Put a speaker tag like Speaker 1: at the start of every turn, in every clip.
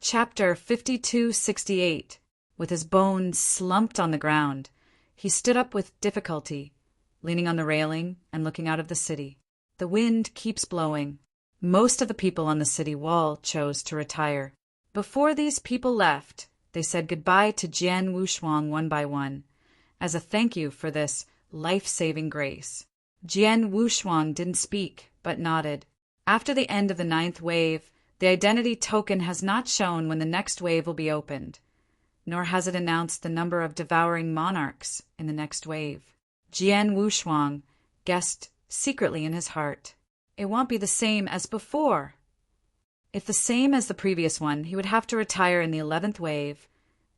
Speaker 1: Chapter 5268. With his bones slumped on the ground, he stood up with difficulty, leaning on the railing and looking out of the city. The wind keeps blowing. Most of the people on the city wall chose to retire. Before these people left, they said goodbye to Jian Wushuang one by one, as a thank you for this life-saving grace. Jian Wushuang didn't speak, but nodded. After the end of the 9th wave, the identity token has not shown when the next wave will be opened, nor has it announced the number of devouring monarchs in the next wave. Jian Wushuang guessed secretly in his heart, it won't be the same as before. If the same as the previous one, he would have to retire in the 11th wave,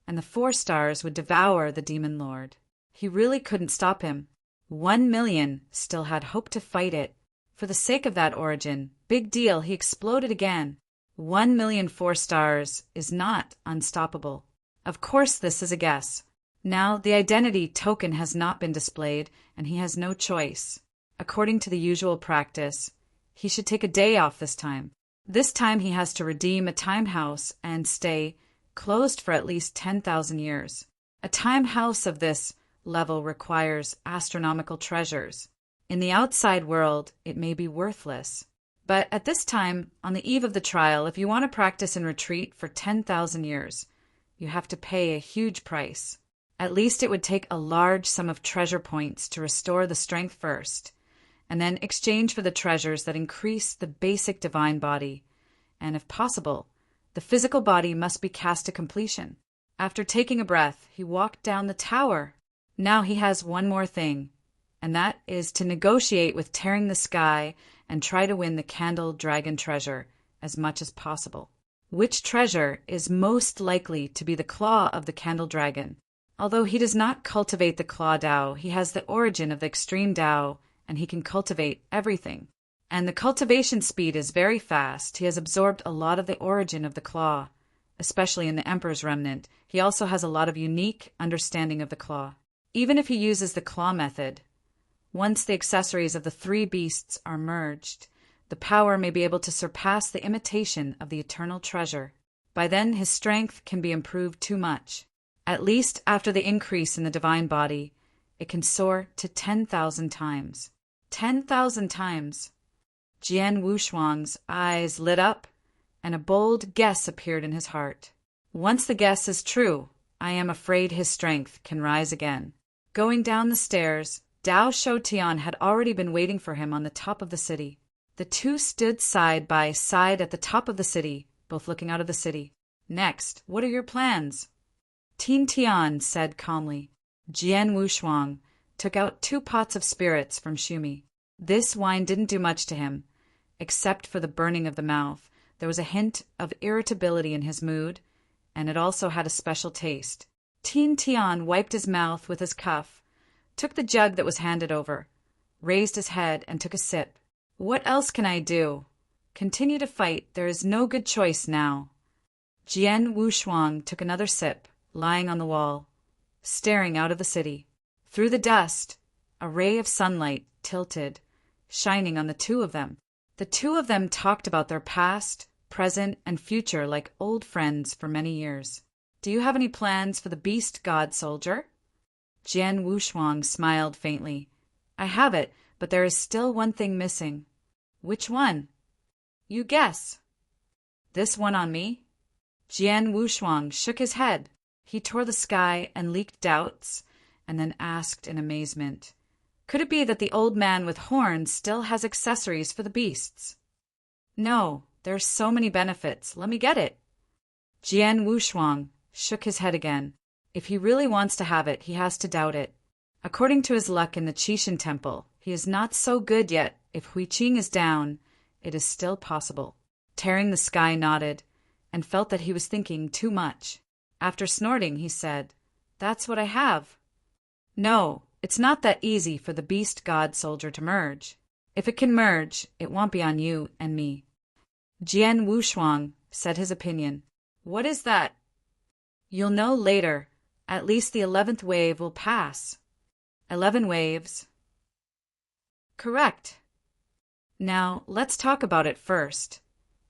Speaker 1: and the 4 stars would devour the demon lord. He really couldn't stop him. 1 million still had hope to fight it. For the sake of that origin, big deal, he exploded again. 1 million 4 stars is not unstoppable. Of course this is a guess. Now the identity token has not been displayed, and he has no choice. According to the usual practice, he should take a day off this time. This time he has to redeem a time house and stay closed for at least 10,000 years. A time house of this level requires astronomical treasures. In the outside world, it may be worthless. But at this time, on the eve of the trial, if you want to practice in retreat for 10,000 years, you have to pay a huge price. At least it would take a large sum of treasure points to restore the strength first, and then exchange for the treasures that increase the basic divine body, and if possible, the physical body must be cast to completion. After taking a breath, he walked down the tower. Now he has one more thing, and that is to negotiate with Tearing the Sky and try to win the Candle Dragon treasure as much as possible. Which treasure is most likely to be the claw of the Candle Dragon? Although he does not cultivate the Claw Dao, he has the origin of the Extreme Dao, and he can cultivate everything. And the cultivation speed is very fast. He has absorbed a lot of the origin of the claw, especially in the Emperor's Remnant. He also has a lot of unique understanding of the claw. Even if he uses the claw method, once the accessories of the 3 beasts are merged, the power may be able to surpass the imitation of the eternal treasure. By then, his strength can be improved too much. At least after the increase in the divine body, it can soar to 10,000 times. 10,000 times! Jian Wushuang's eyes lit up, and a bold guess appeared in his heart. Once the guess is true, I am afraid his strength can rise again. Going down the stairs, Dao Shoutian had already been waiting for him on the top of the city. The two stood side by side at the top of the city, both looking out of the city. Next, what are your plans? Tin Tian said calmly. Jian Wushuang took out 2 pots of spirits from Shumi. This wine didn't do much to him, except for the burning of the mouth. There was a hint of irritability in his mood, and it also had a special taste. Tin Tian wiped his mouth with his cuff, took the jug that was handed over, raised his head, and took a sip. What else can I do? Continue to fight. There is no good choice now. Jian Wushuang took another sip, lying on the wall, staring out of the city. Through the dust, a ray of sunlight tilted, shining on the 2 of them. The 2 of them talked about their past, present, and future like old friends for many years. Do you have any plans for the beast god soldier? Jian Wushuang smiled faintly. I have it, but there is still one thing missing. Which one? You guess. This one on me? Jian Wushuang shook his head. He tore the sky and leaked doubts, and then asked in amazement, could it be that the old man with horns still has accessories for the beasts? No, there are so many benefits. Let me get it. Jian Wushuang shook his head again. If he really wants to have it, he has to doubt it. According to his luck in the Qixin Temple, he is not so good yet. If Huiqing is down, it is still possible. Tearing the Sky nodded, and felt that he was thinking too much. After snorting, he said, That's what I have. No, it's not that easy for the beast god soldier to merge. If it can merge, it won't be on you and me. Jian Wushuang said his opinion. What is that? You'll know later. At least the 11th wave will pass. 11 waves. Correct. Now, let's talk about it first.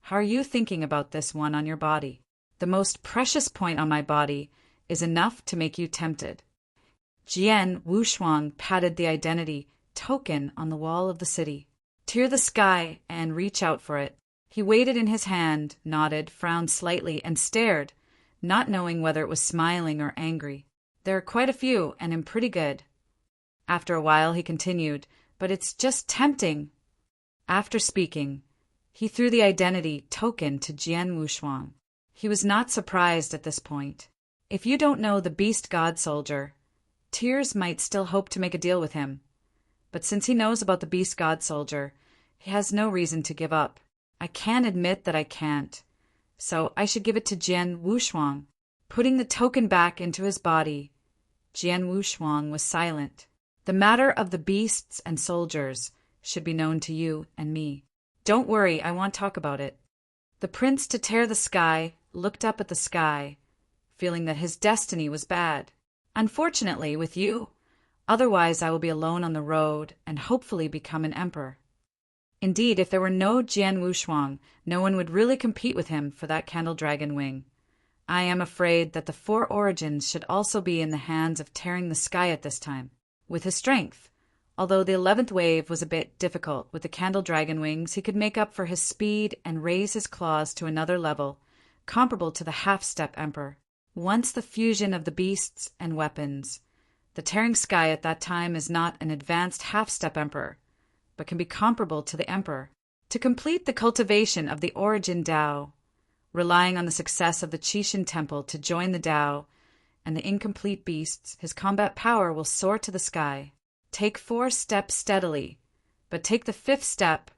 Speaker 1: How are you thinking about this one on your body? The most precious point on my body is enough to make you tempted. Jian Wushuang patted the identity token on the wall of the city. Tear the sky and reach out for it. He weighed it in his hand, nodded, frowned slightly, and stared, not knowing whether it was smiling or angry. There are quite a few, and I'm pretty good. After a while he continued, but it's just tempting. After speaking, he threw the identity token to Jian Wushuang. He was not surprised at this point. If you don't know the beast god soldier, Tears might still hope to make a deal with him. But since he knows about the beast god soldier, he has no reason to give up. I can't admit that I can't. So I should give it to Jian Wushuang. Putting the token back into his body, Jian Wushuang was silent. The matter of the beasts and soldiers should be known to you and me. Don't worry, I won't talk about it. The prince to tear the sky looked up at the sky, feeling that his destiny was bad. Unfortunately, with you. Otherwise, I will be alone on the road and hopefully become an emperor. Indeed, if there were no Jian Wushuang, no one would really compete with him for that candle dragon wing. I am afraid that the 4 origins should also be in the hands of tearing the sky at this time, with his strength. Although the 11th wave was a bit difficult, with the candle dragon wings, he could make up for his speed and raise his claws to another level, comparable to the half-step emperor. Once the fusion of the beasts and weapons, the tearing sky at that time is not an advanced half-step emperor, but can be comparable to the emperor. To complete the cultivation of the origin Tao, relying on the success of the Qixin temple to join the Tao and the incomplete beasts, his combat power will soar to the sky. Take 4 steps steadily, but take the 5th step,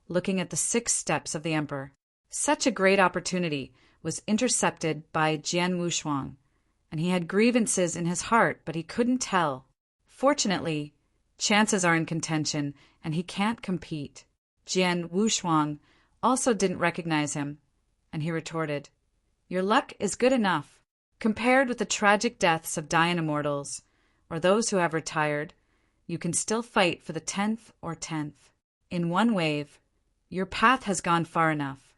Speaker 1: looking at the 6 steps of the emperor. Such a great opportunity was intercepted by Jian Wushuang, and he had grievances in his heart, but he couldn't tell. Fortunately, chances are in contention, and he can't compete. Jian Wushuang also didn't recognize him, and he retorted, "Your luck is good enough. Compared with the tragic deaths of dying immortals, or those who have retired, you can still fight for the 10th or 10th. In one wave, your path has gone far enough.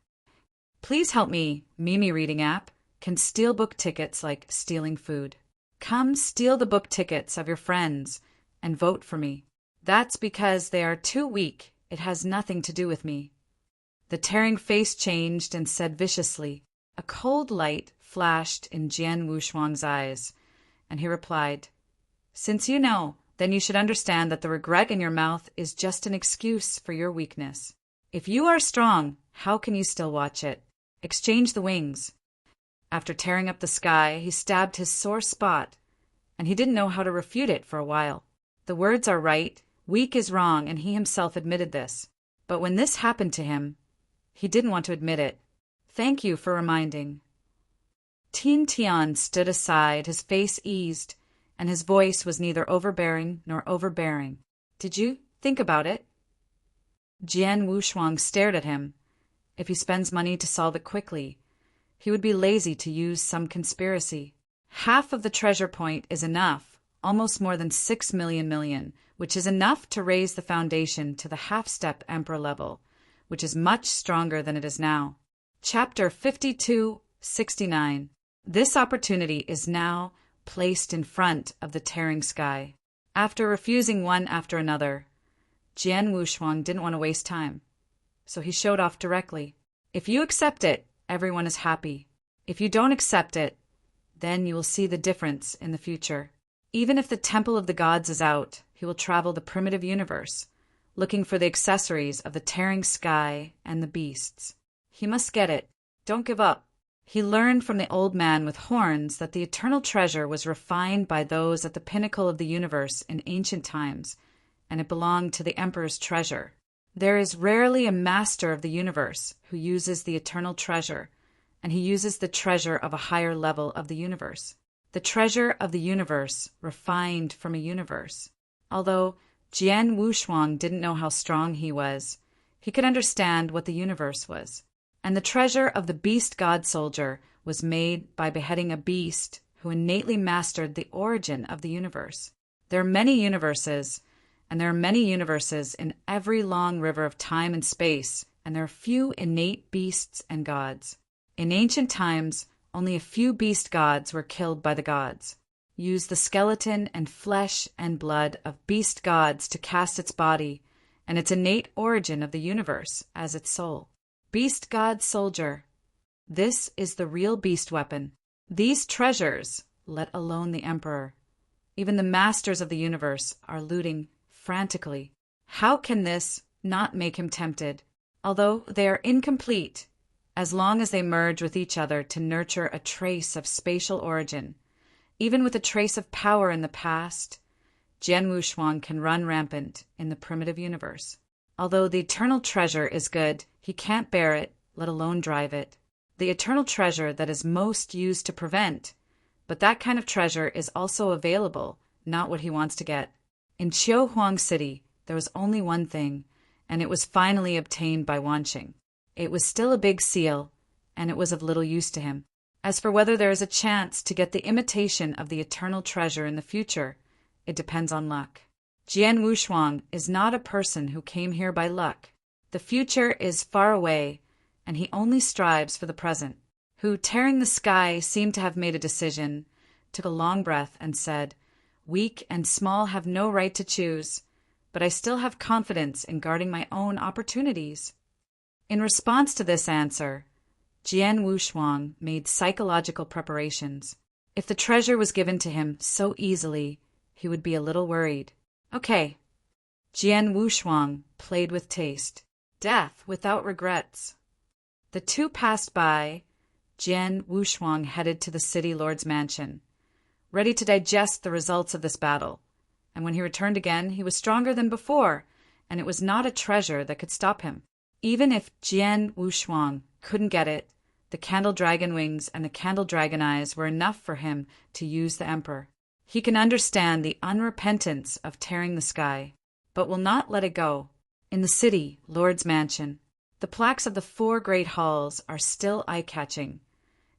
Speaker 1: Please help me, Mimi Reading app can steal book tickets like stealing food. Come steal the book tickets of your friends and vote for me. That's because they are too weak. It has nothing to do with me." The tearing face changed and said viciously. A cold light flashed in Jian Wushuang's eyes, and he replied, "Since you know, then you should understand that the regret in your mouth is just an excuse for your weakness. If you are strong, how can you still watch it? Exchange the wings." After tearing up the sky, he stabbed his sore spot, and he didn't know how to refute it for a while. The words are right, weak is wrong, and he himself admitted this. But when this happened to him, he didn't want to admit it. Thank you for reminding. Tin Tian stood aside, his face eased, and his voice was neither overbearing nor overbearing. Did you think about it? Jian Wushuang stared at him. If he spends money to solve it quickly, he would be lazy to use some conspiracy. Half of the treasure point is enough, almost more than 6 million, which is enough to raise the foundation to the half-step emperor level, which is much stronger than it is now. Chapter 52-69. This opportunity is now placed in front of the tearing sky. After refusing one after another, Jian Wushuang didn't want to waste time, so he showed off directly. If you accept it, everyone is happy. If you don't accept it, then you will see the difference in the future. Even if the Temple of the Gods is out, he will travel the primitive universe, looking for the accessories of the tearing sky and the beasts. He must get it. Don't give up. He learned from the old man with horns that the eternal treasure was refined by those at the pinnacle of the universe in ancient times, and it belonged to the emperor's treasure. There is rarely a master of the universe who uses the eternal treasure, and he uses the treasure of a higher level of the universe. The treasure of the universe refined from a universe. Although Jian Wushuang didn't know how strong he was, he could understand what the universe was. And the treasure of the beast god soldier was made by beheading a beast who innately mastered the origin of the universe. There are many universes, and there are many universes in every long river of time and space, and there are few innate beasts and gods. In ancient times, only a few beast gods were killed by the gods. Use the skeleton and flesh and blood of beast gods to cast its body and its innate origin of the universe as its soul. Beast god soldier. This is the real beast weapon. These treasures, let alone the emperor, even the masters of the universe, are looting frantically. How can this not make him tempted? Although they are incomplete, as long as they merge with each other to nurture a trace of spatial origin, even with a trace of power in the past, Jian Wushuang can run rampant in the primitive universe. Although the eternal treasure is good, he can't bear it, let alone drive it. The eternal treasure that is most used to prevent, but that kind of treasure is also available, not what he wants to get. In Qiuhuang City, there was only one thing, and it was finally obtained by Wanqing. It was still a big seal, and it was of little use to him. As for whether there is a chance to get the imitation of the eternal treasure in the future, it depends on luck. Jian Wushuang is not a person who came here by luck. The future is far away, and he only strives for the present. Who, tearing the sky, seemed to have made a decision, took a long breath and said, "Weak and small have no right to choose, but I still have confidence in guarding my own opportunities." In response to this answer, Jian Wushuang made psychological preparations. If the treasure was given to him so easily, he would be a little worried. Okay. Jian Wushuang played with taste. Death without regrets. The two passed by. Jian Wushuang headed to the city lord's mansion, ready to digest the results of this battle. And when he returned again, he was stronger than before, and it was not a treasure that could stop him. Even if Jian Wushuang couldn't get it, the candle dragon wings and the candle dragon eyes were enough for him to use the emperor. He can understand the unrepentance of tearing the sky, but will not let it go. In the city, Lord's mansion, the plaques of the 4 great halls are still eye-catching,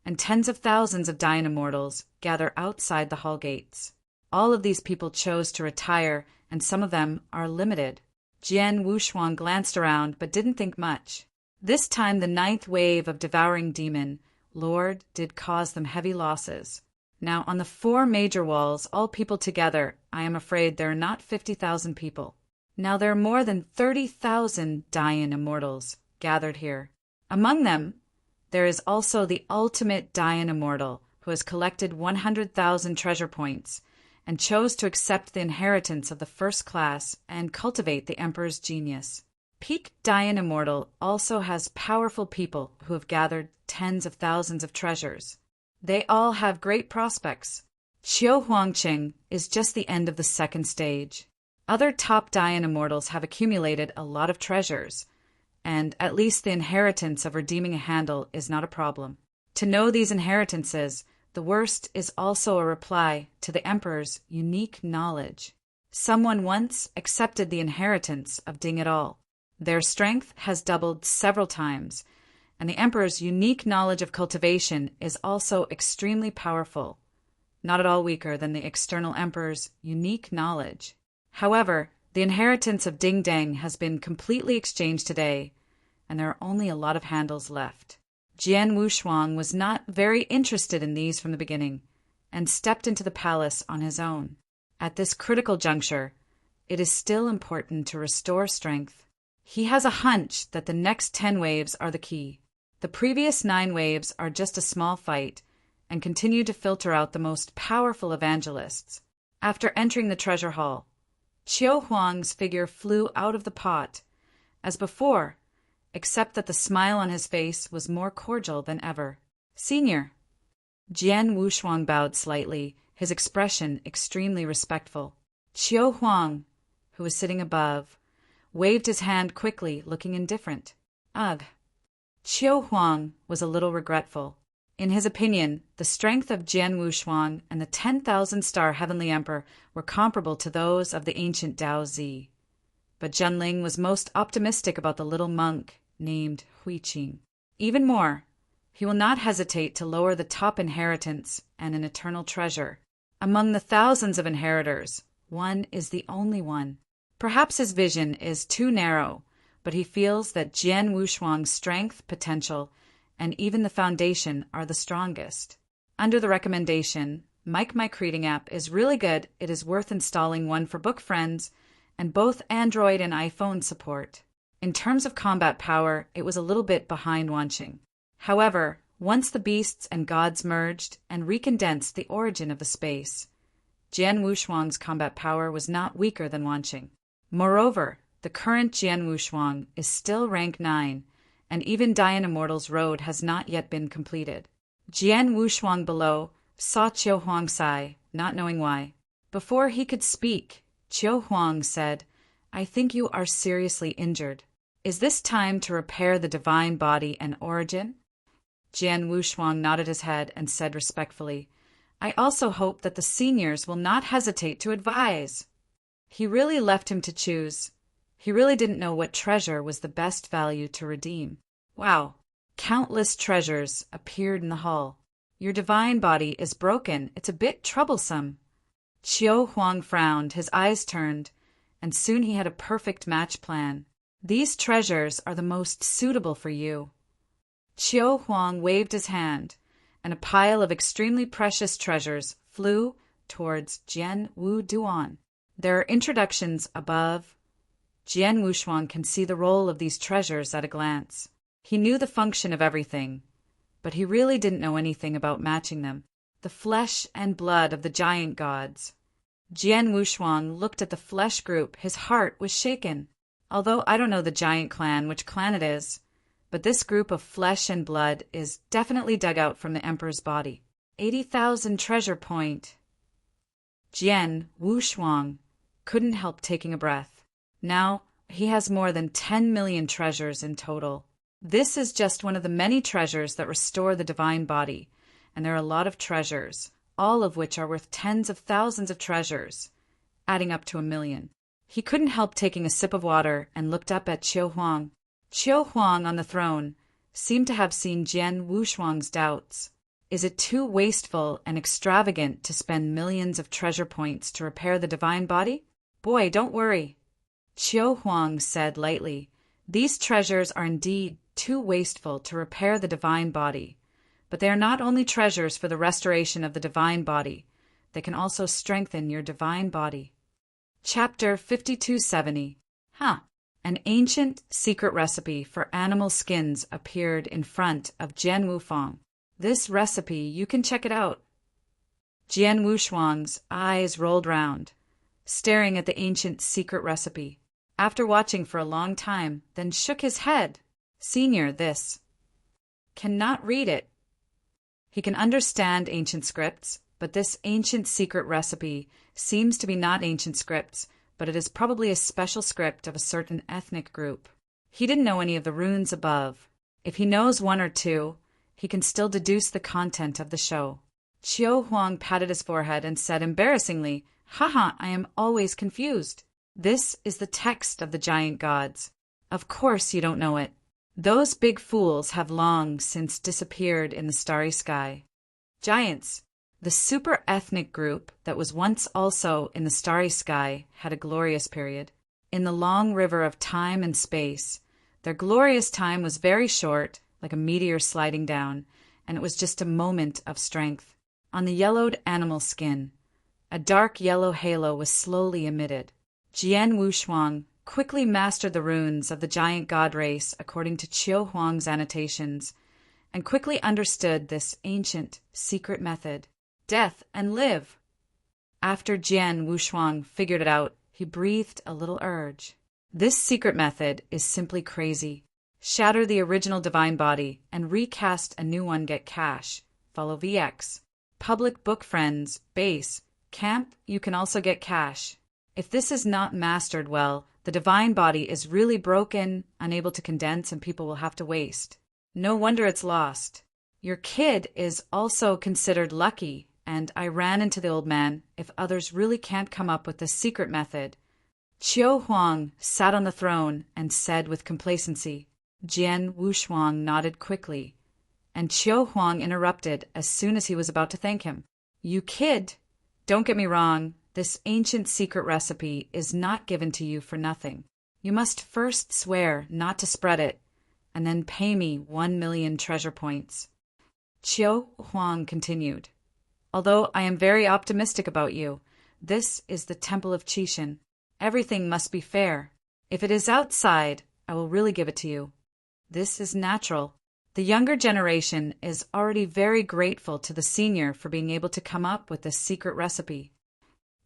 Speaker 1: and tens of thousands of dying immortals gather outside the hall gates. All of these people chose to retire, and some of them are limited. Jian Wushuang glanced around but didn't think much. This time the 9th wave of devouring demon, Lord, did cause them heavy losses. Now, on the 4 major walls, all people together, I am afraid there are not 50,000 people. Now there are more than 30,000 Dayan immortals gathered here. Among them, there is also the ultimate Dayan immortal who has collected 100,000 treasure points and chose to accept the inheritance of the first class and cultivate the emperor's genius. Peak Dayan immortal also has powerful people who have gathered tens of thousands of treasures. They all have great prospects. Qiuhuangqing is just the end of the 2nd stage. Other top Dayan immortals have accumulated a lot of treasures, and at least the inheritance of redeeming a handle is not a problem. To know these inheritances, the worst is also a reply to the emperor's unique knowledge. Someone once accepted the inheritance of Ding et al. Their strength has doubled several times, and the emperor's unique knowledge of cultivation is also extremely powerful, not at all weaker than the external emperor's unique knowledge. However, the inheritance of Ding Deng has been completely exchanged today, and there are only a lot of handles left. Jian Wushuang was not very interested in these from the beginning, and stepped into the palace on his own. At this critical juncture, it is still important to restore strength. He has a hunch that the next 10 waves are the key. The previous 9 waves are just a small fight, and continue to filter out the most powerful evangelists. After entering the treasure hall, Qiuhuang's figure flew out of the pot, as before, except that the smile on his face was more cordial than ever. "Senior." Jian Wushuang bowed slightly, his expression extremely respectful. Qiuhuang, who was sitting above, waved his hand quickly, looking indifferent. Ugh. Qiuhuang was a little regretful. In his opinion, the strength of Jian Wushuang and the 10,000-star Heavenly Emperor were comparable to those of the ancient Dao Zi. But Zhenling was most optimistic about the little monk named Huiqing. Even more, he will not hesitate to lower the top inheritance and an eternal treasure. Among the thousands of inheritors, one is the only one. Perhaps his vision is too narrow, but he feels that Jian Wushuang's strength, potential, and even the foundation are the strongest. Under the recommendation, Mic Reading app is really good. It is worth installing one for book friends, and both Android and iPhone support. In terms of combat power, it was a little bit behind Wanqing. However, once the beasts and gods merged and recondensed the origin of the space, Jian Wushuang's combat power was not weaker than Wanqing. Moreover, the current Jian Wushuang is still rank 9, and even Dian Immortal's road has not yet been completed. Jian Wushuang below saw Qiu Huang sigh, not knowing why. Before he could speak, Qiu Huang said, "I think you are seriously injured. Is this time to repair the divine body and origin?" Jian Wushuang nodded his head and said respectfully, "I also hope that the seniors will not hesitate to advise." He really left him to choose. He really didn't know what treasure was the best value to redeem. Wow! Countless treasures appeared in the hall. "Your divine body is broken. It's a bit troublesome." Qiu Huang frowned, his eyes turned, and soon he had a perfect match plan. "These treasures are the most suitable for you." Qiu Huang waved his hand, and a pile of extremely precious treasures flew towards Jian Wu Duan. There are introductions above. Jian Wushuang can see the role of these treasures at a glance. He knew the function of everything, but he really didn't know anything about matching them. The flesh and blood of the giant gods. Jian Wushuang looked at the flesh group. His heart was shaken. Although I don't know the giant clan, which clan it is, but this group of flesh and blood is definitely dug out from the emperor's body. 80,000 treasure point. Jian Wushuang couldn't help taking a breath. Now he has more than 10 million treasures in total. This is just one of the many treasures that restore the divine body, and there are a lot of treasures, all of which are worth tens of thousands of treasures, adding up to 1 million. He couldn't help taking a sip of water and looked up at Qiu Huang. Qiu Huang on the throne seemed to have seen Jian Wushuang's doubts. Is it too wasteful and extravagant to spend millions of treasure points to repair the divine body? Boy, don't worry. Qiu Huang said lightly, "These treasures are indeed too wasteful to repair the divine body, but they are not only treasures for the restoration of the divine body, they can also strengthen your divine body." Chapter 5270. An ancient secret recipe for animal skins appeared in front of Jian Wufang. This recipe, you can check it out. Jian Wushuang's eyes rolled round, staring at the ancient secret recipe. After watching for a long time, then shook his head. "Senior, this cannot read it." He can understand ancient scripts, but this ancient secret recipe seems to be not ancient scripts, but it is probably a special script of a certain ethnic group. He didn't know any of the runes above. If he knows one or two, he can still deduce the content of the show. Qiu Huang patted his forehead and said embarrassingly, "Haha, I am always confused. This is the text of the giant gods. Of course you don't know it. Those big fools have long since disappeared in the starry sky." Giants, the super ethnic group that was once also in the starry sky, had a glorious period. In the long river of time and space, their glorious time was very short, like a meteor sliding down, and it was just a moment of strength. On the yellowed animal skin, a dark yellow halo was slowly emitted. Jian Wushuang quickly mastered the runes of the giant god race according to Qiu Huang's annotations, and quickly understood this ancient secret method. Death and live. After Jian Wushuang figured it out, he breathed a little urge. This secret method is simply crazy. Shatter the original divine body and recast a new one. Get cash. Follow VX. Public book friends, base, camp, you can also get cash. If this is not mastered well, the divine body is really broken, unable to condense, and people will have to waste. No wonder it's lost. Your kid is also considered lucky, and I ran into the old man if others really can't come up with this secret method. Qiu Huang sat on the throne and said with complacency. Jian Wushuang nodded quickly, and Qiu Huang interrupted as soon as he was about to thank him. "You kid, don't get me wrong, this ancient secret recipe is not given to you for nothing. You must first swear not to spread it, and then pay me 1,000,000 treasure points. Qiu Huang continued, although I am very optimistic about you, this is the Temple of Qixin. Everything must be fair. If it is outside, I will really give it to you. This is natural. The younger generation is already very grateful to the senior for being able to come up with this secret recipe.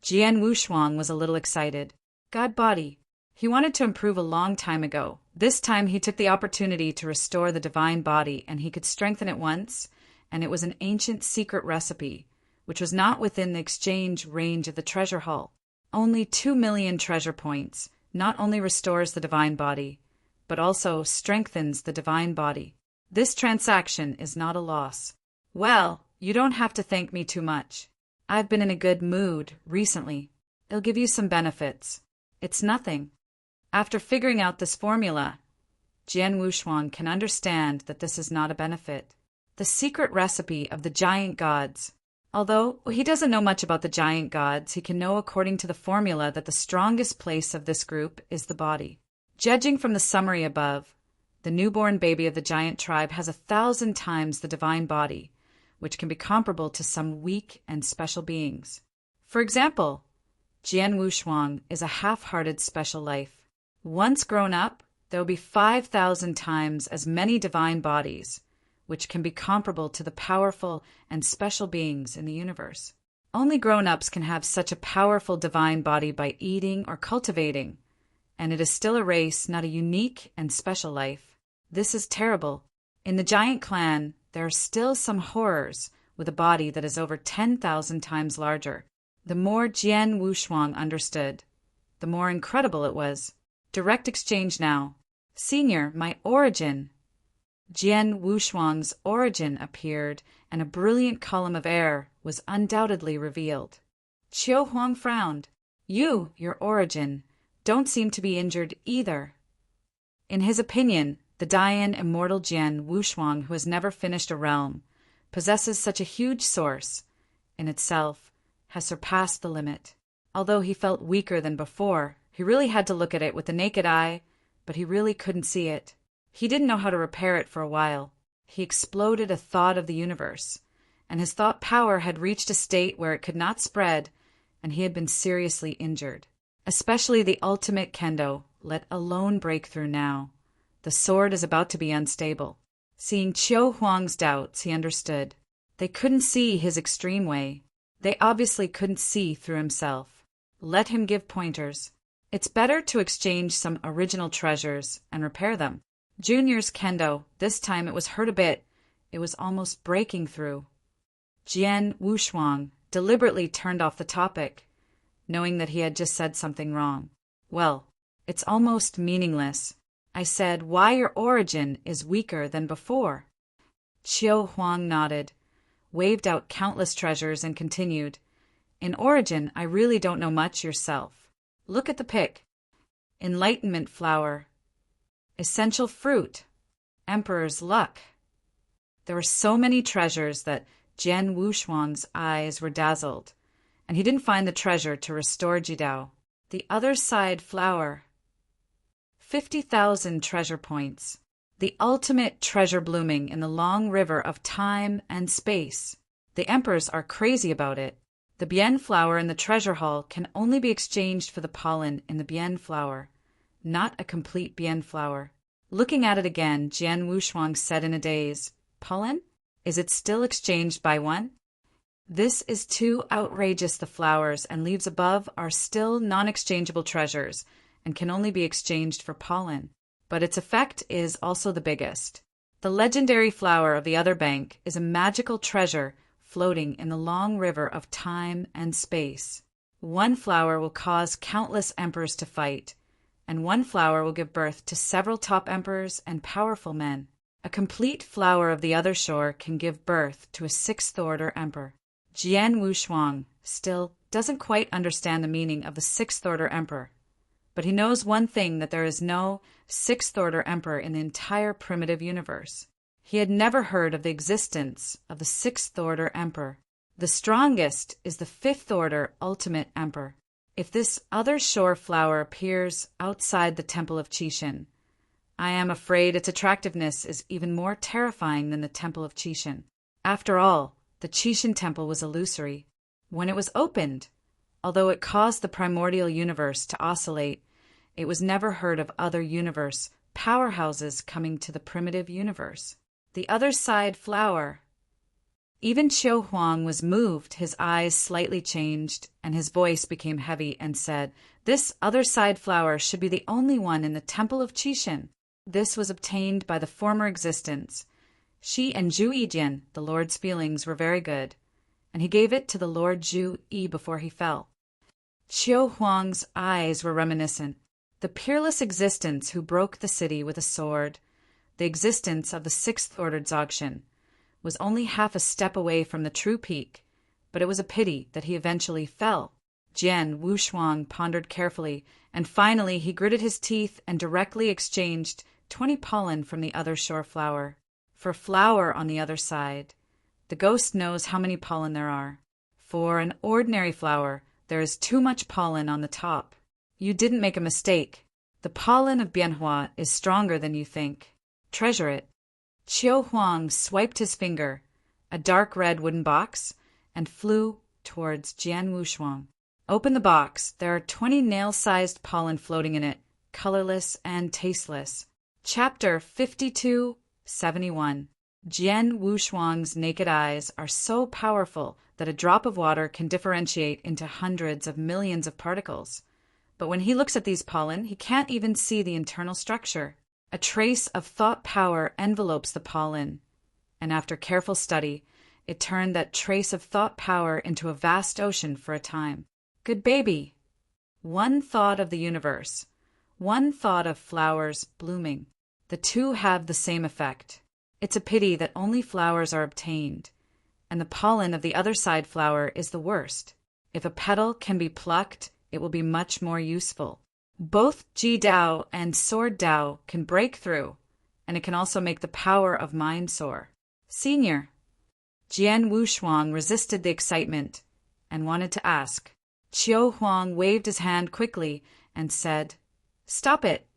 Speaker 1: Jian Wushuang was a little excited. God body. He wanted to improve a long time ago. This time he took the opportunity to restore the divine body, and he could strengthen it once, and it was an ancient secret recipe, which was not within the exchange range of the treasure hall. Only 2,000,000 treasure points not only restores the divine body, but also strengthens the divine body. This transaction is not a loss. Well, you don't have to thank me too much. I've been in a good mood recently. It'll give you some benefits. It's nothing. After figuring out this formula, Jian Wushuang can understand that this is not a benefit. The secret recipe of the giant gods. Although he doesn't know much about the giant gods, he can know according to the formula that the strongest place of this group is the body. Judging from the summary above, the newborn baby of the giant tribe has 1,000 times the divine body, which can be comparable to some weak and special beings. For example, Jian Wushuang is a half-hearted special life. Once grown up, there will be 5,000 times as many divine bodies, which can be comparable to the powerful and special beings in the universe. Only grown-ups can have such a powerful divine body by eating or cultivating, and it is still a race, not a unique and special life. This is terrible. In the giant clan, there are still some horrors with a body that is over 10,000 times larger. The more Jian Wushuang understood, the more incredible it was. Direct exchange now. Senior, my origin. Jian Wushuang's origin appeared, and a brilliant column of air was undoubtedly revealed. Qiu Huang frowned. You, your origin, don't seem to be injured either. In his opinion, the Dian Immortal Jian Wushuang, who has never finished a realm, possesses such a huge source, in itself, has surpassed the limit. Although he felt weaker than before, he really had to look at it with the naked eye, but he really couldn't see it. He didn't know how to repair it for a while. He exploded a thought of the universe, and his thought power had reached a state where it could not spread, and he had been seriously injured. Especially the ultimate kendo, let alone breakthrough now. The sword is about to be unstable. Seeing Qiu Huang's doubts, he understood. They couldn't see his extreme way. They obviously couldn't see through himself. Let him give pointers. It's better to exchange some original treasures and repair them. Junior's kendo, this time it was hurt a bit. It was almost breaking through. Jian Wushuang deliberately turned off the topic, knowing that he had just said something wrong. Well, it's almost meaningless. I said why your origin is weaker than before. Qiu Huang nodded, waved out countless treasures, and continued. In origin, I really don't know much yourself. Look at the pic. Enlightenment flower. Essential fruit. Emperor's luck. There were so many treasures that Jian Wushuang's eyes were dazzled, and he didn't find the treasure to restore Jidao. The other side flower. 50,000 treasure points. The ultimate treasure blooming in the long river of time and space. The emperors are crazy about it. The bien flower in the treasure hall can only be exchanged for the pollen in the bien flower, not a complete bien flower. Looking at it again, Jian Wushuang said in a daze, Pollen? Is it still exchanged by one? This is too outrageous. The flowers and leaves above are still non-exchangeable treasures and can only be exchanged for pollen. But its effect is also the biggest. The legendary flower of the other bank is a magical treasure floating in the long river of time and space. One flower will cause countless emperors to fight, and one flower will give birth to several top emperors and powerful men. A complete flower of the other shore can give birth to a sixth-order emperor. Jian Wushuang still doesn't quite understand the meaning of the sixth-order emperor, but he knows one thing, that there is no sixth-order emperor in the entire primitive universe. He had never heard of the existence of the sixth-order emperor. The strongest is the fifth-order ultimate emperor. If this other shore flower appears outside the Temple of Qixin, I am afraid its attractiveness is even more terrifying than the Temple of Qixin. After all, the Qixin Temple was illusory. When it was opened, although it caused the primordial universe to oscillate, it was never heard of other universe powerhouses coming to the primitive universe. The other side flower. Even Qiu Huang was moved, his eyes slightly changed, and his voice became heavy and said, "This other side flower should be the only one in the Temple of Qixin. This was obtained by the former existence. She and Zhu Yijian, the Lord's feelings, were very good, and he gave it to the Lord Zhu Yi before he fell." Qiu Huang's eyes were reminiscent. The peerless existence who broke the city with a sword, the existence of the sixth-order Dzogchen, was only half a step away from the true peak, but it was a pity that he eventually fell. Jian Wushuang pondered carefully, and finally he gritted his teeth and directly exchanged 20 pollen from the other shore flower. For flower on the other side, the ghost knows how many pollen there are. For an ordinary flower, there is too much pollen on the top. You didn't make a mistake. The pollen of Bianhua is stronger than you think. Treasure it. Qiu Huang swiped his finger, a dark red wooden box, and flew towards Jian Wushuang. Open the box. There are 20 nail-sized pollen floating in it, colorless and tasteless. Chapter 5271. Jian Wushuang's naked eyes are so powerful that a drop of water can differentiate into hundreds of millions of particles. But when he looks at these pollen, he can't even see the internal structure. A trace of thought power envelopes the pollen, and after careful study, it turned that trace of thought power into a vast ocean for a time. Good baby. One thought of the universe, one thought of flowers blooming. The two have the same effect. It's a pity that only flowers are obtained, and the pollen of the other side flower is the worst. If a petal can be plucked, it will be much more useful. Both Ji Dao and Sword Dao can break through, and it can also make the power of mind soar. Senior. Jian Wushuang resisted the excitement and wanted to ask. Qiu Huang waved his hand quickly and said, "Stop it.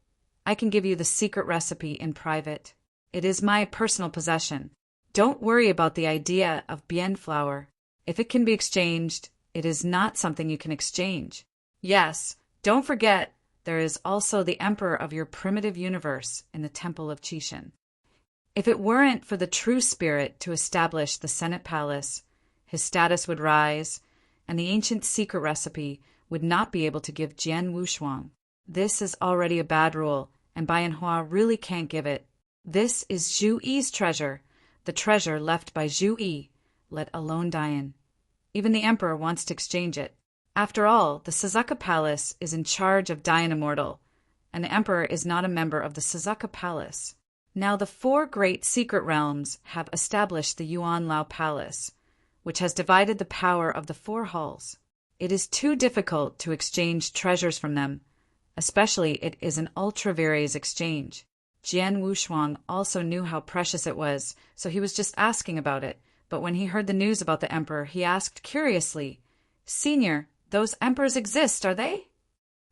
Speaker 1: I can give you the secret recipe in private. It is my personal possession. Don't worry about the idea of Bian flower. If it can be exchanged, it is not something you can exchange. Yes, don't forget, there is also the emperor of your primitive universe in the Temple of Qixin. If it weren't for the true spirit to establish the Senate Palace, his status would rise, and the ancient secret recipe would not be able to give Jian Wushuang. This is already a bad rule, and Bianhua really can't give it. This is Zhu Yi's treasure, the treasure left by Zhu Yi, let alone Dian. Even the emperor wants to exchange it. After all, the Suzuka Palace is in charge of Dian Immortal, and the emperor is not a member of the Suzuka Palace. Now the 4 great secret realms have established the Yuan Lao Palace, which has divided the power of the 4 halls. It is too difficult to exchange treasures from them, especially it is an ultra vires exchange. Jian Wushuang also knew how precious it was, so he was just asking about it, but when he heard the news about the emperor, he asked curiously, "Senior, those emperors exist, are they?"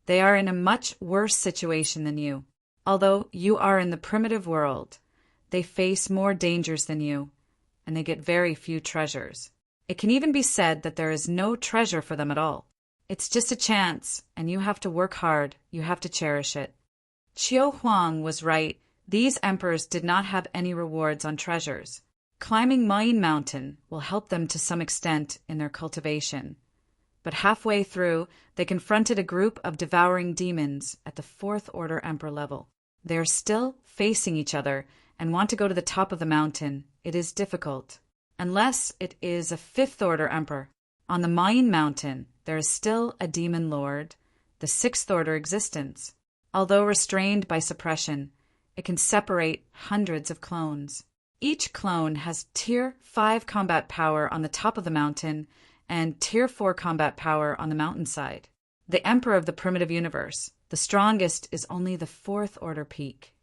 Speaker 1: "They are in a much worse situation than you. Although you are in the primitive world, they face more dangers than you, and they get very few treasures. It can even be said that there is no treasure for them at all. It's just a chance, and you have to work hard, you have to cherish it." Qiu Huang was right. These emperors did not have any rewards on treasures. Climbing Mayin Mountain will help them to some extent in their cultivation. But halfway through, they confronted a group of devouring demons at the 4th Order Emperor level. They are still facing each other and want to go to the top of the mountain. It is difficult. Unless it is a 5th Order Emperor. On the Mayin Mountain, there is still a demon lord, the 6th Order existence. Although restrained by suppression, it can separate hundreds of clones. Each clone has Tier 5 combat power on the top of the mountain and Tier 4 combat power on the mountainside. The Emperor of the primitive universe, the strongest, is only the 4th Order peak.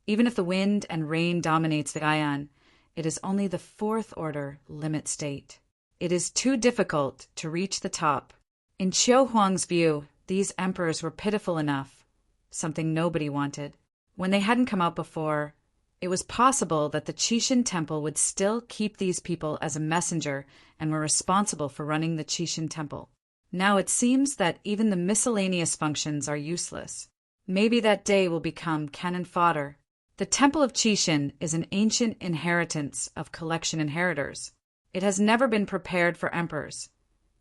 Speaker 1: Even if the wind and rain dominates the Ion, it is only the 4th Order limit state. It is too difficult to reach the top. In Qiu Huang's view, these emperors were pitiful enough, something nobody wanted. When they hadn't come out before, it was possible that the Qixin Temple would still keep these people as a messenger and were responsible for running the Qixin Temple. Now it seems that even the miscellaneous functions are useless. Maybe that day will become cannon fodder. The Temple of Qixin is an ancient inheritance of collection inheritors. It has never been prepared for emperors,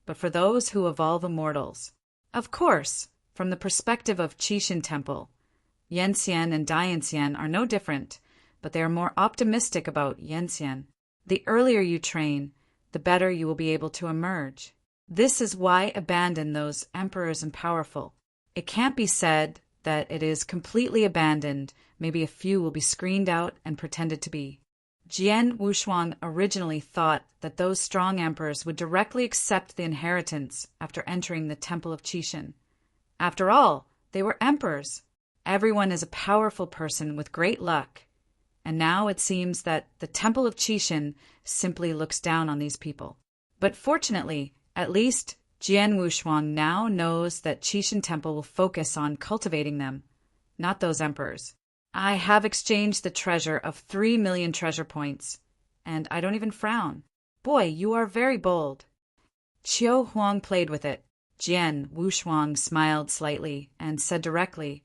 Speaker 1: but for those who evolve immortals. Of course, from the perspective of Qixin Temple, Yanxian and Dianxian are no different, but they are more optimistic about Yanxian. The earlier you train, the better you will be able to emerge. This is why abandon those emperors and powerful. It can't be said that it is completely abandoned. Maybe a few will be screened out and pretended to be. Jian Wushuang originally thought that those strong emperors would directly accept the inheritance after entering the Temple of Qixin. After all, they were emperors. Everyone is a powerful person with great luck. And now it seems that the Temple of Qixin simply looks down on these people. But fortunately, at least Jian Wushuang now knows that Qixin Temple will focus on cultivating them, not those emperors. I have exchanged the treasure of 3 million treasure points, and I don't even frown. Boy, you are very bold. Qiu Huang played with it. Jian Wushuang smiled slightly and said directly,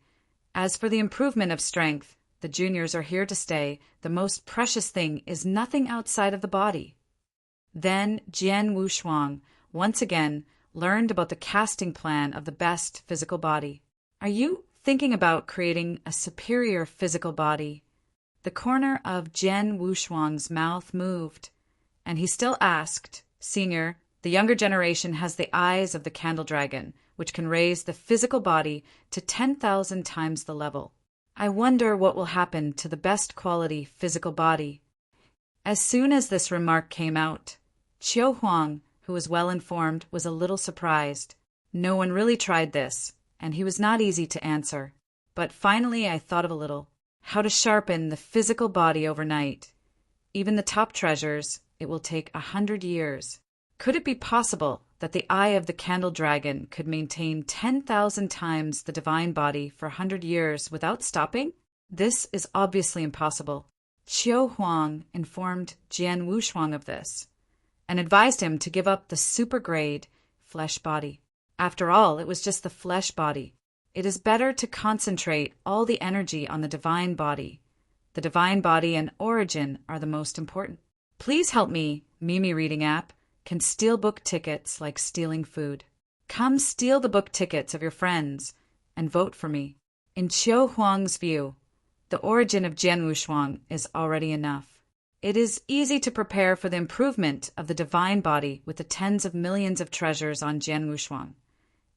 Speaker 1: "As for the improvement of strength, the juniors are here to stay. The most precious thing is nothing outside of the body." Then Jian Wushuang once again learned about the casting plan of the best physical body. Are you thinking about creating a superior physical body? The corner of Jian Wushuang's mouth moved, and he still asked, "Senior, the younger generation has the eyes of the candle dragon, which can raise the physical body to 10,000 times the level. I wonder what will happen to the best quality physical body." As soon as this remark came out, Qiu Huang, who was well informed, was a little surprised. No one really tried this, and he was not easy to answer. But finally I thought of a little. How to sharpen the physical body overnight. Even the top treasures, it will take 100 years. Could it be possible that the eye of the candle dragon could maintain 10,000 times the divine body for 100 years without stopping? This is obviously impossible. Qiu Huang informed Jian Wushuang of this, and advised him to give up the super-grade flesh body. After all, it was just the flesh body. It is better to concentrate all the energy on the divine body. The divine body and origin are the most important. Please help me, Mimi Reading app can steal book tickets like stealing food. Come steal the book tickets of your friends and vote for me. In Qiu Huang's view, the origin of Jian Wushuang is already enough. It is easy to prepare for the improvement of the divine body with the tens of millions of treasures on Jian Wushuang.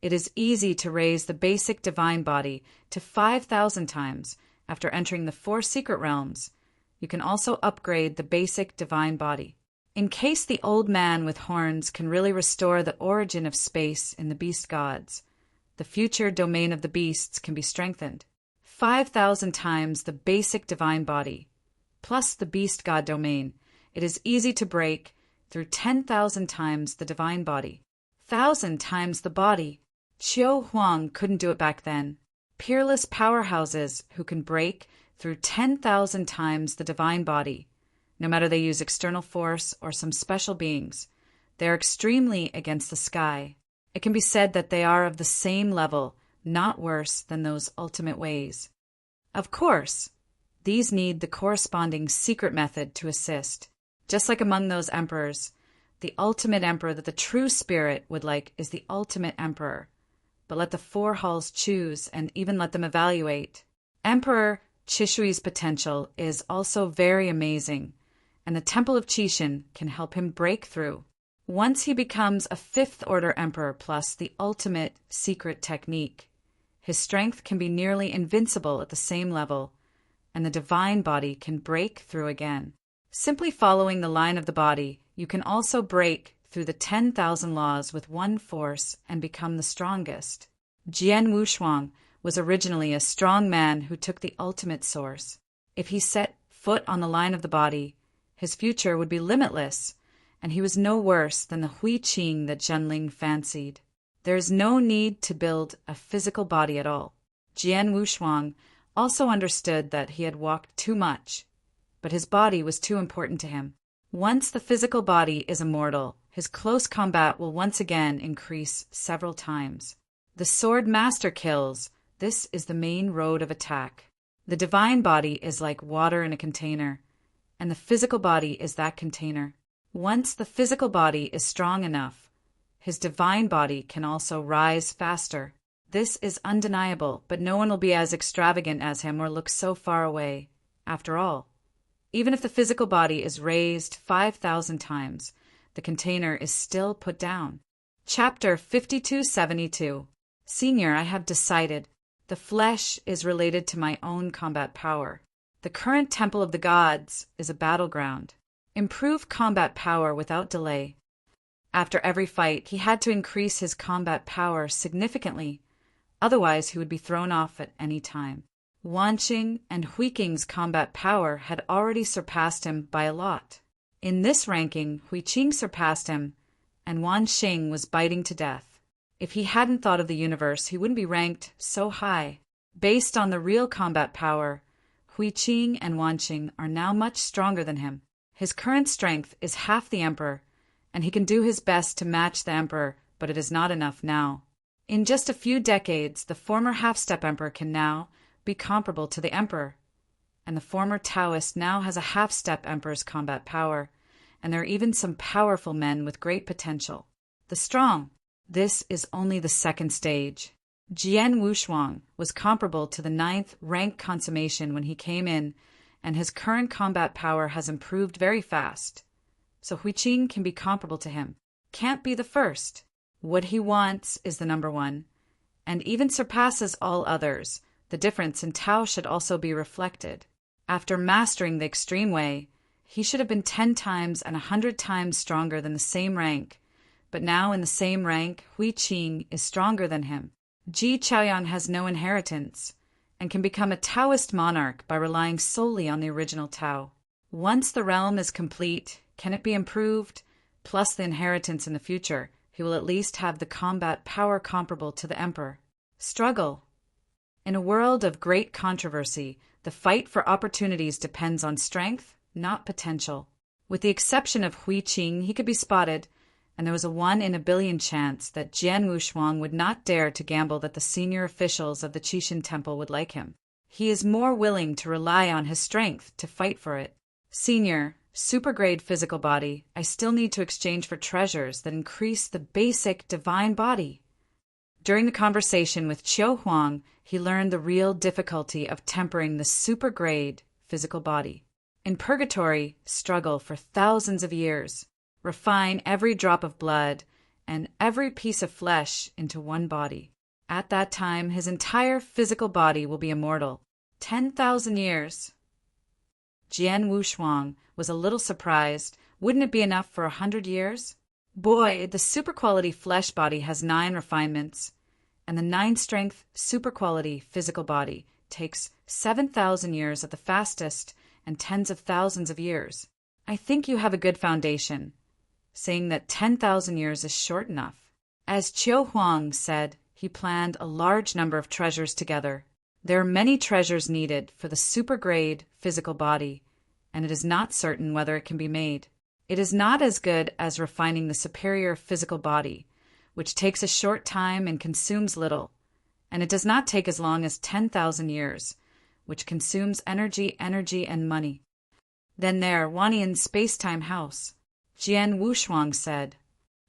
Speaker 1: It is easy to raise the basic divine body to 5,000 times after entering the 4 secret realms. You can also upgrade the basic divine body. In case the old man with horns can really restore the origin of space in the beast gods, the future domain of the beasts can be strengthened. 5,000 times the basic divine body, plus the beast god domain. It is easy to break through 10,000 times the divine body. 1,000 times the body. Qiu Huang couldn't do it back then. Peerless powerhouses who can break through 10,000 times the divine body, no matter they use external force or some special beings. They are extremely against the sky. It can be said that they are of the same level, not worse than those ultimate ways. Of course, these need the corresponding secret method to assist. Just like among those emperors, the ultimate emperor that the true spirit would like is the ultimate emperor. But let the 4 halls choose and even let them evaluate. Emperor Qishui's potential is also very amazing, and the Temple of Qixin can help him break through. Once he becomes a 5th-order emperor plus the ultimate secret technique, his strength can be nearly invincible at the same level, and the divine body can break through again. Simply following the line of the body, you can also break through the 10,000 laws with one force and become the strongest. Jian Wushuang was originally a strong man who took the ultimate source. If he set foot on the line of the body, his future would be limitless, and he was no worse than the Hui Qing that Zhenling fancied. There is no need to build a physical body at all. Jian Wushuang also understood that he had walked too much, but his body was too important to him. Once the physical body is immortal, his close combat will once again increase several times. The sword master kills. This is the main road of attack. The divine body is like water in a container, and the physical body is that container. Once the physical body is strong enough, his divine body can also rise faster. This is undeniable, but no one will be as extravagant as him or look so far away. After all, even if the physical body is raised 5,000 times, the container is still put down. Chapter 5272. Senior, I have decided. The flesh is related to my own combat power. The current temple of the gods is a battleground. Improve combat power without delay. After every fight, he had to increase his combat power significantly. Otherwise, he would be thrown off at any time. Wanqing and Huiqing's combat power had already surpassed him by a lot. In this ranking, Huiqing surpassed him, and Wanqing was biting to death. If he hadn't thought of the universe, he wouldn't be ranked so high. Based on the real combat power, Huiqing and Wanqing are now much stronger than him. His current strength is half the Emperor, and he can do his best to match the Emperor, but it is not enough now. In just a few decades, the former half-step Emperor can now be comparable to the Emperor, and the former Taoist now has a half-step Emperor's combat power, and there are even some powerful men with great potential. The strong. This is only the second stage. Jian Wushuang was comparable to the 9th rank consummation when he came in, and his current combat power has improved very fast. So Huiqing can be comparable to him. Can't be the first. What he wants is the number one, and even surpasses all others. The difference in Tao should also be reflected. After mastering the extreme way, he should have been 10 times and 100 times stronger than the same rank, but now in the same rank, Huiqing is stronger than him. Ji Chaoyang has no inheritance, and can become a Taoist monarch by relying solely on the original Tao. Once the realm is complete, can it be improved? Plus the inheritance in the future, he will at least have the combat power comparable to the Emperor. Struggle. In a world of great controversy, the fight for opportunities depends on strength, not potential. With the exception of Huiqing, he could be spotted, and there was a 1 in a billion chance that Jian Wushuang would not dare to gamble that the senior officials of the Qixin Temple would like him. He is more willing to rely on his strength to fight for it. Senior, super-grade physical body, I still need to exchange for treasures that increase the basic divine body. During the conversation with Qiu Huang, he learned the real difficulty of tempering the super-grade physical body. In purgatory, struggle for thousands of years. Refine every drop of blood and every piece of flesh into one body. At that time, his entire physical body will be immortal. 10,000 years. Jian Wushuang was a little surprised. Wouldn't it be enough for 100 years? Boy, the super-quality flesh body has 9 refinements, and the 9-strength super-quality physical body takes 7,000 years at the fastest and tens of thousands of years. I think you have a good foundation, saying that 10,000 years is short enough. As Qiu Huang said, he planned a large number of treasures together. There are many treasures needed for the super-grade physical body, and it is not certain whether it can be made. It is not as good as refining the superior physical body, which takes a short time and consumes little, and it does not take as long as 10,000 years, which consumes energy, and money. Then there, Wanian's space-time house. Jian Wushuang said,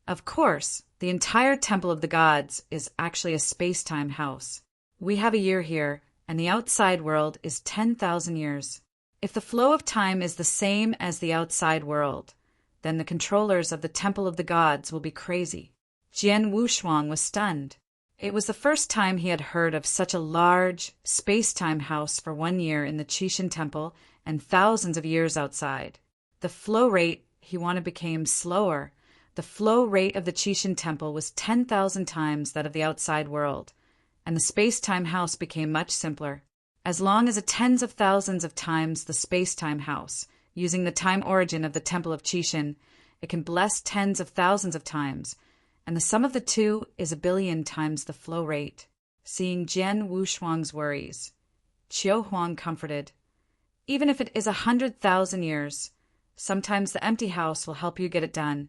Speaker 1: "Of course, the entire Temple of the Gods is actually a space-time house. We have a year here, and the outside world is 10,000 years. If the flow of time is the same as the outside world, then the controllers of the Temple of the Gods will be crazy." Jian Wushuang was stunned. It was the first time he had heard of such a large space-time house for 1 year in the Qixin Temple and thousands of years outside. The flow rate he wanted became slower. The flow rate of the Qixin Temple was 10,000 times that of the outside world, and the space-time house became much simpler. As long as a tens of thousands of times the space-time house, using the time origin of the Temple of Qixin, it can bless tens of thousands of times, and the sum of the two is 1 billion times the flow rate. Seeing Jian Wushuang's worries, Qiu Huang comforted. Even if it is 100,000 years, sometimes the empty house will help you get it done,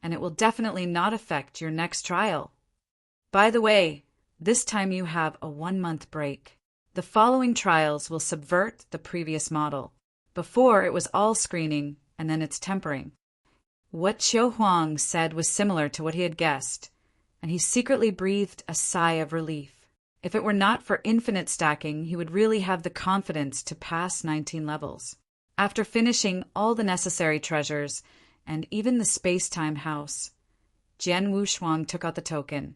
Speaker 1: and it will definitely not affect your next trial. By the way, this time you have a 1-month break. The following trials will subvert the previous model. Before, it was all screening, and then it's tempering. What Qiu Huang said was similar to what he had guessed, and he secretly breathed a sigh of relief. If it were not for infinite stacking, he would really have the confidence to pass 19 levels. After finishing all the necessary treasures, and even the space-time house, Jian Wushuang took out the token,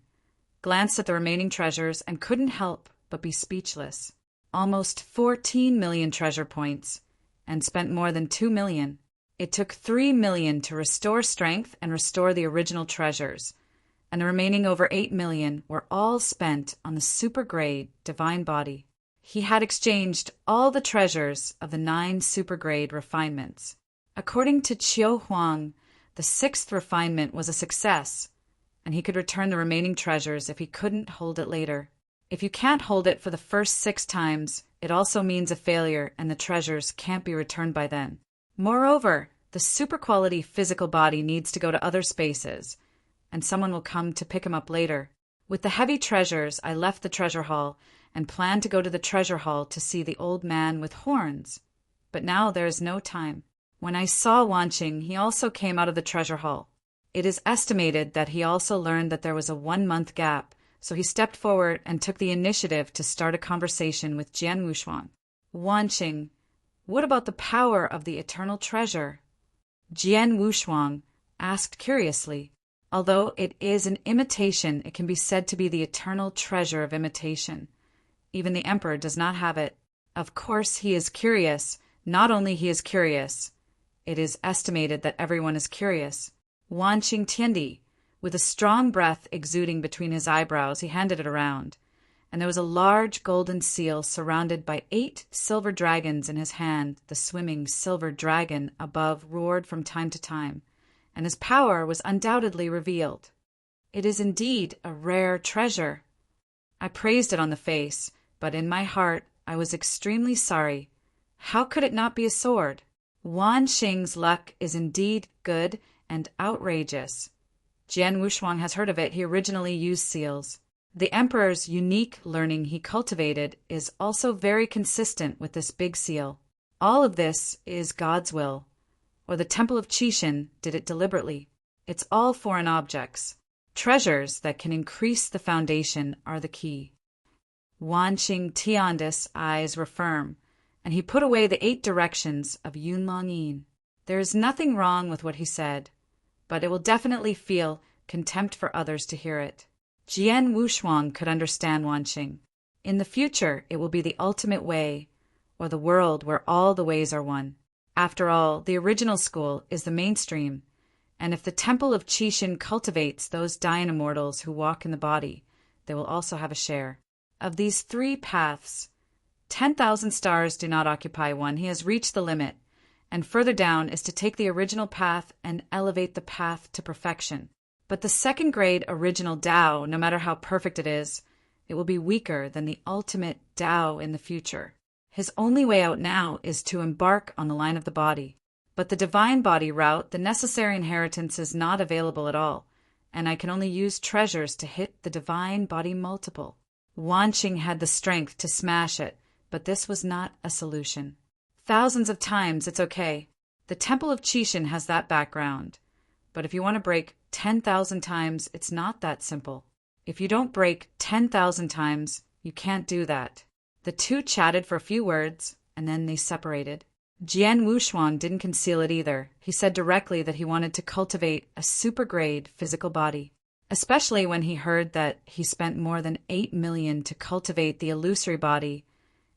Speaker 1: glanced at the remaining treasures, and couldn't help but be speechless. Almost 14 million treasure points, and spent more than 2 million. It took 3 million to restore strength and restore the original treasures, and the remaining over 8 million were all spent on the super-grade divine body. He had exchanged all the treasures of the 9 super-grade refinements. According to Qiu Huang, the 6th refinement was a success, and he could return the remaining treasures if he couldn't hold it later. If you can't hold it for the first 6 times, it also means a failure and the treasures can't be returned by then. Moreover, the super-quality physical body needs to go to other spaces, and someone will come to pick him up later. With the heavy treasures, I left the treasure hall and planned to go to the treasure hall to see the old man with horns. But now there is no time. When I saw Wanqing, he also came out of the treasure hall. It is estimated that he also learned that there was a 1-month gap, so he stepped forward and took the initiative to start a conversation with Jian Wushuang. Wanqing, what about the power of the eternal treasure? Jian Wushuang asked curiously. Although it is an imitation, it can be said to be the eternal treasure of imitation. Even the emperor does not have it. Of course he is curious. Not only he is curious, it is estimated that everyone is curious. Wanqing Tiandi, with a strong breath exuding between his eyebrows, he handed it around, and there was a large golden seal surrounded by 8 silver dragons in his hand. The swimming silver dragon above roared from time to time, and his power was undoubtedly revealed. It is indeed a rare treasure. I praised it on the face, but in my heart I was extremely sorry. How could it not be a sword? Wanqing's luck is indeed good and outrageous. Jian Wushuang has heard of it. He originally used seals. The emperor's unique learning he cultivated is also very consistent with this big seal. All of this is God's will, or the Temple of Qixin did it deliberately. It's all foreign objects. Treasures that can increase the foundation are the key. Wanqing Tiandi's eyes were firm, and he put away the 8 directions of Yunlong Yin. There is nothing wrong with what he said, but it will definitely feel contempt for others to hear it. Jian Wushuang could understand Wanqing. In the future, it will be the ultimate way, or the world where all the ways are one. After all, the original school is the mainstream, and if the Temple of Qixin cultivates those dying immortals who walk in the body, they will also have a share. Of these 3 paths, 10,000 stars do not occupy one. He has reached the limit, and further down is to take the original path and elevate the path to perfection. But the 2nd grade original Tao, no matter how perfect it is, it will be weaker than the ultimate Tao in the future. His only way out now is to embark on the line of the body. But the divine body route, the necessary inheritance is not available at all, and I can only use treasures to hit the divine body multiple. Wanqing had the strength to smash it, but this was not a solution. Thousands of times, it's okay. The Temple of Qixin has that background. But if you want to break 10,000 times, it's not that simple. If you don't break 10,000 times, you can't do that. The 2 chatted for a few words, and then they separated. Jian Wushuang didn't conceal it either. He said directly that he wanted to cultivate a super-grade physical body, especially when he heard that he spent more than 8 million to cultivate the illusory body,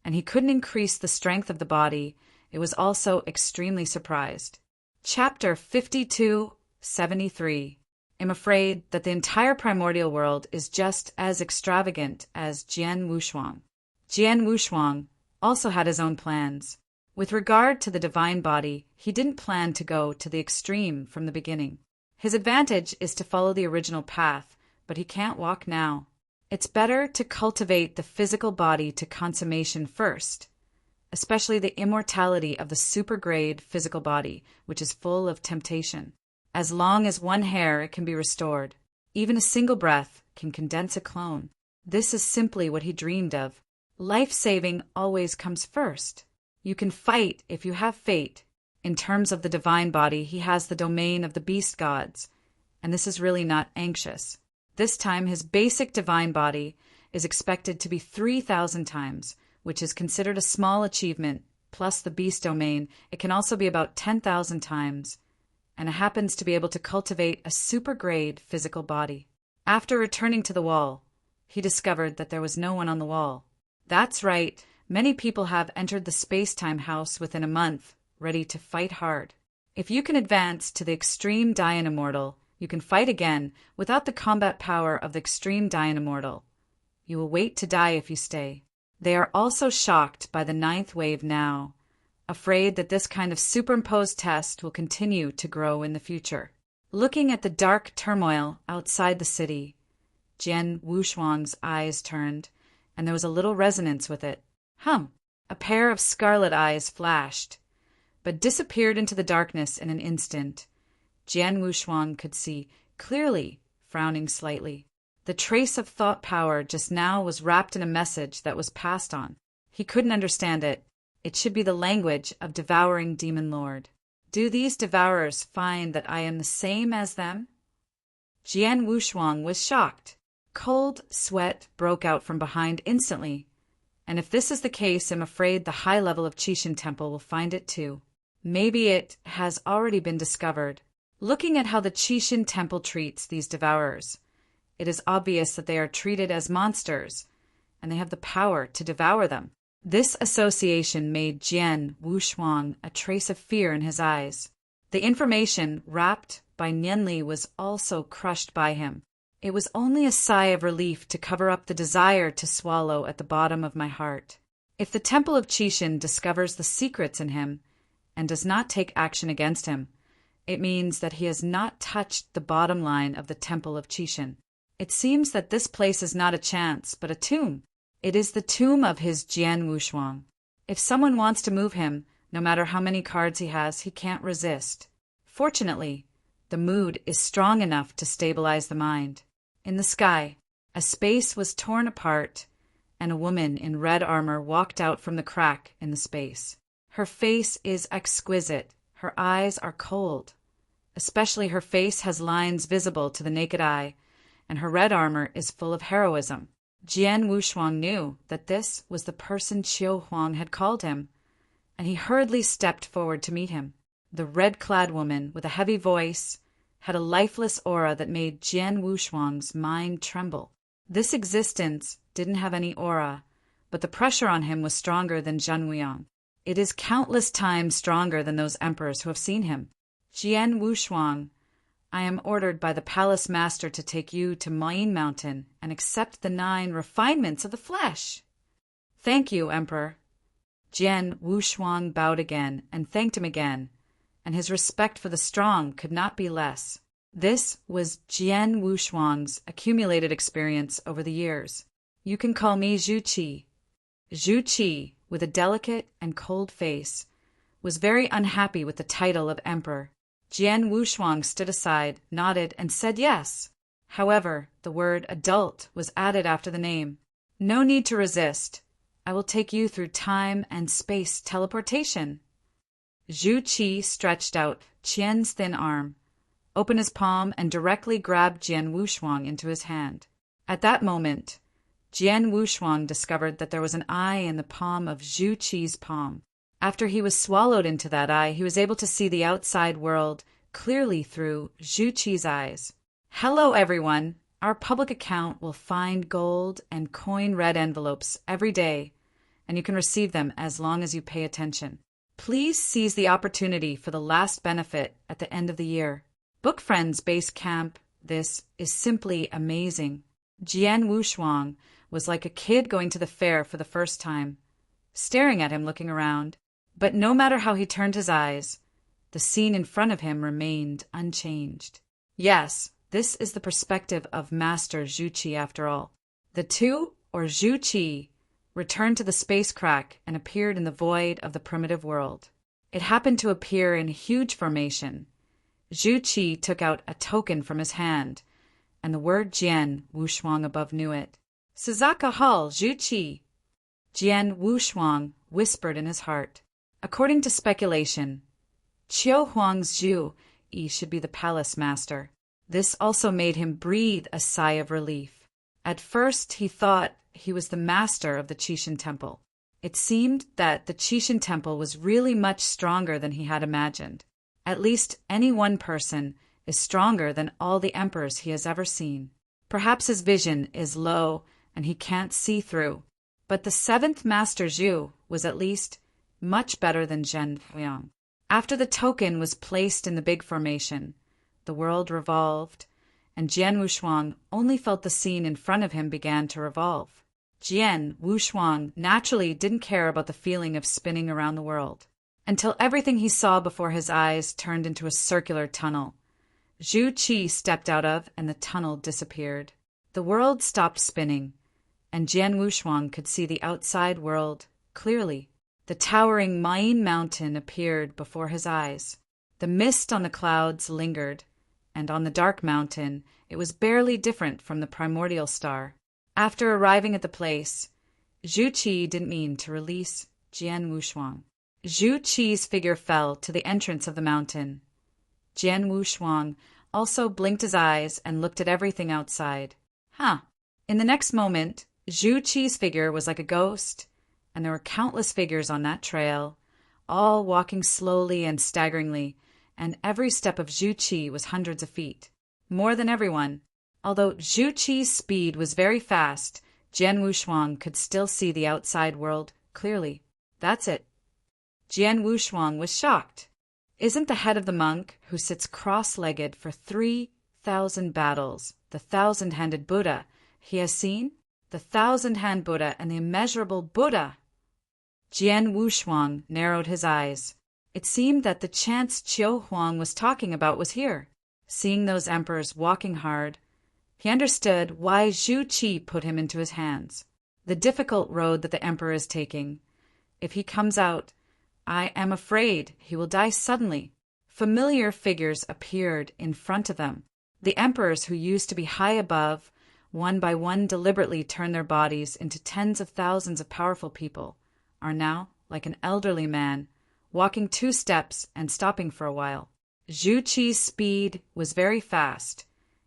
Speaker 1: and he couldn't increase the strength of the body. It was also extremely surprised. Chapter 5273. I'm afraid that the entire primordial world is just as extravagant as Jian Wushuang. Jian Wushuang also had his own plans. With regard to the divine body, he didn't plan to go to the extreme from the beginning. His advantage is to follow the original path, but he can't walk now. It's better to cultivate the physical body to consummation first, especially the immortality of the supergrade physical body, which is full of temptation. As long as one hair, it can be restored. Even a single breath can condense a clone. This is simply what he dreamed of. Life-saving always comes first. You can fight if you have fate. In terms of the divine body, he has the domain of the beast gods, and this is really not anxious. This time, his basic divine body is expected to be 3,000 times, which is considered a small achievement, plus the beast domain. It can also be about 10,000 times, and it happens to be able to cultivate a super-grade physical body. After returning to the wall, he discovered that there was no one on the wall. That's right, many people have entered the space-time house within a month, ready to fight hard. If you can advance to the extreme Dian Immortal, you can fight again without the combat power of the extreme Dian Immortal. You will wait to die if you stay. They are also shocked by the 9th wave now, afraid that this kind of superimposed test will continue to grow in the future. Looking at the dark turmoil outside the city, Jian Wushuang's eyes turned, and there was a little resonance with it. A pair of scarlet eyes flashed, but disappeared into the darkness in an instant. Jian Wushuang could see clearly, frowning slightly. The trace of thought power just now was wrapped in a message that was passed on. He couldn't understand it. It should be the language of devouring demon lord. Do these devourers find that I am the same as them? Jian Wushuang was shocked. Cold sweat broke out from behind instantly. And if this is the case, I'm afraid the high level of Qixin Temple will find it too. Maybe it has already been discovered. Looking at how the Qixin Temple treats these devourers, it is obvious that they are treated as monsters, and they have the power to devour them. This association made Jian Wushuang a trace of fear in his eyes. The information wrapped by Nianli was also crushed by him. It was only a sigh of relief to cover up the desire to swallow at the bottom of my heart. If the Temple of Qixin discovers the secrets in him and does not take action against him, it means that he has not touched the bottom line of the Temple of Qixin. It seems that this place is not a chance, but a tomb. It is the tomb of his Jian Wushuang. If someone wants to move him, no matter how many cards he has, he can't resist. Fortunately, the mood is strong enough to stabilize the mind. In the sky, a space was torn apart, and a woman in red armor walked out from the crack in the space. Her face is exquisite. Her eyes are cold. Especially her face has lines visible to the naked eye, and her red armor is full of heroism. Jian Wushuang knew that this was the person Qiu Huang had called him, and he hurriedly stepped forward to meet him. The red-clad woman, with a heavy voice, had a lifeless aura that made Jian Wushuang's mind tremble. This existence didn't have any aura, but the pressure on him was stronger than Zhen Wuang. It is countless times stronger than those emperors who have seen him. Jian Wushuang, I am ordered by the palace master to take you to Mayin Mountain and accept the 9 refinements of the flesh. Thank you, Emperor. Jian Wushuang bowed again and thanked him again, and his respect for the strong could not be less. This was Jian Wushuang's accumulated experience over the years. You can call me Zhu Qi. Zhu Qi, with a delicate and cold face, was very unhappy with the title of emperor. Jian Wushuang stood aside, nodded, and said yes. However, the word adult was added after the name. No need to resist. I will take you through time and space teleportation. Zhu Qi stretched out Qian's thin arm, opened his palm, and directly grabbed Jian Wushuang into his hand. At that moment, Jian Wushuang discovered that there was an eye in the palm of Zhu Qi's palm. After he was swallowed into that eye, he was able to see the outside world clearly through Zhu Qi's eyes. Hello, everyone. Our public account will find gold and coin red envelopes every day, and you can receive them as long as you pay attention. Please seize the opportunity for the last benefit at the end of the year. Book Friends Base Camp, this is simply amazing. Jian Wushuang was like a kid going to the fair for the first time, staring at him looking around. But no matter how he turned his eyes, the scene in front of him remained unchanged. Yes, this is the perspective of Master Zhu Qi after all. The two, or Zhu Qi, returned to the space crack and appeared in the void of the primitive world. It happened to appear in a huge formation. Zhu Qi took out a token from his hand, and the word Jian Wushuang above knew it. Suzaka Hall, Zhu Qi. Jian Wushuang whispered in his heart. According to speculation, Qiu Huang's Zhu Yi should be the palace master. This also made him breathe a sigh of relief. At first he thought he was the master of the Qixin Temple. It seemed that the Qixin Temple was really much stronger than he had imagined. At least any one person is stronger than all the emperors he has ever seen. Perhaps his vision is low and he can't see through, but the seventh master Zhu was at least much better than Zhen Huang. After the token was placed in the big formation, the world revolved, and Jian Wushuang only felt the scene in front of him began to revolve. Jian Wushuang naturally didn't care about the feeling of spinning around the world, until everything he saw before his eyes turned into a circular tunnel. Zhu Qi stepped out of, and the tunnel disappeared. The world stopped spinning, and Jian Wushuang could see the outside world clearly. The towering Mayin Mountain appeared before his eyes. The mist on the clouds lingered, and on the dark mountain it was barely different from the primordial star. After arriving at the place, Zhu Qi didn't mean to release Jian Wushuang. Zhu Qi's figure fell to the entrance of the mountain. Jian Wushuang also blinked his eyes and looked at everything outside. In the next moment, Zhu Qi's figure was like a ghost, and there were countless figures on that trail, all walking slowly and staggeringly, and every step of Zhu Qi was hundreds of feet. More than everyone. Although Zhu Qi's speed was very fast, Jian Wushuang could still see the outside world clearly. That's it. Jian Wushuang was shocked. Isn't the head of the monk who sits cross-legged for 3,000 battles the thousand-handed Buddha he has seen? The thousand-hand Buddha and the immeasurable Buddha! Jian Wushuang narrowed his eyes. It seemed that the chance Qiu Huang was talking about was here. Seeing those emperors walking hard, he understood why Zhu Qi put him into his hands. The difficult road that the emperor is taking. If he comes out, I am afraid he will die suddenly. Familiar figures appeared in front of them. The emperors who used to be high above, one by one deliberately turned their bodies into tens of thousands of powerful people, are now like an elderly man, walking 2 steps and stopping for a while. Zhu Qi's speed was very fast,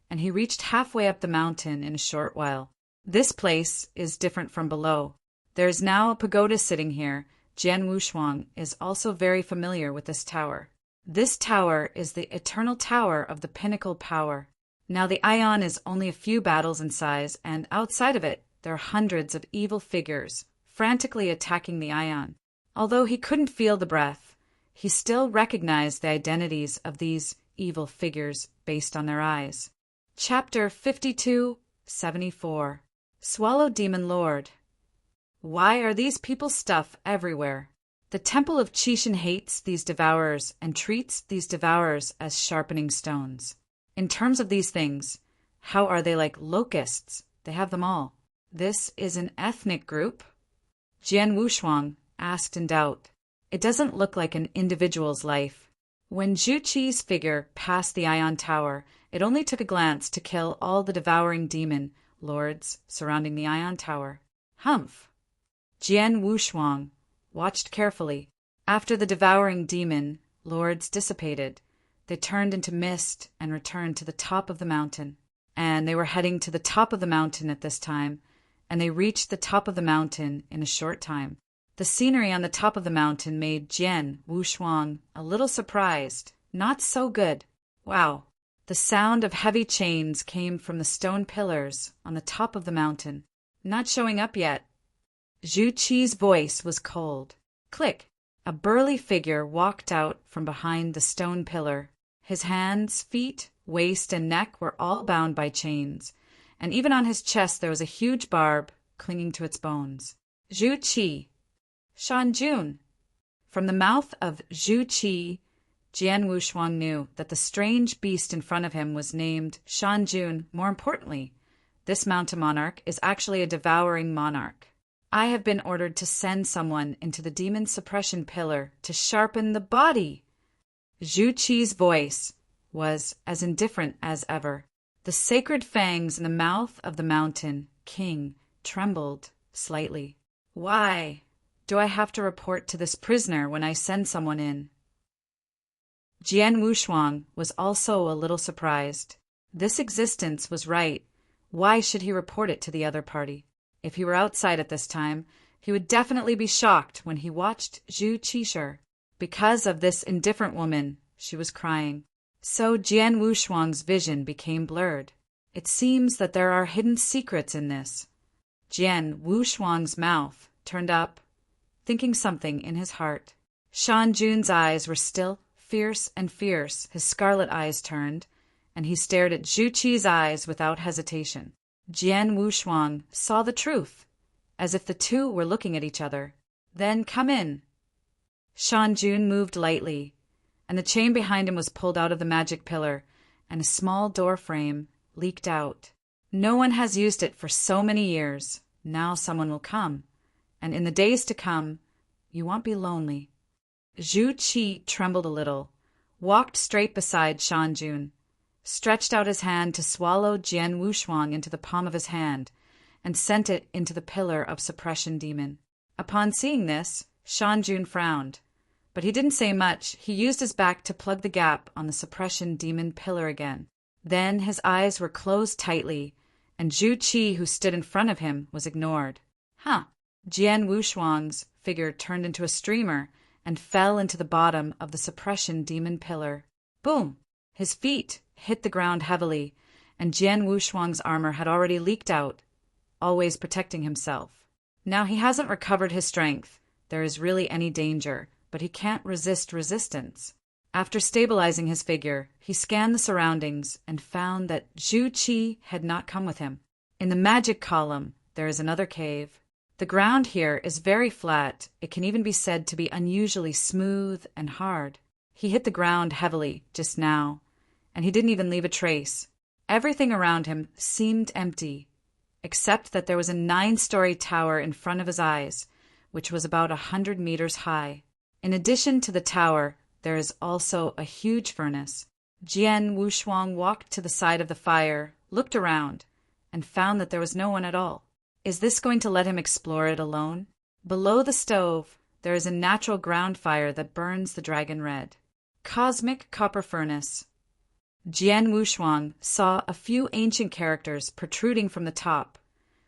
Speaker 1: and he reached halfway up the mountain in a short while. This place is different from below. There is now a pagoda sitting here. Jian Wushuang is also very familiar with this tower. This tower is the eternal tower of the pinnacle power. Now the Ion is only a few battles in size, and outside of it there are hundreds of evil figures frantically attacking the Ion. Although he couldn't feel the breath, he still recognized the identities of these evil figures based on their eyes. Chapter 52-74. Swallow Demon Lord. Why are these people stuff everywhere? The temple of Qixin hates these devourers and treats these devourers as sharpening stones. In terms of these things, how are they like locusts? They have them all. This is an ethnic group? Jian Wushuang asked in doubt. It doesn't look like an individual's life. When Zhu Qi's figure passed the Ion Tower, it only took a glance to kill all the devouring demon lords surrounding the Ion Tower. Humph! Jian Wushuang watched carefully. After the devouring demon lords dissipated, they turned into mist and returned to the top of the mountain. And they were heading to the top of the mountain at this time, and they reached the top of the mountain in a short time. The scenery on the top of the mountain made Jian Wushuang a little surprised. Not so good. Wow. The sound of heavy chains came from the stone pillars on the top of the mountain. Not showing up yet. Zhu Qi's voice was cold. Click! A burly figure walked out from behind the stone pillar. His hands, feet, waist, and neck were all bound by chains, and even on his chest there was a huge barb clinging to its bones. Zhu Qi. Shan Jun. From the mouth of Zhu Qi, Jian Wushuang knew that the strange beast in front of him was named Shan Jun. More importantly, This mountain monarch is actually a devouring monarch. I have been ordered to send someone into the demon suppression pillar to sharpen the body. Zhu Qi's voice was as indifferent as ever. The sacred fangs in the mouth of the mountain king trembled slightly. Why do I have to report to this prisoner when I send someone in? Jian Wushuang was also a little surprised. This existence was right. Why should he report it to the other party? If he were outside at this time, he would definitely be shocked when he watched Zhu Qisher. Because of this indifferent woman, she was crying. So Jian Wushuang's vision became blurred. It seems that there are hidden secrets in this. Jian Wushuang's mouth turned up, thinking something in his heart. Shan Jun's eyes were still fierce and fierce. His scarlet eyes turned, and he stared at Zhu Qi's eyes without hesitation. Jian Wushuang saw the truth, as if the two were looking at each other. Then come in. Shan Jun moved lightly, and the chain behind him was pulled out of the magic pillar, and a small door frame leaked out. No one has used it for so many years. Now someone will come, and in the days to come, you won't be lonely. Zhu Qi trembled a little, walked straight beside Shan Jun, stretched out his hand to swallow Jian Wushuang into the palm of his hand, and sent it into the pillar of suppression demon. Upon seeing this, Shan Jun frowned, but he didn't say much. He used his back to plug the gap on the suppression demon pillar again. Then his eyes were closed tightly, and Zhu Qi, who stood in front of him, was ignored. Jian Wushuang's figure turned into a streamer and fell into the bottom of the suppression demon pillar. Boom! His feet hit the ground heavily, and Jian Wushuang's armor had already leaked out, always protecting himself. Now he hasn't recovered his strength. There is really any danger, but he can't resist resistance. After stabilizing his figure, he scanned the surroundings and found that Zhu Qi had not come with him. In the magic column, there is another cave. The ground here is very flat. It can even be said to be unusually smooth and hard. He hit the ground heavily just now, and he didn't even leave a trace. Everything around him seemed empty, except that there was a 9-story tower in front of his eyes, which was about 100 meters high. In addition to the tower, there is also a huge furnace. Jian Wushuang walked to the side of the fire, looked around, and found that there was no one at all. Is this going to let him explore it alone? Below the stove, there is a natural ground fire that burns the dragon red. Cosmic copper furnace. Jian Wushuang saw a few ancient characters protruding from the top,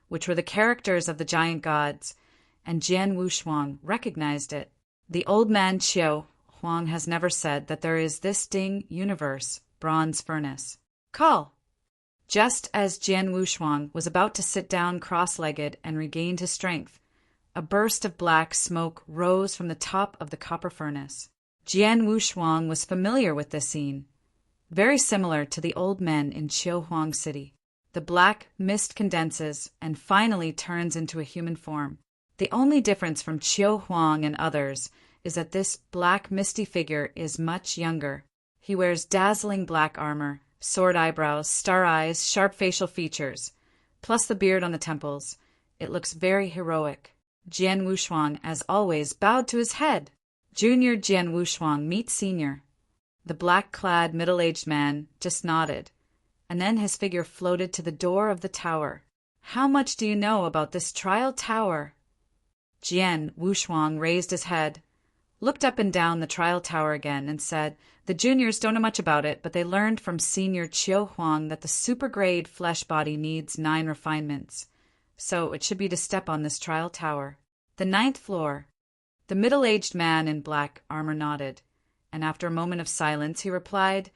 Speaker 1: which were the characters of the giant gods, and Jian Wushuang recognized it. The old man Qiu Huang has never said that there is this Ding universe, bronze furnace. Call! Just as Jian Wushuang was about to sit down cross-legged and regained his strength, a burst of black smoke rose from the top of the copper furnace. Jian Wushuang was familiar with this scene, very similar to the old men in Qiuhuang City. The black mist condenses and finally turns into a human form. The only difference from Qiuhuang and others is that this black misty figure is much younger. He wears dazzling black armor, sword eyebrows, star eyes, sharp facial features, plus the beard on the temples. It looks very heroic. Jian Wushuang, as always, bowed to his head. Junior Jian Wushuang meets senior. The black-clad middle-aged man just nodded, and then his figure floated to the door of the tower. How much do you know about this trial tower? Jian Wushuang raised his head, looked up and down the trial tower again, and said, the juniors don't know much about it, but they learned from senior Qiuhuang that the super-grade flesh body needs 9 refinements, so it should be to step on this trial tower. The 9th floor. The middle-aged man in black armor nodded, and after a moment of silence he replied,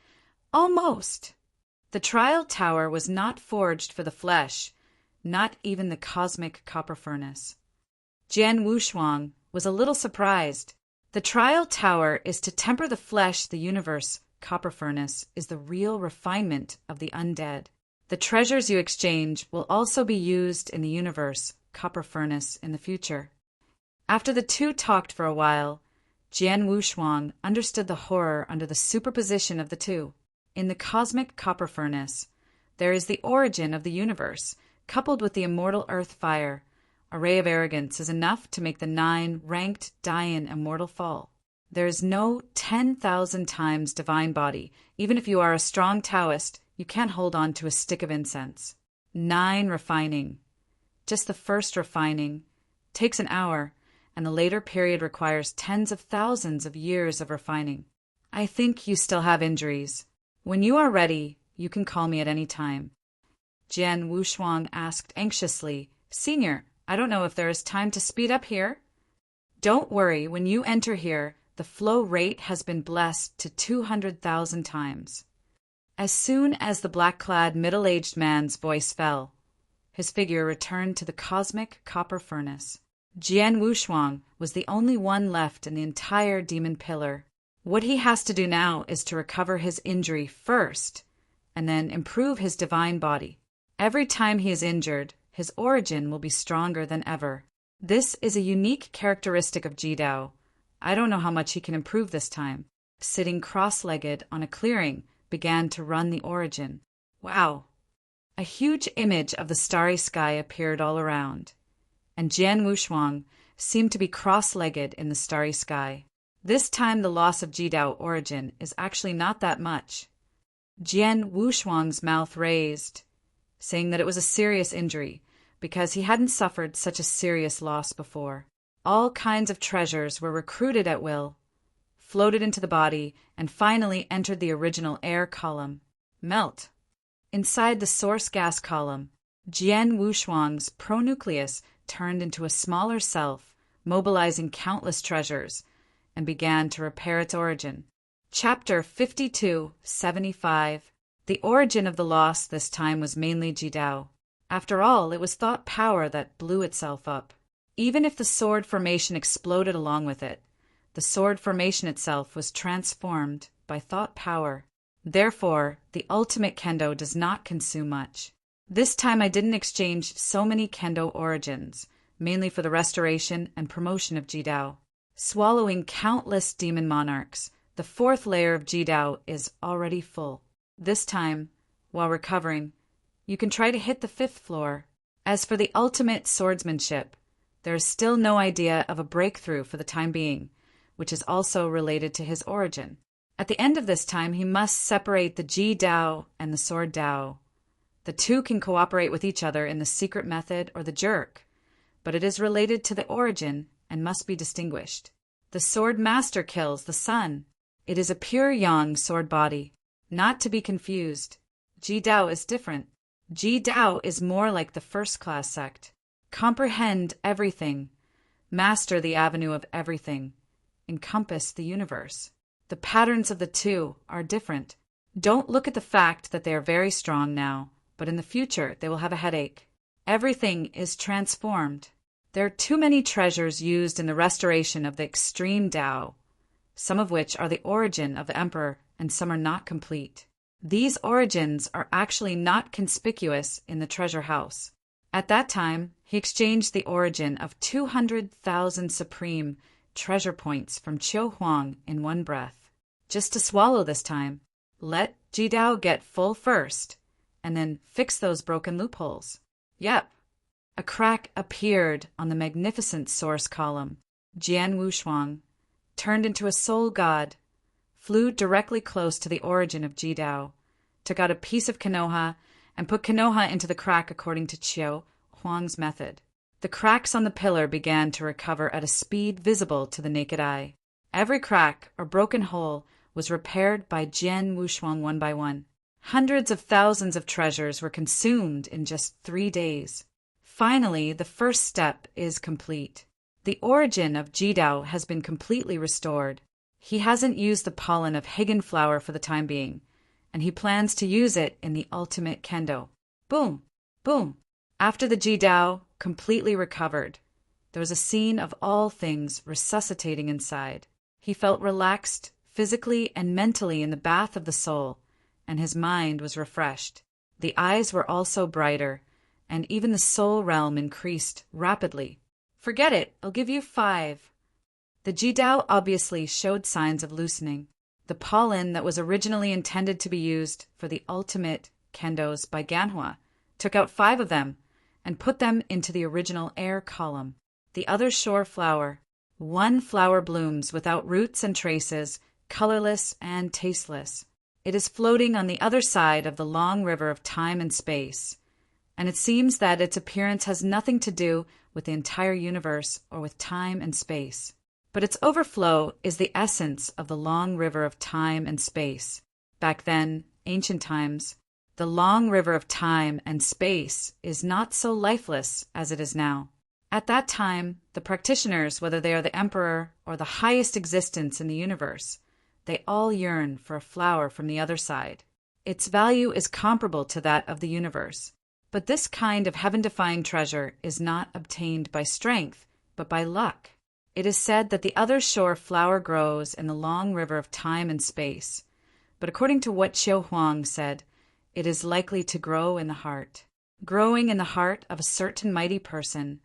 Speaker 1: almost. The trial tower was not forged for the flesh, not even the cosmic copper furnace. Jian Wushuang was a little surprised. The trial tower is to temper the flesh. The universe copper furnace is the real refinement of the undead. The treasures you exchange will also be used in the universe copper furnace in the future. After the two talked for a while, Jian Wushuang understood the horror under the superposition of the two. In the cosmic copper furnace, there is the origin of the universe, coupled with the immortal earth fire, a ray of arrogance is enough to make the 9 ranked Dayan immortal fall. There is no 10,000 times divine body. Even if you are a strong Taoist, you can't hold on to a stick of incense. 9 refining. Just the first refining takes an hour, and the later period requires tens of thousands of years of refining. I think you still have injuries. When you are ready, you can call me at any time. Jian Wushuang asked anxiously, Senior, I don't know if there is time to speed up here. Don't worry, when you enter here, the flow rate has been blessed to 200,000 times. As soon as the black-clad middle-aged man's voice fell, his figure returned to the cosmic copper furnace. Jian Wushuang was the only one left in the entire demon pillar. What he has to do now is to recover his injury first, and then improve his divine body. Every time he is injured, his origin will be stronger than ever. This is a unique characteristic of Jidao. I don't know how much he can improve this time. Sitting cross-legged on a clearing, began to run the origin. Wow! A huge image of the starry sky appeared all around, and Jian Wushuang seemed to be cross-legged in the starry sky. This time the loss of Jidao origin is actually not that much. Jian Wushuang's mouth raised, saying that it was a serious injury, because he hadn't suffered such a serious loss before. All kinds of treasures were recruited at will, floated into the body, and finally entered the original air column. Melt. Inside the source gas column, Jian Wushuang's pronucleus turned into a smaller self, mobilizing countless treasures, and began to repair its origin. Chapter 52-75. The origin of the loss this time was mainly Jidao. After all, it was thought power that blew itself up. Even if the sword formation exploded along with it, the sword formation itself was transformed by thought power. Therefore, the ultimate kendo does not consume much. This time I didn't exchange so many kendo origins, mainly for the restoration and promotion of Jidao. Swallowing countless demon monarchs, the 4th layer of Jidao is already full. This time, while recovering, you can try to hit the 5th floor. As for the ultimate swordsmanship, there is still no idea of a breakthrough for the time being, which is also related to his origin. At the end of this time, he must separate the Ji Dao and the Sword Dao. The two can cooperate with each other in the secret method or the jerk, but it is related to the origin and must be distinguished. The Sword Master kills the sun. It is a pure yang sword body, not to be confused. Ji Dao is different. Ji Dao is more like the first-class sect. Comprehend everything. Master the avenue of everything. Encompass the universe. The patterns of the two are different. Don't look at the fact that they are very strong now, but in the future they will have a headache. Everything is transformed. There are too many treasures used in the restoration of the extreme Dao, some of which are the origin of the Emperor and some are not complete. These origins are actually not conspicuous in the treasure house. At that time, he exchanged the origin of 200,000 supreme treasure points from Qiu Huang in one breath. Just to swallow this time. Let Jidao get full first, and then fix those broken loopholes. Yep. A crack appeared on the magnificent source column. Jian Wushuang turned into a soul god, flew directly close to the origin of Jidao, took out a piece of Konoha, and put Konoha into the crack according to Qiu Huang's method. The cracks on the pillar began to recover at a speed visible to the naked eye. Every crack or broken hole was repaired by Jian Wushuang one by one. Hundreds of thousands of treasures were consumed in just 3 days. Finally, the first step is complete. The origin of Jidao has been completely restored. He hasn't used the pollen of Higan flower for the time being, and he plans to use it in the ultimate kendo. Boom! Boom! After the Jidao completely recovered, there was a scene of all things resuscitating inside. He felt relaxed physically and mentally in the bath of the soul, and his mind was refreshed. The eyes were also brighter, and even the soul realm increased rapidly. Forget it, I'll give you 5. The Jidao obviously showed signs of loosening. The pollen that was originally intended to be used for the ultimate kendos by Ganhua took out 5 of them, and put them into the original air column. The other shore flower. One flower blooms without roots and traces, colorless and tasteless. It is floating on the other side of the long river of time and space, and it seems that its appearance has nothing to do with the entire universe or with time and space. But its overflow is the essence of the long river of time and space. Back then, ancient times, the long river of time and space is not so lifeless as it is now. At that time, the practitioners, whether they are the emperor or the highest existence in the universe, they all yearn for a flower from the other side. Its value is comparable to that of the universe. But this kind of heaven-defying treasure is not obtained by strength, but by luck. It is said that the other shore flower grows in the long river of time and space. But according to what Xiu Huang said, it is likely to grow in the heart. Growing in the heart of a certain mighty person,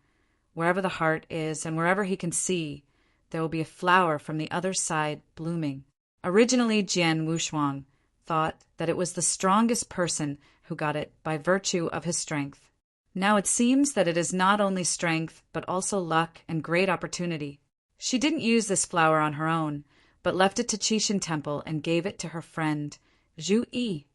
Speaker 1: wherever the heart is and wherever he can see, there will be a flower from the other side blooming. Originally, Jian Wushuang thought that it was the strongest person who got it by virtue of his strength. Now it seems that it is not only strength, but also luck and great opportunity. She didn't use this flower on her own, but left it to Qixin Temple and gave it to her friend, Zhu Yi.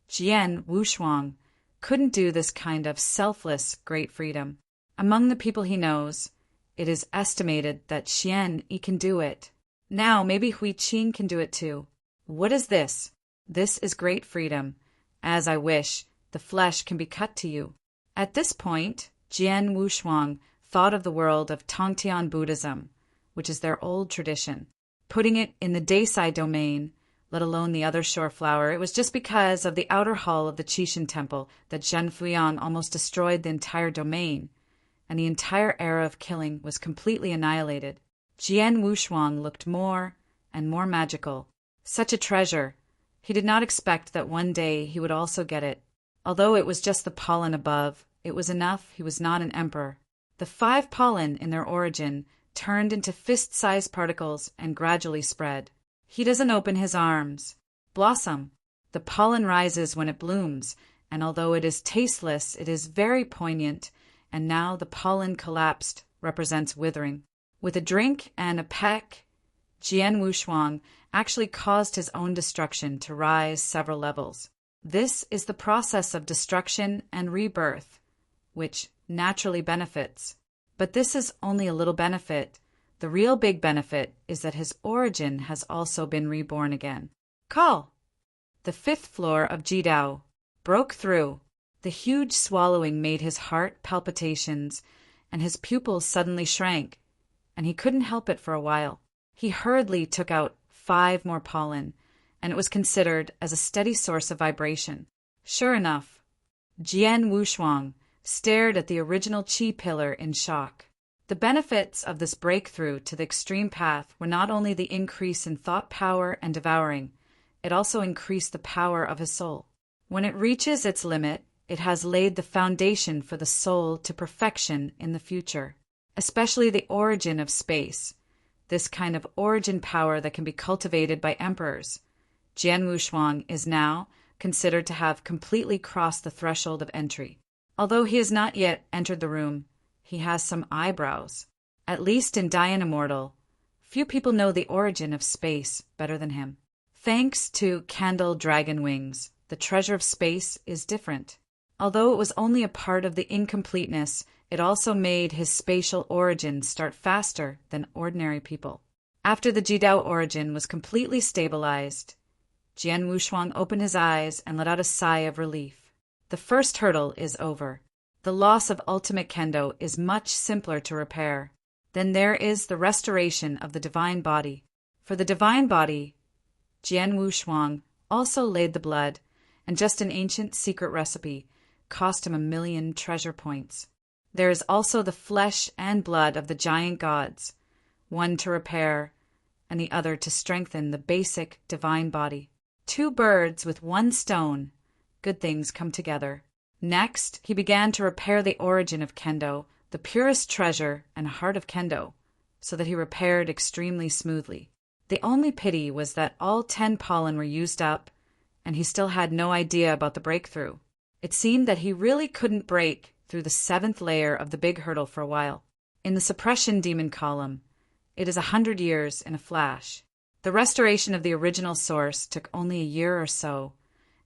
Speaker 1: Jian Wushuang couldn't do this kind of selfless great freedom. Among the people he knows, it is estimated that Xian Yi can do it. Now maybe Hui Qing can do it too. What is this? This is great freedom. As I wish, the flesh can be cut to you. At this point, Jian Wushuang thought of the world of Tongtian Buddhism, which is their old tradition. Putting it in the Desai domain, let alone the other shore flower, it was just because of the outer hall of the Qixin Temple that Zhen Fuyang almost destroyed the entire domain, and the entire era of killing was completely annihilated. Jian Wushuang looked more and more magical. Such a treasure. He did not expect that one day he would also get it. Although it was just the pollen above, it was enough he was not an emperor. The 5 pollen in their origin turned into fist-sized particles and gradually spread. He doesn't open his arms. Blossom. The pollen rises when it blooms, and although it is tasteless, it is very poignant, and now the pollen collapsed represents withering. With a drink and a peck, Jian Wushuang actually caused his own destruction to rise several levels. This is the process of destruction and rebirth, which naturally benefits. But this is only a little benefit. The real big benefit is that his origin has also been reborn again. Call! The 5th floor of Jidao broke through. The huge swallowing made his heart palpitations, and his pupils suddenly shrank, and he couldn't help it for a while. He hurriedly took out 5 more pollen, and it was considered as a steady source of vibration. Sure enough, Jian Wushuang stared at the original qi pillar in shock. The benefits of this breakthrough to the extreme path were not only the increase in thought power and devouring, it also increased the power of his soul. When it reaches its limit, it has laid the foundation for the soul to perfection in the future, especially the origin of space, this kind of origin power that can be cultivated by emperors. Jian Wushuang is now considered to have completely crossed the threshold of entry. Although he has not yet entered the room, he has some eyebrows. At least in Immortal, few people know the origin of space better than him. Thanks to Candle Dragon Wings, the treasure of space is different. Although it was only a part of the incompleteness, it also made his spatial origin start faster than ordinary people. After the Jidao origin was completely stabilized, Jian Wushuang opened his eyes and let out a sigh of relief. The first hurdle is over. The loss of ultimate kendo is much simpler to repair. Then there is the restoration of the divine body. For the divine body, Jian Wushuang also laid the blood, and just an ancient secret recipe cost him 1,000,000 treasure points. There is also the flesh and blood of the giant gods, one to repair and the other to strengthen the basic divine body. 2 birds with 1 stone. Good things come together. Next, he began to repair the origin of kendo, the purest treasure and heart of kendo, so that he repaired extremely smoothly. The only pity was that all 10 pollen were used up, and he still had no idea about the breakthrough. It seemed that he really couldn't break through the 7th layer of the big hurdle for a while. In the suppression demon column, it is 100 years in a flash. The restoration of the original source took only a year or so,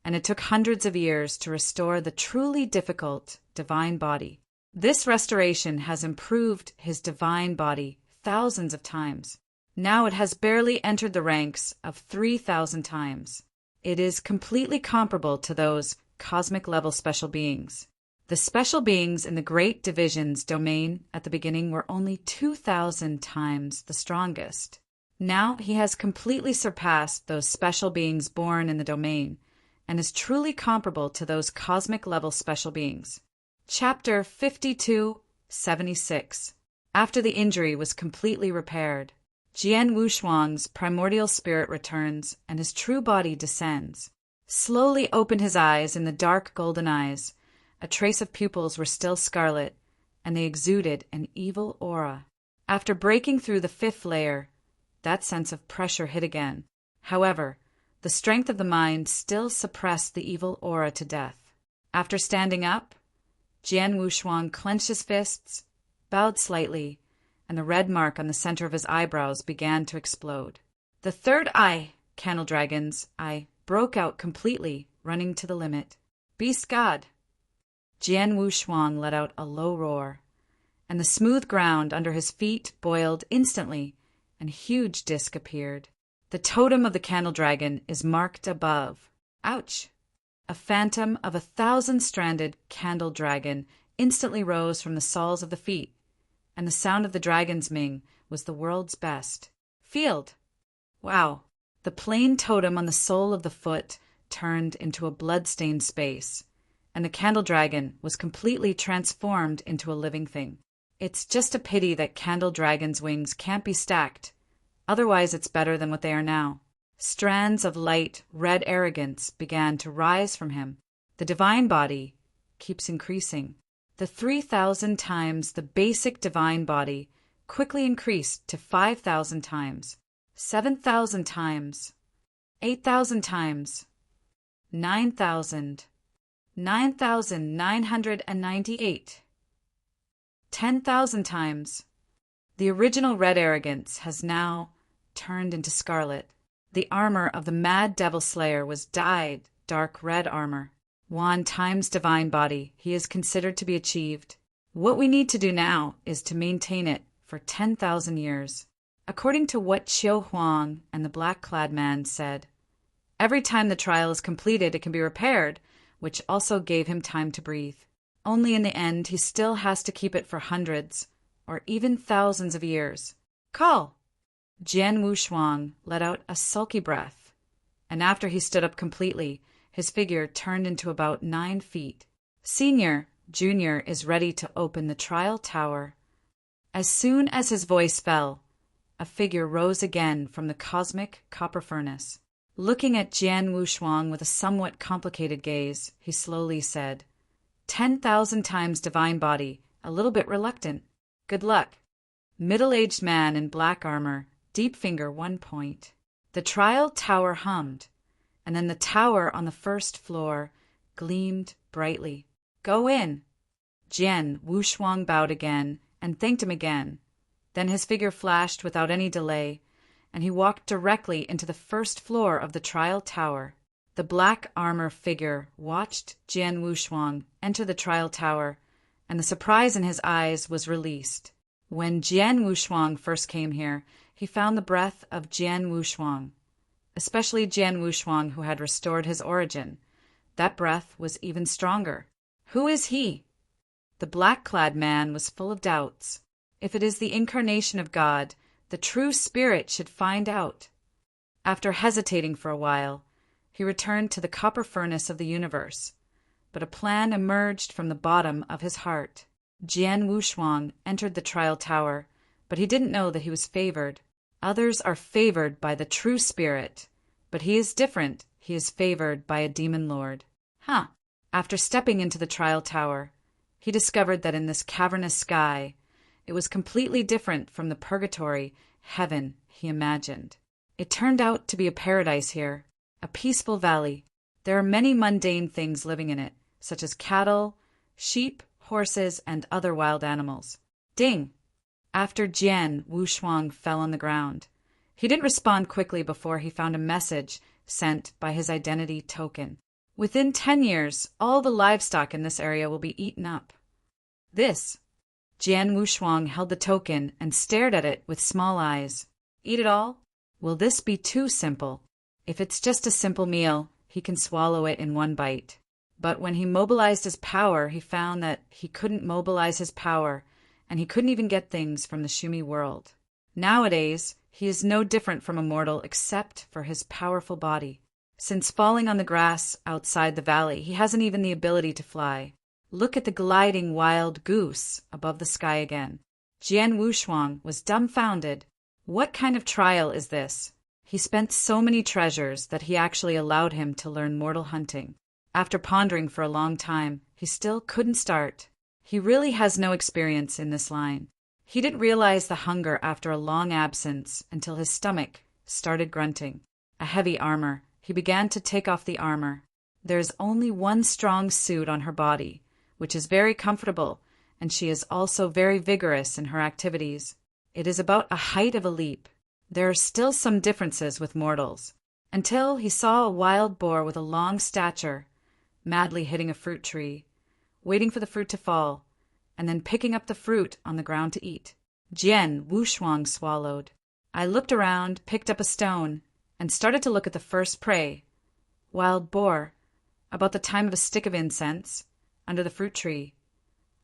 Speaker 1: and it took hundreds of years to restore the truly difficult divine body. This restoration has improved his divine body thousands of times. Now it has barely entered the ranks of 3,000 times. It is completely comparable to those cosmic-level special beings. The special beings in the Great Division's domain at the beginning were only 2,000 times the strongest. Now he has completely surpassed those special beings born in the domain and is truly comparable to those cosmic-level special beings. Chapter 5276. After the injury was completely repaired, Jian Wushuang's primordial spirit returns and his true body descends. Slowly opened his eyes in the dark golden eyes. A trace of pupils were still scarlet, and they exuded an evil aura. After breaking through the 5th layer, that sense of pressure hit again. However, the strength of the mind still suppressed the evil aura to death. After standing up, Jian Wushuang clenched his fists, bowed slightly, and the red mark on the center of his eyebrows began to explode. The 3rd eye, Candle Dragon's eye, broke out completely, running to the limit. Beast God! Jian Wushuang let out a low roar, and the smooth ground under his feet boiled instantly, and a huge disc appeared. The totem of the Candle Dragon is marked above. Ouch! A phantom of 1,000-stranded Candle Dragon instantly rose from the soles of the feet, and the sound of the dragon's ming was the world's best. Field! Wow! The plain totem on the sole of the foot turned into a blood-stained space, and the Candle Dragon was completely transformed into a living thing. It's just a pity that Candle Dragon's wings can't be stacked. Otherwise, it's better than what they are now. Strands of light, red arrogance began to rise from him. The divine body keeps increasing. The 3,000 times the basic divine body quickly increased to 5,000 times, 7,000 times, 8,000 times, 9,000, 9,998, 10,000 times. The original red arrogance has now turned into scarlet. The armor of the mad devil slayer was dyed dark red armor. 1 times divine body he is considered to be achieved. What we need to do now is to maintain it for 10,000 years. According to what Qiu Huang and the black-clad man said, every time the trial is completed it can be repaired, which also gave him time to breathe. Only in the end he still has to keep it for hundreds or even thousands of years. Call! Jian Wushuang let out a sulky breath, and after he stood up completely, his figure turned into about 9 feet. Senior, Junior is ready to open the trial tower. As soon as his voice fell, a figure rose again from the cosmic copper furnace. Looking at Jian Wushuang with a somewhat complicated gaze, he slowly said, 10,000 times divine body, a little bit reluctant. Good luck. Middle-aged man in black armor, deep finger 1 point. The trial tower hummed, and then the tower on the 1st floor gleamed brightly. Go in. Jian Wushuang bowed again and thanked him again. Then his figure flashed without any delay, and he walked directly into the 1st floor of the trial tower. The black armor figure watched Jian Wushuang enter the trial tower, and the surprise in his eyes was released. When Jian Wushuang first came here, he found the breath of Jian Wushuang, especially Jian Wushuang who had restored his origin. That breath was even stronger. Who is he? The black-clad man was full of doubts. If it is the incarnation of God, the true spirit should find out. After hesitating for a while, he returned to the copper furnace of the universe, but a plan emerged from the bottom of his heart. Jian Wushuang entered the trial tower, but he didn't know that he was favored. Others are favored by the true spirit, but he is different. He is favored by a demon lord. After stepping into the trial tower, he discovered that in this cavernous sky, it was completely different from the purgatory heaven he imagined. It turned out to be a paradise here, a peaceful valley. There are many mundane things living in it, such as cattle, sheep, horses, and other wild animals. Ding! After Jian Wushuang fell on the ground. He didn't respond quickly before he found a message sent by his identity token. Within 10 years, all the livestock in this area will be eaten up. This. Jian Wushuang held the token and stared at it with small eyes. Eat it all? Will this be too simple? If it's just a simple meal, he can swallow it in one bite. But when he mobilized his power, he found that he couldn't mobilize his power, and he couldn't even get things from the Shumi world. Nowadays, he is no different from a mortal except for his powerful body. Since falling on the grass outside the valley, he hasn't even the ability to fly. Look at the gliding wild goose above the sky again. Jian Wushuang was dumbfounded. What kind of trial is this? He spent so many treasures that he actually allowed him to learn mortal hunting. After pondering for a long time, he still couldn't start. He really has no experience in this line. He didn't realize the hunger after a long absence until his stomach started grunting. A heavy armor. He began to take off the armor. There's only one strong suit on her body, which is very comfortable, and she is also very vigorous in her activities. It is about a height of a leap. There are still some differences with mortals, until he saw a wild boar with a long stature, madly hitting a fruit tree, waiting for the fruit to fall, and then picking up the fruit on the ground to eat. Jian Wushuang swallowed. I looked around, picked up a stone, and started to look at the first prey. Wild boar, about the time of a stick of incense, under the fruit tree.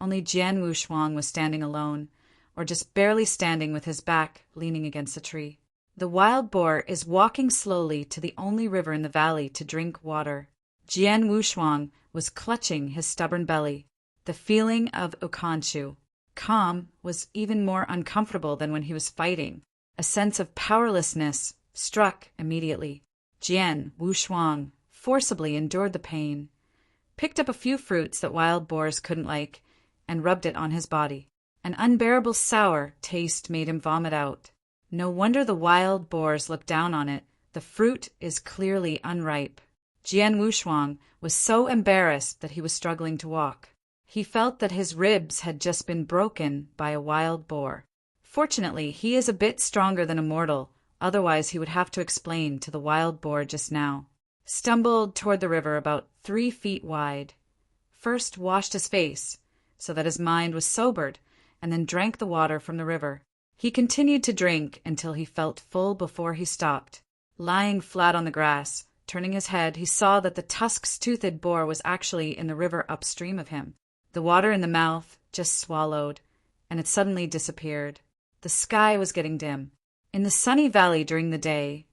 Speaker 1: Only Jian Wushuang was standing alone, or just barely standing with his back leaning against a tree. The wild boar is walking slowly to the only river in the valley to drink water. Jian Wushuang was clutching his stubborn belly. The feeling of ukanshu, calm, was even more uncomfortable than when he was fighting. A sense of powerlessness struck immediately. Jian Wushuang forcibly endured the pain, picked up a few fruits that wild boars couldn't like, and rubbed it on his body. An unbearable sour taste made him vomit out. No wonder the wild boars looked down on it. The fruit is clearly unripe. Jian Wushuang was so embarrassed that he was struggling to walk. He felt that his ribs had just been broken by a wild boar. Fortunately, he is a bit stronger than a mortal, otherwise he would have to explain to the wild boar just now. Stumbled toward the river about 3 feet wide. First washed his face, so that his mind was sobered, and then drank the water from the river. He continued to drink until he felt full before he stopped. Lying flat on the grass, turning his head, he saw that the tusk-toothed boar was actually in the river upstream of him. The water in the mouth just swallowed, and it suddenly disappeared. The sky was getting dim. In the sunny valley during the day,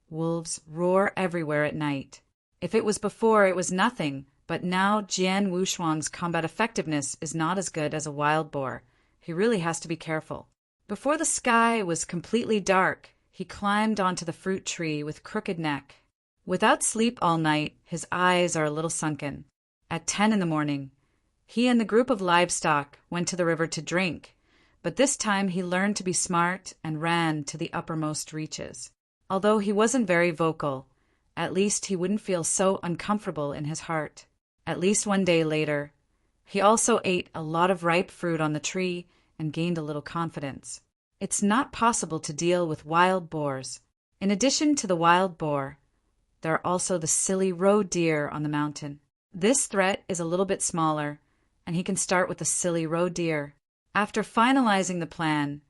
Speaker 1: wolves roar everywhere at night. If it was before, it was nothing, but now Jian Wushuang's combat effectiveness is not as good as a wild boar. He really has to be careful. Before the sky was completely dark, he climbed onto the fruit tree with crooked neck. Without sleep all night, his eyes are a little sunken. At 10 in the morning, he and the group of livestock went to the river to drink, but this time he learned to be smart and ran to the uppermost reaches. Although he wasn't very vocal, at least he wouldn't feel so uncomfortable in his heart. At least one day later, he also ate a lot of ripe fruit on the tree and gained a little confidence. It's not possible to deal with wild boars. In addition to the wild boar, there are also the silly roe deer on the mountain. This threat is a little bit smaller, and he can start with the silly roe deer. After finalizing the plan,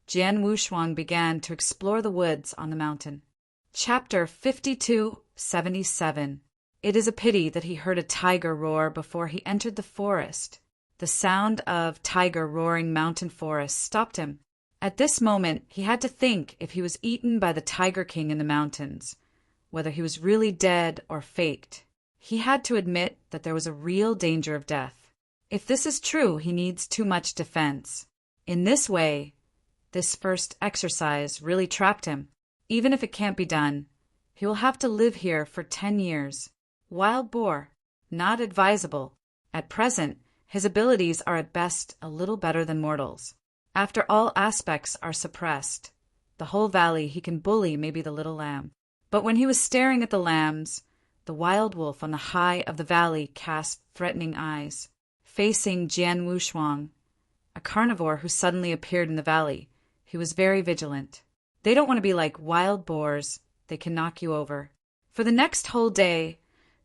Speaker 1: Jian Wushuang began to explore the woods on the mountain. Chapter 5277. It is a pity that he heard a tiger roar before he entered the forest. The sound of tiger roaring mountain forest stopped him. At this moment, he had to think if he was eaten by the Tiger King in the mountains, whether he was really dead or faked. He had to admit that there was a real danger of death. If this is true, he needs too much defense. In this way, this first exercise really trapped him. Even if it can't be done, he will have to live here for 10 years. Wild boar, not advisable. At present, his abilities are at best a little better than mortals. After all aspects are suppressed, the whole valley he can bully maybe the little lamb. But when he was staring at the lambs, the wild wolf on the high of the valley cast threatening eyes. facing Jian Wushuang, a carnivore who suddenly appeared in the valley. He was very vigilant. They don't want to be like wild boars. They can knock you over. For the next whole day,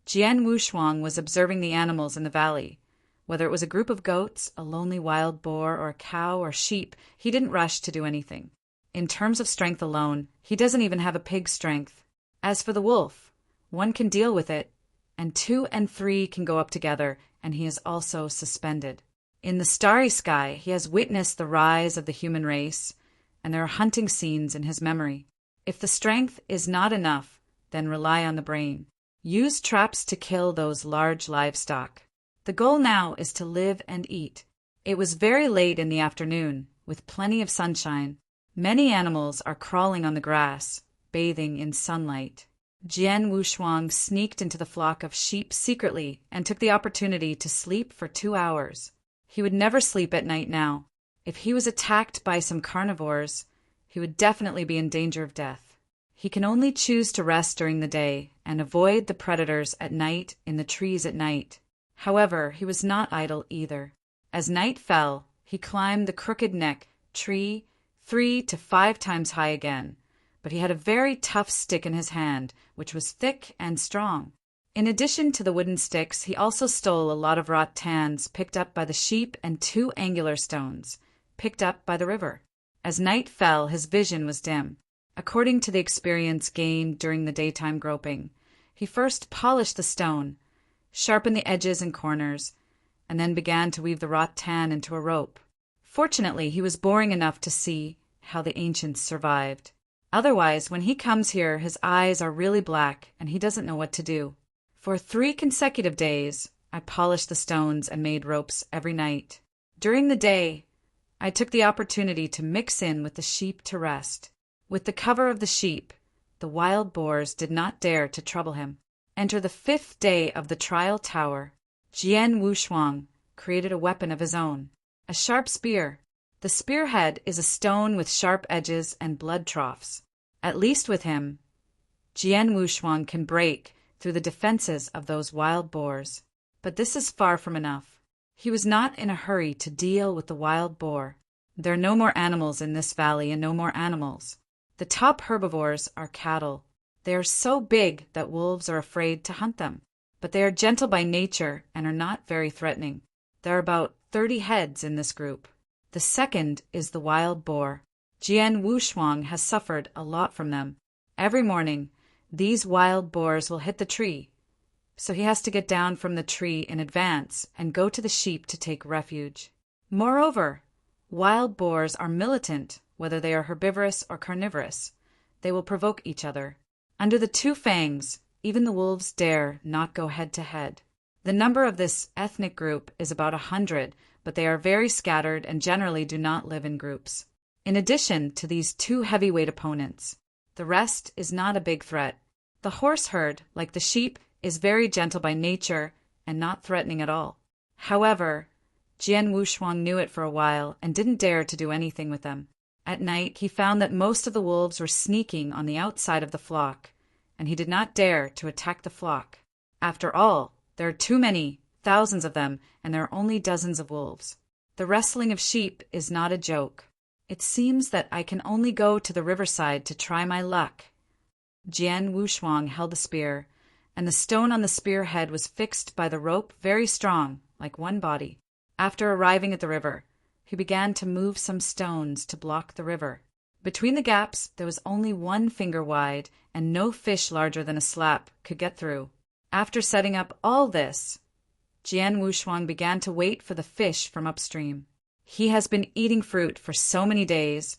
Speaker 1: Jian Wushuang was observing the animals in the valley. Whether it was a group of goats, a lonely wild boar, or a cow or sheep, he didn't rush to do anything. In terms of strength alone, he doesn't even have a pig's strength. As for the wolf, one can deal with it, and 2 and 3 can go up together, and he is also suspended. In the starry sky, he has witnessed the rise of the human race, and there are hunting scenes in his memory. If the strength is not enough, then rely on the brain. Use traps to kill those large livestock. The goal now is to live and eat. It was very late in the afternoon, with plenty of sunshine. Many animals are crawling on the grass, bathing in sunlight. Jian Wushuang sneaked into the flock of sheep secretly and took the opportunity to sleep for 2 hours. He would never sleep at night now. If he was attacked by some carnivores, he would definitely be in danger of death. He can only choose to rest during the day and avoid the predators at night in the trees at night. However, he was not idle either. As night fell, he climbed the crooked neck tree 3 to 5 times high again, but he had a very tough stick in his hand, which was thick and strong. In addition to the wooden sticks, he also stole a lot of rattans picked up by the sheep and 2 angular stones, picked up by the river. As night fell, his vision was dim. According to the experience gained during the daytime groping, he first polished the stone, sharpened the edges and corners, and then began to weave the rattan into a rope. Fortunately, he was boring enough to see how the ancients survived. Otherwise, when he comes here, his eyes are really black and he doesn't know what to do. For 3 consecutive days, I polished the stones and made ropes every night. During the day, I took the opportunity to mix in with the sheep to rest. With the cover of the sheep, the wild boars did not dare to trouble him. Enter the 5th day of the trial tower. Jian Wushuang created a weapon of his own, a sharp spear. The spearhead is a stone with sharp edges and blood troughs. At least with him, Jian Wushuang can break through the defenses of those wild boars. But this is far from enough. He was not in a hurry to deal with the wild boar. There are no more animals in this valley and no more animals. The top herbivores are cattle. They are so big that wolves are afraid to hunt them. But they are gentle by nature and are not very threatening. There are about 30 heads in this group. The second is the wild boar. Jian Wushuang has suffered a lot from them. Every morning, these wild boars will hit the tree, so he has to get down from the tree in advance and go to the sheep to take refuge. Moreover, wild boars are militant, whether they are herbivorous or carnivorous. They will provoke each other. Under the 2 fangs, even the wolves dare not go head to head. The number of this ethnic group is about 100, but they are very scattered and generally do not live in groups. In addition to these 2 heavyweight opponents, the rest is not a big threat. The horse herd, like the sheep, is very gentle by nature and not threatening at all. However, Jian Wushuang knew it for a while and didn't dare to do anything with them. At night, he found that most of the wolves were sneaking on the outside of the flock, and he did not dare to attack the flock. After all, there are too many, thousands of them, and there are only dozens of wolves. The wrestling of sheep is not a joke. It seems that I can only go to the riverside to try my luck. Jian Wushuang held the spear, and the stone on the spearhead was fixed by the rope very strong, like one body. After arriving at the river, he began to move some stones to block the river. Between the gaps, there was only 1 finger wide, and no fish larger than a slap could get through. After setting up all this, Jian Wushuang began to wait for the fish from upstream. He has been eating fruit for so many days,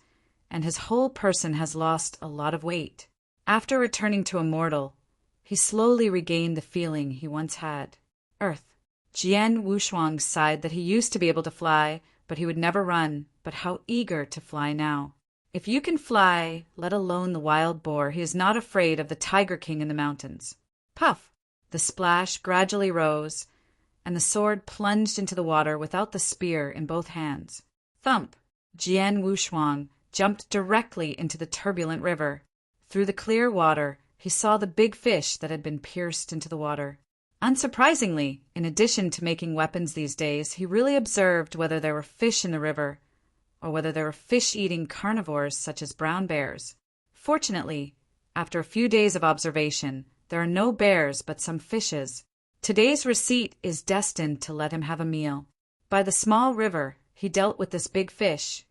Speaker 1: and his whole person has lost a lot of weight. After returning to Immortal, he slowly regained the feeling he once had. Earth. Jian Wushuang sighed that he used to be able to fly, but he would never run. But how eager to fly now. If you can fly, let alone the wild boar, he is not afraid of the Tiger King in the mountains. Puff! The splash gradually rose, and the sword plunged into the water without the spear in both hands. Thump! Jian Wushuang jumped directly into the turbulent river. Through the clear water, he saw the big fish that had been pierced into the water. Unsurprisingly, in addition to making weapons these days, he really observed whether there were fish in the river or whether there were fish-eating carnivores such as brown bears. Fortunately, after a few days of observation, there are no bears but some fishes. Today's receipt is destined to let him have a meal. By the small river, he dealt with this big fish,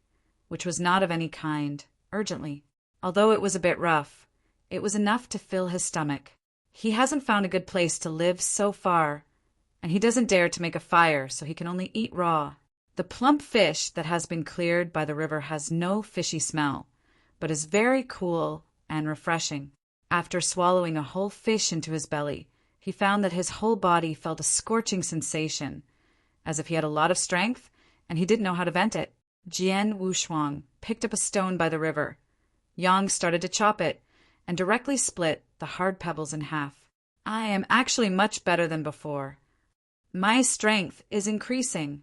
Speaker 1: which was not of any kind, urgently. Although it was a bit rough, it was enough to fill his stomach. He hasn't found a good place to live so far, and he doesn't dare to make a fire, so he can only eat raw. The plump fish that has been cleared by the river has no fishy smell, but is very cool and refreshing. After swallowing a whole fish into his belly, he found that his whole body felt a scorching sensation, as if he had a lot of strength, and he didn't know how to vent it. Jian Wushuang picked up a stone by the river. Yang started to chop it, and directly split the hard pebbles in half. I am actually much better than before. My strength is increasing.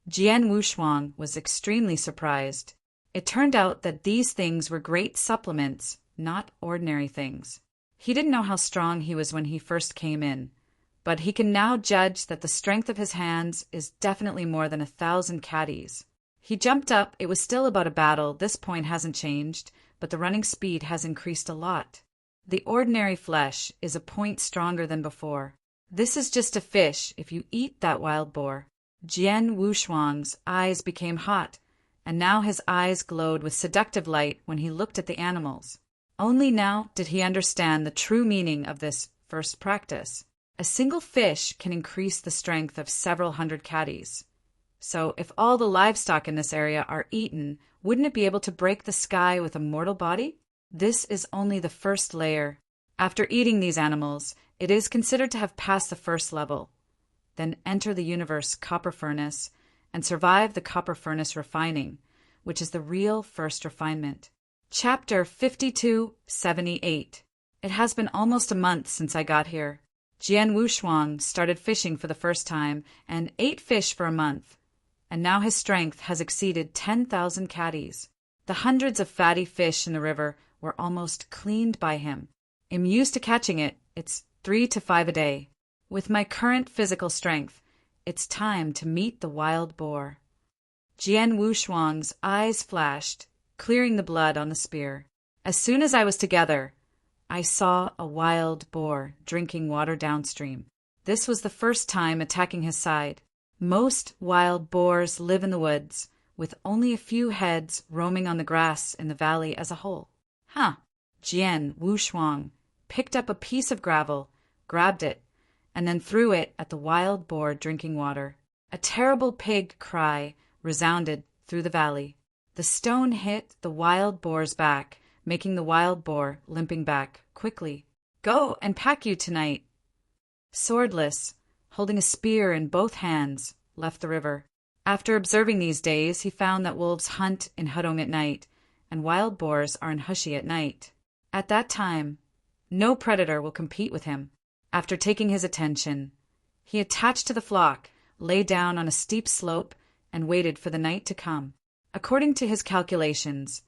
Speaker 1: Jian Wushuang was extremely surprised. It turned out that these things were great supplements, not ordinary things. He didn't know how strong he was when he first came in, but he can now judge that the strength of his hands is definitely more than 1,000 caddies. He jumped up. It was still about a battle. This point hasn't changed, but the running speed has increased a lot. The ordinary flesh is a point stronger than before. This is just a fish if you eat that wild boar. Jian Wushuang's eyes became hot, and now his eyes glowed with seductive light when he looked at the animals. Only now did he understand the true meaning of this first practice. A single fish can increase the strength of several hundred caddies. So if all the livestock in this area are eaten, wouldn't it be able to break the sky with a mortal body? This is only the first layer. After eating these animals, it is considered to have passed the first level. Then enter the universe copper furnace and survive the copper furnace refining, which is the real first refinement. Chapter 5278. It has been almost a month since I got here. Jian Wushuang started fishing for the first time and ate fish for a month, and now his strength has exceeded 10,000 caddies. The hundreds of fatty fish in the river were almost cleaned by him. I'm used to catching it. It's 3 to 5 a day. With my current physical strength, it's time to meet the wild boar. Jian Wushuang's eyes flashed, clearing the blood on the spear. As soon as I was together, I saw a wild boar drinking water downstream. This was the first time attacking his side. Most wild boars live in the woods, with only a few heads roaming on the grass in the valley as a whole. Jian Wushuang picked up a piece of gravel, grabbed it, and then threw it at the wild boar drinking water. A terrible pig cry resounded through the valley. The stone hit the wild boar's back, making the wild boar limping back quickly. Go and pack you tonight. Swordless, holding a spear in both hands, left the river. After observing these days, he found that wolves hunt in Hudong at night, and wild boars are in Hushi at night. At that time, no predator will compete with him. After taking his attention, he attached to the flock, lay down on a steep slope, and waited for the night to come. According to his calculations,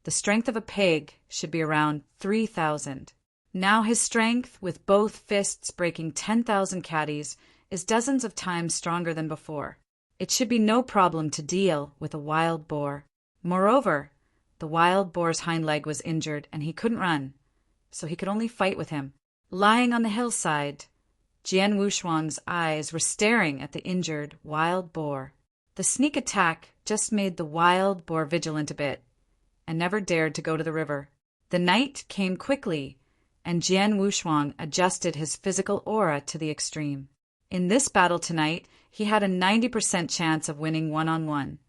Speaker 1: the strength of a pig should be around 3,000. Now his strength, with both fists breaking 10,000 caddies, is dozens of times stronger than before. It should be no problem to deal with a wild boar. Moreover, the wild boar's hind leg was injured and he couldn't run, so he could only fight with him. Lying on the hillside, Jian Wushuang's eyes were staring at the injured wild boar. The sneak attack just made the wild boar vigilant a bit, and never dared to go to the river. The night came quickly, and Jian Wushuang adjusted his physical aura to the extreme. In this battle tonight, he had a 90% chance of winning one-on-one,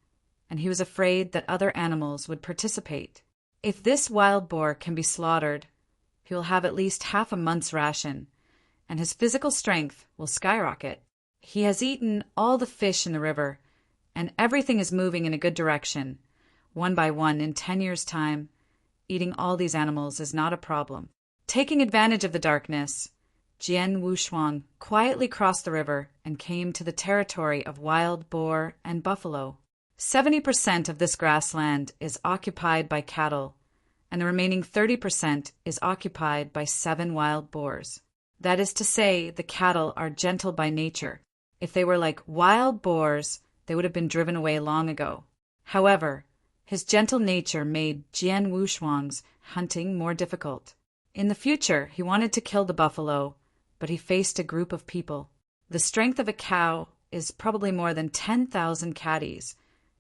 Speaker 1: and he was afraid that other animals would participate. If this wild boar can be slaughtered, he will have at least half a month's ration, and his physical strength will skyrocket. He has eaten all the fish in the river, and everything is moving in a good direction. One by one, in 10 years' time, eating all these animals is not a problem. Taking advantage of the darkness, Jian Wushuang quietly crossed the river and came to the territory of wild boar and buffalo. 70% of this grassland is occupied by cattle, and the remaining 30% is occupied by 7 wild boars. That is to say, the cattle are gentle by nature. If they were like wild boars, they would have been driven away long ago. However, his gentle nature made Jian Wushuang's hunting more difficult. In the future, he wanted to kill the buffalo, but he faced a group of people. The strength of a cow is probably more than 10,000 catties,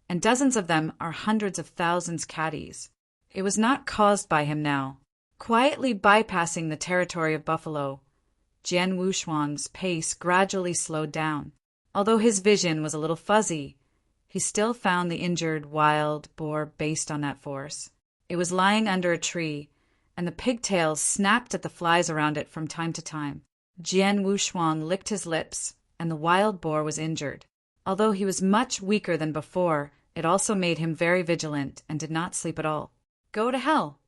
Speaker 1: and dozens of them are hundreds of thousands catties. It was not caused by him now. Quietly bypassing the territory of buffalo, Jian Wushuang's pace gradually slowed down. Although his vision was a little fuzzy, he still found the injured wild boar based on that force. It was lying under a tree, and the pigtails snapped at the flies around it from time to time. Jian Wushuang licked his lips, and the wild boar was injured. Although he was much weaker than before, it also made him very vigilant and did not sleep at all. Go to hell!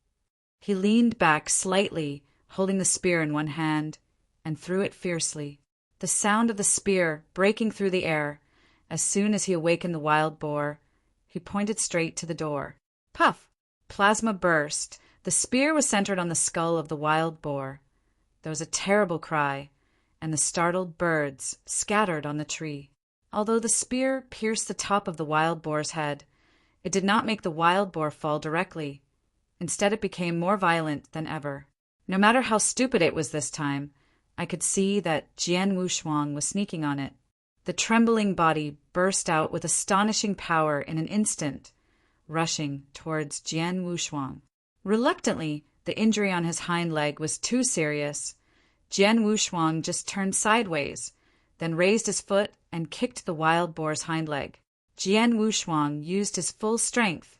Speaker 1: He leaned back slightly, holding the spear in one hand, and threw it fiercely. The sound of the spear breaking through the air. As soon as he awakened the wild boar, he pointed straight to the door. Puff! Plasma burst. The spear was centered on the skull of the wild boar. There was a terrible cry, and the startled birds scattered on the tree. Although the spear pierced the top of the wild boar's head, it did not make the wild boar fall directly. Instead, it became more violent than ever. No matter how stupid it was this time, I could see that Jian Wushuang was sneaking on it. The trembling body burst out with astonishing power in an instant, rushing towards Jian Wushuang. Reluctantly, the injury on his hind leg was too serious. Jian Wushuang just turned sideways, then raised his foot and kicked the wild boar's hind leg. Jian Wushuang used his full strength,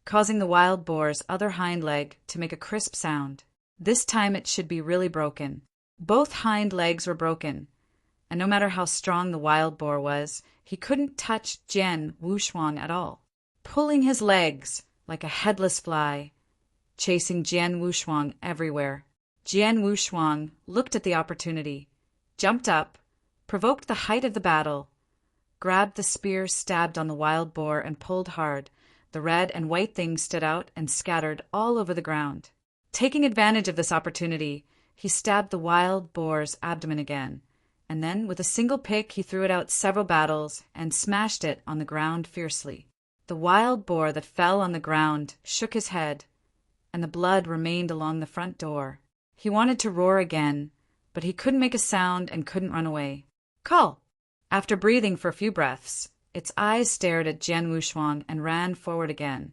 Speaker 1: causing the wild boar's other hind leg to make a crisp sound. This time it should be really broken. Both hind legs were broken, and no matter how strong the wild boar was, he couldn't touch Jian Wushuang at all. Pulling his legs like a headless fly, chasing Jian Wushuang everywhere. Jian Wushuang looked at the opportunity, jumped up, provoked the height of the battle, grabbed the spear stabbed on the wild boar and pulled hard. The red and white things stood out and scattered all over the ground. Taking advantage of this opportunity, he stabbed the wild boar's abdomen again, and then with a single pick he threw it out several battles and smashed it on the ground fiercely. The wild boar that fell on the ground shook his head, and the blood remained along the front door. He wanted to roar again, but he couldn't make a sound and couldn't run away. Call! After breathing for a few breaths, its eyes stared at Jian Wushuang and ran forward again,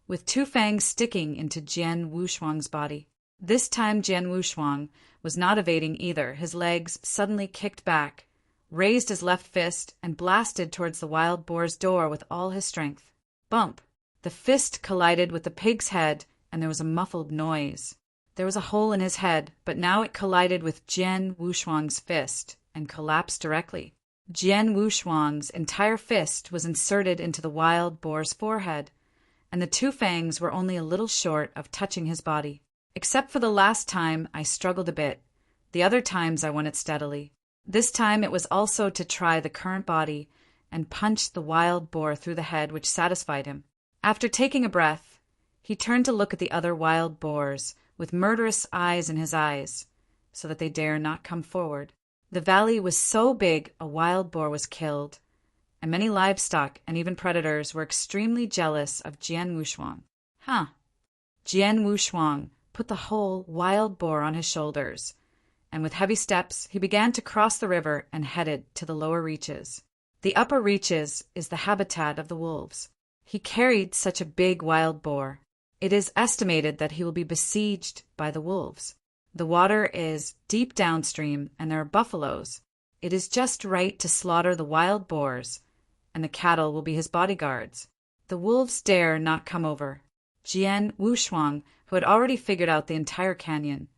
Speaker 1: with two fangs sticking into Jian Wushuang's body. This time Jian Wushuang was not evading either. His legs suddenly kicked back, raised his left fist, and blasted towards the wild boar's door with all his strength. Bump! The fist collided with the pig's head, and there was a muffled noise. There was a hole in his head, but now it collided with Jian Wushuang's fist and collapsed directly. Jian Wushuang's entire fist was inserted into the wild boar's forehead, and the two fangs were only a little short of touching his body. Except for the last time, I struggled a bit. The other times I won it steadily. This time it was also to try the current body and punch the wild boar through the head, which satisfied him. After taking a breath, he turned to look at the other wild boars with murderous eyes in his eyes, so that they dare not come forward. The valley was so big a wild boar was killed, and many livestock and even predators were extremely jealous of Jian Wushuang. Jian Wushuang put the whole wild boar on his shoulders, and with heavy steps he began to cross the river and headed to the lower reaches. The upper reaches is the habitat of the wolves. He carried such a big wild boar. It is estimated that he will be besieged by the wolves. The water is deep downstream, and there are buffaloes. It is just right to slaughter the wild boars, and the cattle will be his bodyguards. The wolves dare not come over. Jian Wushuang, who had already figured out the entire canyon,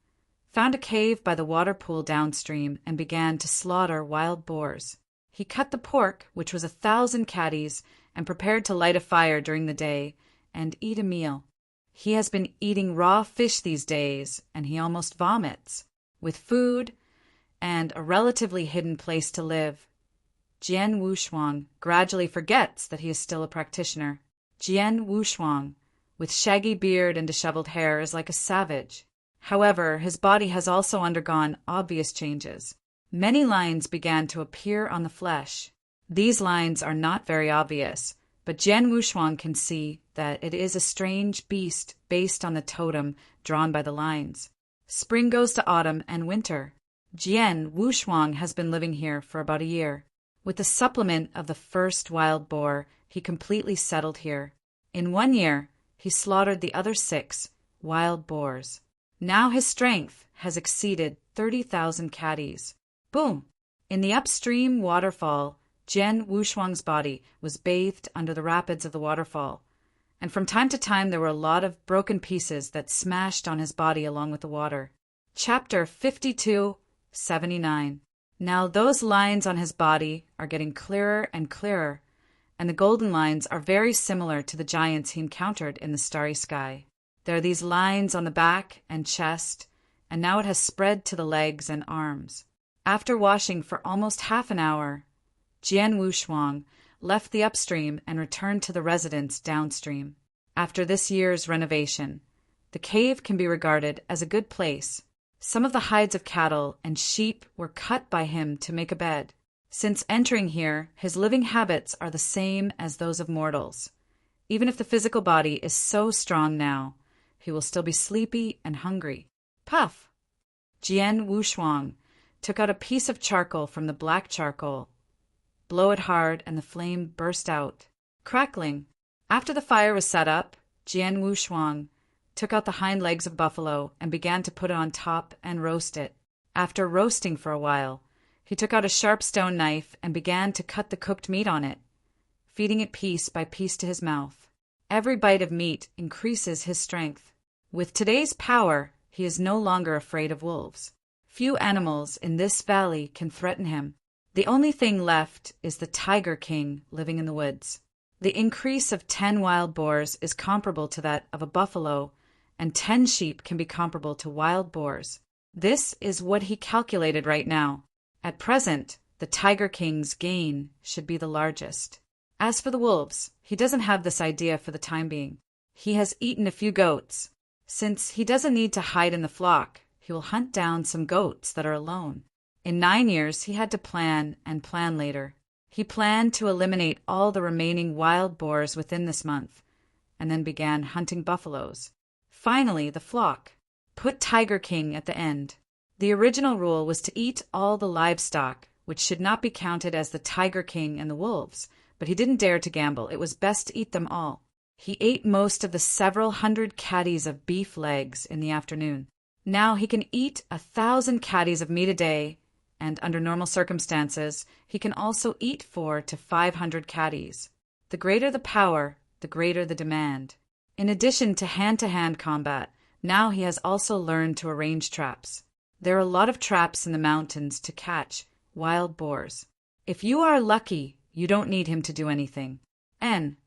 Speaker 1: found a cave by the water pool downstream and began to slaughter wild boars. He cut the pork, which was 1,000 catties, and prepared to light a fire during the day and eat a meal. He has been eating raw fish these days, and he almost vomits. With food and a relatively hidden place to live, Jian Wushuang gradually forgets that he is still a practitioner. Jian Wushuang, with shaggy beard and disheveled hair, is like a savage. However, his body has also undergone obvious changes. Many lines began to appear on the flesh. These lines are not very obvious, but Jian Wushuang can see that it is a strange beast based on the totem drawn by the lines. Spring goes to autumn and winter. Jian Wushuang has been living here for about a year. With the supplement of the first wild boar, he completely settled here. In 1 year, he slaughtered the other 6 wild boars. Now his strength has exceeded 30,000 catties. Boom! In the upstream waterfall, Jian Wushuang's body was bathed under the rapids of the waterfall, and from time to time there were a lot of broken pieces that smashed on his body along with the water. Chapter 52:79. Now those lines on his body are getting clearer and clearer, and the golden lines are very similar to the giants he encountered in the starry sky. There are these lines on the back and chest, and now it has spread to the legs and arms. After washing for almost half an hour, Jian Wushuang left the upstream and returned to the residence downstream. After this year's renovation, the cave can be regarded as a good place. Some of the hides of cattle and sheep were cut by him to make a bed. Since entering here, his living habits are the same as those of mortals. Even if the physical body is so strong now, he will still be sleepy and hungry. Puff! Jian Wushuang took out a piece of charcoal from the black charcoal. Blow it hard and the flame burst out, crackling. After the fire was set up, Jian Wushuang took out the hind legs of buffalo and began to put it on top and roast it. After roasting for a while, he took out a sharp stone knife and began to cut the cooked meat on it, feeding it piece by piece to his mouth. Every bite of meat increases his strength. With today's power, he is no longer afraid of wolves. Few animals in this valley can threaten him. The only thing left is the Tiger King living in the woods. The increase of 10 wild boars is comparable to that of a buffalo, and 10 sheep can be comparable to wild boars. This is what he calculated right now. At present, the Tiger King's gain should be the largest. As for the wolves, he doesn't have this idea for the time being. He has eaten a few goats. Since he doesn't need to hide in the flock, he will hunt down some goats that are alone. In 9 years, he had to plan and plan later. He planned to eliminate all the remaining wild boars within this month, and then began hunting buffaloes. Finally, the flock. Put Tiger King at the end. The original rule was to eat all the livestock, which should not be counted as the Tiger King and the wolves, but he didn't dare to gamble. It was best to eat them all. He ate most of the several hundred catties of beef legs in the afternoon. Now he can eat 1,000 catties of meat a day, and under normal circumstances, he can also eat 400 to 500 catties. The greater the power, the greater the demand. In addition to hand-to-hand combat, now he has also learned to arrange traps. There are a lot of traps in the mountains to catch wild boars. If you are lucky, you don't need him to do anything. N.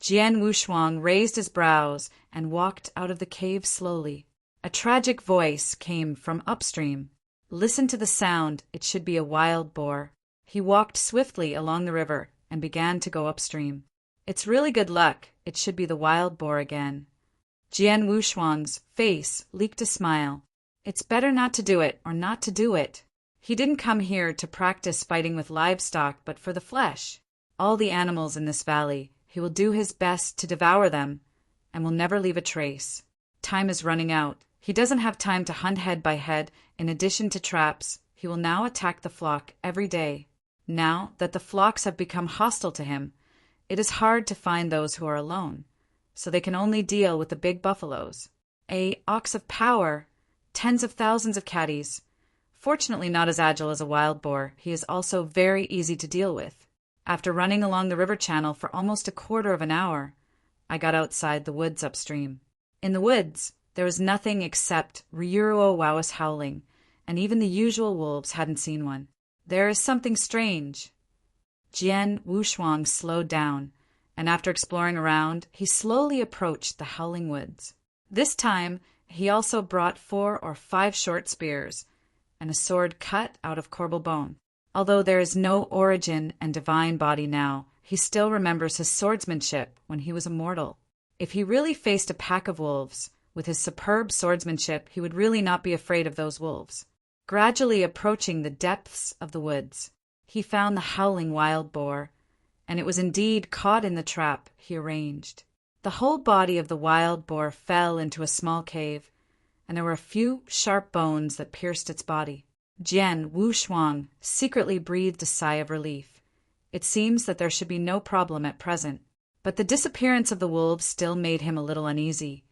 Speaker 1: Jian Wushuang raised his brows and walked out of the cave slowly. A tragic voice came from upstream. Listen to the sound, it should be a wild boar. He walked swiftly along the river and began to go upstream. It's really good luck, it should be the wild boar again. Jian Wushuang's face leaked a smile. It's better not to do it or not to do it. He didn't come here to practice fighting with livestock, but for the flesh. All the animals in this valley, he will do his best to devour them and will never leave a trace. Time is running out. He doesn't have time to hunt head by head. In addition to traps, he will now attack the flock every day. Now that the flocks have become hostile to him, it is hard to find those who are alone, so they can only deal with the big buffaloes. A ox of power, tens of thousands of catties. Fortunately not as agile as a wild boar, he is also very easy to deal with. After running along the river channel for almost a quarter of an hour, I got outside the woods upstream. In the woods, there was nothing except Ryuruo howling, and even the usual wolves hadn't seen one. There is something strange. Jian Wushuang slowed down, and after exploring around, he slowly approached the howling woods. This time, he also brought 4 or 5 short spears, and a sword cut out of corbel bone. Although there is no origin and divine body now, he still remembers his swordsmanship when he was a mortal. If he really faced a pack of wolves, With his superb swordsmanship, he would really not be afraid of those wolves. Gradually approaching the depths of the woods, he found the howling wild boar, and it was indeed caught in the trap he arranged. The whole body of the wild boar fell into a small cave, and there were a few sharp bones that pierced its body. Jian Wushuang secretly breathed a sigh of relief. It seems that there should be no problem at present, but the disappearance of the wolves still made him a little uneasy,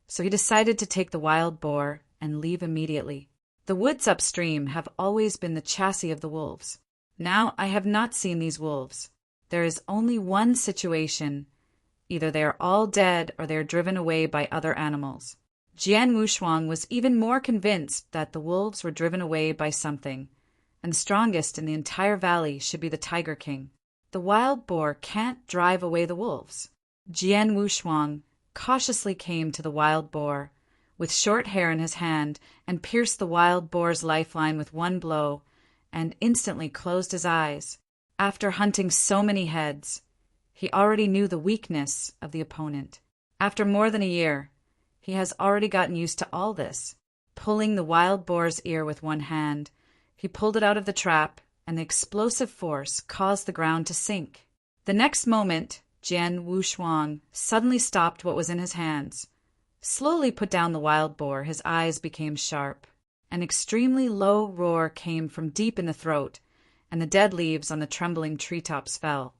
Speaker 1: so he decided to take the wild boar and leave immediately. The woods upstream have always been the chassis of the wolves. Now I have not seen these wolves. There is only one situation. Either they are all dead or they are driven away by other animals. Jian Wushuang was even more convinced that the wolves were driven away by something, and the strongest in the entire valley should be the Tiger King. The wild boar can't drive away the wolves. Jian Wushuang cautiously came to the wild boar, with short hair in his hand, and pierced the wild boar's lifeline with one blow, and instantly closed his eyes. After hunting so many heads, he already knew the weakness of the opponent. After more than a year, he has already gotten used to all this. Pulling the wild boar's ear with one hand, he pulled it out of the trap, and the explosive force caused the ground to sink. The next moment, Jian Wushuang suddenly stopped what was in his hands, slowly put down the wild boar. His eyes became sharp. An extremely low roar came from deep in the throat, and the dead leaves on the trembling treetops fell.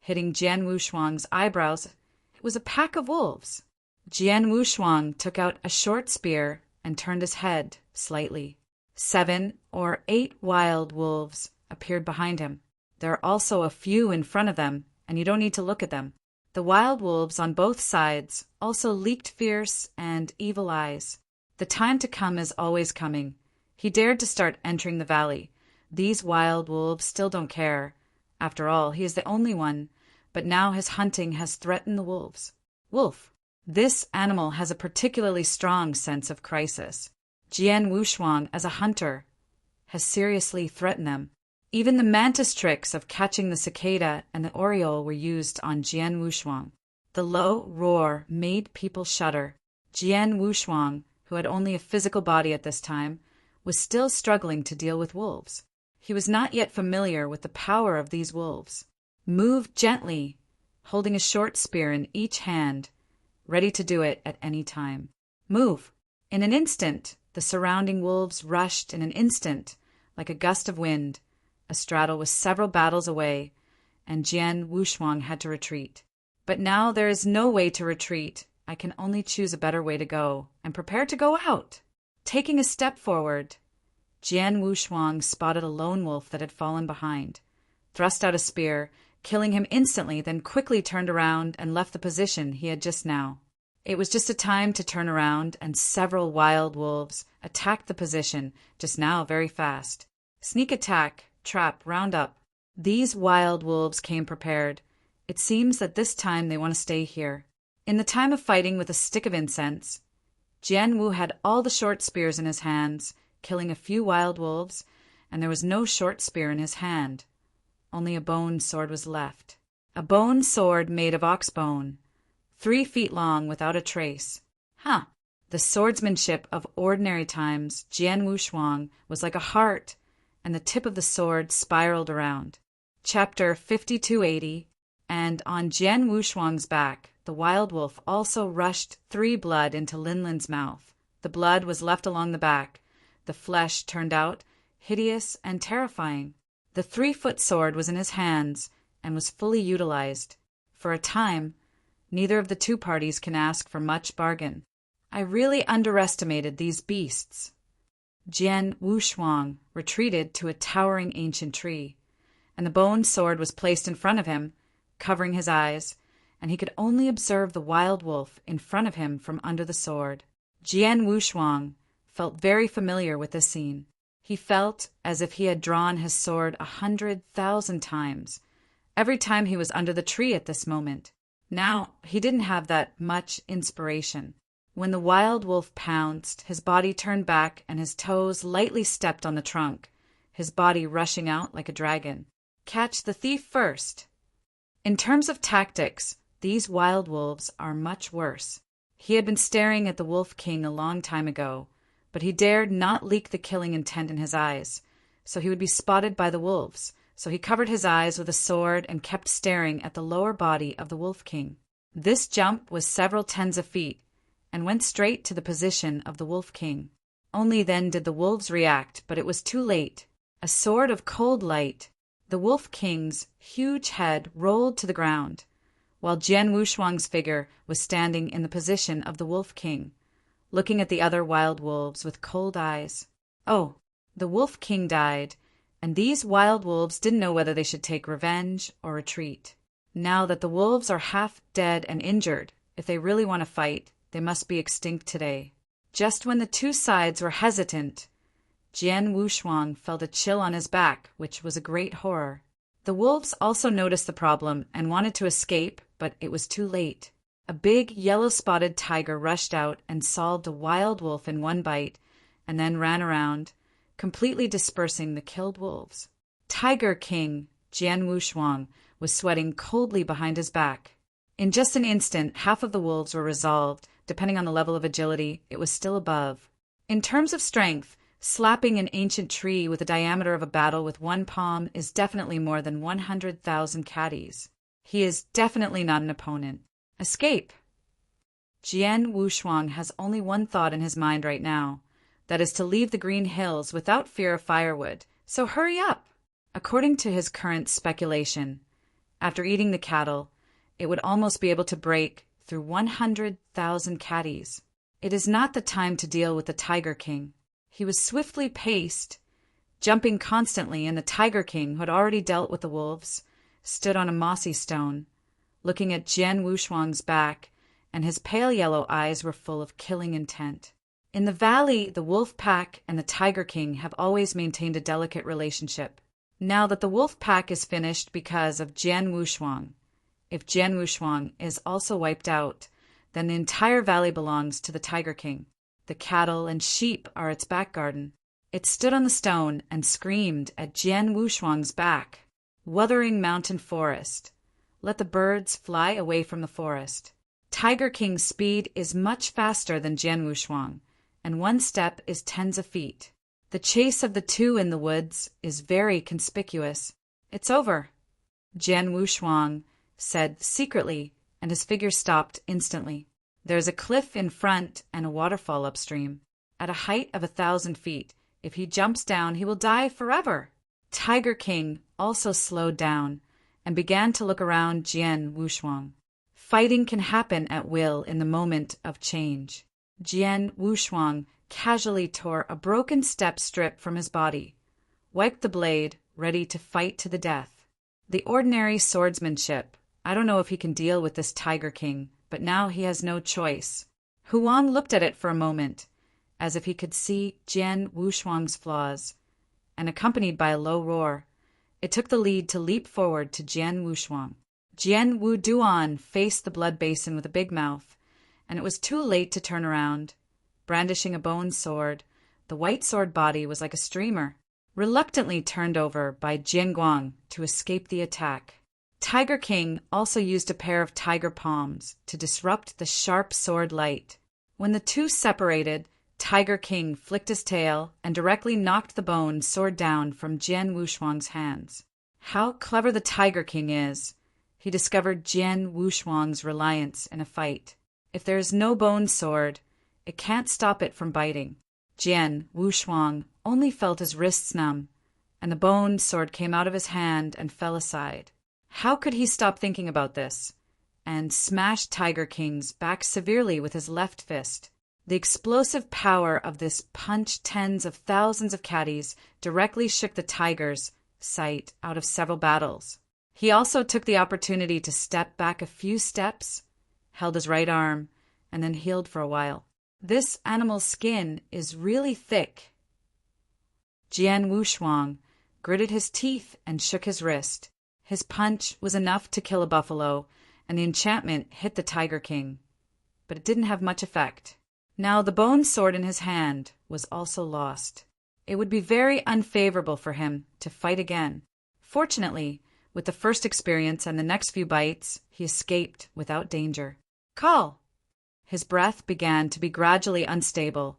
Speaker 1: Hitting Jian Wushuang's eyebrows, it was a pack of wolves. Jian Wushuang took out a short spear and turned his head slightly. 7 or 8 wild wolves appeared behind him. There are also a few in front of them, and you don't need to look at them. The wild wolves on both sides also leaked fierce and evil eyes. The time to come is always coming. He dared to start entering the valley. These wild wolves still don't care. After all, he is the only one, but now his hunting has threatened the wolves. Wolf. This animal has a particularly strong sense of crisis. Jian Wushuang, as a hunter, has seriously threatened them. Even the mantis tricks of catching the cicada and the oriole were used on Jian Wushuang. The low roar made people shudder. Jian Wushuang, who had only a physical body at this time, was still struggling to deal with wolves. He was not yet familiar with the power of these wolves. Moved gently, holding a short spear in each hand, ready to do it at any time. Move! In an instant, the surrounding wolves rushed in an instant, like a gust of wind. Astraddle was several battles away, and Jian Wushuang had to retreat. But now there is no way to retreat. I can only choose a better way to go, and prepare to go out. Taking a step forward, Jian Wushuang spotted a lone wolf that had fallen behind, thrust out a spear, killing him instantly, then quickly turned around and left the position he had just now. It was just a time to turn around, and several wild wolves attacked the position, just now very fast. Sneak attack, trap, round up. These wild wolves came prepared. It seems that this time they want to stay here. In the time of fighting with a stick of incense, Jian Wu had all the short spears in his hands, killing a few wild wolves, and there was no short spear in his hand. Only a bone sword was left. A bone sword made of ox bone, 3 feet long without a trace. The swordsmanship of ordinary times, Jian Wushuang, was like a heart, and the tip of the sword spiraled around. Chapter 5280. And on Jian Wushuang's back, the wild wolf also rushed 3 blood into Linlin's mouth. The blood was left along the back. The flesh turned out hideous and terrifying. The 3-foot sword was in his hands and was fully utilized. For a time, neither of the two parties can ask for much bargain. I really underestimated these beasts. Jian Wushuang retreated to a towering ancient tree, and the bone sword was placed in front of him, covering his eyes, and he could only observe the wild wolf in front of him from under the sword. Jian Wushuang felt very familiar with this scene. He felt as if he had drawn his sword 100,000 times, every time he was under the tree at this moment. Now, he didn't have that much inspiration. When the wild wolf pounced, his body turned back and his toes lightly stepped on the trunk, his body rushing out like a dragon. Catch the thief first. In terms of tactics, these wild wolves are much worse. He had been staring at the Wolf King a long time ago, but he dared not leak the killing intent in his eyes, so he would be spotted by the wolves. So he covered his eyes with a sword and kept staring at the lower body of the Wolf King. This jump was several tens of feet, and went straight to the position of the Wolf King. Only then did the wolves react, but it was too late. A sword of cold light, the Wolf King's huge head rolled to the ground, while Jian Wushuang's figure was standing in the position of the Wolf King, looking at the other wild wolves with cold eyes. Oh, the Wolf King died, and these wild wolves didn't know whether they should take revenge or retreat. Now that the wolves are half dead and injured, if they really want to fight, they must be extinct today. Just when the two sides were hesitant, Jian Wushuang felt a chill on his back, which was a great horror. The wolves also noticed the problem and wanted to escape, but it was too late. A big yellow-spotted tiger rushed out and solved a wild wolf in one bite, and then ran around, completely dispersing the killed wolves. Tiger King Jian Wushuang was sweating coldly behind his back. In just an instant, half of the wolves were resolved. Depending on the level of agility, it was still above. In terms of strength, slapping an ancient tree with the diameter of a battle with one palm is definitely more than 100,000 caddies. He is definitely not an opponent. Escape. Jian Wushuang has only one thought in his mind right now. That is to leave the Green Hills without fear of firewood. So hurry up! According to his current speculation, after eating the cattle, it would almost be able to break through 100,000 caddies. It is not the time to deal with the Tiger King. He was swiftly paced, jumping constantly, and the Tiger King, who had already dealt with the wolves, stood on a mossy stone, looking at Jian Wushuang's back, and his pale yellow eyes were full of killing intent. In the valley, the wolf pack and the Tiger King have always maintained a delicate relationship. Now that the wolf pack is finished because of Jian Wushuang, if Jian Wushuang is also wiped out, then the entire valley belongs to the Tiger King. The cattle and sheep are its back garden. It stood on the stone and screamed at Jian Wushuang's back. Wuthering mountain forest. Let the birds fly away from the forest. Tiger King's speed is much faster than Jian Wushuang, and one step is tens of feet. The chase of the two in the woods is very conspicuous. It's over, Jian Wushuang said secretly, and his figure stopped instantly. There's a cliff in front and a waterfall upstream, at a height of 1,000 feet. If he jumps down, he will die forever. Tiger King also slowed down and began to look around Jian Wushuang. Fighting can happen at will in the moment of change. Jian Wushuang casually tore a broken step strip from his body, wiped the blade, ready to fight to the death. The ordinary swordsmanship. I don't know if he can deal with this Tiger King, but now he has no choice. Huang looked at it for a moment, as if he could see Jian Wushuang's flaws, and accompanied by a low roar, it took the lead to leap forward to Jian Wushuang. Jian Wuduan faced the blood basin with a big mouth, and it was too late to turn around. Brandishing a bone sword, the white sword body was like a streamer, reluctantly turned over by Jian Guang to escape the attack. Tiger King also used a pair of tiger palms to disrupt the sharp sword light. When the two separated, Tiger King flicked his tail and directly knocked the bone sword down from Jian Wushuang's hands. How clever the Tiger King is! He discovered Jian Wushuang's reliance in a fight. If there is no bone sword, it can't stop it from biting. Jian Wushuang only felt his wrists numb, and the bone sword came out of his hand and fell aside. How could he stop thinking about this? And smashed Tiger King's back severely with his left fist. The explosive power of this punch tens of thousands of caddies directly shook the tiger's sight out of several battles. He also took the opportunity to step back a few steps, held his right arm, and then healed for a while. This animal's skin is really thick. Jian Wushuang gritted his teeth and shook his wrist. His punch was enough to kill a buffalo, and the enchantment hit the Tiger King, but it didn't have much effect. Now the bone sword in his hand was also lost. It would be very unfavorable for him to fight again. Fortunately, with the first experience and the next few bites, he escaped without danger. Call! His breath began to be gradually unstable,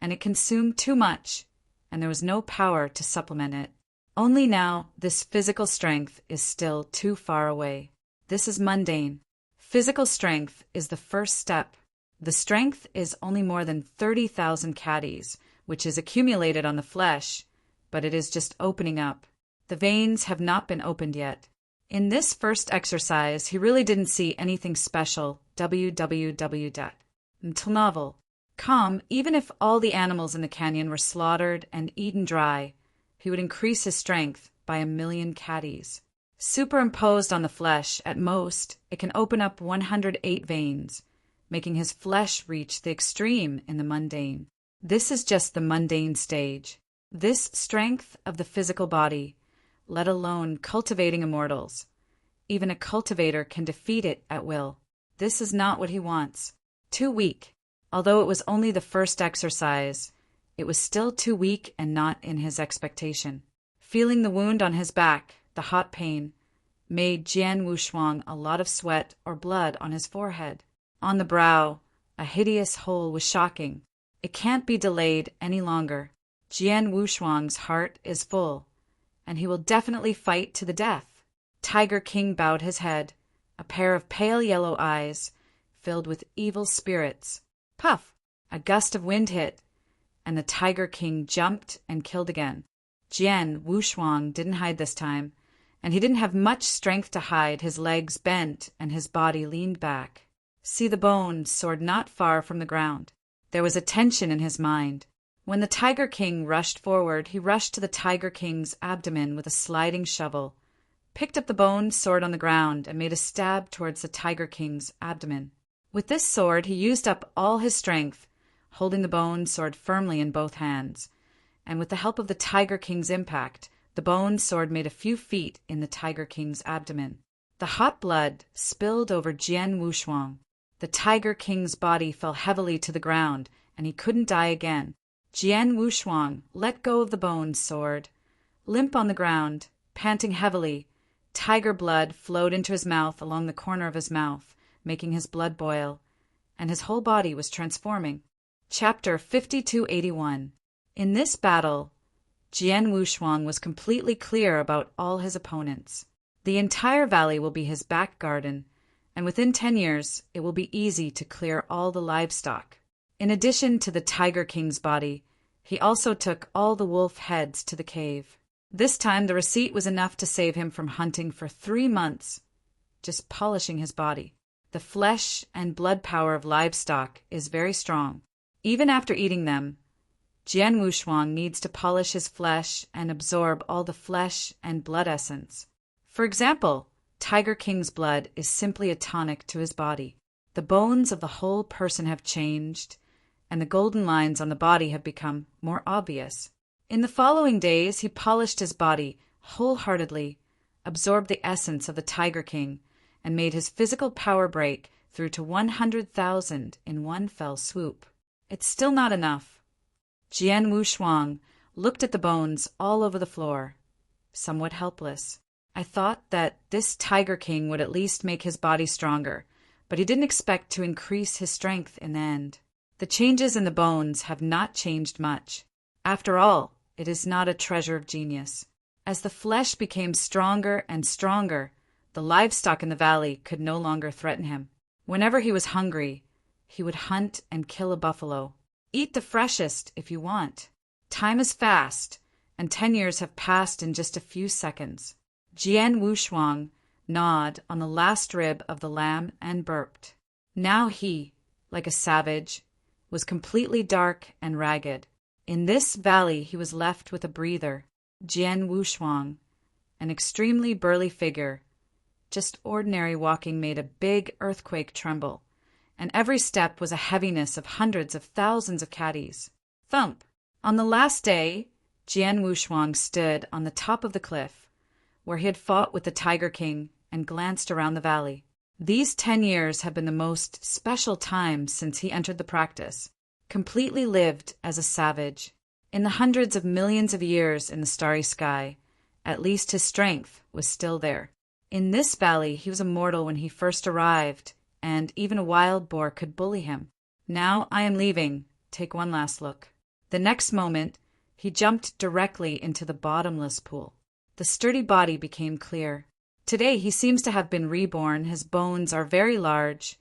Speaker 1: and it consumed too much, and there was no power to supplement it. Only now this physical strength is still too far away. This is mundane. Physical strength is the first step. The strength is only more than 30,000 caddies, which is accumulated on the flesh, but it is just opening up. The veins have not been opened yet. In this first exercise, he really didn't see anything special. www. Until novel. Calm, even if all the animals in the canyon were slaughtered and eaten dry, he would increase his strength by 1,000,000 caddies. Superimposed on the flesh, at most, it can open up 108 veins, making his flesh reach the extreme in the mundane. This is just the mundane stage. This strength of the physical body, let alone cultivating immortals. Even a cultivator can defeat it at will. This is not what he wants. Too weak. Although it was only the first exercise, it was still too weak and not in his expectation. Feeling the wound on his back, the hot pain, made Jian Wushuang a lot of sweat or blood on his forehead. On the brow, a hideous hole was shocking. It can't be delayed any longer. Jian Wushuang's heart is full, and he will definitely fight to the death. Tiger King bowed his head, a pair of pale yellow eyes, filled with evil spirits. Puff! A gust of wind hit, and the Tiger King jumped and killed again. Jian Wushuang didn't hide this time, and he didn't have much strength to hide. His legs bent and his body leaned back. See, the bone soared not far from the ground. There was a tension in his mind. When the Tiger King rushed forward, he rushed to the Tiger King's abdomen with a sliding shovel, picked up the bone sword on the ground, and made a stab towards the Tiger King's abdomen. With this sword, he used up all his strength, holding the bone sword firmly in both hands, and with the help of the Tiger King's impact, the bone sword made a few feet in the Tiger King's abdomen. The hot blood spilled over Jian Wushuang. The Tiger King's body fell heavily to the ground, and he couldn't die again. Jian Wushuang let go of the bone sword. Limp on the ground, panting heavily, tiger blood flowed into his mouth along the corner of his mouth, making his blood boil, and his whole body was transforming. Chapter 5281. In this battle, Jian Wushuang was completely clear about all his opponents. The entire valley will be his back garden, and within 10 years it will be easy to clear all the livestock. In addition to the Tiger King's body, he also took all the wolf heads to the cave. This time the receipt was enough to save him from hunting for 3 months, just polishing his body. The flesh and blood power of livestock is very strong. Even after eating them, Jian Wushuang needs to polish his flesh and absorb all the flesh and blood essence. For example, Tiger King's blood is simply a tonic to his body. The bones of the whole person have changed, and the golden lines on the body have become more obvious. In the following days, he polished his body wholeheartedly, absorbed the essence of the Tiger King, and made his physical power break through to 100,000 in one fell swoop. It's still not enough. Jian Wushuang looked at the bones all over the floor, somewhat helpless. I thought that this Tiger King would at least make his body stronger, but he didn't expect to increase his strength in the end. The changes in the bones have not changed much. After all, it is not a treasure of genius. As the flesh became stronger and stronger, the livestock in the valley could no longer threaten him. Whenever he was hungry, he would hunt and kill a buffalo. Eat the freshest if you want. Time is fast, and 10 years have passed in just a few seconds. Jian Wushuang gnawed on the last rib of the lamb and burped. Now he, like a savage, was completely dark and ragged. In this valley he was left with a breather. Jian Wushuang, an extremely burly figure. Just ordinary walking made a big earthquake tremble, and every step was a heaviness of hundreds of thousands of caddies. Thump! On the last day, Jian Wushuang stood on the top of the cliff, where he had fought with the Tiger King, and glanced around the valley. These 10 years have been the most special time since he entered the practice, completely lived as a savage. In the hundreds of millions of years in the starry sky, at least his strength was still there. In this valley he was immortal when he first arrived, and even a wild boar could bully him. Now I am leaving. Take one last look. The next moment, he jumped directly into the bottomless pool. The sturdy body became clear. Today he seems to have been reborn. His bones are very large,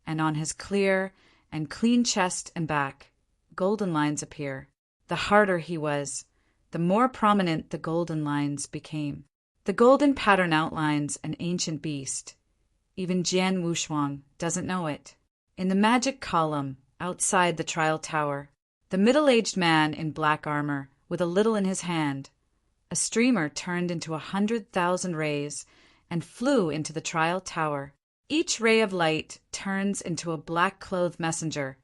Speaker 1: and on his clear and clean chest and back, golden lines appear. The harder he was, the more prominent the golden lines became. The golden pattern outlines an ancient beast. Even Jian Wushuang doesn't know it. In the magic column outside the trial tower, the middle-aged man in black armor, with a little in his hand, a streamer turned into 100,000 rays and flew into the trial tower. Each ray of light turns into a black-clothed messenger,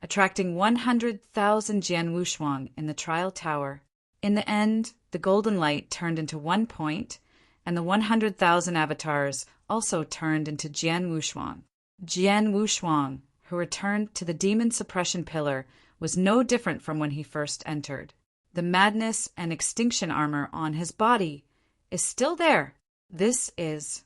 Speaker 1: attracting 100,000 Jian Wushuang in the trial tower. In the end, the golden light turned into 1 point, and the 100,000 avatars also turned into Jian Wushuang. Jian Wushuang, who returned to the demon suppression pillar, was no different from when he first entered. The madness and extinction armor on his body is still there. This is...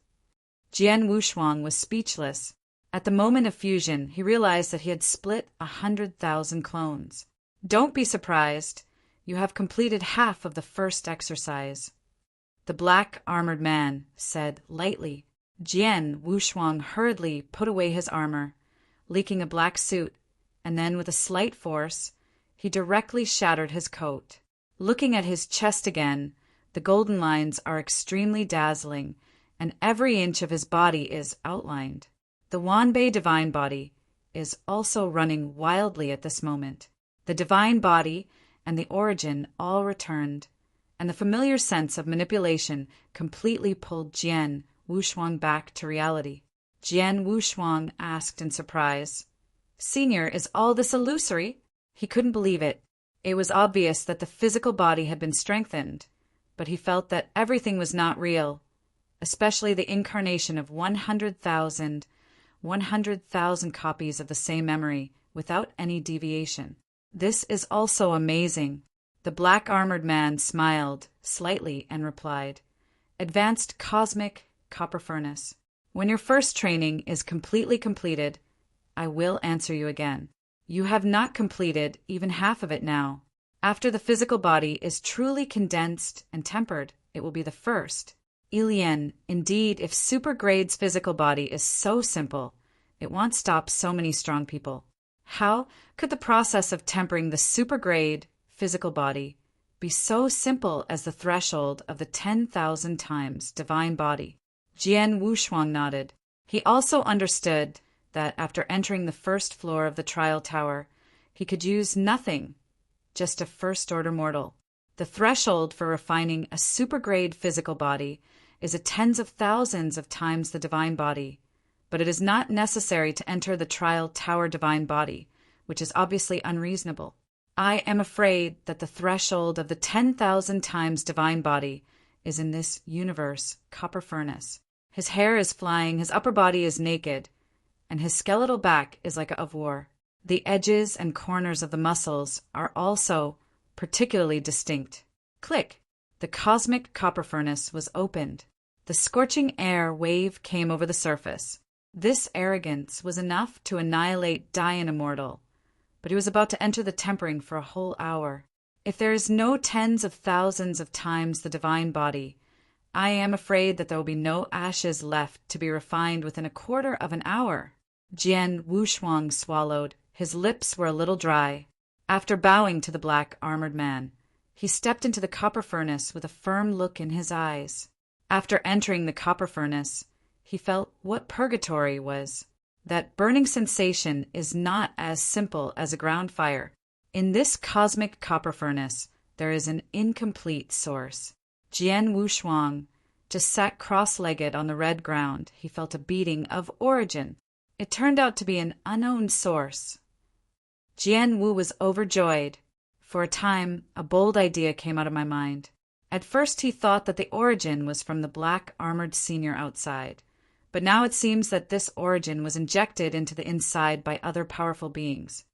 Speaker 1: Jian Wushuang was speechless. At the moment of fusion, he realized that he had split 100,000 clones. Don't be surprised. You have completed half of the first exercise. The black armored man said lightly. Jian Wushuang hurriedly put away his armor, leaking a black suit, and then with a slight force, he directly shattered his coat. Looking at his chest again, the golden lines are extremely dazzling, and every inch of his body is outlined. The Wanbei divine body is also running wildly at this moment. The divine body and the origin all returned, and the familiar sense of manipulation completely pulled Jian Wushuang back to reality. Jian Wushuang asked in surprise, "Senior, is all this illusory?" He couldn't believe it. It was obvious that the physical body had been strengthened, but he felt that everything was not real, especially the incarnation of 100,000 copies of the same memory without any deviation. This is also amazing. The black-armored man smiled slightly and replied, "Advanced Cosmic Copper Furnace. When your first training is completely completed, I will answer you again. You have not completed even half of it now. After the physical body is truly condensed and tempered, it will be the first. Ilian, indeed, if Supergrade's physical body is so simple, it won't stop so many strong people. How could the process of tempering the Supergrade physical body be so simple as the threshold of the 10,000 times divine body?" Jian Wushuang nodded. He also understood that after entering the first floor of the trial tower, he could use nothing, just a first-order mortal. The threshold for refining a supergrade physical body is a tens of thousands of times the divine body, but it is not necessary to enter the trial tower divine body, which is obviously unreasonable. I am afraid that the threshold of the 10,000 times divine body is in this universe copper furnace. His hair is flying, his upper body is naked, and his skeletal back is like a of war. The edges and corners of the muscles are also particularly distinct. Click! The cosmic copper furnace was opened. The scorching air wave came over the surface. This arrogance was enough to annihilate Immortal, but he was about to enter the tempering for a whole hour. If there is no tens of thousands of times the divine body, I am afraid that there will be no ashes left to be refined within a quarter of an hour. Jian Wushuang swallowed. His lips were a little dry. After bowing to the black-armored man, he stepped into the copper furnace with a firm look in his eyes. After entering the copper furnace, he felt what purgatory was. That burning sensation is not as simple as a ground fire. In this cosmic copper furnace, there is an incomplete source. Jian Wushuang just sat cross-legged on the red ground. He felt a beating of origin. It turned out to be an unknown source. Jian Wu was overjoyed. For a time, a bold idea came out of my mind. At first he thought that the origin was from the black-armored senior outside, but now it seems that this origin was injected into the inside by other powerful beings.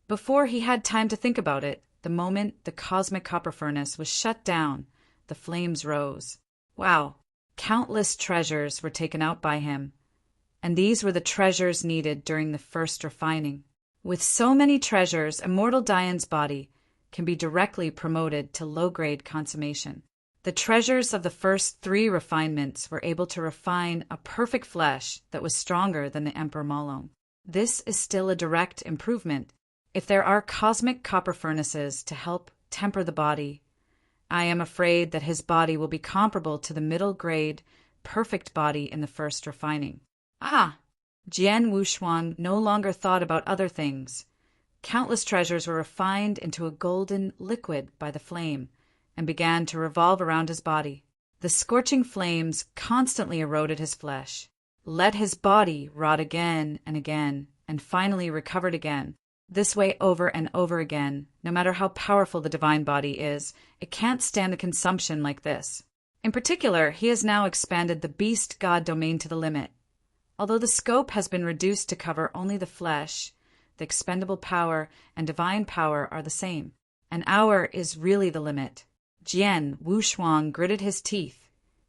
Speaker 1: Before he had time to think about it, the moment the cosmic copper furnace was shut down, the flames rose. Wow! Countless treasures were taken out by him, and these were the treasures needed during the first refining. With so many treasures, Immortal Dian's body can be directly promoted to low-grade consummation. The treasures of the first 3 refinements were able to refine a perfect flesh that was stronger than the Emperor Malong. This is still a direct improvement. If there are cosmic copper furnaces to help temper the body, I am afraid that his body will be comparable to the middle-grade, perfect body in the first refining. Jian Wushuang no longer thought about other things. Countless treasures were refined into a golden liquid by the flame and began to revolve around his body. The scorching flames constantly eroded his flesh, let his body rot again, and finally recovered again. This way over and over again. No matter how powerful the divine body is, it can't stand the consumption like this. In particular, he has now expanded the beast god domain to the limit. Although the scope has been reduced to cover only the flesh, the expendable power and divine power are the same. An hour is really the limit. Jian Wushuang gritted his teeth,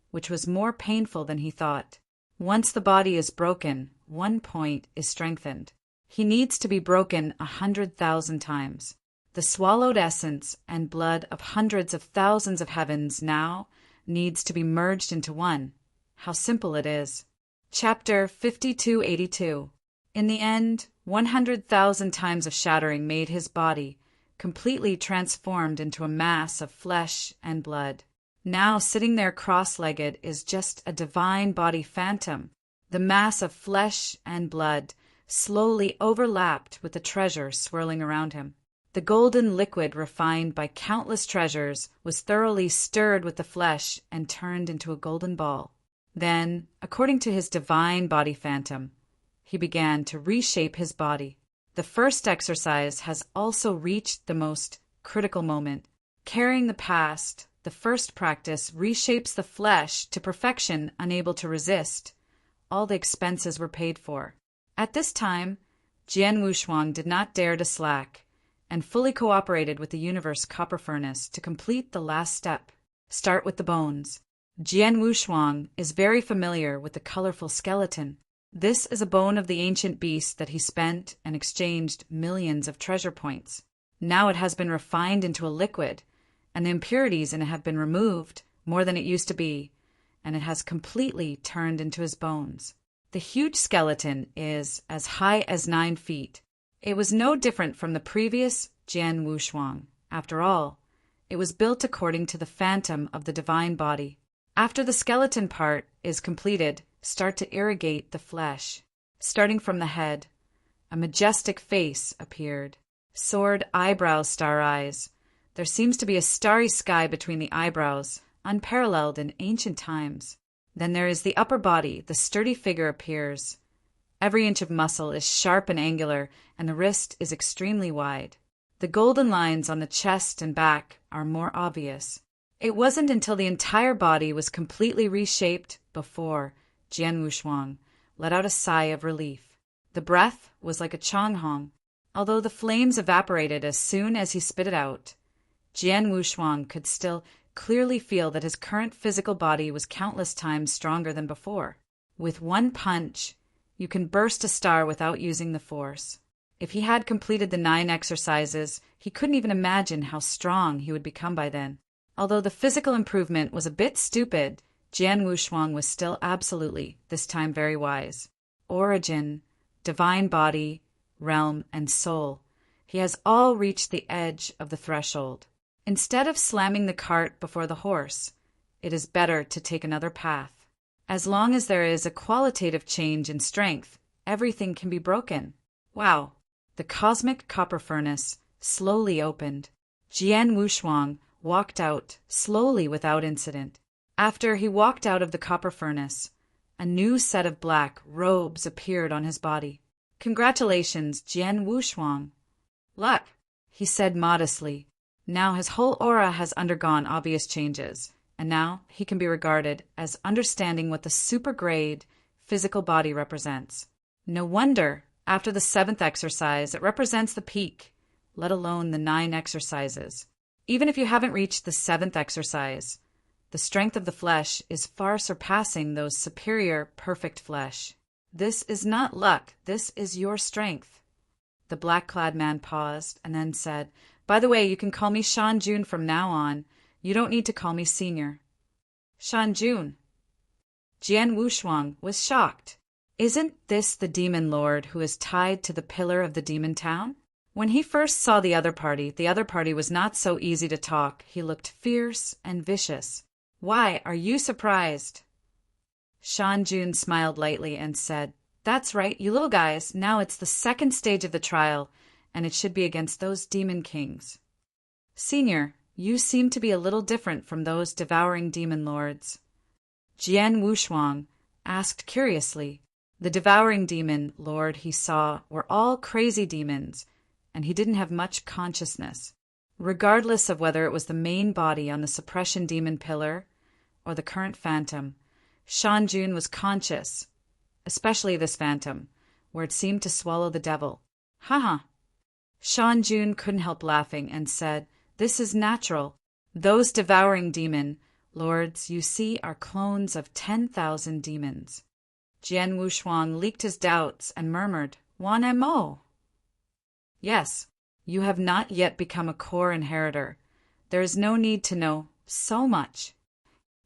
Speaker 1: which was more painful than he thought. Once the body is broken, 1 point is strengthened. He needs to be broken 100,000 times. The swallowed essence and blood of hundreds of thousands of heavens now needs to be merged into one. How simple it is. Chapter 5282. In the end, 100,000 times of shattering made his body completely transformed into a mass of flesh and blood. Now sitting there cross-legged is just a divine body phantom. The mass of flesh and blood slowly overlapped with the treasure swirling around him. The golden liquid refined by countless treasures was thoroughly stirred with the flesh and turned into a golden ball. Then, according to his divine body phantom, he began to reshape his body. The first exercise has also reached the most critical moment. Carrying the past, the first practice reshapes the flesh to perfection, unable to resist. All the expenses were paid for. At this time, Jian Wushuang did not dare to slack and fully cooperated with the universe copper furnace to complete the last step. Start with the bones. Jian Wushuang is very familiar with the colorful skeleton. This is a bone of the ancient beast that he spent and exchanged millions of treasure points. Now it has been refined into a liquid, and the impurities in it have been removed more than it used to be, and it has completely turned into his bones. The huge skeleton is as high as 9 feet. It was no different from the previous Jian Wushuang. After all, it was built according to the phantom of the divine body. After the skeleton part is completed, start to irrigate the flesh. Starting from the head, a majestic face appeared. Soared eyebrows, star eyes. There seems to be a starry sky between the eyebrows, unparalleled in ancient times. Then there is the upper body. The sturdy figure appears. Every inch of muscle is sharp and angular, and the wrist is extremely wide. The golden lines on the chest and back are more obvious. It wasn't until the entire body was completely reshaped before Jian Wushuang let out a sigh of relief. The breath was like a changhong. Although the flames evaporated as soon as he spit it out, Jian Wushuang could still clearly feel that his current physical body was countless times stronger than before. With one punch, you can burst a star without using the force. If he had completed the 9 exercises, he couldn't even imagine how strong he would become by then. Although the physical improvement was a bit stupid, Jian Wushuang was still absolutely, this time very wise. Origin, divine body, realm, and soul. He has all reached the edge of the threshold. Instead of slamming the cart before the horse, it is better to take another path. As long as there is a qualitative change in strength, everything can be broken. Wow! The cosmic copper furnace slowly opened. Jian Wushuang walked out slowly without incident. After he walked out of the copper furnace, a new set of black robes appeared on his body. Congratulations, Jian Wushuang. Luck, he said modestly. Now his whole aura has undergone obvious changes, and now he can be regarded as understanding what the super-grade physical body represents. No wonder, after the 7th exercise, it represents the peak, let alone the 9 exercises. Even if you haven't reached the 7th exercise, the strength of the flesh is far surpassing those superior, perfect flesh. This is not luck, this is your strength. The black-clad man paused and then said, "By the way, you can call me Shan Jun from now on. You don't need to call me senior." Shan Jun. Jian Wushuang was shocked. Isn't this the demon lord who is tied to the pillar of the demon town? When he first saw the other party was not so easy to talk. He looked fierce and vicious. "Why are you surprised?" Shan Jun smiled lightly and said, "That's right, you little guys. Now it's the second stage of the trial, and it should be against those demon kings. Senior, you seem to be a little different from those devouring demon lords." Jian Wushuang asked curiously. The devouring demon lord he saw were all crazy demons, and he didn't have much consciousness. Regardless of whether it was the main body on the suppression demon pillar or the current phantom, Shan Jun was conscious, especially this phantom, where it seemed to swallow the devil. Haha. Shan Jun couldn't help laughing and said, "This is natural. Those devouring demon lords you see are clones of 10,000 demons." Jian Wushuang leaked his doubts and murmured, "Wan Mo." "Yes, you have not yet become a core inheritor. There is no need to know so much."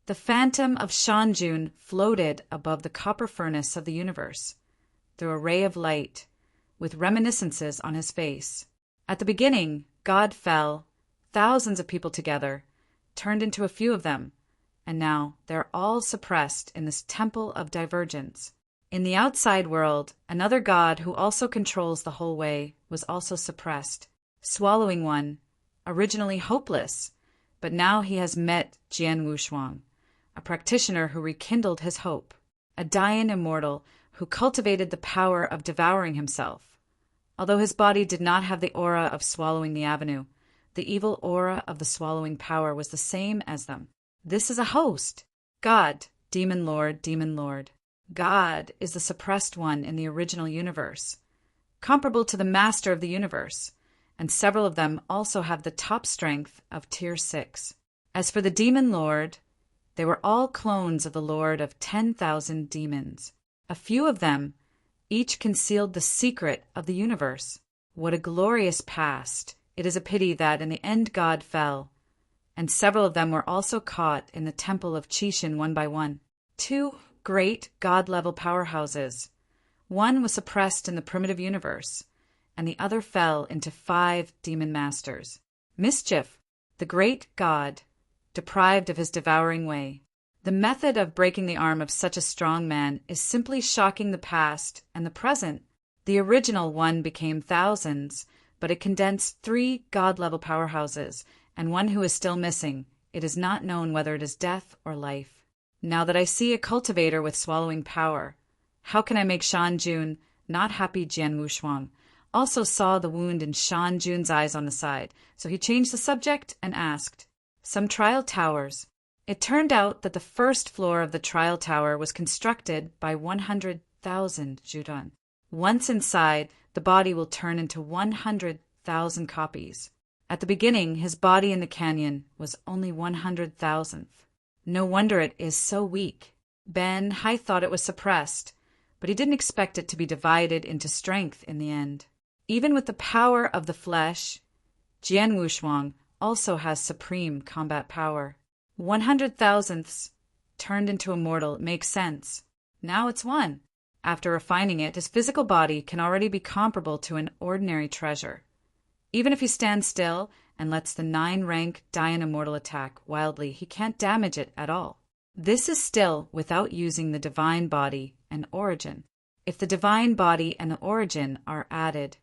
Speaker 1: The phantom of Shan Jun floated above the copper furnace of the universe, through a ray of light, with reminiscences on his face. At the beginning, God fell, thousands of people together, turned into a few of them, and now they're all suppressed in this temple of divergence. In the outside world, another God who also controls the whole way was also suppressed, swallowing one, originally hopeless, but now he has met Jian Wushuang, a practitioner who rekindled his hope, a Dayan immortal who cultivated the power of devouring himself. Although his body did not have the aura of swallowing the avenue, the evil aura of the swallowing power was the same as them. This is a host. God, demon lord, demon lord. God is the suppressed one in the original universe, comparable to the master of the universe, and several of them also have the top strength of Tier 6. As for the demon lord, they were all clones of the lord of 10,000 demons. A few of them each concealed the secret of the universe. What a glorious past! It is a pity that in the end God fell, and several of them were also caught in the temple of Qixin one by one. Two great God-level powerhouses. One was suppressed in the primitive universe, and the other fell into 5 demon masters. Mischief, the great God, deprived of his devouring way. The method of breaking the arm of such a strong man is simply shocking the past and the present. The original one became thousands, but it condensed 3 God-level powerhouses, and one who is still missing. It is not known whether it is death or life. Now that I see a cultivator with swallowing power, how can I make Shan Jun not happy? Jian Wushuang also saw the wound in Shan Jun's eyes on the side, so he changed the subject and asked, "Some trial towers." It turned out that the first floor of the trial tower was constructed by 100,000 Judan. Once inside, the body will turn into 100,000 copies. At the beginning, his body in the canyon was only 100,000th. No wonder it is so weak. Ben Hai thought it was suppressed, but he didn't expect it to be divided into strength in the end. Even with the power of the flesh, Jian Wushuang also has supreme combat power. 100,000ths turned into immortal makes sense. Now it's 1. After refining it, his physical body can already be comparable to an ordinary treasure. Even if he stands still and lets the 9-rank Dayan immortal attack wildly, he can't damage it at all. This is still without using the divine body and origin. If the divine body and the origin are added,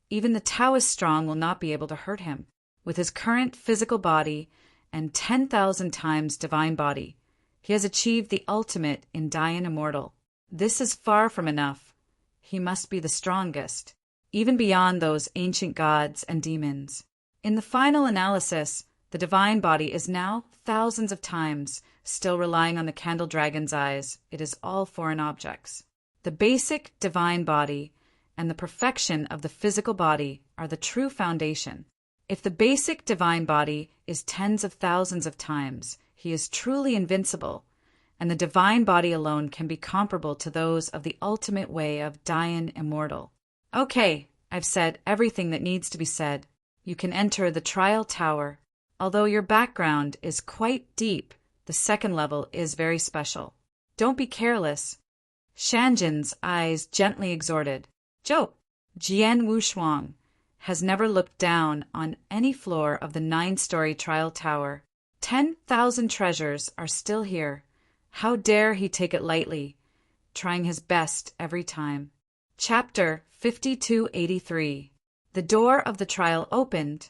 Speaker 1: even the Taoist strong will not be able to hurt him. With his current physical body and 10,000 times divine body, he has achieved the ultimate in Dayan immortal. This is far from enough. He must be the strongest, even beyond those ancient gods and demons. In the final analysis, the divine body is now thousands of times, still relying on the candle dragon's eyes. It is all foreign objects. The basic divine body and the perfection of the physical body are the true foundation. If the basic divine body is tens of thousands of times, he is truly invincible, and the divine body alone can be comparable to those of the ultimate way of Dayan immortal. Okay, I've said everything that needs to be said. You can enter the trial tower. Although your background is quite deep, the second level is very special. Don't be careless. Shanjin's eyes gently exhorted. Zhou, Jian Wushuang has never looked down on any floor of the 9-story trial tower. 10,000 treasures are still here. How dare he take it lightly, trying his best every time. Chapter 5283. The door of the trial opened.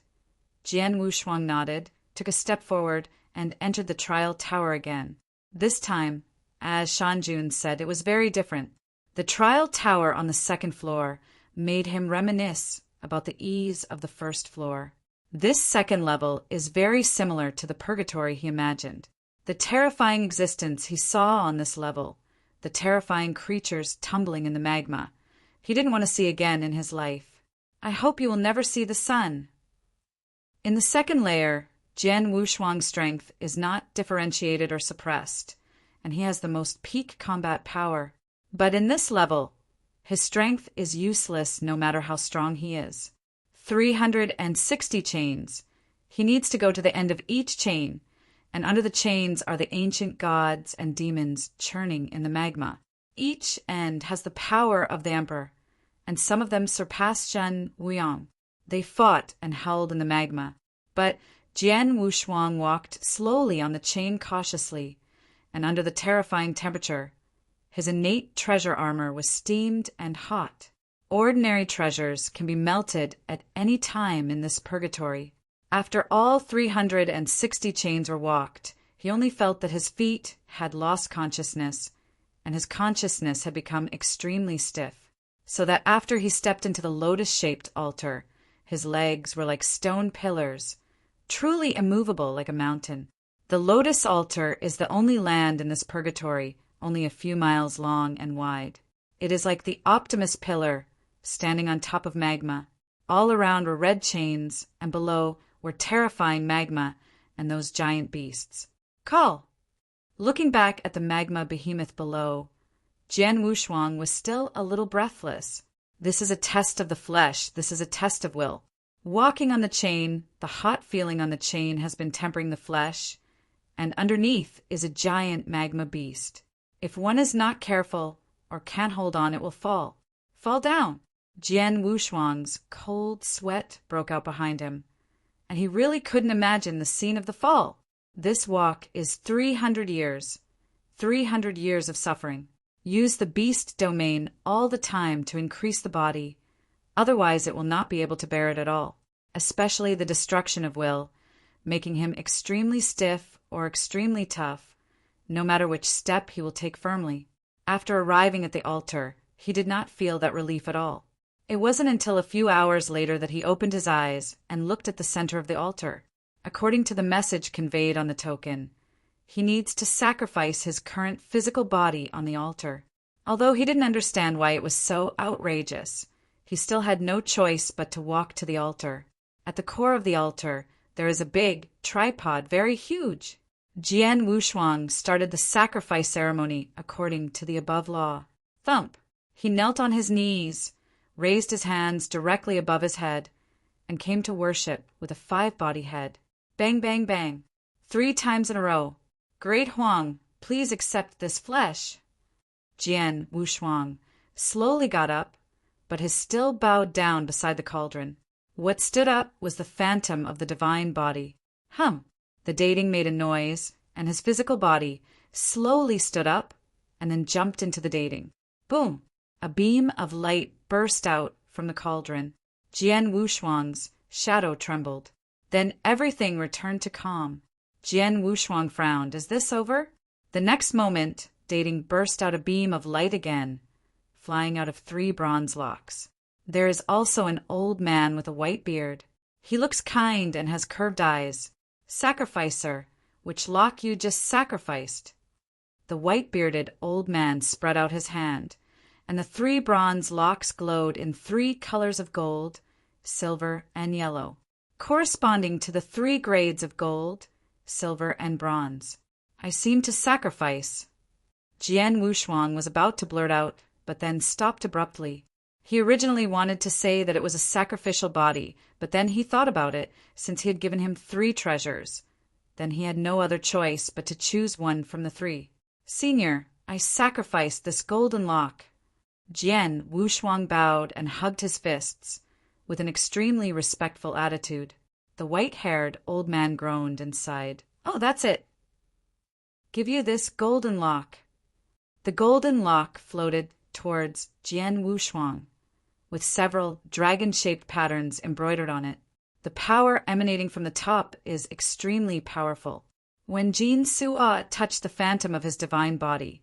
Speaker 1: Jian Wushuang nodded, took a step forward, and entered the trial tower again. This time, as Shanjun said, it was very different. The trial tower on the second floor made him reminisce about the ease of the first floor. This second level is very similar to the purgatory he imagined. The terrifying existence he saw on this level, the terrifying creatures tumbling in the magma, he didn't want to see again in his life. I hope you will never see the sun. In the second layer, Jian Wushuang's strength is not differentiated or suppressed, and he has the most peak combat power. But in this level, his strength is useless no matter how strong he is. 360 chains. He needs to go to the end of each chain, and under the chains are the ancient gods and demons churning in the magma. Each end has the power of the emperor, and some of them surpass Shen Wuyang. They fought and howled in the magma, but Jian Wushuang walked slowly on the chain cautiously, and under the terrifying temperature, his innate treasure armor was steamed and hot. Ordinary treasures can be melted at any time in this purgatory. After all 360 chains were walked, he only felt that his feet had lost consciousness, and his consciousness had become extremely stiff, so that after he stepped into the lotus-shaped altar, his legs were like stone pillars, truly immovable like a mountain. The lotus altar is the only land in this purgatory, only a few miles long and wide. It is like the Optimus pillar, standing on top of magma. All around were red chains, and below were terrifying magma and those giant beasts. Call! Looking back at the magma behemoth below, Jian Wushuang was still a little breathless. This is a test of the flesh. This is a test of will. Walking on the chain, the hot feeling on the chain has been tempering the flesh, and underneath is a giant magma beast. If one is not careful or can't hold on, it will fall. Fall down! Jian Wushuang's cold sweat broke out behind him, and he really couldn't imagine the scene of the fall. This walk is 300 years. 300 years of suffering. Use the beast domain all the time to increase the body, otherwise it will not be able to bear it at all, especially the destruction of will, making him extremely stiff or extremely tough, no matter which step he will take firmly. After arriving at the altar, he did not feel that relief at all. It wasn't until a few hours later that he opened his eyes and looked at the center of the altar. According to the message conveyed on the token, he needs to sacrifice his current physical body on the altar. Although he didn't understand why it was so outrageous, he still had no choice but to walk to the altar. At the core of the altar, there is a big tripod, very huge. Jian Wushuang started the sacrifice ceremony according to the above law. Thump! He knelt on his knees, raised his hands directly above his head, and came to worship with a 5-body head. Bang, bang, bang. 3 times in a row. Great Huang, please accept this flesh. Jian Wushuang slowly got up, but his still bowed down beside the cauldron. What stood up was the phantom of the divine body. Hum! The dating made a noise, and his physical body slowly stood up and then jumped into the dating. Boom! A beam of light burst out from the cauldron. Jian Wushuang's shadow trembled. Then everything returned to calm. Jian Wushuang frowned. Is this over? The next moment, dating burst out a beam of light again, flying out of 3 bronze locks. There is also an old man with a white beard. He looks kind and has curved eyes. Sacrificer, which lock you just sacrificed? The white-bearded old man spread out his hand, and the 3 bronze locks glowed in 3 colors of gold, silver, and yellow, corresponding to the 3 grades of gold, silver, and bronze. I seem to sacrifice. Jian Wushuang was about to blurt out, but then stopped abruptly. He originally wanted to say that it was a sacrificial body, but then he thought about it, since he had given him 3 treasures. Then he had no other choice but to choose one from the 3. Senior, I sacrificed this golden lock. Jian Wushuang bowed and hugged his fists, with an extremely respectful attitude. The white-haired old man groaned and sighed. Oh, that's it. Give you this golden lock. The golden lock floated towards Jian Wushuang, with several dragon-shaped patterns embroidered on it. The power emanating from the top is extremely powerful. When Jin Su'a touched the phantom of his divine body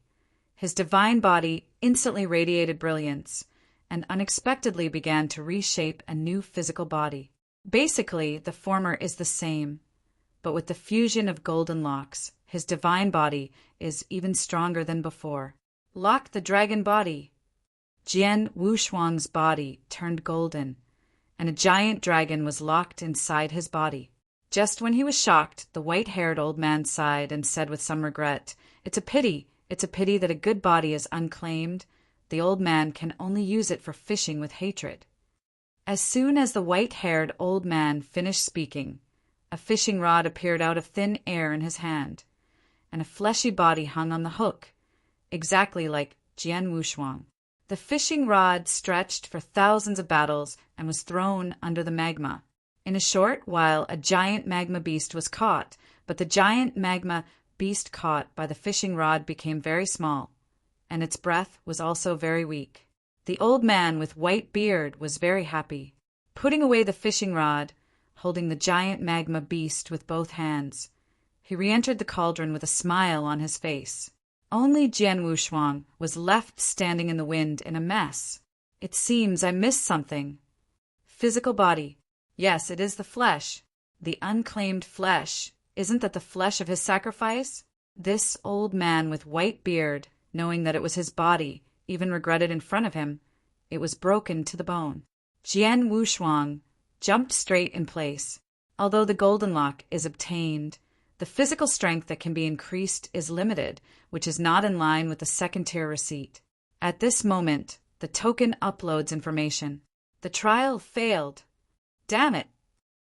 Speaker 1: instantly radiated brilliance and unexpectedly began to reshape a new physical body. Basically, the former is the same, but with the fusion of golden locks, his divine body is even stronger than before. Lock the dragon body. Jian Wushuang's body turned golden, and a giant dragon was locked inside his body. Just when he was shocked, the white-haired old man sighed and said with some regret, It's a pity that a good body is unclaimed. The old man can only use it for fishing with hatred. As soon as the white-haired old man finished speaking, a fishing rod appeared out of thin air in his hand, and a fleshy body hung on the hook, exactly like Jian Wushuang. The fishing rod stretched for thousands of battles and was thrown under the magma. In a short while, a giant magma beast was caught, but the giant magma beast caught by the fishing rod became very small, and its breath was also very weak. The old man with white beard was very happy. Putting away the fishing rod, holding the giant magma beast with both hands, he re-entered the cauldron with a smile on his face. Only Jian Wushuang was left standing in the wind in a mess. It seems I missed something. Physical body. Yes, it is the flesh. The unclaimed flesh. Isn't that the flesh of his sacrifice? This old man with white beard, knowing that it was his body, even regretted in front of him. It was broken to the bone. Jian Wushuang jumped straight in place. Although the golden lock is obtained, the physical strength that can be increased is limited, which is not in line with the second-tier receipt. At this moment, the token uploads information. The trial failed. Damn it!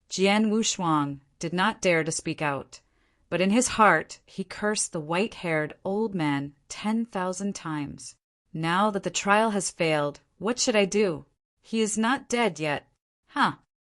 Speaker 1: Jian Wushuang did not dare to speak out, but in his heart he cursed the white-haired old man 10,000 times. Now that the trial has failed, what should I do? He is not dead yet.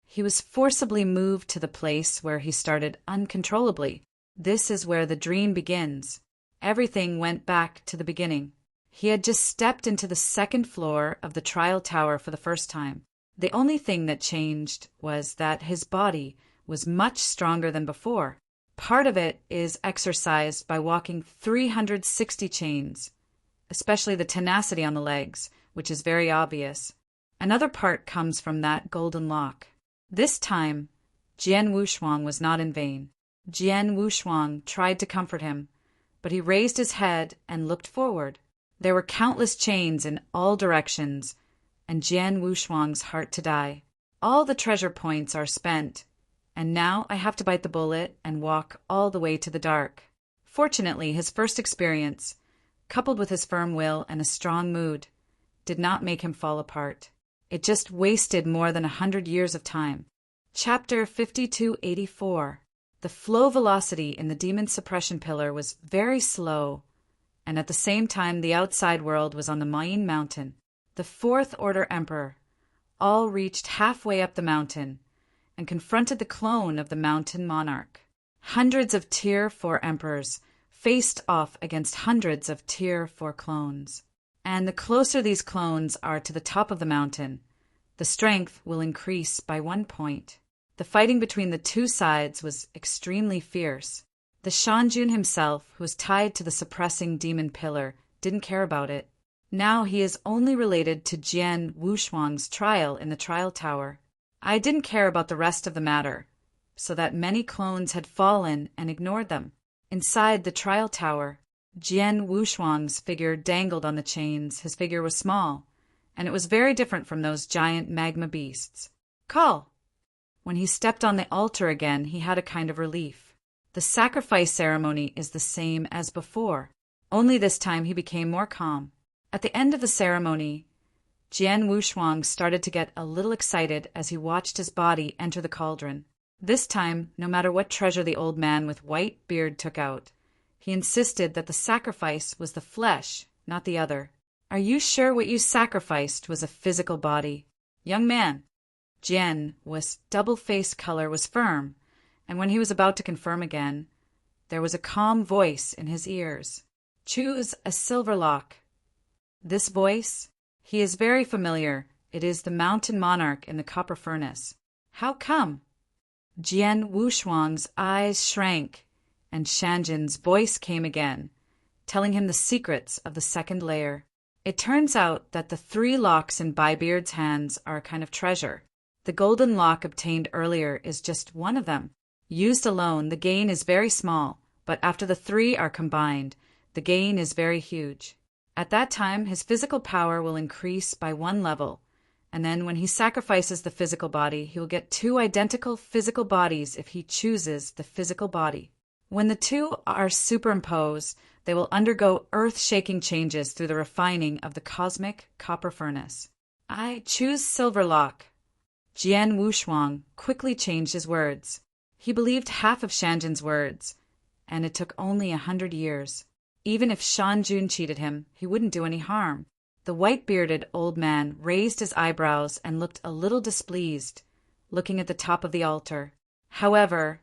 Speaker 1: He was forcibly moved to the place where he started uncontrollably. This is where the dream begins. Everything went back to the beginning. He had just stepped into the 2nd floor of the trial tower for the first time. The only thing that changed was that his body was much stronger than before. Part of it is exercised by walking 360 chains, especially the tenacity on the legs, which is very obvious. Another part comes from that golden lock. This time, Jian Wushuang was not in vain. Jian Wushuang tried to comfort him, but he raised his head and looked forward. There were countless chains in all directions, and Jian Wushuang's heart to die. All the treasure points are spent, and now I have to bite the bullet and walk all the way to the dark. Fortunately, his first experience, coupled with his firm will and a strong mood, did not make him fall apart. It just wasted more than 100 years of time. Chapter 5284. The flow velocity in the demon suppression pillar was very slow, and at the same time the outside world was on the main mountain. The 4th Order Emperor all reached halfway up the mountain and confronted the clone of the mountain monarch. Hundreds of Tier 4 emperors faced off against hundreds of Tier 4 clones. And the closer these clones are to the top of the mountain, the strength will increase by 1 point. The fighting between the two sides was extremely fierce. The Shanjun himself, who was tied to the suppressing demon pillar, didn't care about it. Now he is only related to Jian Wushuang's trial in the trial tower. I didn't care about the rest of the matter, so that many clones had fallen and ignored them. Inside the trial tower, Jian Wushuang's figure dangled on the chains. His figure was small, and it was very different from those giant magma beasts. Call! When he stepped on the altar again, he had a kind of relief. The sacrifice ceremony is the same as before, only this time he became more calm. At the end of the ceremony, Jian Wushuang started to get a little excited as he watched his body enter the cauldron. This time, no matter what treasure the old man with white beard took out, he insisted that the sacrifice was the flesh, not the other. Are you sure what you sacrificed was a physical body? Young man. Jian's double-faced color was firm, and when he was about to confirm again, there was a calm voice in his ears. Choose a silver lock. This voice? He is very familiar. It is the mountain monarch in the copper furnace. How come? Jian Wushuang's eyes shrank, and Shanjin's voice came again, telling him the secrets of the second layer. It turns out that the 3 locks in Baibeard's hands are a kind of treasure. The golden lock obtained earlier is just one of them. Used alone, the gain is very small, but after the 3 are combined, the gain is very huge. At that time, his physical power will increase by 1 level, and then when he sacrifices the physical body, he will get 2 identical physical bodies if he chooses the physical body. When the 2 are superimposed, they will undergo earth-shaking changes through the refining of the cosmic copper furnace. I choose silver lock. Jian Wushuang quickly changed his words. He believed half of Shanjin's words, and it took only 100 years. Even if Shanjun cheated him, he wouldn't do any harm. The white-bearded old man raised his eyebrows and looked a little displeased, looking at the top of the altar. However,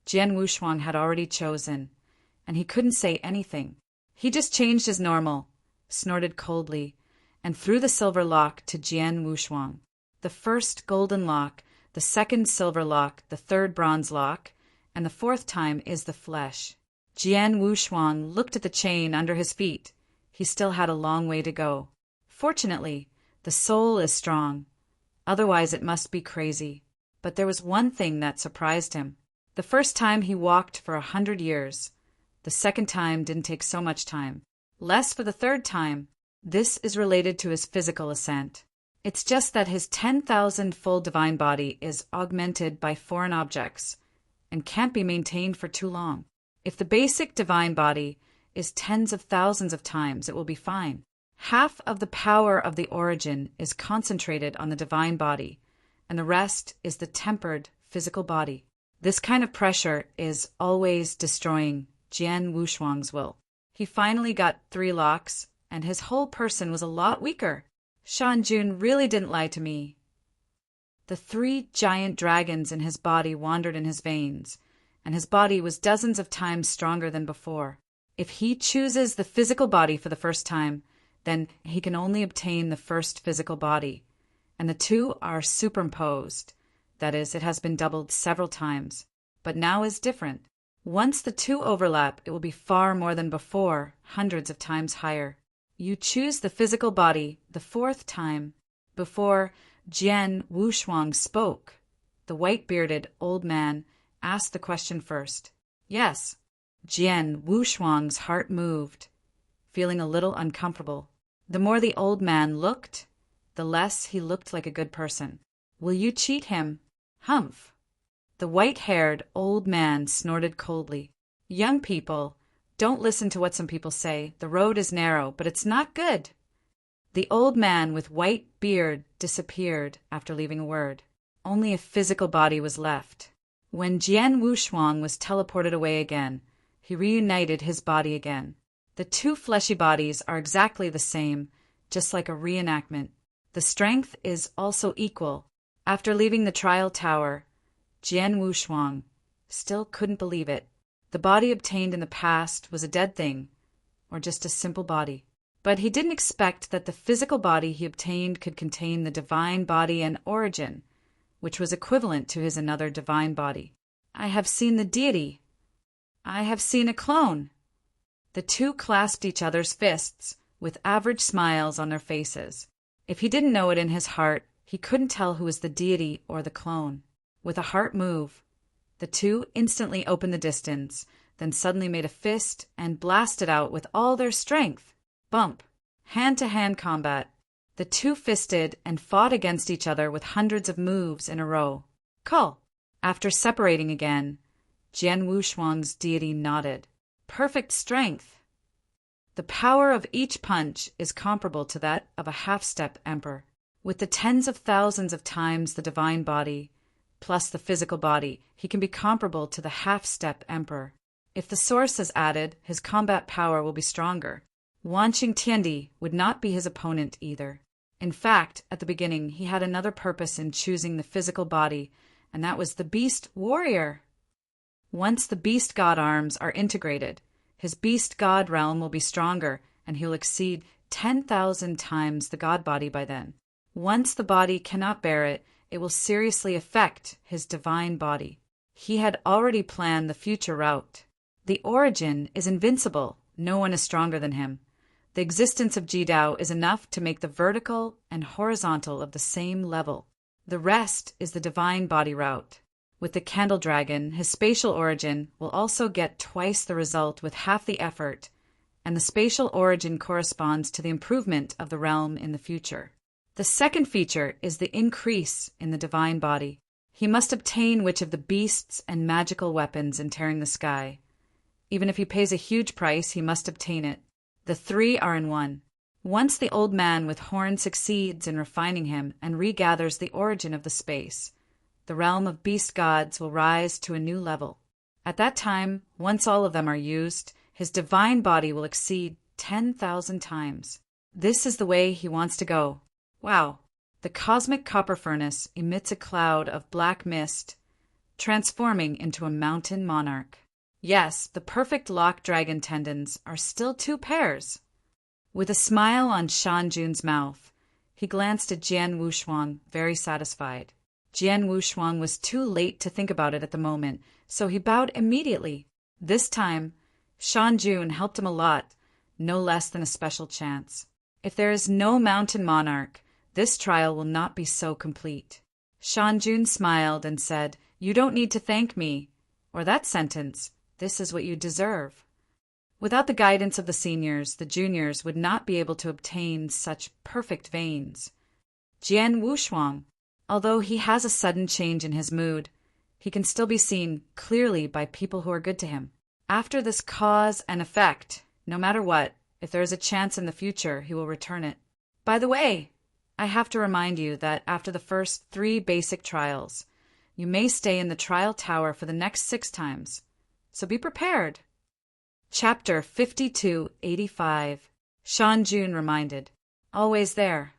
Speaker 1: Jian Wushuang had already chosen, and he couldn't say anything. He just changed his normal, snorted coldly, and threw the silver lock to Jian Wushuang. The first golden lock, the second silver lock, the third bronze lock, and the 4th time is the flesh. Jian Wushuang looked at the chain under his feet. He still had a long way to go. Fortunately, the soul is strong. Otherwise it must be crazy. But there was one thing that surprised him. The first time he walked for 100 years. The second time didn't take so much time. Less for the third time. This is related to his physical ascent. It's just that his 10,000-fold divine body is augmented by foreign objects and can't be maintained for too long. If the basic divine body is tens of thousands of times, it will be fine. Half of the power of the origin is concentrated on the divine body, and the rest is the tempered physical body. This kind of pressure is always destroying Jian Wushuang's will. He finally got 3 locks, and his whole person was a lot weaker. Shanjun really didn't lie to me. The 3 giant dragons in his body wandered in his veins, and his body was dozens of times stronger than before. If he chooses the physical body for the first time, then he can only obtain the first physical body, and the 2 are superimposed. That is, it has been doubled several times, but now is different. Once the 2 overlap, it will be far more than before, hundreds of times higher. You choose the physical body the 4th time. Before Jian Wushuang spoke, the white-bearded old man asked the question first. Yes. Jian Wushuang's heart moved, feeling a little uncomfortable. The more the old man looked, the less he looked like a good person. Will you cheat him? Humph. The white-haired old man snorted coldly. Young people, don't listen to what some people say. The road is narrow, but it's not good. The old man with white beard disappeared after leaving a word. Only a physical body was left. When Jian Wushuang was teleported away again, he reunited his body again. The 2 fleshy bodies are exactly the same, just like a reenactment. The strength is also equal. After leaving the trial tower, Jian Wushuang still couldn't believe it. The body obtained in the past was a dead thing, or just a simple body. But he didn't expect that the physical body he obtained could contain the divine body and origin, which was equivalent to his another divine body. I have seen the deity. I have seen a clone. The 2 clasped each other's fists, with average smiles on their faces. If he didn't know it in his heart, he couldn't tell who was the deity or the clone. With a heart move, the 2 instantly opened the distance, then suddenly made a fist and blasted out with all their strength. Bump. Hand-to-hand combat. The 2 fisted and fought against each other with hundreds of moves in a row. Call. After separating again, Jian Wushuang's deity nodded. Perfect strength. The power of each punch is comparable to that of a half-step emperor. With the tens of thousands of times the divine body, plus the physical body, he can be comparable to the half-step emperor. If the source is added, his combat power will be stronger. Wanqing Tiandi would not be his opponent either. In fact, at the beginning, he had another purpose in choosing the physical body, and that was the beast warrior. Once the beast god arms are integrated, his beast god realm will be stronger, and he'll exceed 10,000 times the god body by then. Once the body cannot bear it, it will seriously affect his divine body. He had already planned the future route. The origin is invincible. No one is stronger than him. The existence of Jidao is enough to make the vertical and horizontal of the same level. The rest is the divine body route. With the Candle Dragon, his spatial origin will also get twice the result with half the effort, and the spatial origin corresponds to the improvement of the realm in the future. The second feature is the increase in the divine body. He must obtain which of the beasts and magical weapons in tearing the sky. Even if he pays a huge price, he must obtain it. The three are in one. Once the old man with horn succeeds in refining him and regathers the origin of the space, the realm of beast gods will rise to a new level. At that time, once all of them are used, his divine body will exceed 10,000 times. This is the way he wants to go. Wow. The cosmic copper furnace emits a cloud of black mist, transforming into a mountain monarch. Yes, the perfect lock dragon tendons are still 2 pairs. With a smile on Shan Jun's mouth, he glanced at Jian Wushuang, very satisfied. Jian Wushuang was too late to think about it at the moment, so he bowed immediately. This time, Shan Jun helped him a lot, no less than a special chance. If there is no mountain monarch, this trial will not be so complete. Shan Jun smiled and said, "You don't need to thank me, or that sentence. This is what you deserve." Without the guidance of the seniors, the juniors would not be able to obtain such perfect veins. Jian Wushuang, although he has a sudden change in his mood, he can still be seen clearly by people who are good to him. After this cause and effect, no matter what, if there is a chance in the future, he will return it. By the way, I have to remind you that after the first 3 basic trials, you may stay in the trial tower for the next 6 times. So be prepared. Chapter 5285. Shan Jun reminded. Always there.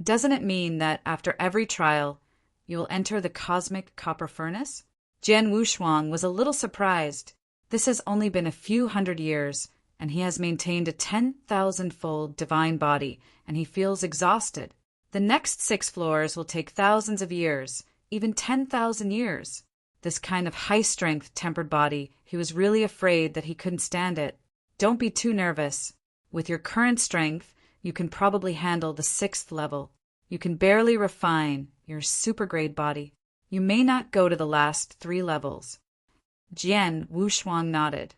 Speaker 1: Doesn't it mean that after every trial, you will enter the cosmic copper furnace? Jian Wushuang was a little surprised. This has only been a few hundred years, and he has maintained a 10,000-fold divine body, and he feels exhausted. The next 6 floors will take thousands of years, even 10,000 years. This kind of high-strength tempered body, he was really afraid that he couldn't stand it. Don't be too nervous. With your current strength, you can probably handle the 6th level. You can barely refine your super-grade body. You may not go to the last 3 levels. Jian Wushuang nodded.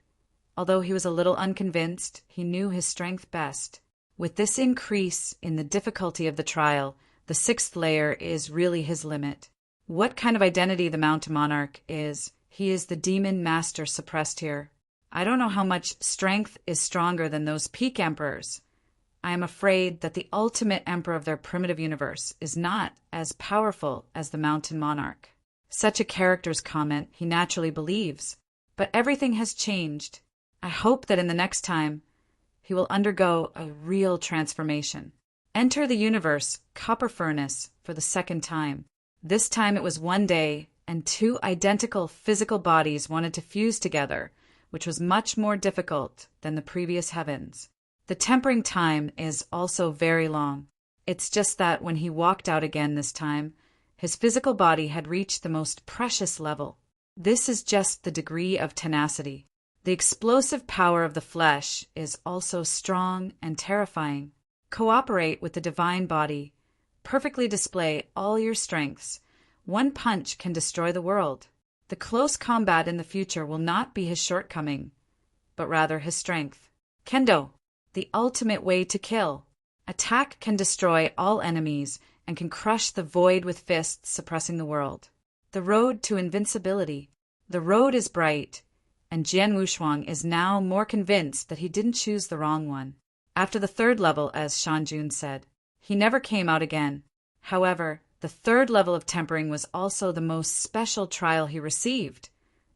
Speaker 1: Although he was a little unconvinced, he knew his strength best. With this increase in the difficulty of the trial, the 6th layer is really his limit. What kind of identity the Mountain Monarch is, he is the demon master suppressed here. I don't know how much strength is stronger than those peak emperors. I am afraid that the ultimate emperor of their primitive universe is not as powerful as the Mountain Monarch. Such a character's comment he naturally believes. But everything has changed. I hope that in the next time, he will undergo a real transformation. Enter the universe, Copper Furnace, for the 2nd time. This time it was 1 day, and 2 identical physical bodies wanted to fuse together, which was much more difficult than the previous heavens. The tempering time is also very long. It's just that when he walked out again this time, his physical body had reached the most precious level. This is just the degree of tenacity. The explosive power of the flesh is also strong and terrifying. Cooperate with the divine body. Perfectly display all your strengths. 1 punch can destroy the world. The close combat in the future will not be his shortcoming, but rather his strength. Kendo, the ultimate way to kill. Attack can destroy all enemies and can crush the void with fists, suppressing the world. The road to invincibility. The road is bright. and Jian Wushuang is now more convinced that he didn't choose the wrong one. After the third level, as Shan Jun said, he never came out again. However, the third level of tempering was also the most special trial he received,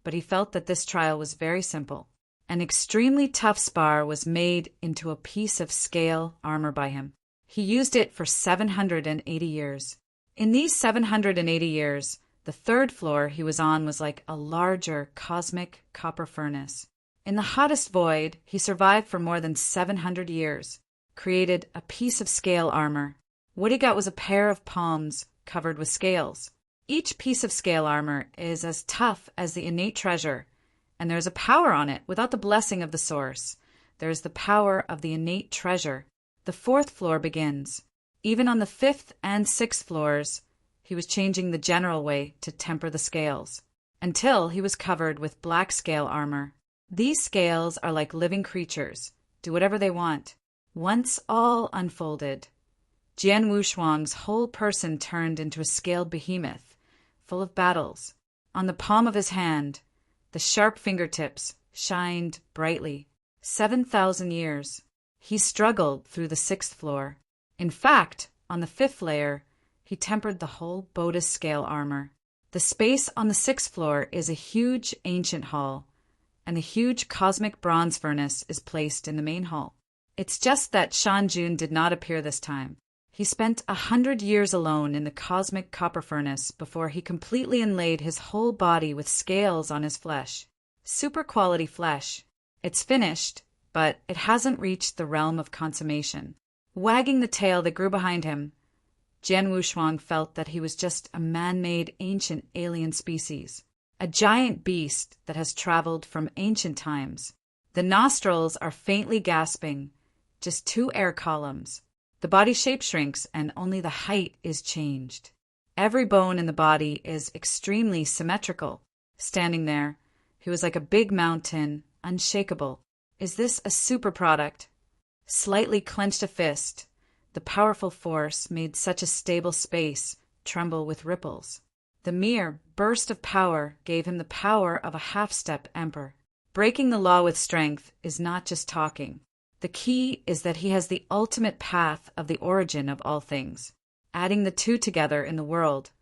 Speaker 1: but he felt that this trial was very simple. An extremely tough spar was made into a piece of scale armor by him. He used it for 780 years. In these 780 years, the third floor he was on was like a larger cosmic copper furnace. In the hottest void, he survived for more than 700 years, created a piece of scale armor. What he got was a pair of palms covered with scales. Each piece of scale armor is as tough as the innate treasure, and there is a power on it without the blessing of the source. There is the power of the innate treasure. The fourth floor begins. Even on the fifth and sixth floors, he was changing the general way to temper the scales, until he was covered with black scale armor. These scales are like living creatures, do whatever they want. Once all unfolded, Jian Wushuang's whole person turned into a scaled behemoth, full of battles. On the palm of his hand, the sharp fingertips shined brightly. 7,000 years. He struggled through the sixth floor. In fact, on the fifth layer, he tempered the whole Bodhist scale armor. The space on the sixth floor is a huge ancient hall, and the huge cosmic bronze furnace is placed in the main hall. It's just that Shan Jun did not appear this time. He spent 100 years alone in the cosmic copper furnace before he completely inlaid his whole body with scales on his flesh. Super quality flesh. It's finished, but it hasn't reached the realm of consummation. Wagging the tail that grew behind him, Jian Wushuang felt that he was just a man-made ancient alien species, a giant beast that has traveled from ancient times. The nostrils are faintly gasping, just 2 air columns. The body shape shrinks and only the height is changed. Every bone in the body is extremely symmetrical. Standing there, he was like a big mountain, unshakable. Is this a super product? Slightly clenched a fist. The powerful force made such a stable space tremble with ripples. The mere burst of power gave him the power of a half-step emperor. Breaking the law with strength is not just talking. The key is that he has the ultimate path of the origin of all things. Adding the two together in the world,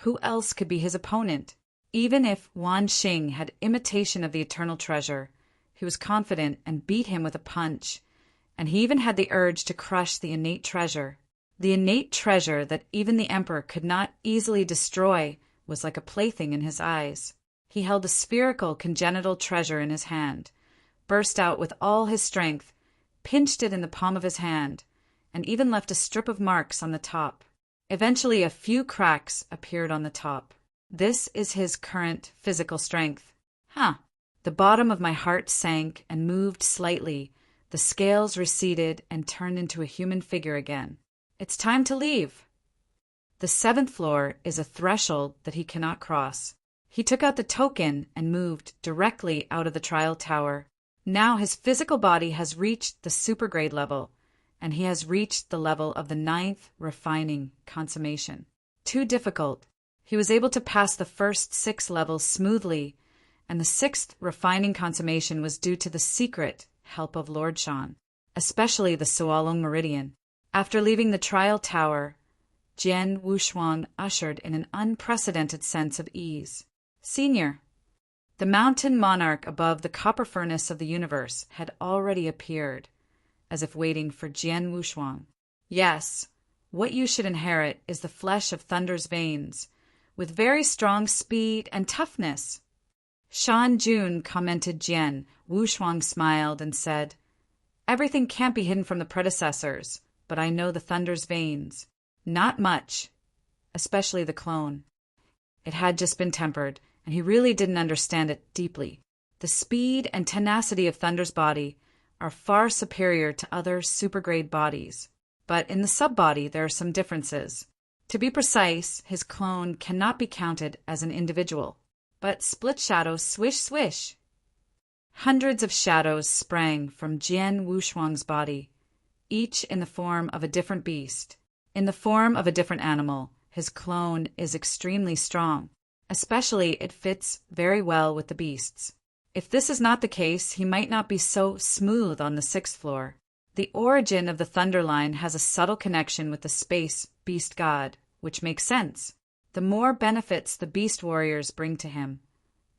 Speaker 1: who else could be his opponent? Even if Wan Xing had imitation of the eternal treasure, he was confident and beat him with a punch, and he even had the urge to crush the innate treasure. The innate treasure that even the emperor could not easily destroy was like a plaything in his eyes. He held a spherical congenital treasure in his hand, burst out with all his strength, pinched it in the palm of his hand, and even left a strip of marks on the top. Eventually, a few cracks appeared on the top. This is his current physical strength. The bottom of my heart sank and moved slightly. The scales receded and turned into a human figure again. It's time to leave. The 7th floor is a threshold that he cannot cross. He took out the token and moved directly out of the trial tower. Now his physical body has reached the supergrade level, and he has reached the level of the 9th refining consummation. Too difficult. He was able to pass the first 6 levels smoothly, and the 6th refining consummation was due to the secret help of Lord Shan, especially the Sualong Meridian. After leaving the trial tower, Jian Wushuang ushered in an unprecedented sense of ease. Senior, the mountain monarch above the copper furnace of the universe, had already appeared, as if waiting for Jian Wushuang. Yes, what you should inherit is the flesh of Thunder's veins, with very strong speed and toughness. Shan Jun commented. Jian Wushuang smiled and said, "Everything can't be hidden from the predecessors, but I know the Thunder's veins. Not much, especially the clone." It had just been tempered, and he really didn't understand it deeply. The speed and tenacity of Thunder's body are far superior to other supergrade bodies, but in the subbody there are some differences. To be precise, his clone cannot be counted as an individual, but split shadows swish swish. Hundreds of shadows sprang from Jian Wushuang's body, each in the form of a different beast. In the form of a different animal, his clone is extremely strong. Especially, it fits very well with the beasts. If this is not the case, he might not be so smooth on the 6th floor. The origin of the thunder line has a subtle connection with the space beast god, which makes sense. The more benefits the beast warriors bring to him,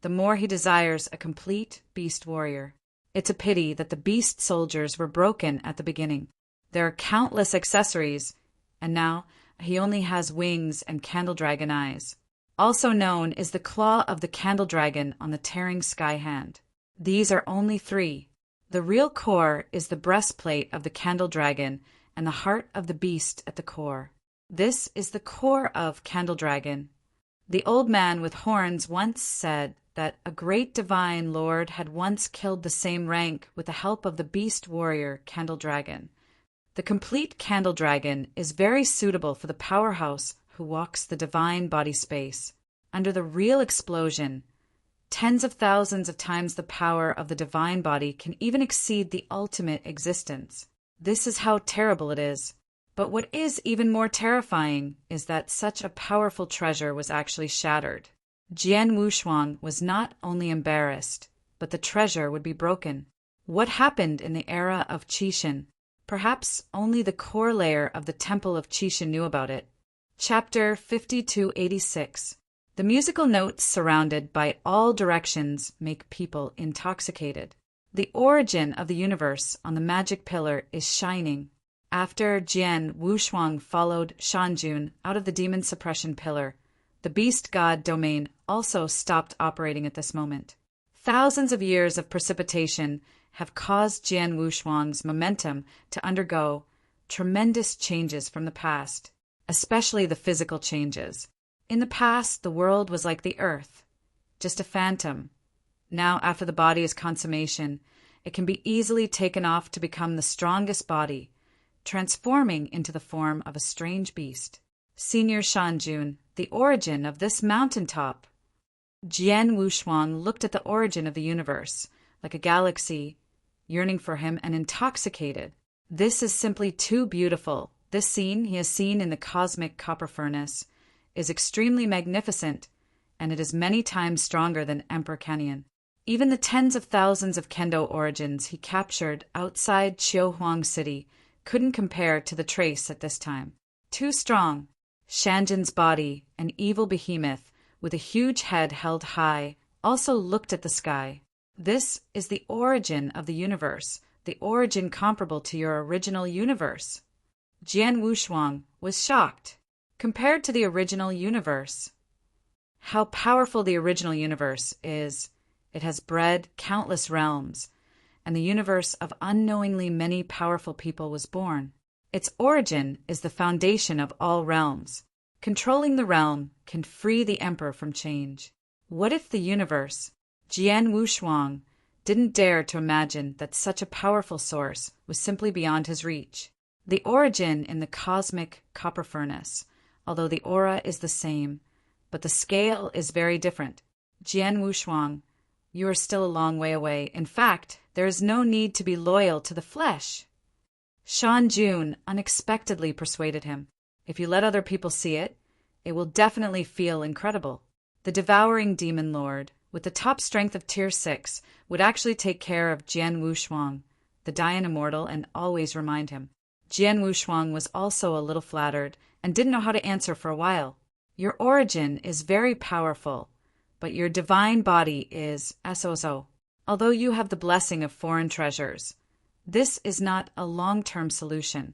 Speaker 1: the more he desires a complete beast warrior. It's a pity that the beast soldiers were broken at the beginning. There are countless accessories, and now he only has wings and candle dragon eyes. Also known is the claw of the candle dragon on the tearing sky hand. These are only 3. The real core is the breastplate of the candle dragon and the heart of the beast at the core. This is the core of Candle Dragon. The old man with horns once said that a great divine lord had once killed the same rank with the help of the beast warrior Candle Dragon. The complete Candle Dragon is very suitable for the powerhouse who walks the divine body space. Under the real explosion, tens of thousands of times the power of the divine body can even exceed the ultimate existence. This is how terrible it is. But what is even more terrifying is that such a powerful treasure was actually shattered. Jian Wushuang was not only embarrassed, but the treasure would be broken. What happened in the era of Qixin? Perhaps only the core layer of the Temple of Qixin knew about it. Chapter 5286. The musical notes surrounded by all directions make people intoxicated. The origin of the universe on the magic pillar is shining. After Jian Wushuang followed Shanjun out of the demon suppression pillar, the beast god domain also stopped operating at this moment. Thousands of years of precipitation have caused Jian Wushuang's momentum to undergo tremendous changes from the past, especially the physical changes. In the past, the world was like the earth, just a phantom. Now, after the body is consummation, it can be easily taken off to become the strongest body, transforming into the form of a strange beast. Senior Shanjun, the origin of this mountaintop. Jian Wushuang looked at the origin of the universe, like a galaxy, yearning for him and intoxicated. This is simply too beautiful. This scene he has seen in the cosmic copper furnace is extremely magnificent, and it is many times stronger than Emperor Canyon. Even the tens of thousands of kendo origins he captured outside Qiuhuang City couldn't compare to the trace at this time. Too strong. Shanjun's body, an evil behemoth with a huge head held high, also looked at the sky. This is the origin of the universe, the origin comparable to your original universe. Jian Wushuang was shocked. Compared to the original universe, how powerful the original universe is. It has bred countless realms, and the universe of unknowingly many powerful people was born. Its origin is the foundation of all realms. Controlling the realm can free the emperor from change. What if the universe, Jian Wushuang, didn't dare to imagine that such a powerful source was simply beyond his reach? The origin in the cosmic copper furnace, although the aura is the same, but the scale is very different. Jian Wushuang, you are still a long way away. In fact, there is no need to be loyal to the flesh. Shanjun unexpectedly persuaded him. If you let other people see it, it will definitely feel incredible. The devouring demon lord, with the top strength of tier 6, would actually take care of Jian Wushuang, the Dian Immortal, and always remind him. Jian Wushuang was also a little flattered and didn't know how to answer for a while. Your origin is very powerful, but your divine body is SOSO. Although you have the blessing of foreign treasures, this is not a long-term solution.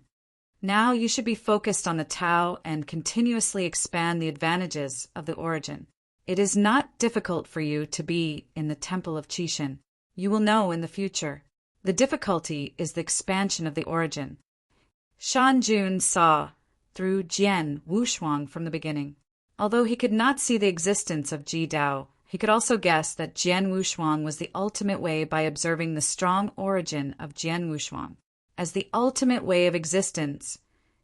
Speaker 1: Now you should be focused on the Tao and continuously expand the advantages of the origin. It is not difficult for you to be in the Temple of Qixin. You will know in the future. The difficulty is the expansion of the origin. Shanjun saw through Jian Wushuang from the beginning. Although he could not see the existence of Ji Dao, he could also guess that Jian Wushuang was the ultimate way by observing the strong origin of Jian Wushuang. As the ultimate way of existence,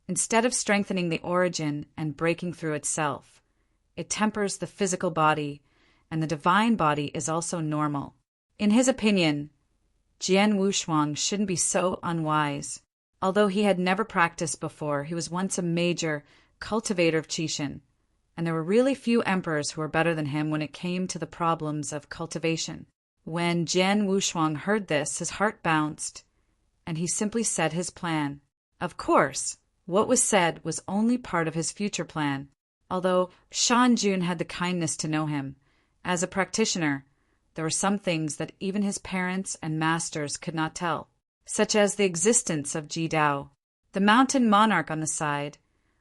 Speaker 1: instead of strengthening the origin and breaking through itself, it tempers the physical body, and the divine body is also normal. In his opinion, Jian Wushuang shouldn't be so unwise. Although he had never practiced before, he was once a major cultivator of Qixin, and there were really few emperors who were better than him when it came to the problems of cultivation. When Jian Wushuang heard this, his heart bounced, and he simply said his plan. Of course, what was said was only part of his future plan, although Shan Jun had the kindness to know him. As a practitioner, there were some things that even his parents and masters could not tell, such as the existence of Ji Dao. The mountain monarch on the side,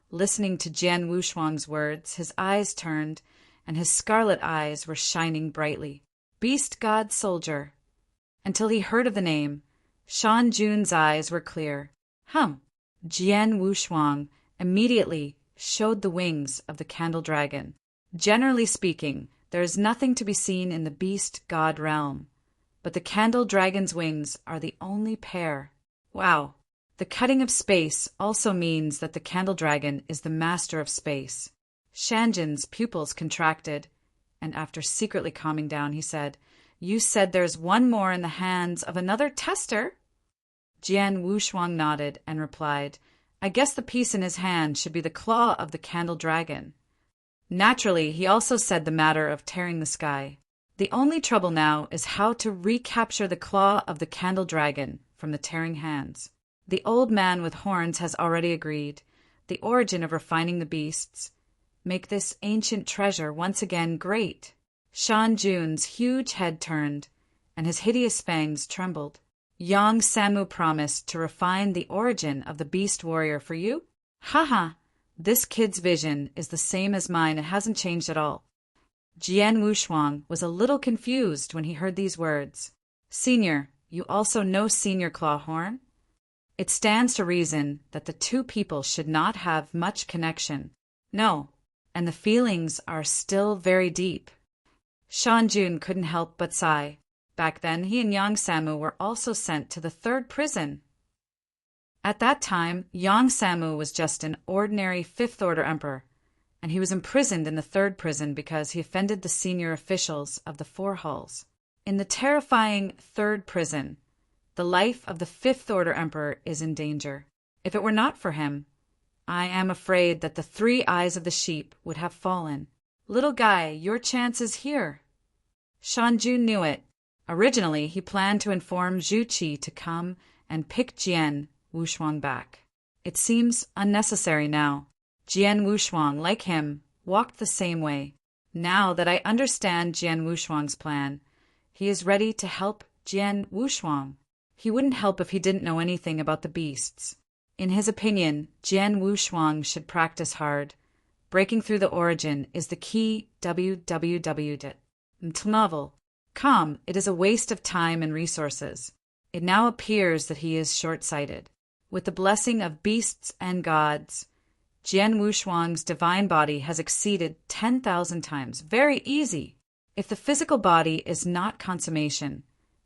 Speaker 1: listening to Jian Wushuang's words, his eyes turned, and his scarlet eyes were shining brightly. Beast God Soldier. Until he heard of the name, Shan Jun's eyes were clear. Jian Wushuang immediately showed the wings of the candle dragon. Generally speaking, there is nothing to be seen in the beast god realm, but the candle dragon's wings are the only pair. Wow! The cutting of space also means that the candle dragon is the master of space. Shanjin's pupils contracted, and after secretly calming down, he said, "You said there's one more in the hands of another tester?" Jian Wushuang nodded and replied, "I guess the piece in his hand should be the claw of the candle dragon." Naturally, he also said the matter of tearing the sky. The only trouble now is how to recapture the claw of the candle dragon from the tearing hands. The old man with horns has already agreed. The origin of refining the beasts. Make this ancient treasure once again great. Shan Jun's huge head turned, and his hideous fangs trembled. Yang Samu promised to refine the origin of the beast warrior for you? Haha, this kid's vision is the same as mine. It hasn't changed at all. Jian Wushuang was a little confused when he heard these words. Senior, you also know Senior Clawhorn? It stands to reason that the two people should not have much connection. No, and the feelings are still very deep. Shan Jun couldn't help but sigh. Back then, he and Yang Samu were also sent to the third prison. At that time, Yang Samu was just an ordinary fifth-order emperor, and he was imprisoned in the third prison because he offended the senior officials of the four halls. In the terrifying third prison, the life of the fifth-order emperor is in danger. If it were not for him, I am afraid that the 3 eyes of the sheep would have fallen. Little guy, your chance is here. Shan Jun knew it. Originally, he planned to inform Zhu Qi to come and pick Jian Wushuang back. It seems unnecessary now. Jian Wushuang, like him, walked the same way. Now that I understand Jian Wushuang's plan, he is ready to help Jian Wushuang. He wouldn't help if he didn't know anything about the beasts. In his opinion, Jian Wushuang should practice hard. Breaking through the origin is the key. www.novel.com. It is a waste of time and resources. It now appears that he is short-sighted. With the blessing of beasts and gods, Jian Wushuang's divine body has exceeded 10,000 times. Very easy. If the physical body is not consummation,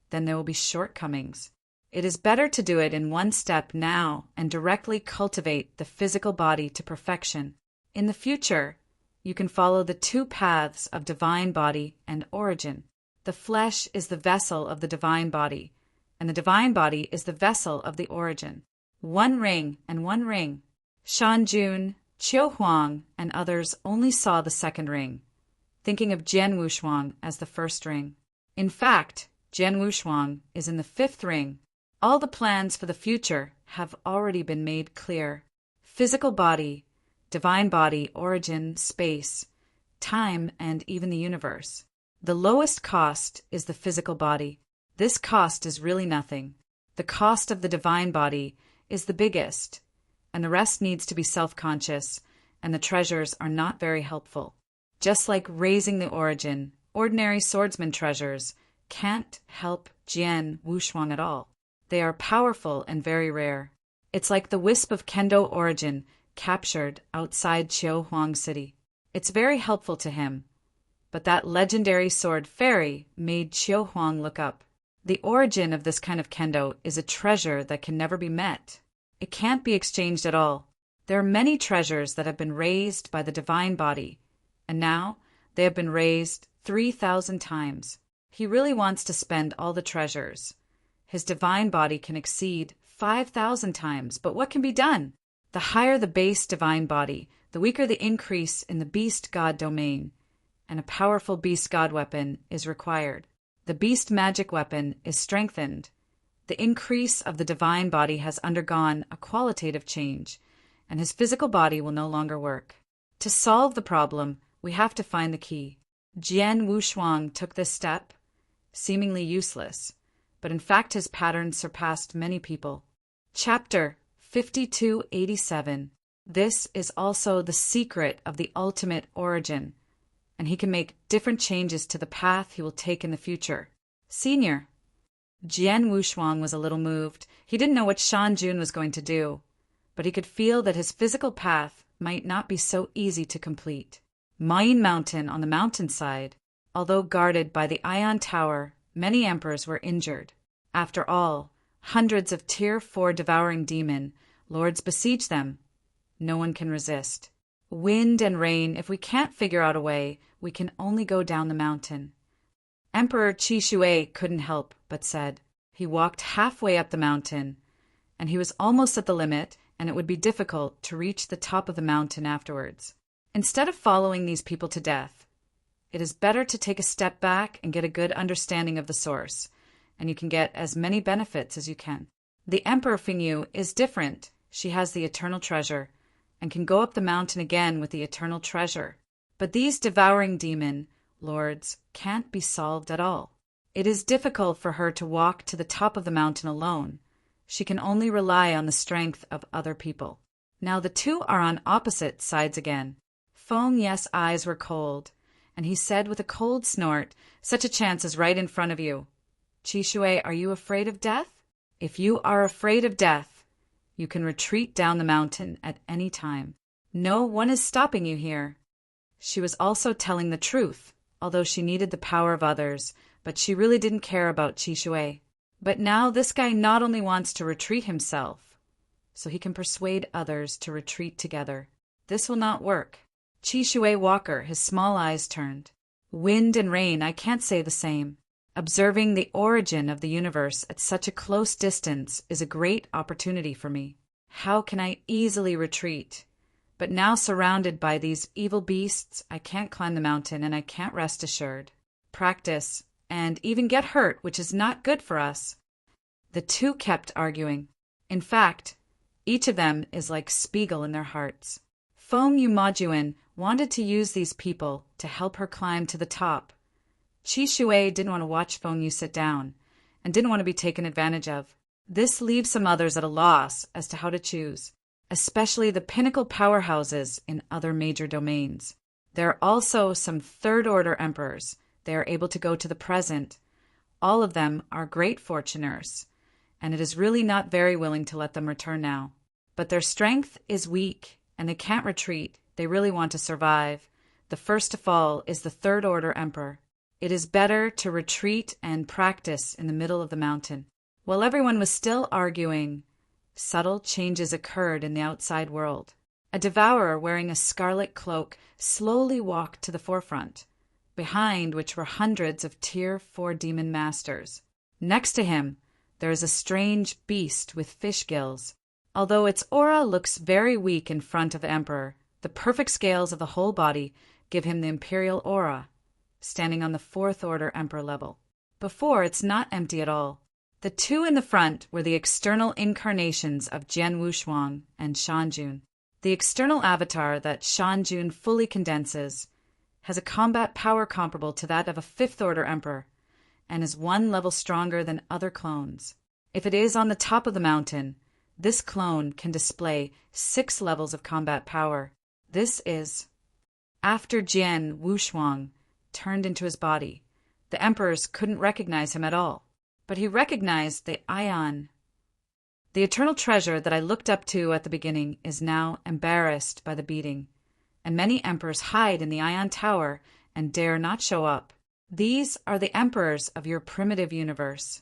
Speaker 1: then there will be shortcomings. It is better to do it in one step now and directly cultivate the physical body to perfection. In the future, you can follow the 2 paths of divine body and origin. The flesh is the vessel of the divine body, and the divine body is the vessel of the origin. 1 ring and 1 ring. Shan Jun, Qiu Huang, and others only saw the 2nd ring, thinking of Jian Wushuang as the 1st ring. In fact, Jian Wushuang is in the 5th ring. All the plans for the future have already been made clear. Physical body, divine body, origin, space, time, and even the universe. The lowest cost is the physical body. This cost is really nothing. The cost of the divine body is the biggest, and the rest needs to be self-conscious, and the treasures are not very helpful. Just like raising the origin, ordinary swordsman treasures can't help Jian Wushuang at all. They are powerful and very rare. It's like the wisp of Kendo origin captured outside Qiu Huang City. It's very helpful to him, but that legendary sword fairy made Qiu Huang look up. The origin of this kind of Kendo is a treasure that can never be met. It can't be exchanged at all. There are many treasures that have been raised by the divine body, and now they have been raised 3,000 times. He really wants to spend all the treasures. His divine body can exceed 5,000 times, but what can be done? The higher the base divine body, the weaker the increase in the beast god domain, and a powerful beast god weapon is required. The beast magic weapon is strengthened. The increase of the divine body has undergone a qualitative change, and his physical body will no longer work. To solve the problem, we have to find the key. Jian Wushuang took this step, seemingly useless, but in fact his pattern surpassed many people. Chapter 5287. This is also the secret of the ultimate origin, and he can make different changes to the path he will take in the future. Senior. Jian Wushuang was a little moved. He didn't know what Shan Jun was going to do, but he could feel that his physical path might not be so easy to complete. Mayin Mountain on the mountainside. Although guarded by the Ion Tower, many emperors were injured. After all, hundreds of Tier 4 devouring demon lords besiege them. No one can resist. Wind and rain, if we can't figure out a way, we can only go down the mountain. Emperor Qi Shui couldn't help but said. He walked halfway up the mountain, and he was almost at the limit, and it would be difficult to reach the top of the mountain afterwards. Instead of following these people to death, it is better to take a step back and get a good understanding of the source, and you can get as many benefits as you can. The Emperor Fingyu is different. She has the eternal treasure, and can go up the mountain again with the eternal treasure. But these devouring demon lords can't be solved at all. It is difficult for her to walk to the top of the mountain alone. She can only rely on the strength of other people. Now the two are on opposite sides again. Feng Ye's eyes were cold, and he said with a cold snort, "Such a chance is right in front of you. Qi Shui, are you afraid of death? If you are afraid of death, you can retreat down the mountain at any time. No one is stopping you here." She was also telling the truth, although she needed the power of others, but she really didn't care about Qi Shui. But now this guy not only wants to retreat himself, so he can persuade others to retreat together. This will not work. Qi Shui Walker, his small eyes turned. Wind and rain, I can't say the same. Observing the origin of the universe at such a close distance is a great opportunity for me. How can I easily retreat? But now surrounded by these evil beasts, I can't climb the mountain and I can't rest assured. Practice, and even get hurt, which is not good for us. The two kept arguing. In fact, each of them is like Spiegel in their hearts. Feng Yumajuan wanted to use these people to help her climb to the top. Qi Shui didn't want to watch Feng Yu sit down, and didn't want to be taken advantage of. This leaves some others at a loss as to how to choose, especially the pinnacle powerhouses in other major domains. There are also some third-order emperors. They are able to go to the present. All of them are great fortuners, and it is really not very willing to let them return now. But their strength is weak, and they can't retreat. They really want to survive. The first to fall is the third-order emperor. It is better to retreat and practice in the middle of the mountain. While everyone was still arguing, subtle changes occurred in the outside world. A devourer wearing a scarlet cloak slowly walked to the forefront, behind which were hundreds of Tier 4 demon masters. Next to him, there is a strange beast with fish gills. Although its aura looks very weak in front of the Emperor, the perfect scales of the whole body give him the imperial aura, standing on the fourth-order Emperor level. Before, it's not empty at all. The two in the front were the external incarnations of Jian Wushuang and Shan Jun. The external avatar that Shan Jun fully condenses has a combat power comparable to that of a fifth-order emperor, and is one level stronger than other clones. If it is on the top of the mountain, this clone can display 6 levels of combat power. This is... After Jian Wushuang turned into his body, the emperors couldn't recognize him at all, but he recognized the Ion. The eternal treasure that I looked up to at the beginning is now embarrassed by the beating, and many emperors hide in the Ion Tower and dare not show up. These are the emperors of your primitive universe.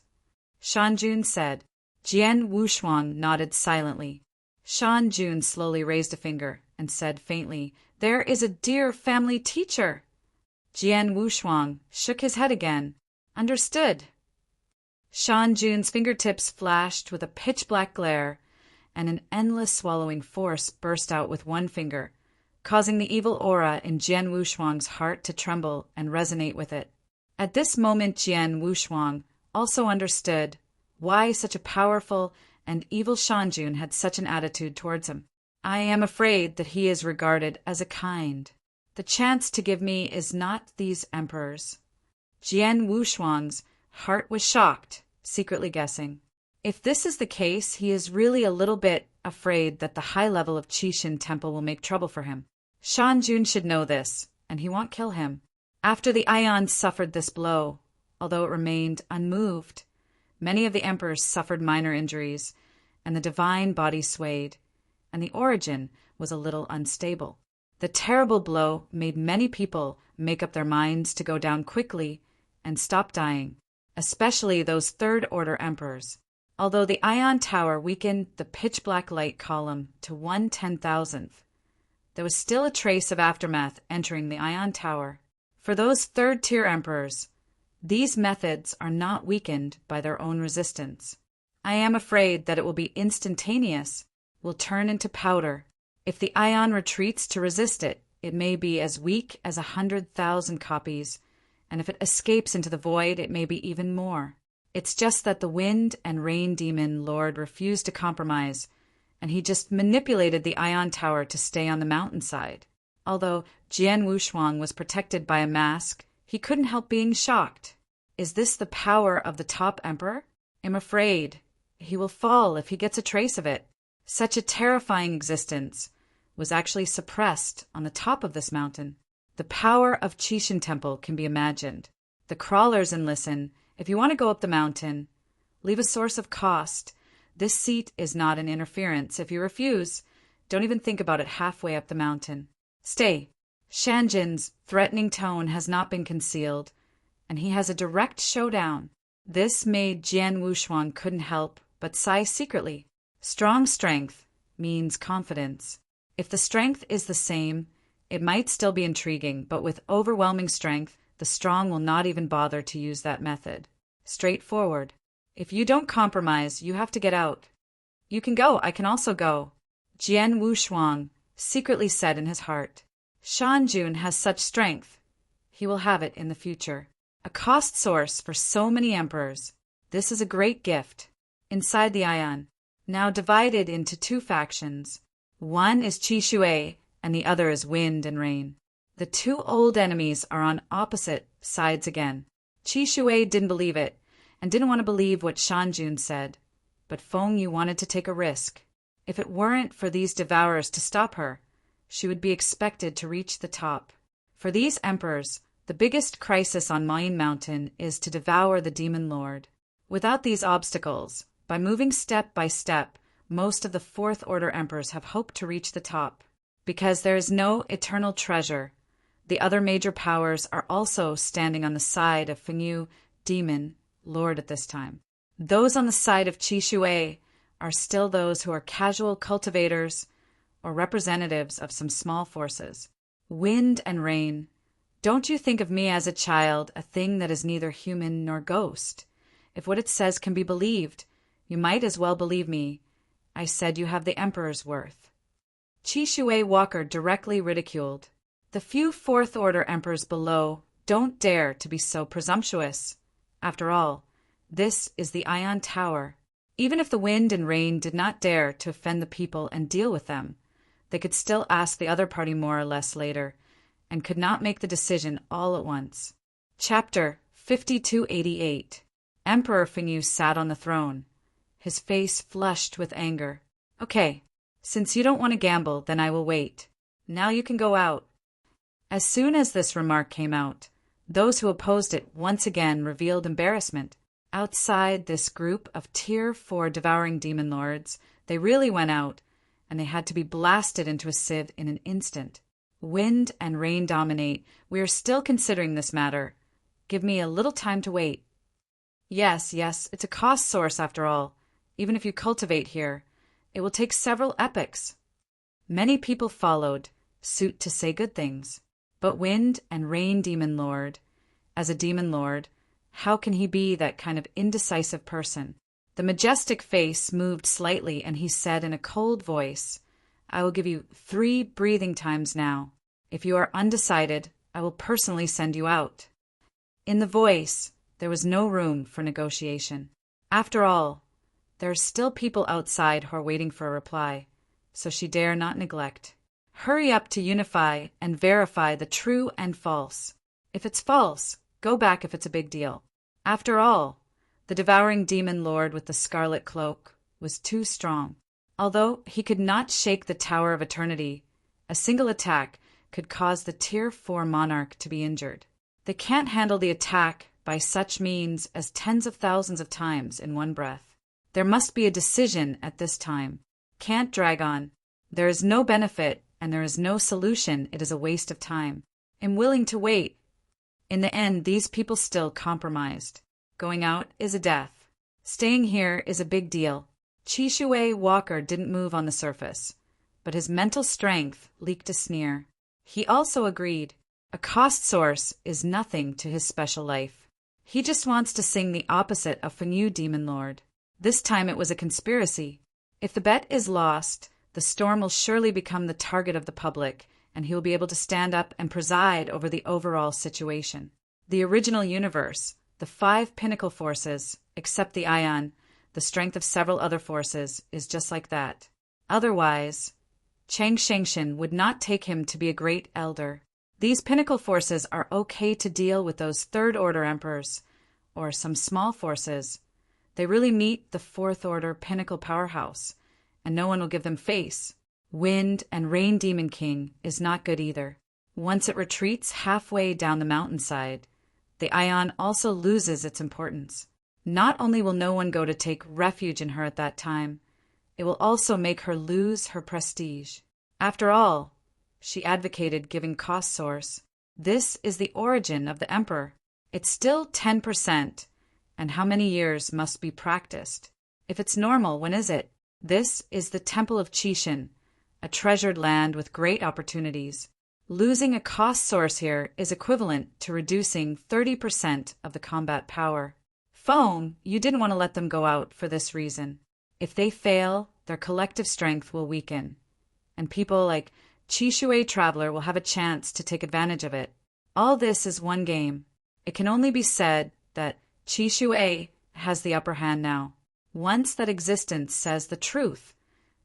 Speaker 1: Shan Jun said. Jian Wushuang nodded silently. Shan Jun slowly raised a finger and said faintly, "There is a dear family teacher." Jian Wushuang shook his head again. "Understood." Shan Jun's fingertips flashed with a pitch-black glare, and an endless swallowing force burst out with one finger, causing the evil aura in Jian Wushuang's heart to tremble and resonate with it. At this moment, Jian Wushuang also understood why such a powerful and evil Shanjun had such an attitude towards him. I am afraid that he is regarded as a kind. The chance to give me is not these emperors. Jian Wushuang's heart was shocked, secretly guessing. If this is the case, he is really a little bit afraid that the high level of Qixin Temple will make trouble for him. Shanjun should know this, and he won't kill him. After the Ion suffered this blow, although it remained unmoved, many of the emperors suffered minor injuries, and the divine body swayed, and the origin was a little unstable. The terrible blow made many people make up their minds to go down quickly and stop dying, especially those third-order emperors. Although the Ion Tower weakened the pitch-black light column to 1/10,000th, there was still a trace of aftermath entering the Ion Tower. For those third-tier emperors, these methods are not weakened by their own resistance. I am afraid that it will be instantaneous, will turn into powder. If the Ion retreats to resist it, it may be as weak as 100,000 copies, and if it escapes into the void, it may be even more. It's just that the wind and rain demon lord refused to compromise, and he just manipulated the Ion Tower to stay on the mountainside. Although Jian Wushuang was protected by a mask, he couldn't help being shocked. Is this the power of the top emperor? I'm afraid he will fall if he gets a trace of it. Such a terrifying existence was actually suppressed on the top of this mountain. The power of Qixin Temple can be imagined. The crawlers and listen, if you want to go up the mountain, leave a source of cost. This seat is not an interference. If you refuse, don't even think about it halfway up the mountain. Stay. Shanjun's threatening tone has not been concealed, and he has a direct showdown. This made Jian Wushuang couldn't help but sigh secretly. Strong strength means confidence. If the strength is the same, it might still be intriguing, but with overwhelming strength, the strong will not even bother to use that method. Straightforward. If you don't compromise, you have to get out. You can go, I can also go. Jian Wushuang secretly said in his heart. Shanjun has such strength. He will have it in the future. A cost source for so many emperors. This is a great gift. Inside the Ion, now divided into two factions. One is Qi Shui, and the other is Wind and Rain. The two old enemies are on opposite sides again. Qi Shui didn't believe it, and didn't want to believe what Shanjun said. But Feng Yu wanted to take a risk. If it weren't for these devourers to stop her, she would be expected to reach the top. For these emperors, the biggest crisis on Main Mountain is to devour the demon lord. Without these obstacles, by moving step by step, most of the fourth-order emperors have hoped to reach the top. Because there is no eternal treasure, the other major powers are also standing on the side of Feng Yu, demon lord at this time. Those on the side of Qi Shui are still those who are casual cultivators or representatives of some small forces. Wind and Rain, don't you think of me as a child, a thing that is neither human nor ghost. If what it says can be believed, you might as well believe me. I said you have the emperor's worth. Qi Shui Walker directly ridiculed. The few fourth-order emperors below don't dare to be so presumptuous. After all, this is the Ion Tower. Even if the Wind and Rain did not dare to offend the people and deal with them, they could still ask the other party more or less later, and could not make the decision all at once. Chapter 5288. Emperor Feng Yu sat on the throne, his face flushed with anger. Okay, since you don't want to gamble, then I will wait. Now you can go out. As soon as this remark came out, those who opposed it once again revealed embarrassment. Outside this group of Tier 4 devouring demon lords, they really went out, and they had to be blasted into a sieve in an instant. Wind and Rain dominate. We are still considering this matter. Give me a little time to wait. Yes, it's a cost source after all. Even if you cultivate here, it will take several epochs. Many people followed suit to say good things. But Wind and Rain Demon Lord, as a demon lord, how can he be that kind of indecisive person? The majestic face moved slightly, and he said in a cold voice, I will give you 3 breathing times now. If you are undecided, I will personally send you out. In the voice, there was no room for negotiation. After all, there are still people outside who are waiting for a reply, so she dare not neglect. Hurry up to unify and verify the true and false. If it's false, go back if it's a big deal. After all, the devouring demon lord with the scarlet cloak was too strong. Although he could not shake the Tower of Eternity, a single attack could cause the Tier 4 monarch to be injured. They can't handle the attack by such means as tens of thousands of times in one breath. There must be a decision at this time. Can't drag on. There is no benefit and there is no solution. It is a waste of time. I'm willing to wait. In the end, these people still compromised. Going out is a death. Staying here is a big deal. Chishui Walker didn't move on the surface, but his mental strength leaked a sneer. He also agreed. A cost source is nothing to his special life. He just wants to sing the opposite of Fenyu Demon Lord. This time it was a conspiracy. If the bet is lost, the storm will surely become the target of the public, and he will be able to stand up and preside over the overall situation. The original universe, the 5 pinnacle forces, except the ion, the strength of several other forces, is just like that. Otherwise, Chang Shengshin would not take him to be a great elder. These pinnacle forces are okay to deal with those third-order emperors, or some small forces. They really meet the fourth-order pinnacle powerhouse, and no one will give them face. Wind and Rain Demon King is not good either. Once it retreats halfway down the mountainside, the ion also loses its importance. Not only will no one go to take refuge in her at that time, it will also make her lose her prestige. After all, she advocated giving cost source. This is the origin of the emperor. It's still 10%, and how many years must be practiced? If it's normal, when is it? This is the Temple of Chishin, a treasured land with great opportunities. Losing a cost source here is equivalent to reducing 30% of the combat power. Phone, you didn't want to let them go out for this reason. If they fail, their collective strength will weaken, and people like Chishui Traveler will have a chance to take advantage of it. All this is one game. It can only be said that Chishui has the upper hand now. Once that existence says the truth,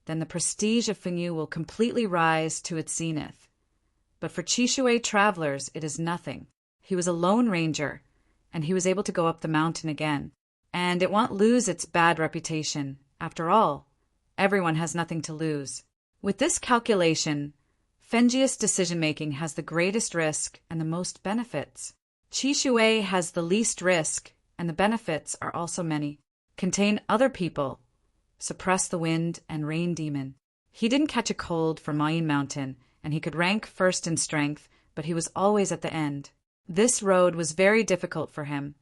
Speaker 1: then the prestige of Fenyu will completely rise to its zenith. But for Chishui Travelers, it is nothing. He was a lone ranger, and he was able to go up the mountain again. And it won't lose its bad reputation. After all, everyone has nothing to lose. With this calculation, Fenji's decision-making has the greatest risk and the most benefits. Chishui has the least risk, and the benefits are also many. Contain other people. Suppress the wind and rain demon. He didn't catch a cold for Mayin Mountain, and he could rank first in strength, but he was always at the end. This road was very difficult for him,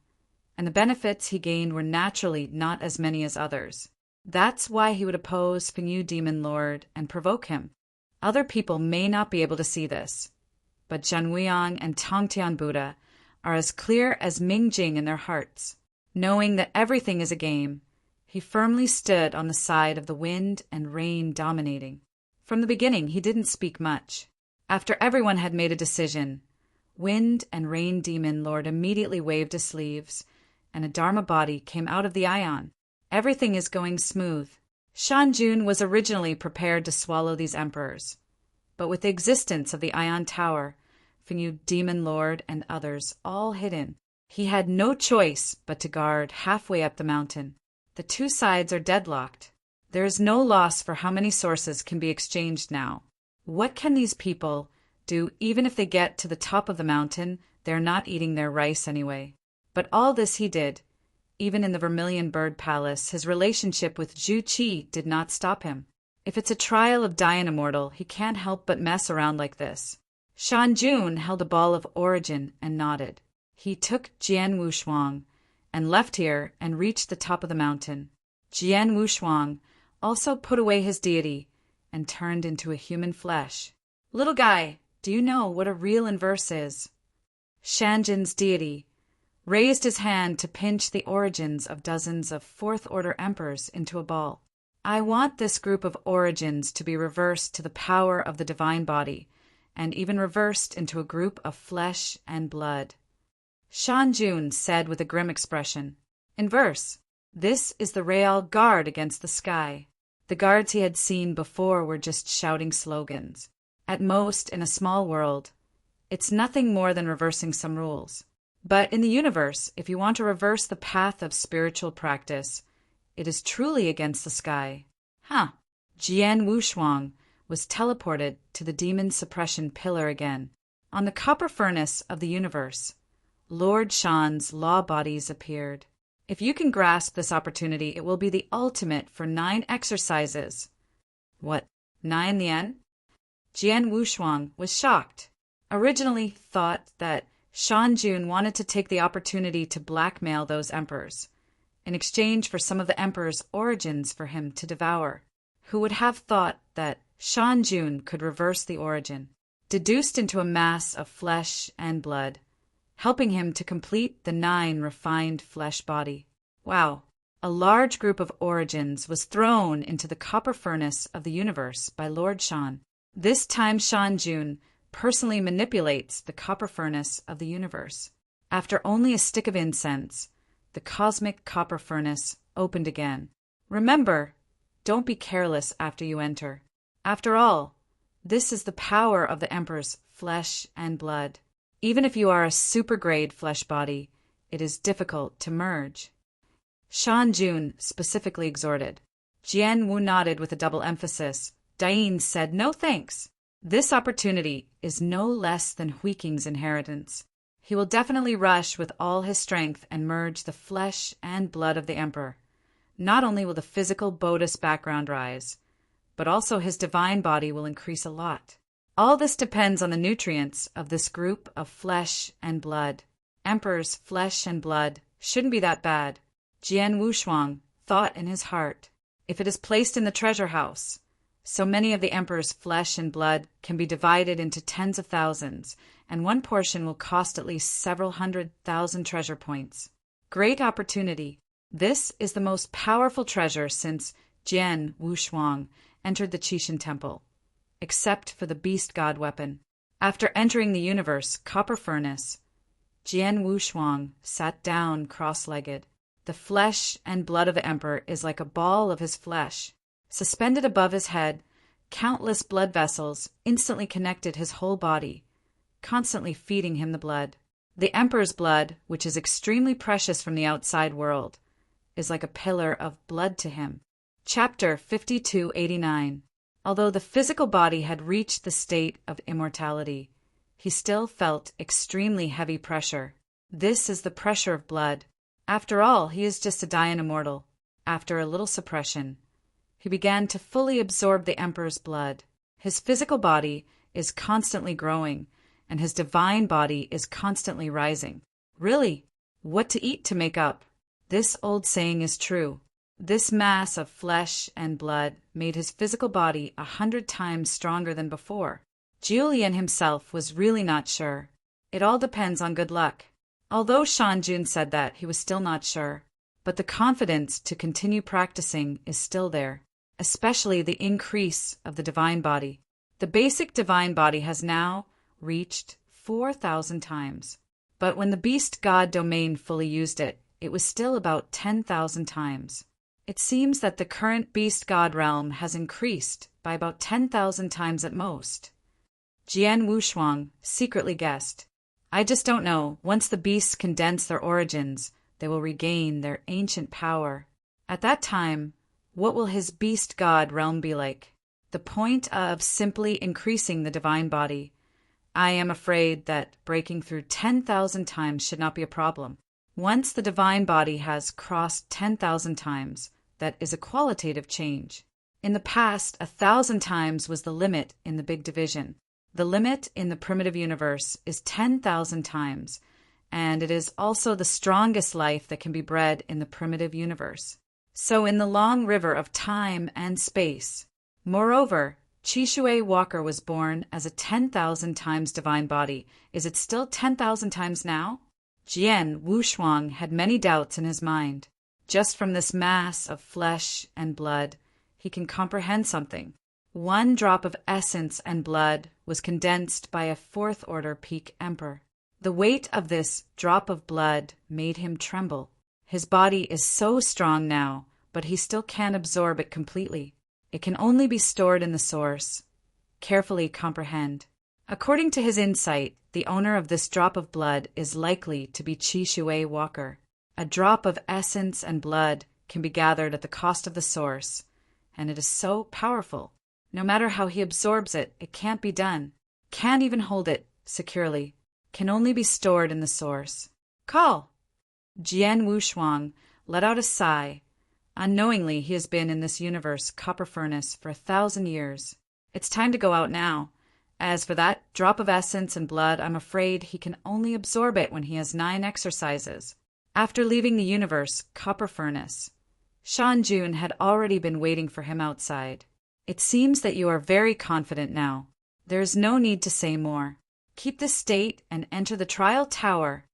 Speaker 1: and the benefits he gained were naturally not as many as others. That's why he would oppose Fenyu Demon Lord and provoke him. Other people may not be able to see this, but Zhanwuyang and Tongtian Buddha are as clear as Mingjing in their hearts. Knowing that everything is a game, he firmly stood on the side of the wind and rain dominating. From the beginning, he didn't speak much. After everyone had made a decision, Wind and Rain Demon Lord immediately waved his sleeves, and a Dharma body came out of the ion. Everything is going smooth. Shanjun was originally prepared to swallow these emperors, but with the existence of the Ion Tower, Fenyu Demon Lord and others all hidden, he had no choice but to guard halfway up the mountain. The two sides are deadlocked. There is no loss for how many sources can be exchanged now. What can these people do? Even if they get to the top of the mountain, they're not eating their rice anyway. But all this he did. Even in the Vermilion Bird Palace, his relationship with Zhu Qi did not stop him. If it's a trial of dying immortal, he can't help but mess around like this. Shan Jun held a ball of origin and nodded. He took Jian Wushuang and left here and reached the top of the mountain. Jian Wushuang also put away his deity and turned into a human flesh. Little guy, do you know what a real inverse is? Shanjin's deity raised his hand to pinch the origins of dozens of fourth-order emperors into a ball. I want this group of origins to be reversed to the power of the divine body, and even reversed into a group of flesh and blood. Shan Jun said with a grim expression. In verse, "This is the Real Guard against the sky." The guards he had seen before were just shouting slogans. At most, in a small world, it's nothing more than reversing some rules. But in the universe, if you want to reverse the path of spiritual practice, it is truly against the sky. Jian Wushuang was teleported to the demon suppression pillar again. On the copper furnace of the universe, Lord Shan's law bodies appeared. If you can grasp this opportunity, it will be the ultimate for 9 exercises. What, 9 yen? Jian Wushuang was shocked. Originally thought that Shan Jun wanted to take the opportunity to blackmail those emperors, in exchange for some of the emperor's origins for him to devour. Who would have thought that Shan Jun could reverse the origin, deduced into a mass of flesh and blood, helping him to complete the 9 refined flesh body. Wow! A large group of origins was thrown into the copper furnace of the universe by Lord Shan. This time Shan Jun personally manipulates the copper furnace of the universe. After only a stick of incense, the cosmic copper furnace opened again. Remember, don't be careless after you enter. After all, this is the power of the Emperor's flesh and blood. Even if you are a super-grade flesh body, it is difficult to merge. Shan Jun specifically exhorted. Jian Wu nodded with a double emphasis. Dain said no thanks. This opportunity is no less than Huiking's inheritance. He will definitely rush with all his strength and merge the flesh and blood of the Emperor. Not only will the physical Buddhist background rise, but also his divine body will increase a lot. All this depends on the nutrients of this group of flesh and blood. Emperor's flesh and blood shouldn't be that bad. Jian Wushuang thought in his heart. If it is placed in the treasure house, so many of the Emperor's flesh and blood can be divided into tens of thousands, and one portion will cost at least several 100,000 treasure points. Great opportunity. This is the most powerful treasure since Jian Wushuang entered the Qixin Temple, except for the beast god weapon. After entering the universe copper furnace, Jian Wushuang sat down cross-legged. The flesh and blood of the Emperor is like a ball of his flesh. Suspended above his head, countless blood vessels instantly connected his whole body, constantly feeding him the blood. The Emperor's blood, which is extremely precious from the outside world, is like a pillar of blood to him. Chapter 5289. Although the physical body had reached the state of immortality, he still felt extremely heavy pressure. This is the pressure of blood. After all, he is just a Dayan immortal. After a little suppression, he began to fully absorb the Emperor's blood. His physical body is constantly growing, and his divine body is constantly rising. Really, what to eat to make up? This old saying is true. This mass of flesh and blood made his physical body 100 times stronger than before. Julian himself was really not sure. It all depends on good luck. Although Shan Jun said that, he was still not sure. But the confidence to continue practicing is still there, especially the increase of the divine body. The basic divine body has now reached 4,000 times. But when the beast god domain fully used it, it was still about 10,000 times. It seems that the current beast god realm has increased by about 10,000 times at most. Jian Wushuang secretly guessed. I just don't know. Once the beasts condense their origins, they will regain their ancient power. At that time, what will his beast god realm be like? The point of simply increasing the divine body. I am afraid that breaking through 10,000 times should not be a problem. Once the divine body has crossed 10,000 times, that is a qualitative change. In the past, 1,000 times was the limit in the big division. The limit in the primitive universe is 10,000 times, and it is also the strongest life that can be bred in the primitive universe. So in the long river of time and space. Moreover, Qishui Walker was born as a 10,000 times divine body. Is it still 10,000 times now? Jian Wushuang had many doubts in his mind. Just from this mass of flesh and blood, he can comprehend something. 1 drop of essence and blood was condensed by a 4th-order peak emperor. The weight of this drop of blood made him tremble. His body is so strong now, but he still can't absorb it completely. It can only be stored in the source. Carefully comprehend. According to his insight, the owner of this drop of blood is likely to be Chi Shui Walker. A drop of essence and blood can be gathered at the cost of the source, and it is so powerful. No matter how he absorbs it, it can't be done. Can't even hold it securely. Can only be stored in the source. Call! Jian Wushuang let out a sigh. Unknowingly, he has been in this universe copper furnace for 1,000 years. It's time to go out now. As for that drop of essence and blood, I'm afraid he can only absorb it when he has 9 exercises. After leaving the universe copper furnace, Shan Jun had already been waiting for him outside. It seems that you are very confident now. There is no need to say more. Keep this state and enter the trial tower.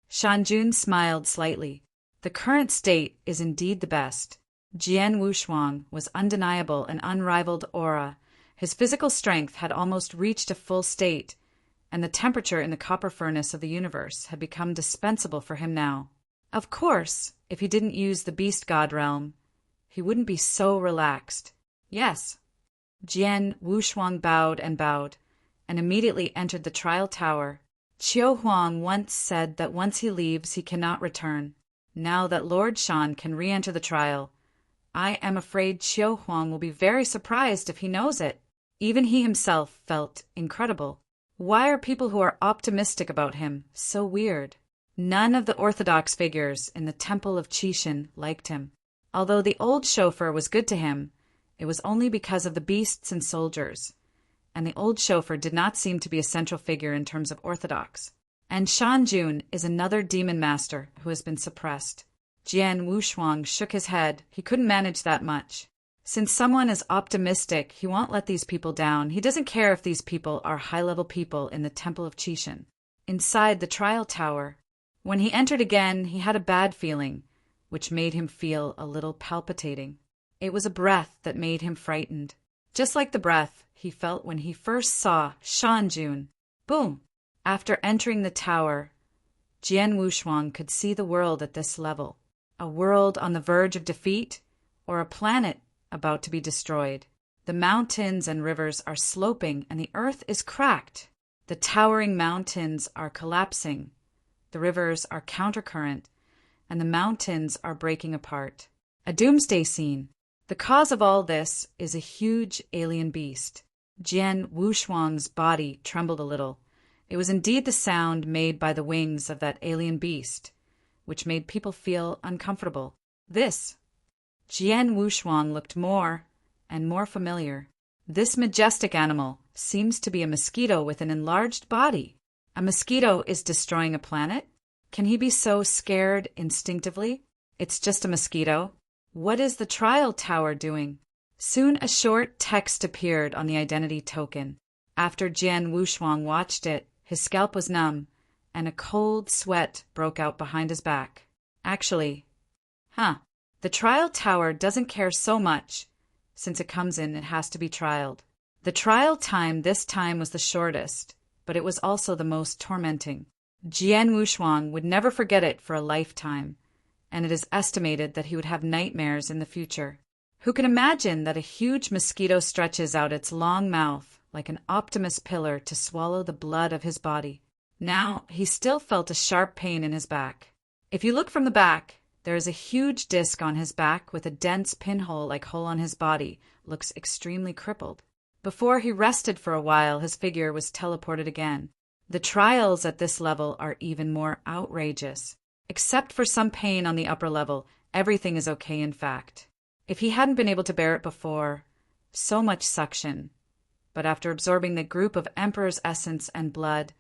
Speaker 1: Shan Jun smiled slightly. The current state is indeed the best. Jian Wushuang was undeniable and unrivaled aura. His physical strength had almost reached a full state, and the temperature in the copper furnace of the universe had become dispensable for him now. Of course, if he didn't use the beast god realm, he wouldn't be so relaxed. Yes. Jian Wushuang bowed, and immediately entered the trial tower. Qiu Huang once said that once he leaves, he cannot return. Now that Lord Shan can re-enter the trial, I am afraid Qiu Huang will be very surprised if he knows it. Even he himself felt incredible. Why are people who are optimistic about him so weird? None of the orthodox figures in the Temple of Qishan liked him. Although the old chauffeur was good to him, it was only because of the beasts and soldiers, and the old chauffeur did not seem to be a central figure in terms of orthodox. And Shan Jun is another demon master who has been suppressed. Jian Wushuang shook his head. He couldn't manage that much. Since someone is optimistic, he won't let these people down. He doesn't care if these people are high-level people in the Temple of Qishan. Inside the trial tower, when he entered again, he had a bad feeling, which made him feel a little palpitating. It was a breath that made him frightened, just like the breath he felt when he first saw Shan Jun. Boom! After entering the tower, Jian Wushuang could see the world at this level. A world on the verge of defeat, or a planet about to be destroyed. The mountains and rivers are sloping and the earth is cracked. The towering mountains are collapsing. The rivers are countercurrent, and the mountains are breaking apart. A doomsday scene. The cause of all this is a huge alien beast. Jian Wushuang's body trembled a little. It was indeed the sound made by the wings of that alien beast, which made people feel uncomfortable. This. Jian Wushuang looked more and more familiar. This majestic animal seems to be a mosquito with an enlarged body. A mosquito is destroying a planet? Can he be so scared instinctively? It's just a mosquito. What is the trial tower doing? Soon a short text appeared on the identity token. After Jian Wushuang watched it, his scalp was numb, and a cold sweat broke out behind his back. Actually, the trial tower doesn't care so much. Since it comes in, it has to be trialed. The trial time this time was the shortest, but it was also the most tormenting. Jian Wushuang would never forget it for a lifetime, and it is estimated that he would have nightmares in the future. Who can imagine that a huge mosquito stretches out its long mouth like an Optimus pillar to swallow the blood of his body? Now he still felt a sharp pain in his back. If you look from the back, there is a huge disc on his back with a dense pinhole-like hole on his body. Looks extremely crippled. Before he rested for a while, his figure was teleported again. The trials at this level are even more outrageous. Except for some pain on the upper level, everything is okay in fact. If he hadn't been able to bear it before, so much suction. But after absorbing the group of Emperor's essence and blood,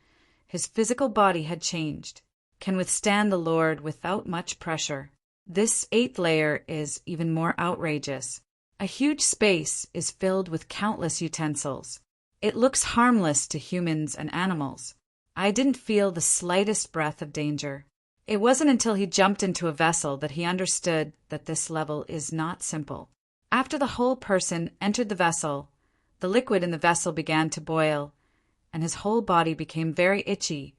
Speaker 1: his physical body had changed, can withstand the Lord without much pressure. This 8th layer is even more outrageous. A huge space is filled with countless utensils. It looks harmless to humans and animals. I didn't feel the slightest breath of danger. It wasn't until he jumped into a vessel that he understood that this level is not simple. After the whole person entered the vessel, the liquid in the vessel began to boil, and his whole body became very itchy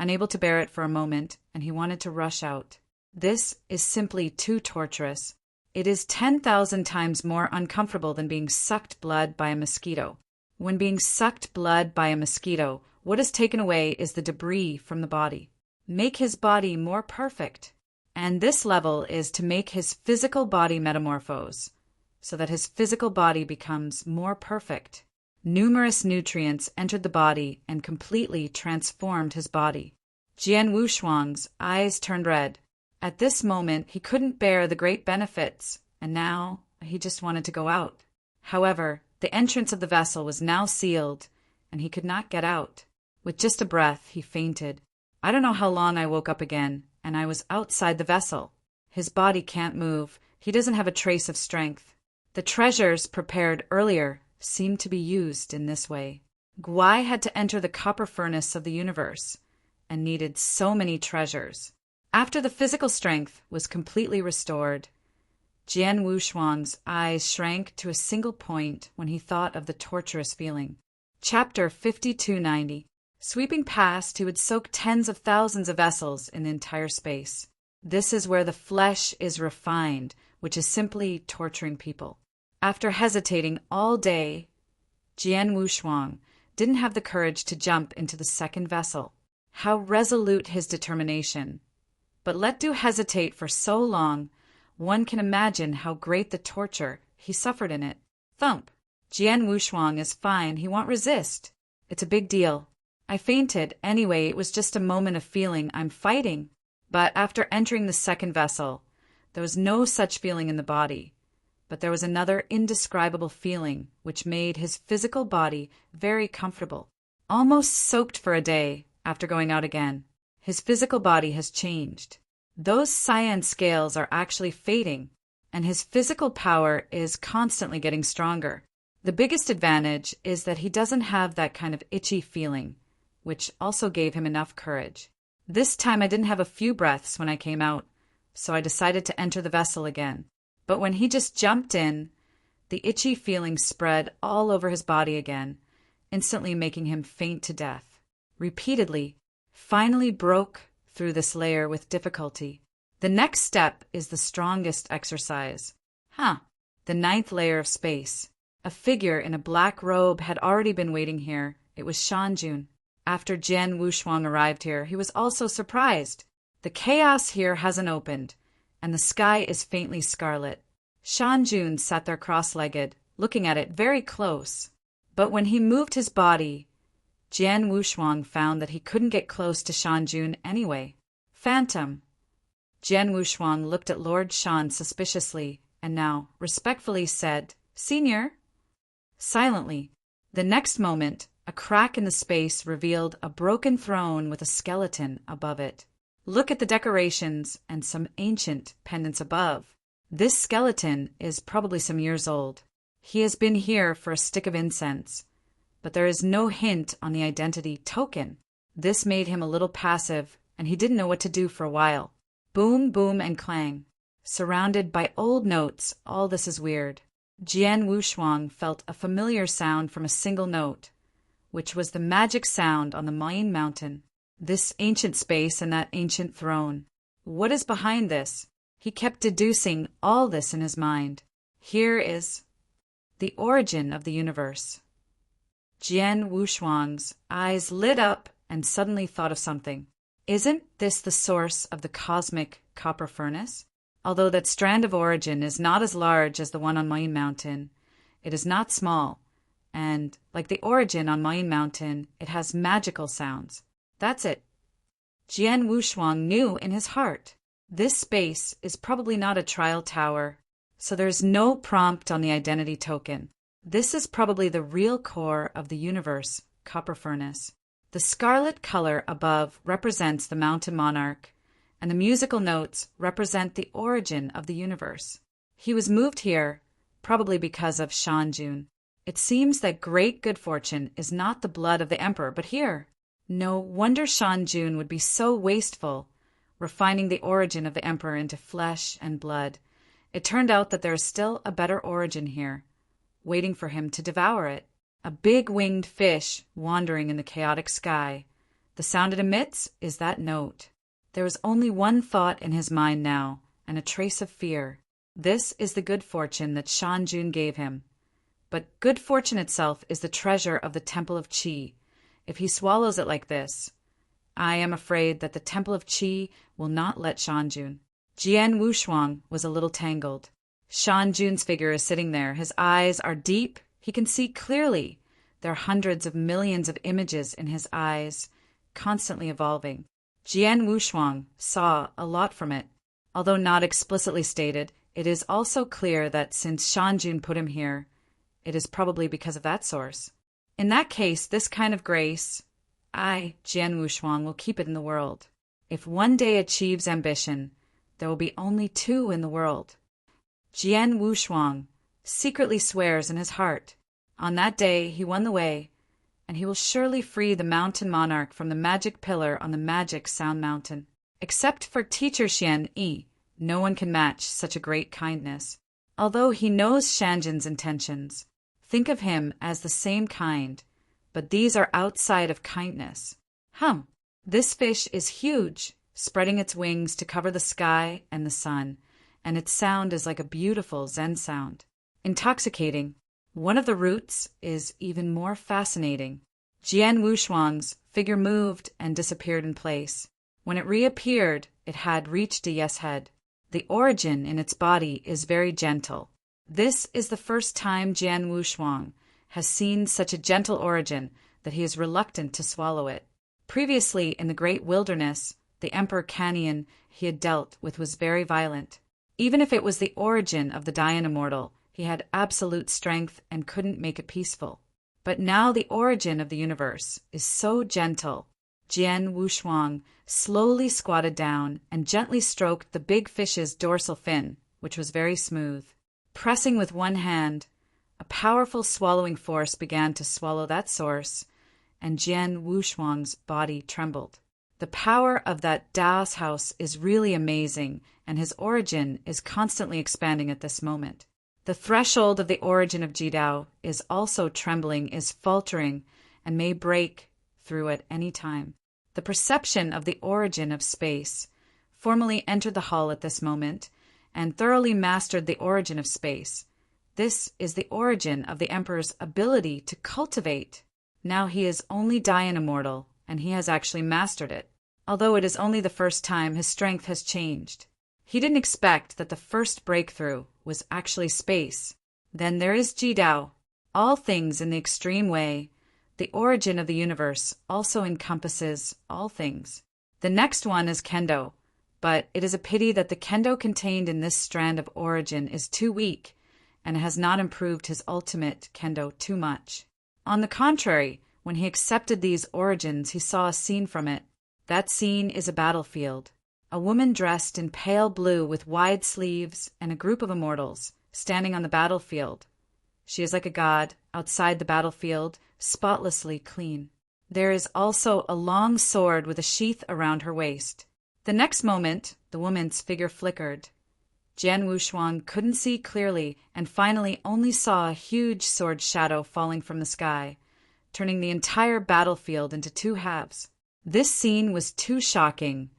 Speaker 1: unable to bear it for a moment, and he wanted to rush out. This is simply too torturous. It is 10,000 times more uncomfortable than being sucked blood by a mosquito. When being sucked blood by a mosquito, what is taken away is the debris from the body. Make his body more perfect. And this level is to make his physical body metamorphose, so that his physical body becomes more perfect. Numerous nutrients entered the body and completely transformed his body. Jian Wushuang's eyes turned red. At this moment, he couldn't bear the great benefits, and now he just wanted to go out. However, the entrance of the vessel was now sealed, and he could not get out. With just a breath, he fainted. I don't know how long I woke up again, and I was outside the vessel. His body can't move. He doesn't have a trace of strength. The treasures prepared earlier seemed to be used in this way. Guai had to enter the copper furnace of the universe, and needed so many treasures. After the physical strength was completely restored, Jian Wushuang's eyes shrank to a single point when he thought of the torturous feeling. Chapter 5290. Sweeping past, he would soak tens of thousands of vessels in the entire space. This is where the flesh is refined, which is simply torturing people. After hesitating all day, Jian Wushuang didn't have the courage to jump into the second vessel. How resolute his determination! But let do hesitate for so long, one can imagine how great the torture he suffered in it. Thump! Jian Wushuang is fine, he won't resist. It's a big deal. I fainted. Anyway, it was just a moment of feeling I'm fighting. But after entering the second vessel, there was no such feeling in the body. But there was another indescribable feeling which made his physical body very comfortable. Almost soaked for a day after going out again, his physical body has changed. Those cyan scales are actually fading, and his physical power is constantly getting stronger. The biggest advantage is that he doesn't have that kind of itchy feeling, which also gave him enough courage. This time I didn't have a few breaths when I came out, so I decided to enter the vessel again. But when he just jumped in, the itchy feeling spread all over his body again, instantly making him faint to death. Repeatedly, finally broke through this layer with difficulty. The next step is the strongest exercise. The 9th layer of space. A figure in a black robe had already been waiting here. It was Shanjun. After Jian Wushuang arrived here, he was also surprised. The chaos here hasn't opened, and the sky is faintly scarlet. Shanjun sat there cross-legged, looking at it very close. But when he moved his body, Jian Wushuang found that he couldn't get close to Shanjun anyway. Phantom. Jian Wushuang looked at Lord Shan suspiciously, and now respectfully said, "Senior." Silently. The next moment, a crack in the space revealed a broken throne with a skeleton above it. Look at the decorations and some ancient pendants above. This skeleton is probably some years old. He has been here for a stick of incense, but there is no hint on the identity token. This made him a little passive, and he didn't know what to do for a while. Boom, boom, and clang. Surrounded by old notes, all this is weird. Jian Wushuang felt a familiar sound from a single note, which was the magic sound on the Mayan mountain. This ancient space and that ancient throne. What is behind this? He kept deducing all this in his mind. Here is the origin of the universe. Jian Wushuang's eyes lit up and suddenly thought of something. Isn't this the source of the cosmic copper furnace? Although that strand of origin is not as large as the one on Mayan Mountain, it is not small, and, like the origin on Mayan Mountain, it has magical sounds. That's it. Jian Wushuang knew in his heart. This space is probably not a trial tower, so there's no prompt on the identity token. This is probably the real core of the universe, copper furnace. The scarlet color above represents the mountain monarch, and the musical notes represent the origin of the universe. He was moved here, probably because of Shanjun. It seems that great good fortune is not the blood of the emperor, but here. No wonder Shanjun would be so wasteful, refining the origin of the emperor into flesh and blood. It turned out that there is still a better origin here, waiting for him to devour it. A big winged fish wandering in the chaotic sky. The The sound it emits is that note. There is only one thought in his mind now, and a trace of fear. This is the good fortune that Shanjun gave him. But good fortune itself is the treasure of the Temple of Qi. If he swallows it like this, I am afraid that the Temple of Qi will not let Shanjun. Jian Wushuang was a little tangled. Shanjun's figure is sitting there. His eyes are deep. He can see clearly. There are hundreds of millions of images in his eyes, constantly evolving. Jian Wushuang saw a lot from it. Although not explicitly stated, it is also clear that since Shanjun put him here, it is probably because of that source. In that case, this kind of grace, I, Jian Wushuang, will keep it in the world. If one day achieves ambition, there will be only two in the world. Jian Wushuang secretly swears in his heart. On that day he won the way, and he will surely free the mountain monarch from the magic pillar on the magic Sound Mountain. Except for teacher Xian Yi, no one can match such a great kindness. Although he knows Shanjun's intentions, think of him as the same kind, but these are outside of kindness. This fish is huge, spreading its wings to cover the sky and the sun, and its sound is like a beautiful Zen sound. Intoxicating. One of the roots is even more fascinating. Jian Wushuang's figure moved and disappeared in place. When it reappeared, it had reached a yes head. The origin in its body is very gentle. This is the first time Jian Wushuang has seen such a gentle origin that he is reluctant to swallow it. Previously, in the great wilderness, the Emperor Canyon he had dealt with was very violent. Even if it was the origin of the Dian Immortal, he had absolute strength and couldn't make it peaceful. But now the origin of the universe is so gentle. Jian Wushuang slowly squatted down and gently stroked the big fish's dorsal fin, which was very smooth. Pressing with one hand, a powerful swallowing force began to swallow that source, and Jian Wushuang's body trembled. The power of that Dao's house is really amazing, and his origin is constantly expanding at this moment. The threshold of the origin of Jidao is also trembling, is faltering, and may break through at any time. The perception of the origin of space formally entered the hall at this moment, and thoroughly mastered the origin of space. This is the origin of the Emperor's ability to cultivate. Now he is only Dian Immortal, and he has actually mastered it. Although it is only the first time, his strength has changed. He didn't expect that the first breakthrough was actually space. Then there is Jidao, all things in the extreme way. The origin of the universe also encompasses all things. The next one is Kendo, but it is a pity that the Kendo contained in this strand of origin is too weak, and has not improved his ultimate Kendo too much. On the contrary, when he accepted these origins, he saw a scene from it. That scene is a battlefield. A woman dressed in pale blue with wide sleeves and a group of immortals standing on the battlefield. She is like a god outside the battlefield, spotlessly clean. There is also a long sword with a sheath around her waist. The next moment, the woman's figure flickered. Jian Wushuang couldn't see clearly and finally only saw a huge sword shadow falling from the sky, turning the entire battlefield into two halves. This scene was too shocking.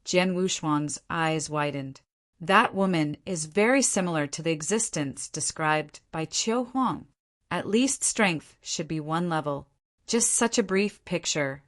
Speaker 1: Jian Wushuang's eyes widened. That woman is very similar to the existence described by Qiu Huang. At least strength should be one level. Just such a brief picture.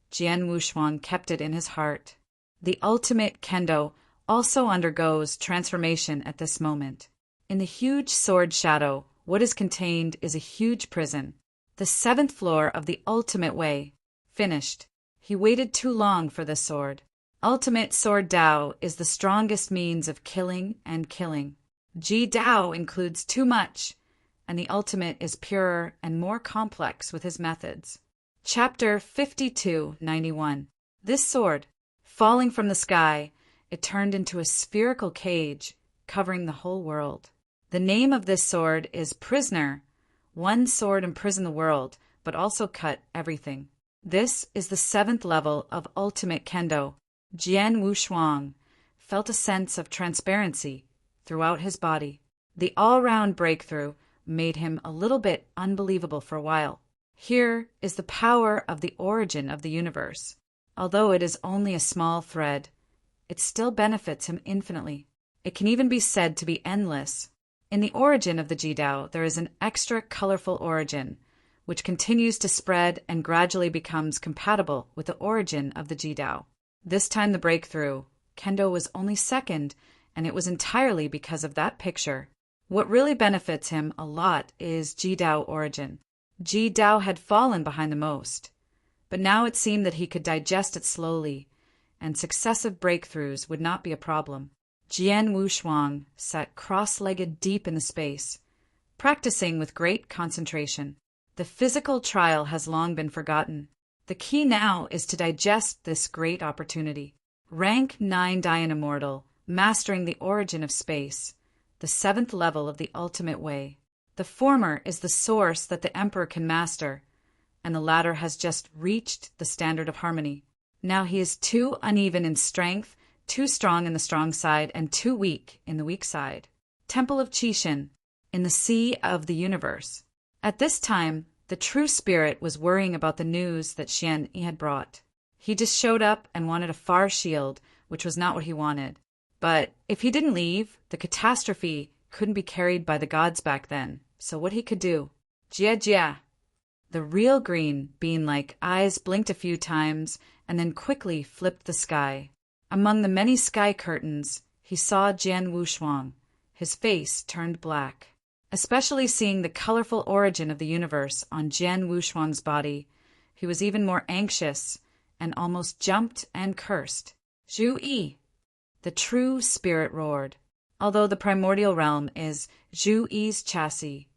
Speaker 1: Jian Wushuang kept it in his heart. The ultimate Kendo also undergoes transformation at this moment. In the huge sword shadow, what is contained is a huge prison. The seventh floor of the ultimate way. Finished. He waited too long for the sword. Ultimate Sword Dao is the strongest means of killing and killing. Ji Dao includes too much, and the ultimate is purer and more complex with his methods. Chapter 5291. This sword, falling from the sky, it turned into a spherical cage covering the whole world. The name of this sword is Prisoner. One sword imprisoned the world, but also cut everything. This is the seventh level of ultimate Kendo. Jian Wushuang felt a sense of transparency throughout his body. The all-round breakthrough made him a little bit unbelievable for a while. Here is the power of the origin of the universe. Although it is only a small thread, it still benefits him infinitely. It can even be said to be endless. In the origin of the Jidao, there is an extra colorful origin, which continues to spread and gradually becomes compatible with the origin of the Jidao. This time the breakthrough, Kendo was only second, and it was entirely because of that picture. What really benefits him a lot is Jidao origin. Jidao had fallen behind the most, but now it seemed that he could digest it slowly, and successive breakthroughs would not be a problem. Jian Wushuang sat cross-legged deep in the space, practicing with great concentration. The physical trial has long been forgotten. The key now is to digest this great opportunity. Rank 9 Dian Immortal, mastering the origin of space, the 7th level of the ultimate way. The former is the source that the Emperor can master, and the latter has just reached the standard of harmony. Now he is too uneven in strength, too strong in the strong side, and too weak in the weak side. Temple of Qixin, in the sea of the universe. At this time, the true spirit was worrying about the news that Xian Yi had brought. He just showed up and wanted a far shield, which was not what he wanted. But if he didn't leave, the catastrophe couldn't be carried by the gods back then. So what he could do? Jia Jia. The real green bean-like eyes blinked a few times and then quickly flipped the sky. Among the many sky curtains, he saw Jian Wushuang. His face turned black. Especially seeing the colorful origin of the universe on Jian Wushuang's body, he was even more anxious and almost jumped and cursed. Zhu Yi! The true spirit roared. Although the primordial realm is Zhu Yi's chassis,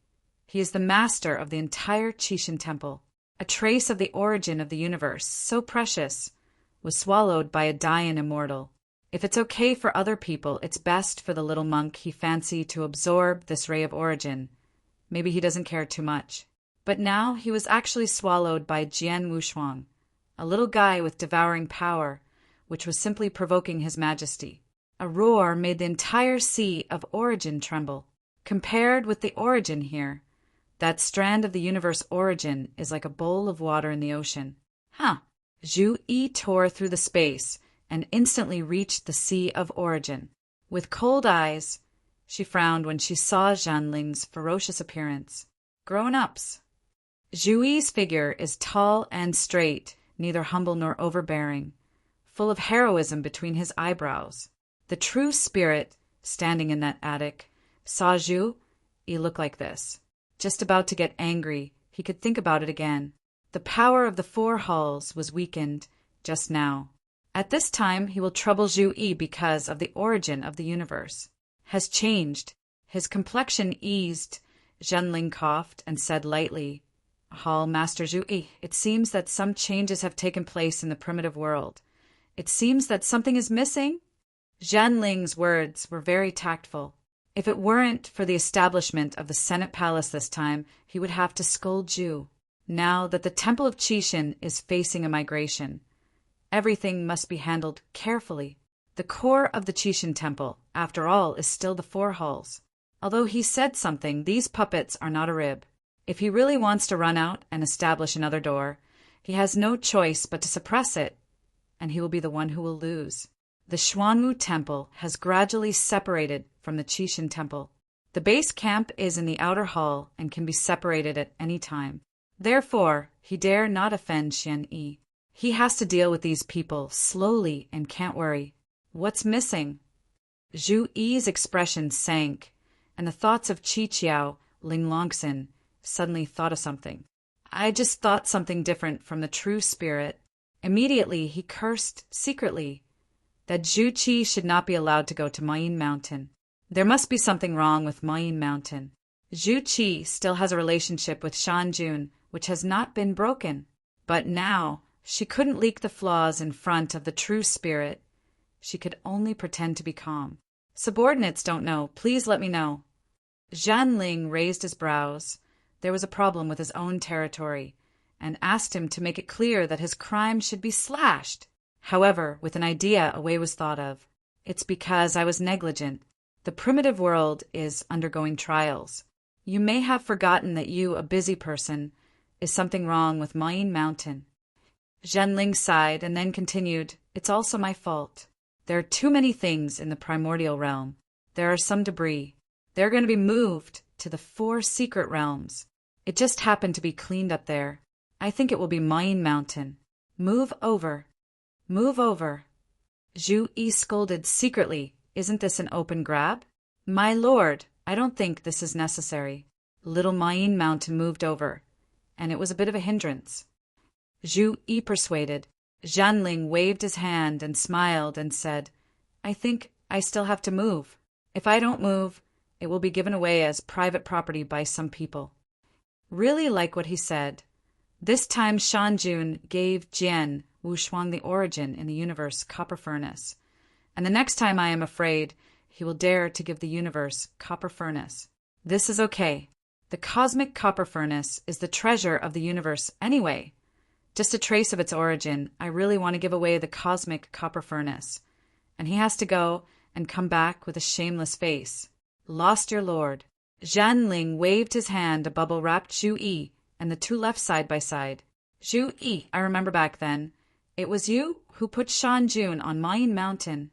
Speaker 1: he is the master of the entire Qixin temple. A trace of the origin of the universe, so precious, was swallowed by a Dian Immortal. If it's okay for other people, it's best for the little monk he fancied to absorb this ray of origin. Maybe he doesn't care too much. But now he was actually swallowed by Jian Wushuang, a little guy with devouring power, which was simply provoking his majesty. A roar made the entire sea of origin tremble. Compared with the origin here, that strand of the universe origin is like a bowl of water in the ocean. Zhu Yi tore through the space and instantly reached the sea of origin. With cold eyes, she frowned when she saw Zhanling's ferocious appearance. Grown-ups. Zhu Yi's figure is tall and straight, neither humble nor overbearing, full of heroism between his eyebrows. The true spirit, standing in that attic, saw Zhu Yi look like this. Just about to get angry, he could think about it again. The power of the 4 halls was weakened just now. At this time, he will trouble Zhu Yi because of the origin of the universe. Has changed. His complexion eased. Zhenling coughed and said lightly, Hall Master Zhu Yi, it seems that some changes have taken place in the primitive world. It seems that something is missing? Zhenling's words were very tactful. If it weren't for the establishment of the Senate Palace this time, he would have to scold Zhu. Now that the Temple of Qixin is facing a migration, everything must be handled carefully. The core of the Qixin Temple, after all, is still the 4 halls. Although he said something, these puppets are not a rib. If he really wants to run out and establish another door, he has no choice but to suppress it, and he will be the one who will lose. The Xuanwu Temple has gradually separated from the Qixin Temple. The base camp is in the outer hall and can be separated at any time. Therefore, he dare not offend Xian Yi. He has to deal with these people slowly and can't worry. What's missing? Zhu Yi's expression sank, and the thoughts of Qi Qiao, Ling Longxin, suddenly thought of something. I just thought something different from the true spirit. Immediately, he cursed secretly that Zhu Qi should not be allowed to go to Mayin Mountain. There must be something wrong with Mayin Mountain. Zhu Qi still has a relationship with Shan Jun, which has not been broken. But now, she couldn't leak the flaws in front of the true spirit. She could only pretend to be calm. Subordinates don't know. Please let me know. Zhanling raised his brows. There was a problem with his own territory, and asked him to make it clear that his crime should be slashed. However, with an idea, a way was thought of. It's because I was negligent. The primitive world is undergoing trials. You may have forgotten that you, a busy person, is something wrong with Mayin Mountain. Zhenling sighed and then continued, "It's also my fault. There are too many things in the primordial realm. There are some debris. They're going to be moved to the 4 secret realms. It just happened to be cleaned up there. I think it will be Mine Mountain. Move over. Move over." Zhu Yi scolded secretly, "Isn't this an open grab?" "My lord, I don't think this is necessary." Little Mine Mountain moved over, and it was a bit of a hindrance. Zhu Yi persuaded. Zhanling waved his hand and smiled and said, "I think I still have to move. If I don't move, it will be given away as private property by some people." Really like what he said. This time Shanjun gave Jian Wushuang the origin in the universe copper furnace, and the next time I am afraid he will dare to give the universe copper furnace. This is okay. The cosmic copper furnace is the treasure of the universe anyway. Just a trace of its origin, I really want to give away the cosmic copper furnace. And he has to go and come back with a shameless face. Lost your lord. Zhanling waved his hand, a bubble wrapped Zhu Yi, and the two left side by side. "Zhu Yi, I remember back then. It was you who put Shanjun on Mine Mountain."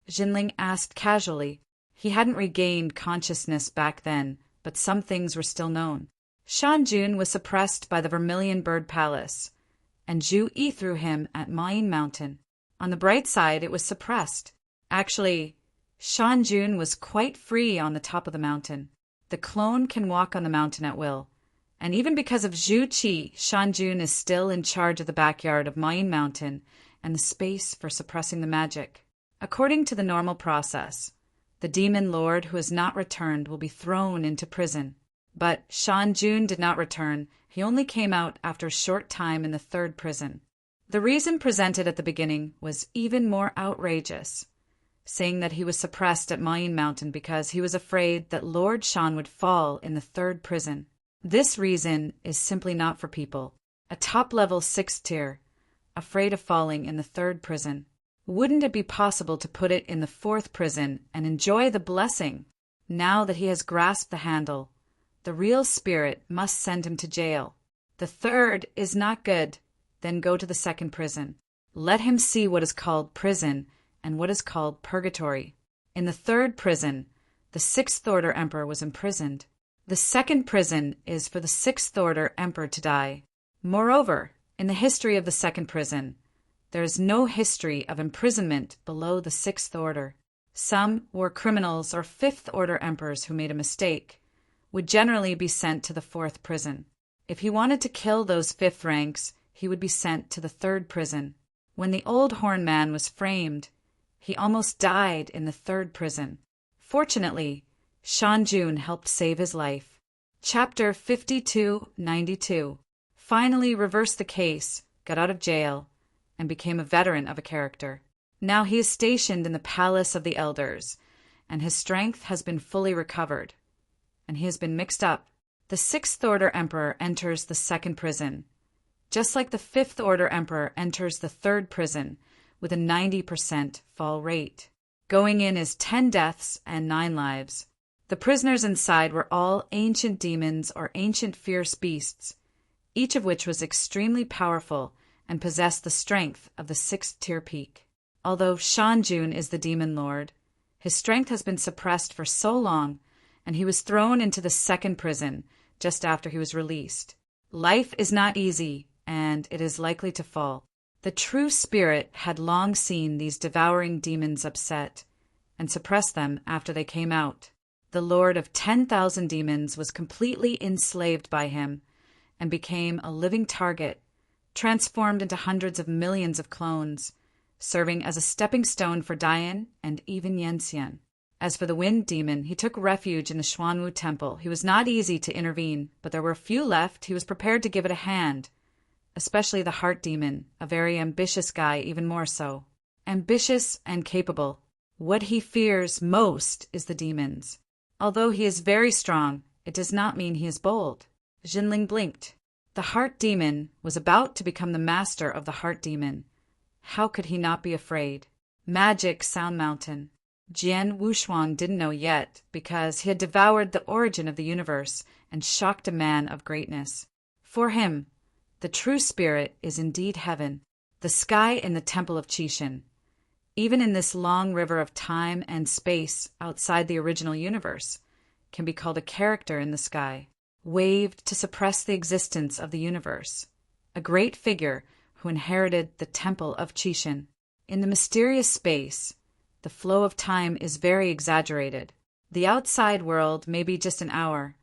Speaker 1: Zhanling asked casually. He hadn't regained consciousness back then, but some things were still known. Shanjun was suppressed by the Vermilion Bird Palace, and Zhu Yi threw him at Mine Mountain. On the bright side, it was suppressed. Actually, Shanjun was quite free on the top of the mountain. The clone can walk on the mountain at will. And even because of Zhu Qi, Shanjun is still in charge of the backyard of Mine Mountain and the space for suppressing the magic. According to the normal process, the demon lord who has not returned will be thrown into prison. But Shanjun did not return. He only came out after a short time in the 3rd prison. The reason presented at the beginning was even more outrageous, saying that he was suppressed at Mine Mountain because he was afraid that Lord Shan would fall in the 3rd prison. This reason is simply not for people. A top-level 6th tier, afraid of falling in the 3rd prison. Wouldn't it be possible to put it in the 4th prison and enjoy the blessing? Now that he has grasped the handle, the real spirit must send him to jail. The 3rd is not good, then go to the 2nd prison. Let him see what is called prison and what is called purgatory. In the 3rd prison, the 6th Order Emperor was imprisoned. The 2nd prison is for the 6th Order Emperor to die. Moreover, in the history of the 2nd prison, there is no history of imprisonment below the 6th Order. Some war criminals or 5th Order Emperors who made a mistake would generally be sent to the 4th prison. If he wanted to kill those 5th ranks, he would be sent to the 3rd prison. When the old horn man was framed, he almost died in the 3rd prison. Fortunately, Shanjun helped save his life. Chapter 5292. Finally reversed the case, got out of jail, and became a veteran of a character. Now he is stationed in the Palace of the Elders, and his strength has been fully recovered, and he has been mixed up. The 6th Order Emperor enters the 2nd prison, just like the 5th Order Emperor enters the 3rd prison with a 90% fall rate. Going in is 10 deaths and 9 lives. The prisoners inside were all ancient demons or ancient fierce beasts, each of which was extremely powerful and possessed the strength of the 6th tier peak. Although Shanjun is the demon lord, his strength has been suppressed for so long, and he was thrown into the 2nd prison just after he was released. Life is not easy, and it is likely to fall. The true spirit had long seen these devouring demons upset, and suppressed them after they came out. The lord of 10,000 demons was completely enslaved by him, and became a living target, transformed into hundreds of millions of clones, serving as a stepping stone for Dian and even Yanxian. As for the wind demon, he took refuge in the Xuanwu temple. He was not easy to intervene, but there were a few left. He was prepared to give it a hand, especially the heart demon, a very ambitious guy, even more so. Ambitious and capable. What he fears most is the demons. Although he is very strong, it does not mean he is bold. Jinling blinked. The heart demon was about to become the master of the heart demon. How could he not be afraid? Magic Sound Mountain. Jian Wushuang didn't know yet, because he had devoured the origin of the universe and shocked a man of greatness. For him, The true spirit is indeed heaven, the sky in the temple of Chishin. Even in this long river of time and space outside the original universe, can be called a character in the sky, waved to suppress the existence of the universe, a great figure who inherited the temple of Chishin. In the mysterious space, the flow of time is very exaggerated. The outside world may be just an hour,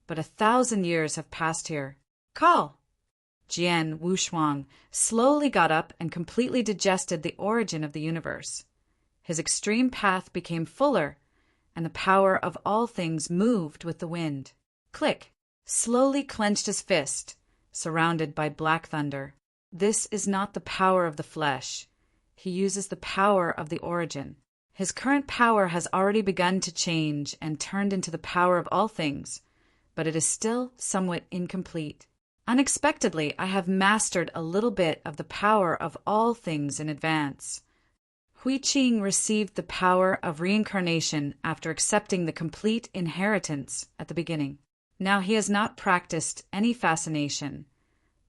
Speaker 1: but 1,000 years have passed here. Call! Jian Wushuang slowly got up and completely digested the origin of the universe. His extreme path became fuller, and the power of all things moved with the wind. Click! Slowly clenched his fist, surrounded by black thunder. This is not the power of the flesh. He uses the power of the origin. His current power has already begun to change and turned into the power of all things, but it is still somewhat incomplete. Unexpectedly, I have mastered a little bit of the power of all things in advance. Hui Qing received the power of reincarnation after accepting the complete inheritance at the beginning. Now he has not practiced any fascination,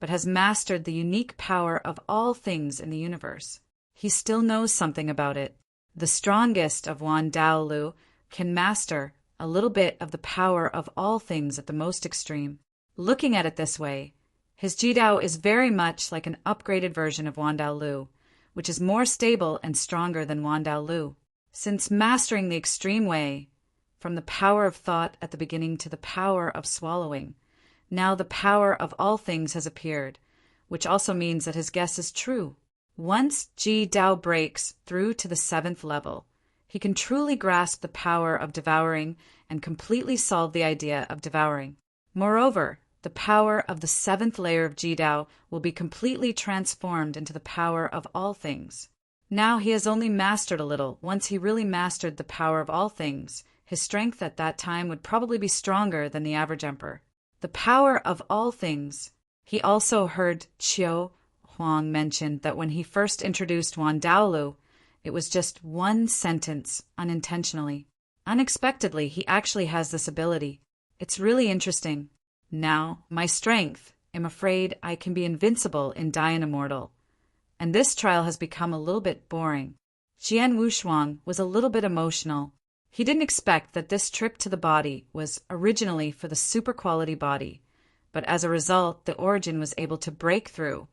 Speaker 1: but has mastered the unique power of all things in the universe. He still knows something about it. The strongest of Wan Dao Lu can master a little bit of the power of all things at the most extreme. Looking at it this way, his Jidao is very much like an upgraded version of Wan Dao Lu, which is more stable and stronger than Wan Dao Lu. Since mastering the extreme way, from the power of thought at the beginning to the power of swallowing, now the power of all things has appeared, which also means that his guess is true. Once Ji Dao breaks through to the 7th level, he can truly grasp the power of devouring and completely solve the idea of devouring. Moreover, the power of the 7th layer of Ji Dao will be completely transformed into the power of all things. Now he has only mastered a little. Once he really mastered the power of all things, his strength at that time would probably be stronger than the average emperor. The power of all things. He also heard Qiu Huang mentioned that when he first introduced Wan Daolu, it was just one sentence unintentionally. Unexpectedly, he actually has this ability. It's really interesting. Now, my strength. I'm afraid I can be invincible in Die and Immortal. And this trial has become a little bit boring. Jian Wushuang was a little bit emotional. He didn't expect that this trip to the body was originally for the super quality body, but as a result, the origin was able to break through,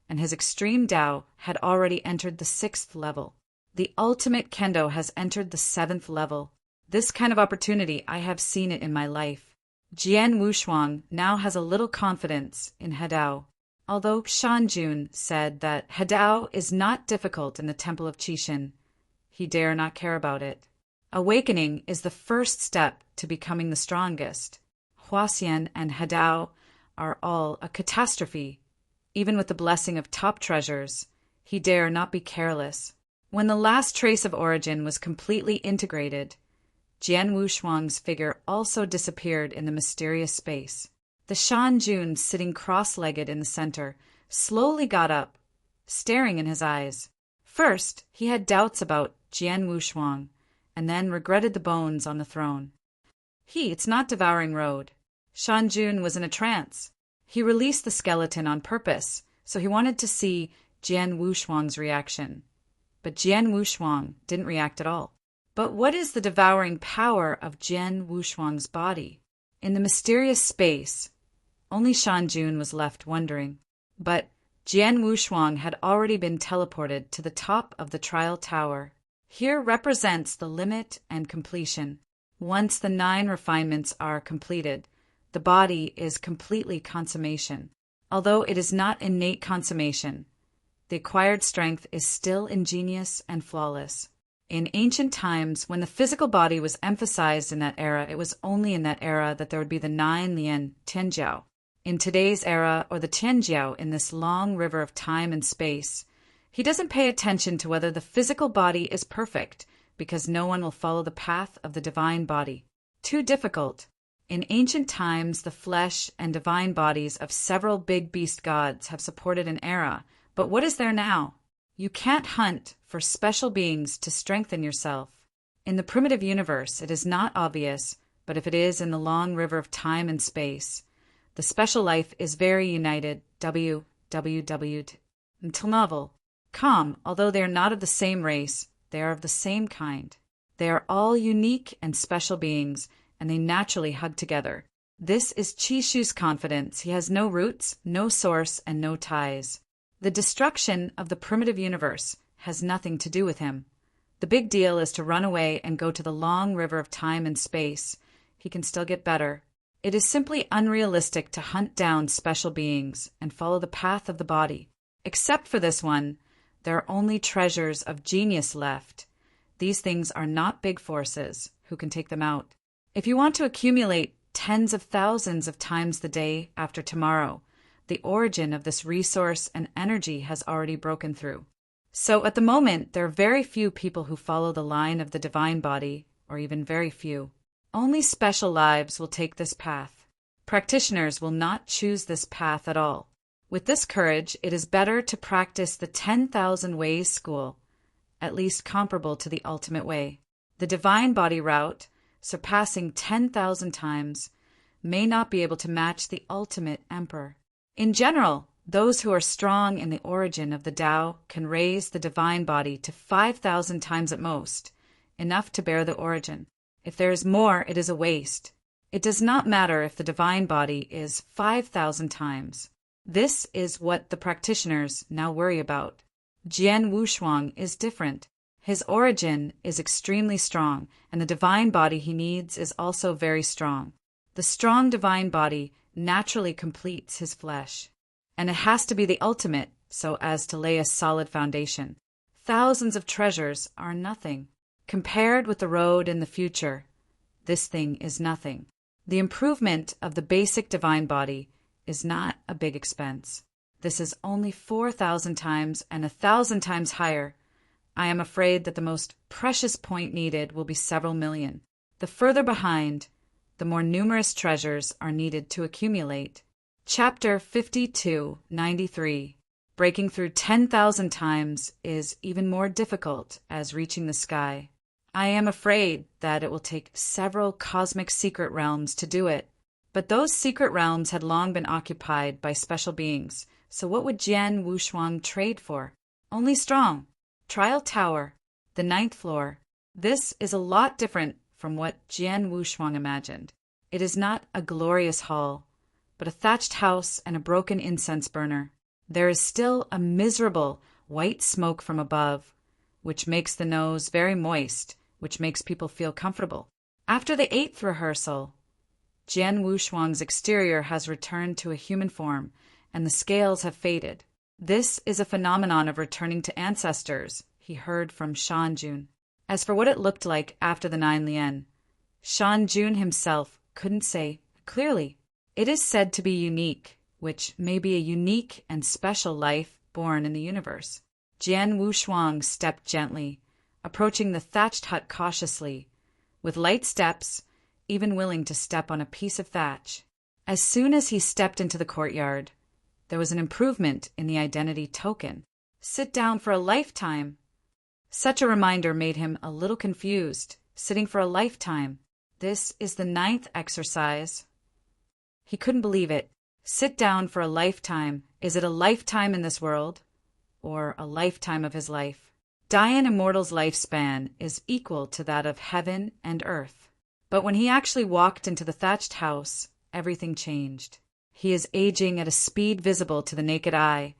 Speaker 1: and his extreme Tao had already entered the 6th level. The ultimate Kendo has entered the 7th level. This kind of opportunity, I have seen it in my life. Jian Wushuang now has a little confidence in Hedao. Although Shan Jun said that Hedao is not difficult in the Temple of Chishin, he dare not care about it. Awakening is the first step to becoming the strongest. Huaxian and Hedao are all a catastrophe. Even with the blessing of top treasures, he dare not be careless. When the last trace of origin was completely integrated, Jian Wushuang's figure also disappeared in the mysterious space. The Shan Jun, sitting cross-legged in the center, slowly got up, staring in his eyes. First, he had doubts about Jian Wushuang, and then regretted the bones on the throne. It's not devouring road. Shan Jun was in a trance. He released the skeleton on purpose, so he wanted to see Jian Wushuang's reaction. But Jian Wushuang didn't react at all. But what is the devouring power of Jian Wushuang's body? In the mysterious space, only Shan Jun was left wondering. But Jian Wushuang had already been teleported to the top of the trial tower. Here represents the limit and completion. Once the 9 refinements are completed, the body is completely consummation. Although it is not innate consummation, the acquired strength is still ingenious and flawless. In ancient times, when the physical body was emphasized in that era, it was only in that era that there would be the 9 Lian Tianjiao. In today's era, or the Tianjiao in this long river of time and space, he doesn't pay attention to whether the physical body is perfect, because no one will follow the path of the divine body. Too difficult. In ancient times, the flesh and divine bodies of several big beast gods have supported an era, but what is there now? You can't hunt for special beings to strengthen yourself. In the primitive universe, it is not obvious, but if it is in the long river of time and space, The special life is very united, until novel. Calm, although they are not of the same race, they are of the same kind. They are all unique and special beings, and they naturally hug together. This is Chishu's confidence. He has no roots, no source, and no ties. The destruction of the primitive universe has nothing to do with him. The big deal is to run away and go to the long river of time and space. He can still get better. It is simply unrealistic to hunt down special beings and follow the path of the body. Except for this one, there are only treasures of genius left. These things are not big forces who can take them out. If you want to accumulate tens of thousands of times the day after tomorrow, the origin of this resource and energy has already broken through. So at the moment, there are very few people who follow the line of the divine body, or even very few. Only special lives will take this path. Practitioners will not choose this path at all. With this courage, it is better to practice the 10,000 ways school, at least comparable to the ultimate way. The divine body route, surpassing 10,000 times, may not be able to match the ultimate emperor. In general, those who are strong in the origin of the Tao can raise the divine body to 5,000 times at most, enough to bear the origin. If there is more, it is a waste. It does not matter if the divine body is 5,000 times. This is what the practitioners now worry about. Jian Wushuang is different. His origin is extremely strong, and the divine body he needs is also very strong. The strong divine body naturally completes his flesh, and it has to be the ultimate so as to lay a solid foundation. Thousands of treasures are nothing. Compared with the road in the future, this thing is nothing. The improvement of the basic divine body is not a big expense. This is only 4,000 times and 1,000 times higher. I am afraid that the most precious point needed will be several million. The further behind, the more numerous treasures are needed to accumulate. Chapter 5293. Breaking through 10,000 times is even more difficult as reaching the sky. I am afraid that it will take several cosmic secret realms to do it. But those secret realms had long been occupied by special beings, so what would Jian Wushuang trade for? Only strong. Trial Tower, the 9th floor. This is a lot different from what Jian Wushuang imagined. It is not a glorious hall, but a thatched house and a broken incense burner. There is still a miserable white smoke from above, which makes the nose very moist, which makes people feel comfortable. After the 8th rehearsal, Jian Wushuang's exterior has returned to a human form, and the scales have faded. This is a phenomenon of returning to ancestors, he heard from Shan Jun. As for what it looked like after the 9 Lien, Shan Jun himself couldn't say clearly. It is said to be unique, which may be a unique and special life born in the universe. Jian Wushuang stepped gently, approaching the thatched hut cautiously, with light steps, even willing to step on a piece of thatch. As soon as he stepped into the courtyard, there was an improvement in the identity token. Sit down for a lifetime. Such a reminder made him a little confused. Sitting for a lifetime. This is the 9th exercise. He couldn't believe it. Sit down for a lifetime. Is it a lifetime in this world? Or a lifetime of his life? Dian Immortal's lifespan is equal to that of heaven and earth. But when he actually walked into the thatched house, everything changed. He is aging at a speed visible to the naked eye,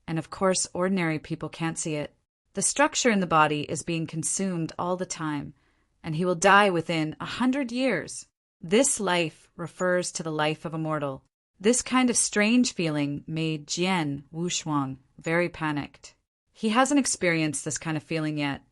Speaker 1: and of course ordinary people can't see it. The structure in the body is being consumed all the time, and he will die within 100 years. This life refers to the life of a mortal. This kind of strange feeling made Jian Wushuang very panicked. He hasn't experienced this kind of feeling yet,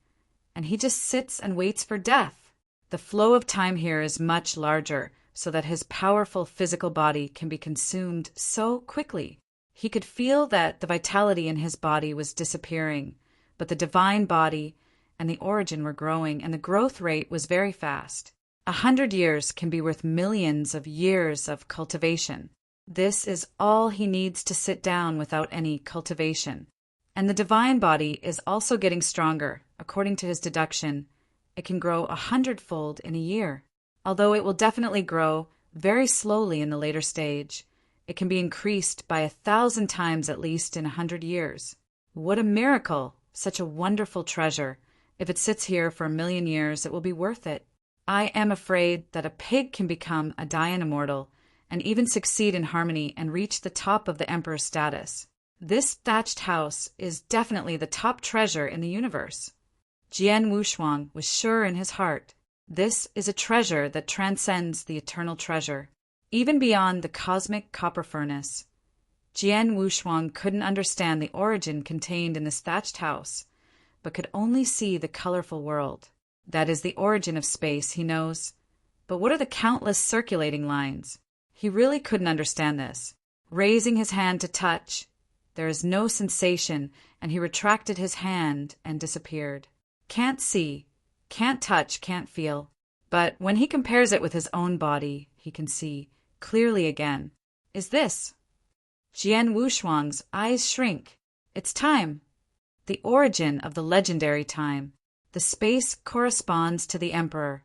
Speaker 1: and he just sits and waits for death. The flow of time here is much larger, so that his powerful physical body can be consumed so quickly. He could feel that the vitality in his body was disappearing, but the divine body and the origin were growing, and the growth rate was very fast. 100 years can be worth millions of years of cultivation. This is all he needs to sit down without any cultivation. And the divine body is also getting stronger. According to his deduction, it can grow 100-fold in a year. Although it will definitely grow very slowly in the later stage, It can be increased by 1,000 times at least in 100 years. What a miracle! Such a wonderful treasure. If it sits here for 1,000,000 years, it will be worth it. I am afraid that a pig can become a Dayan immortal and even succeed in harmony and reach the top of the emperor status. This thatched house is definitely the top treasure in the universe. Jian Wushuang was sure in his heart. This is a treasure that transcends the eternal treasure, even beyond the cosmic copper furnace. Jian Wushuang couldn't understand the origin contained in this thatched house, but could only see the colorful world. That is the origin of space, he knows. But what are the countless circulating lines? He really couldn't understand this. Raising his hand to touch, there is no sensation, and he retracted his hand and disappeared. Can't see, can't touch, can't feel. But when he compares it with his own body, he can see clearly again. Is this? Jian Wushuang's eyes shrink. It's time. The origin of the legendary time. The space corresponds to the emperor.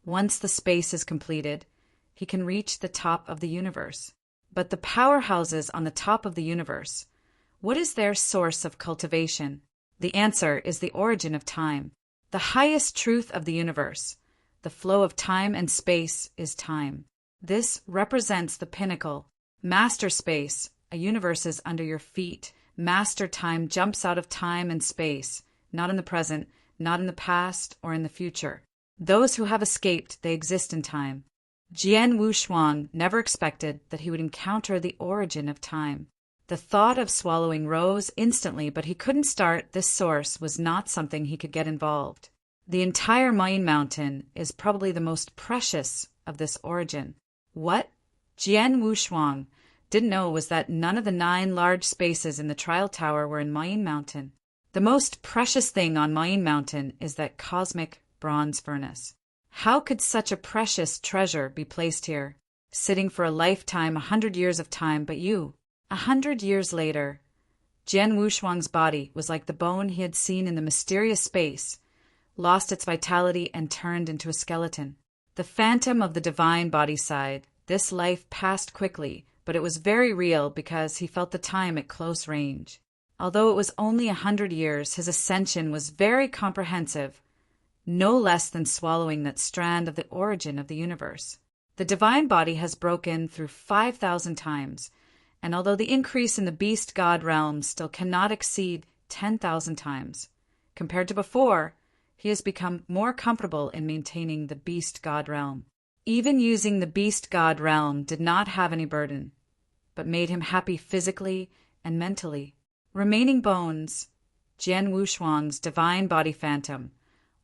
Speaker 1: Once the space is completed, he can reach the top of the universe. But the powerhouses on the top of the universe, what is their source of cultivation? The answer is the origin of time. The highest truth of the universe, the flow of time and space, is time. This represents the pinnacle. Master space, a universe is under your feet. Master time jumps out of time and space, not in the present, not in the past or in the future. Those who have escaped, they exist in time. Jian Wushuang never expected that he would encounter the origin of time. The thought of swallowing rose instantly, but he couldn't start. This source was not something he could get involved. The entire Mayan Mountain is probably the most precious of this origin. What Jian Wushuang didn't know was that none of the 9 large spaces in the trial tower were in Mayan Mountain. The most precious thing on Mayan Mountain is that cosmic bronze furnace. How could such a precious treasure be placed here, sitting for a lifetime, 100 years of time, but you? 100 years later, Jian Wushuang's body was like the bone he had seen in the mysterious space, lost its vitality and turned into a skeleton. The phantom of the divine body sighed. This life passed quickly, but it was very real because he felt the time at close range. Although it was only 100 years, his ascension was very comprehensive, no less than swallowing that strand of the origin of the universe. The divine body has broken through 5,000 times, and although the increase in the beast god realm still cannot exceed 10,000 times, compared to before, he has become more comfortable in maintaining the beast god realm. Even using the beast god realm did not have any burden, but made him happy physically and mentally. Remaining bones, Jian Wushuang's divine body phantom,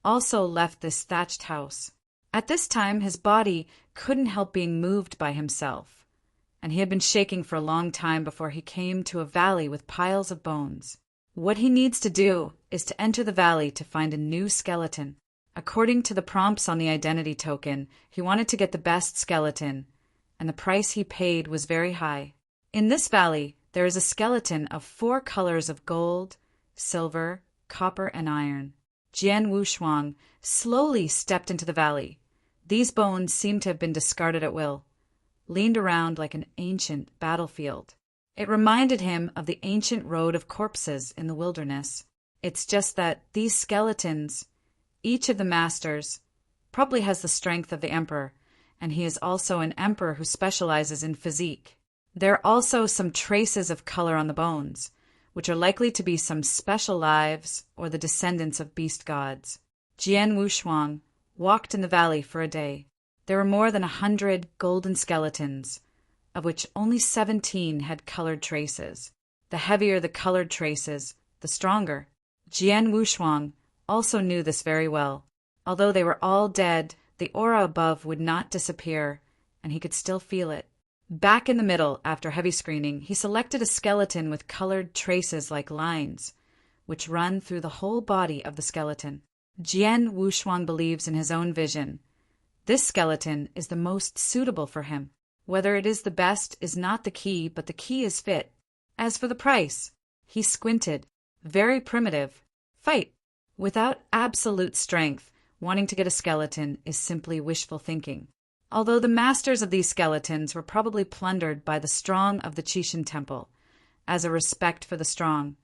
Speaker 1: also left this thatched house. At this time, his body couldn't help being moved by himself, and he had been shaking for a long time before he came to a valley with piles of bones. What he needs to do is to enter the valley to find a new skeleton. According to the prompts on the identity token, he wanted to get the best skeleton, and the price he paid was very high. In this valley, there is a skeleton of 4 colors of gold, silver, copper, and iron. Jian Wushuang slowly stepped into the valley. These bones seemed to have been discarded at will, leaned around like an ancient battlefield. It reminded him of the ancient road of corpses in the wilderness. It's just that these skeletons, each of the masters, probably has the strength of the emperor, and he is also an emperor who specializes in physique. There are also some traces of color on the bones, which are likely to be some special lives or the descendants of beast gods. Jian Wushuang walked in the valley for a day. There were more than 100 golden skeletons, of which only 17 had colored traces. The heavier the colored traces, the stronger. Jian Wushuang also knew this very well. Although they were all dead, the aura above would not disappear, and he could still feel it. Back in the middle, after heavy screening, he selected a skeleton with colored traces like lines, which run through the whole body of the skeleton. Jian Wushuang believes in his own vision. This skeleton is the most suitable for him. Whether it is the best is not the key, but the key is fit. As for the price, he squinted. Very primitive. Fight. Without absolute strength, wanting to get a skeleton is simply wishful thinking. although the masters of these skeletons were probably plundered by the strong of the Chishan temple. As a respect for the strong,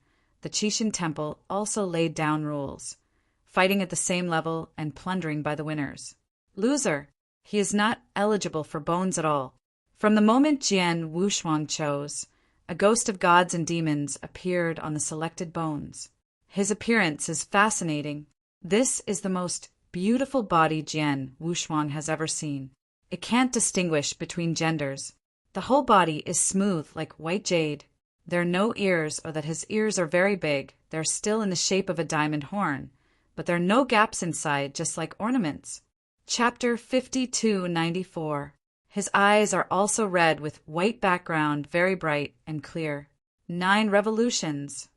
Speaker 1: the Chishan temple also laid down rules, fighting at the same level and plundering by the winners. Loser, he is not eligible for bones at all. From the moment Jian Wushuang chose, a ghost of gods and demons appeared on the selected bones. His appearance is fascinating. This is the most beautiful body Jian Wushuang has ever seen. It can't distinguish between genders. The whole body is smooth like white jade. There are no ears, or that his ears are very big. They're still in the shape of a diamond horn, but there are no gaps inside, just like ornaments. Chapter 5294. His eyes are also red with white background, very bright and clear. 9 revolutions.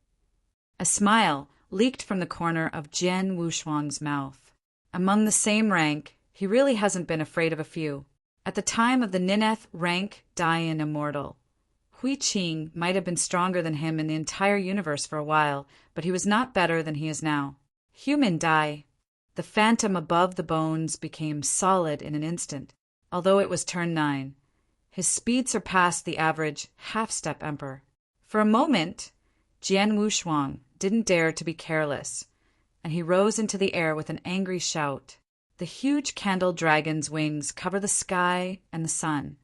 Speaker 1: A smile leaked from the corner of Jian Wushuang's mouth. Among the same rank, he really hasn't been afraid of a few. At the time of the Nineth rank die-in Immortal, Hui Qing might have been stronger than him in the entire universe for a while, but he was not better than he is now. Human die. The phantom above the bones became solid in an instant, although it was turn 9. His speed surpassed the average half-step emperor. For a moment, Jian Wushuang didn't dare to be careless, and he rose into the air with an angry shout. The huge candle dragon's wings cover the sky and the sun,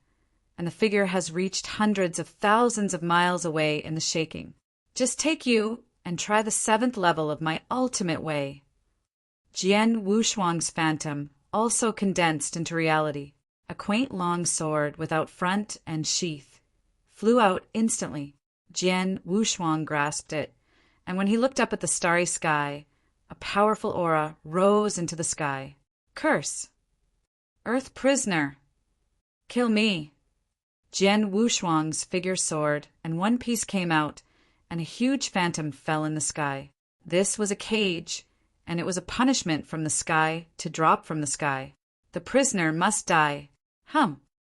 Speaker 1: and the figure has reached hundreds of thousands of miles away in the shaking. Just take you and try the 7th level of my ultimate way. Jian Wushuang's phantom also condensed into reality. A quaint long sword without front and sheath flew out instantly. Jian Wushuang grasped it, and when he looked up at the starry sky, a powerful aura rose into the sky. Curse! Earth prisoner! Kill me! Jian Wushuang's figure soared, and one piece came out, and a huge phantom fell in the sky. This was a cage, and it was a punishment from the sky to drop from the sky. The prisoner must die.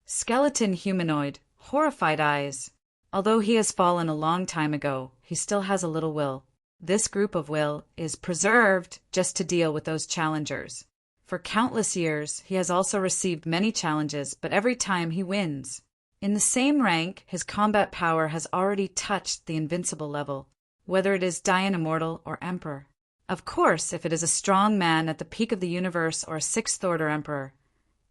Speaker 1: Skeleton humanoid, horrified eyes. Although he has fallen a long time ago, he still has a little will. This group of will is preserved just to deal with those challengers. For countless years, he has also received many challenges, but every time he wins. In the same rank, his combat power has already touched the invincible level, whether it is die-in Immortal or Emperor. Of course, if it is a strong man at the peak of the universe or a 6th order Emperor,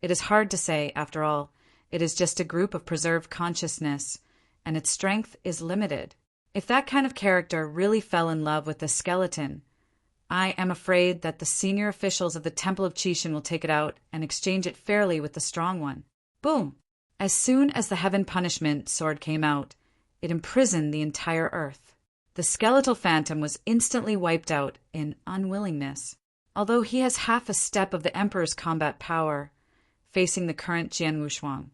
Speaker 1: it is hard to say, after all. It is just a group of preserved consciousness, and its strength is limited. If that kind of character really fell in love with the skeleton, I am afraid that the senior officials of the Temple of Chishan will take it out and exchange it fairly with the strong one. Boom! As soon as the Heaven Punishment sword came out, it imprisoned the entire earth. The skeletal phantom was instantly wiped out in unwillingness. Although he has half a step of the Emperor's combat power, facing the current Jian Wushuang,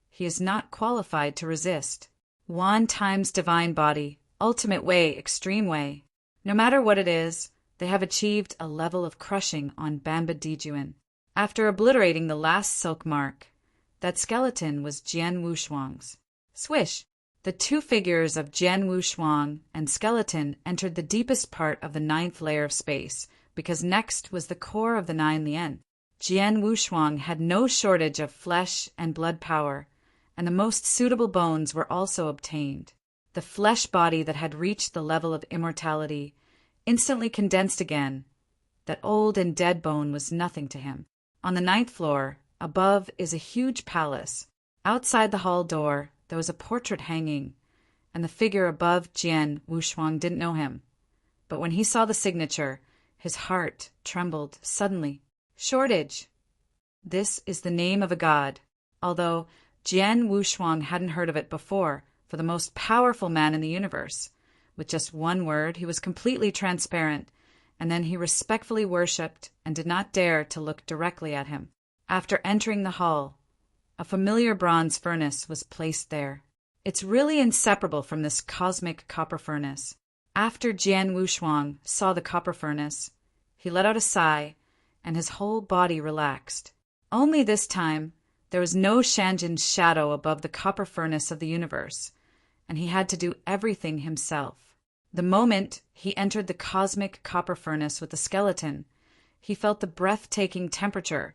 Speaker 1: he is not qualified to resist. 1 times divine body, ultimate way, extreme way. No matter what it is, they have achieved a level of crushing on Bamba Dijuan. After obliterating the last silk mark, that skeleton was Jian Wushuang's. Swish! The 2 figures of Jian Wushuang and skeleton entered the deepest part of the 9th layer of space, because next was the core of the 9 Lien. Jian Wushuang had no shortage of flesh and blood power, and the most suitable bones were also obtained. The flesh body that had reached the level of immortality instantly condensed again. That old and dead bone was nothing to him. On the 9th floor, above, is a huge palace. Outside the hall door, there was a portrait hanging, and the figure above Jian Wushuang didn't know him. But when he saw the signature, his heart trembled suddenly. Shortage. This is the name of a god, although Jian Wushuang hadn't heard of it before. For the most powerful man in the universe. With just 1 word, he was completely transparent, and then he respectfully worshipped and did not dare to look directly at him. After entering the hall, a familiar bronze furnace was placed there. It's really inseparable from this cosmic copper furnace. After Jian Wushuang saw the copper furnace, he let out a sigh, and his whole body relaxed. Only this time, there was no Shanjin's shadow above the copper furnace of the universe, and he had to do everything himself. The moment he entered the cosmic copper furnace with the skeleton, he felt the breathtaking temperature,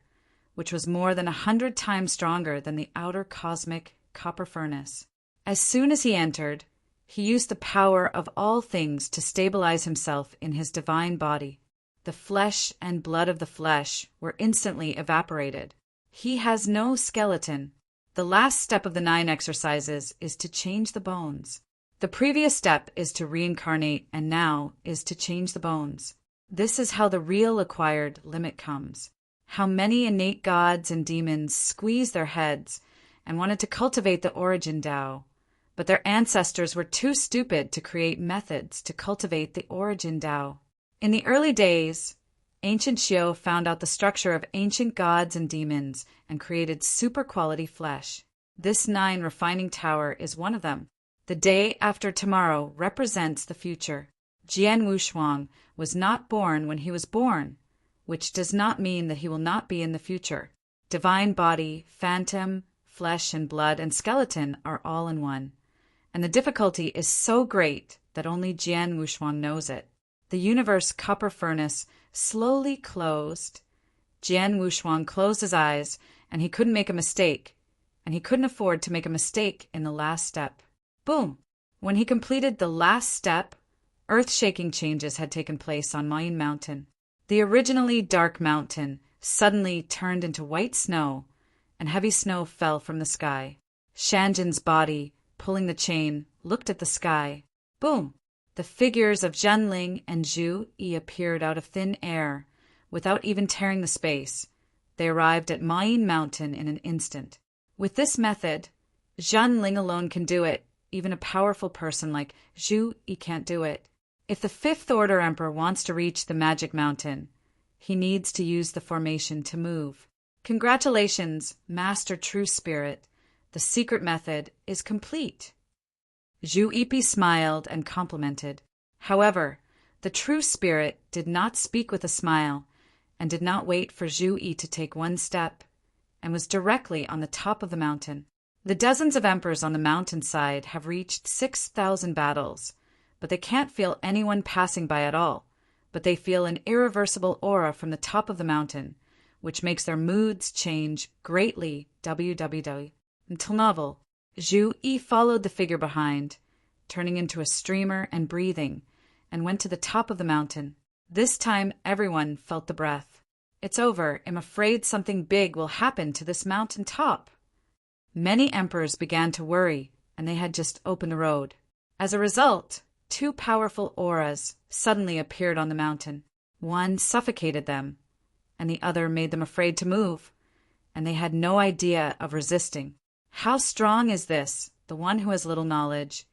Speaker 1: which was more than 100 times stronger than the outer cosmic copper furnace. As soon as he entered, he used the power of all things to stabilize himself in his divine body. The flesh and blood of the flesh were instantly evaporated. He has no skeleton. The last step of the 9 exercises is to change the bones. The previous step is to reincarnate, and now is to change the bones. This is how the real acquired limit comes. How many innate gods and demons squeezed their heads and wanted to cultivate the origin Tao, but their ancestors were too stupid to create methods to cultivate the origin Tao. In the early days, ancient Xiao found out the structure of ancient gods and demons and created super-quality flesh. This 9 refining tower is one of them. The day after tomorrow represents the future. Jian Wushuang was not born when he was born, which does not mean that he will not be in the future. Divine body, phantom, flesh and blood and skeleton are all in one. And the difficulty is so great that only Jian Wushuang knows it. The universe copper furnace slowly closed. Jian Wushuang closed his eyes, and he couldn't make a mistake, and he couldn't afford to make a mistake in the last step. Boom! When he completed the last step, earth-shaking changes had taken place on Mayan Mountain. The originally dark mountain suddenly turned into white snow, and heavy snow fell from the sky. Shanjin's body, pulling the chain, looked at the sky. Boom! The figures of Zhenling and Zhu Yi appeared out of thin air, without even tearing the space. They arrived at Mayan Mountain in an instant. With this method, Zhenling alone can do it. Even a powerful person like Zhu Yi can't do it. If the 5th Order Emperor wants to reach the Magic Mountain, he needs to use the formation to move. Congratulations, Master True Spirit. The secret method is complete. Zhu Yi smiled and complimented. However, the True Spirit did not speak with a smile and did not wait for Zhu Yi to take one step, and was directly on the top of the mountain. The dozens of emperors on the mountainside have reached 6,000 battles, but they can't feel anyone passing by at all, but they feel an irreversible aura from the top of the mountain, which makes their moods change greatly. www. Until novel, Zhu Yi followed the figure behind, turning into a streamer and breathing, and went to the top of the mountain. This time everyone felt the breath. It's over. I'm afraid something big will happen to this mountain top. Many emperors began to worry, and they had just opened the road. As a result, 2 powerful auras suddenly appeared on the mountain. One suffocated them, and the other made them afraid to move, and they had no idea of resisting. How strong is this? The one who has little knowledge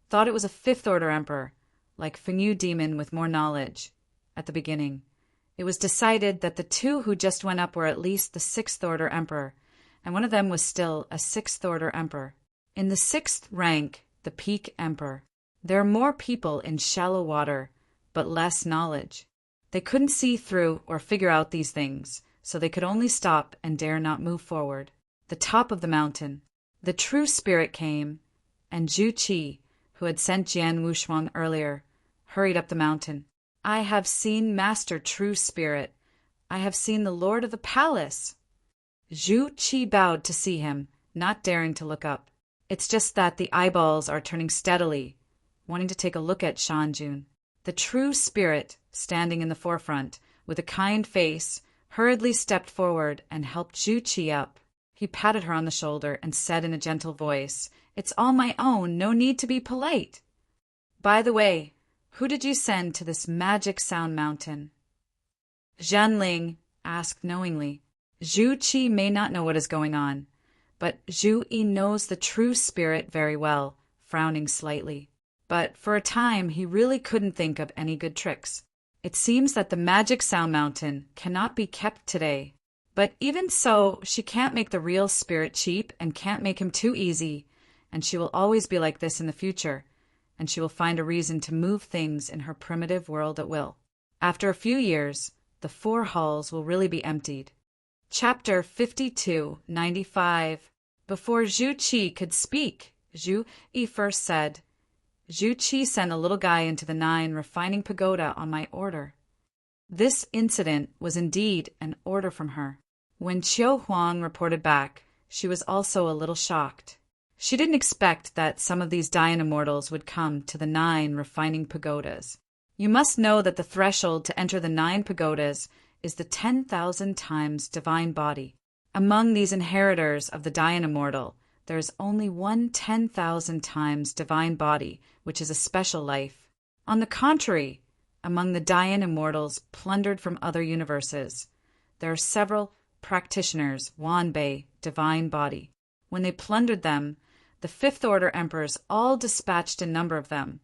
Speaker 1: thought it was a 5th Order Emperor, like Fengyu Demon with more knowledge. At the beginning, it was decided that the 2 who just went up were at least the 6th Order Emperor, and one of them was still a 6th Order Emperor. In the 6th rank, the Peak Emperor, there are more people in shallow water, but less knowledge. They couldn't see through or figure out these things, so they could only stop and dare not move forward. The top of the mountain, the True Spirit came, and Zhu Qi, who had sent Jian Wushuang earlier, hurried up the mountain. I have seen Master True Spirit. I have seen the Lord of the Palace. Zhu Qi bowed to see him, not daring to look up. It's just that the eyeballs are turning steadily, wanting to take a look at Shanjun. The True Spirit, standing in the forefront, with a kind face, hurriedly stepped forward and helped Zhu Qi up. He patted her on the shoulder and said in a gentle voice, "It's all my own, no need to be polite. By the way, who did you send to this magic sound mountain?" Zhenling asked knowingly. Zhu Qi may not know what is going on, but Zhu Yi knows the True Spirit very well, frowning slightly. But for a time he really couldn't think of any good tricks. It seems that the magic sound mountain cannot be kept today. But even so, she can't make the real spirit cheap and can't make him too easy, and she will always be like this in the future, and she will find a reason to move things in her primitive world at will. After a few years, the 4 halls will really be emptied. Chapter 5295. Before Zhu Qi could speak, Zhu Yi first said, "Zhu Qi sent a little guy into the 9 refining pagoda on my order." This incident was indeed an order from her. When Qiu Huang reported back, she was also a little shocked. She didn't expect that some of these Dayan immortals would come to the 9 refining pagodas. You must know that the threshold to enter the 9 pagodas is the 10,000 times divine body. Among these inheritors of the Dayan immortal, there is only one 10,000 times divine body, which is a special life. On the contrary, among the Dayan immortals plundered from other universes, there are several practitioners, Wanbei, divine body. When they plundered them, the Fifth Order emperors all dispatched a number of them,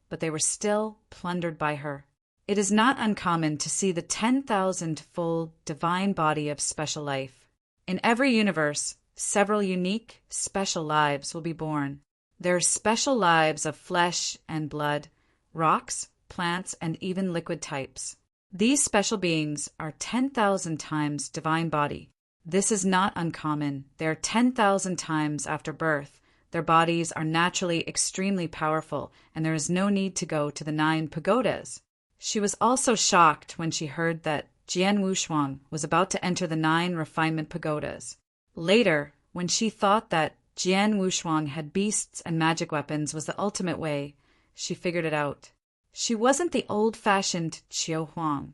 Speaker 1: but they were still plundered by her. It is not uncommon to see the 10,000-fold divine body of special life. In every universe, several unique, special lives will be born. There are special lives of flesh and blood, rocks, plants, and even liquid types. These special beings are 10,000 times divine body. This is not uncommon. They are 10,000 times after birth. Their bodies are naturally extremely powerful, and there is no need to go to the 9 pagodas. She was also shocked when she heard that Jian Wushuang was about to enter the 9 refinement pagodas. Later, when she thought that Jian Wushuang had beasts and magic weapons was the ultimate way, she figured it out. She wasn't the old-fashioned Qiu Huang.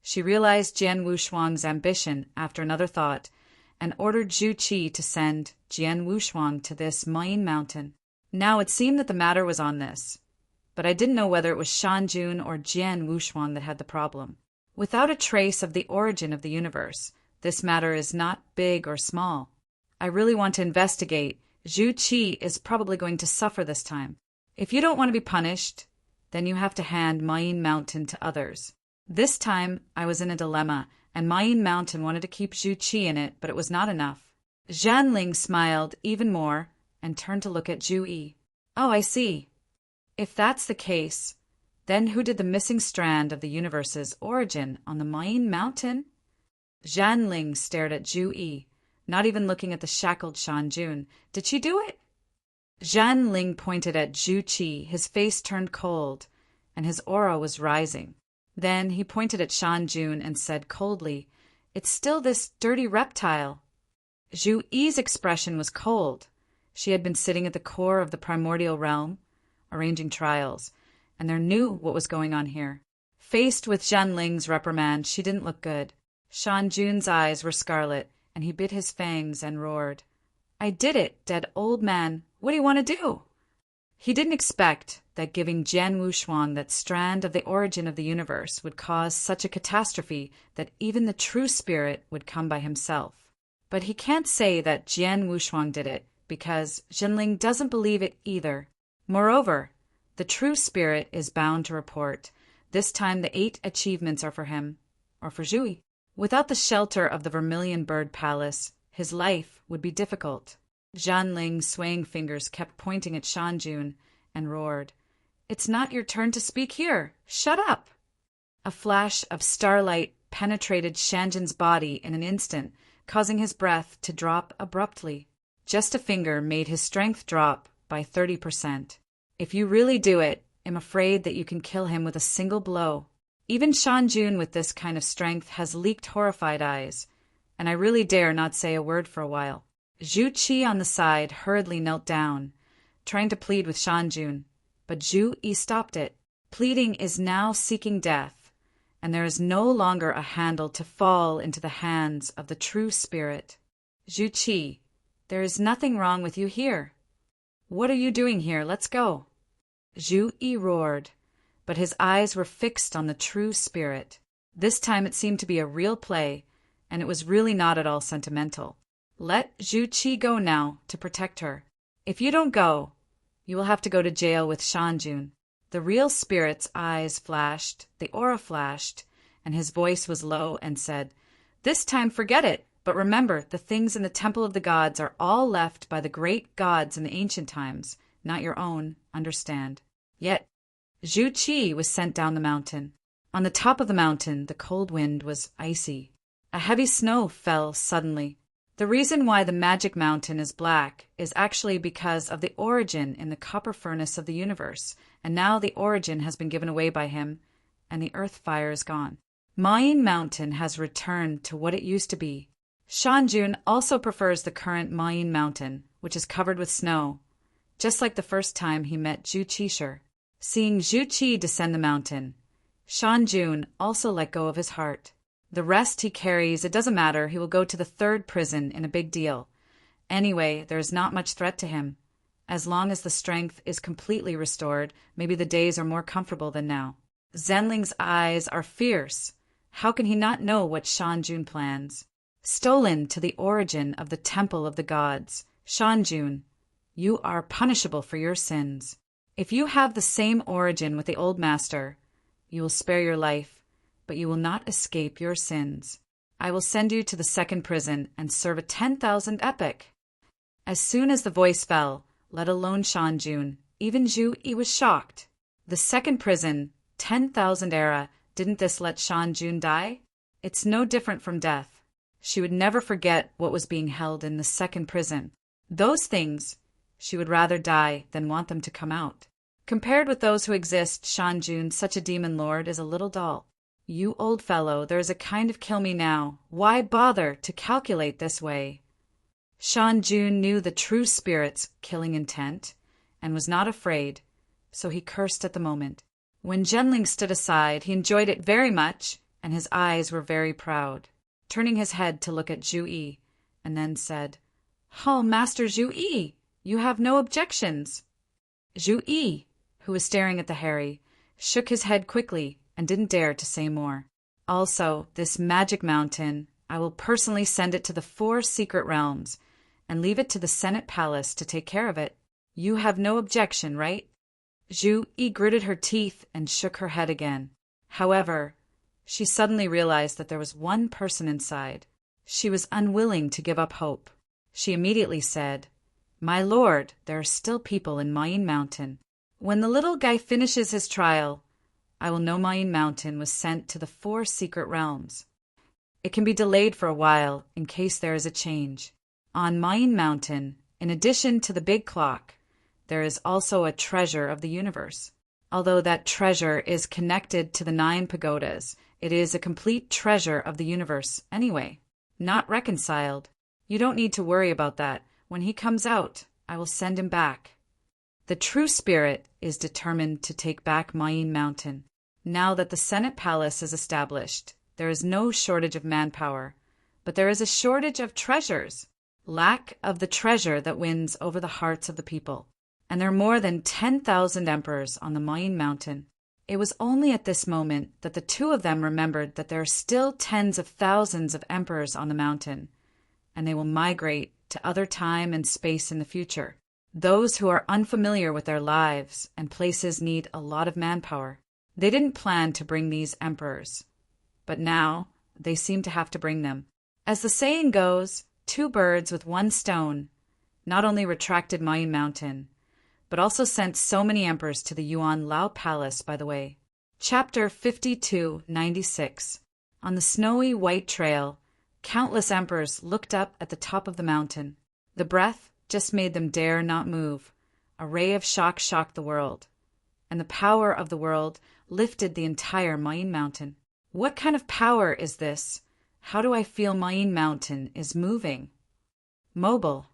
Speaker 1: She realized Jian Wushuang's ambition after another thought and ordered Zhu Qi to send Jian Wushuang to this Mayin mountain. Now it seemed that the matter was on this, but I didn't know whether it was Shanjun or Jian Wushuang that had the problem. Without a trace of the origin of the universe, this matter is not big or small. I really want to investigate. Zhu Qi is probably going to suffer this time. If you don't want to be punished, then you have to hand Mayin Mountain to others. This time, I was in a dilemma, and Mayin Mountain wanted to keep Zhu Qi in it, but it was not enough. Zhanling smiled even more and turned to look at Zhu Yi. Oh, I see. If that's the case, then who did the missing strand of the universe's origin on the Mayin Mountain? Zhanling stared at Zhu Yi, not even looking at the shackled Shanjun. Did she do it? Zhanling pointed at Zhu Qi. His face turned cold, and his aura was rising. Then he pointed at Shanjun and said coldly, "It's still this dirty reptile." Zhu Yi's expression was cold. She had been sitting at the core of the primordial realm, arranging trials, and there knew what was going on here. Faced with Zhanling's reprimand, she didn't look good. Shanjun's eyes were scarlet, and he bit his fangs and roared, "I did it, dead old man. What do you want to do?" He didn't expect that giving Jian Wushuang that strand of the origin of the universe would cause such a catastrophe that even the true spirit would come by himself. But he can't say that Jian Wushuang did it, because Zhanling doesn't believe it either. Moreover, the true spirit is bound to report. This time the 8 achievements are for him, or for Zhu Yi. Without the shelter of the Vermilion Bird Palace, his life would be difficult. Zhanling's swaying fingers kept pointing at Shanjun and roared, "It's not your turn to speak here. Shut up!" A flash of starlight penetrated Shanjun's body in an instant, causing his breath to drop abruptly. Just a finger made his strength drop by 30%. If you really do it, I'm afraid that you can kill him with a single blow. Even Shanjun with this kind of strength has leaked horrified eyes, and I really dare not say a word for a while. Zhu Qi on the side hurriedly knelt down, trying to plead with Shanjun, but Zhu Yi stopped it. Pleading is now seeking death, and there is no longer a handle to fall into the hands of the true spirit. Zhu Qi, there is nothing wrong with you here. What are you doing here? Let's go. Zhu Yi roared, but his eyes were fixed on the true spirit. This time it seemed to be a real play, and it was really not at all sentimental. Let Zhu Qi go now to protect her. If you don't go, you will have to go to jail with Shanjun. The real spirit's eyes flashed, the aura flashed, and his voice was low and said, "This time forget it, but remember the things in the temple of the gods are all left by the great gods in the ancient times, not your own, understand?" Yet Zhu Qi was sent down the mountain. On the top of the mountain, the cold wind was icy. A heavy snow fell suddenly. The reason why the magic mountain is black is actually because of the origin in the copper furnace of the universe, and now the origin has been given away by him, and the earth fire is gone. Mayin Mountain has returned to what it used to be. Shanjun also prefers the current Mayin Mountain, which is covered with snow, just like the first time he met Zhu Qisher. Seeing Zhu Qi descend the mountain, Shanjun also let go of his heart. The rest he carries, it doesn't matter, he will go to the third prison in a big deal. Anyway, there is not much threat to him. As long as the strength is completely restored, maybe the days are more comfortable than now. Zenling's eyes are fierce. How can he not know what Shanjun plans? Stolen to the origin of the temple of the gods, Shanjun, you are punishable for your sins. If you have the same origin with the old master, you will spare your life, but you will not escape your sins. I will send you to the second prison and serve a 10,000 epic. As soon as the voice fell, let alone Shanjun, even Zhu Yi was shocked. The second prison, 10,000 era, didn't this let Shanjun die? It's no different from death. She would never forget what was being held in the second prison. Those things, she would rather die than want them to come out. Compared with those who exist, Shanjun, such a demon lord, is a little dull. You old fellow, there is a kind of kill me now. Why bother to calculate this way? Shanjun knew the true spirit's killing intent and was not afraid, so he cursed at the moment. When Zhenling stood aside, he enjoyed it very much, and his eyes were very proud, turning his head to look at Zhu Yi, and then said, "Oh, Master Zhu Yi, you have no objections." Zhu Yi, who was staring at the Harry, shook his head quickly and didn't dare to say more. Also, this magic mountain, I will personally send it to the 4 secret realms and leave it to the Senate Palace to take care of it. You have no objection, right? Zhu Yi gritted her teeth and shook her head again. However, she suddenly realized that there was one person inside. She was unwilling to give up hope. She immediately said, "My lord, there are still people in Mayin Mountain. When the little guy finishes his trial, I will know Mayin Mountain was sent to the 4 secret realms. It can be delayed for a while in case there is a change. On Mayin Mountain, in addition to the big clock, there is also a treasure of the universe. Although that treasure is connected to the 9 pagodas, it is a complete treasure of the universe anyway, not reconciled. You don't need to worry about that. When he comes out, I will send him back." The true spirit is determined to take back Mayin Mountain. Now that the Senate Palace is established, there is no shortage of manpower, but there is a shortage of treasures. Lack of the treasure that wins over the hearts of the people. And there are more than 10,000 emperors on the Mayin Mountain. It was only at this moment that the two of them remembered that there are still tens of thousands of emperors on the mountain, and they will migrate to other time and space in the future. Those who are unfamiliar with their lives and places need a lot of manpower. They didn't plan to bring these emperors, but now they seem to have to bring them. As the saying goes, 2 birds with 1 stone not only retracted Mayin Mountain, but also sent so many emperors to the Yuan Lao Palace, by the way. Chapter 5296. On the snowy white trail, countless emperors looked up at the top of the mountain. The breath just made them dare not move. A ray of shock shocked the world, and the power of the world lifted the entire Mayin Mountain. What kind of power is this? How do I feel Mayin Mountain is moving? Mobile.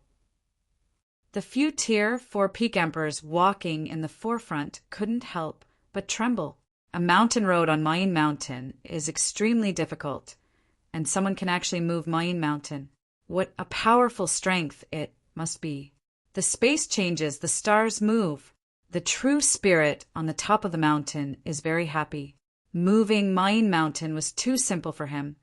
Speaker 1: The few tier 4 peak emperors walking in the forefront couldn't help but tremble. A mountain road on Mayin Mountain is extremely difficult, and someone can actually move Mayin Mountain. What a powerful strength it must be. The space changes, the stars move. The true spirit on the top of the mountain is very happy. Moving Mayin Mountain was too simple for him.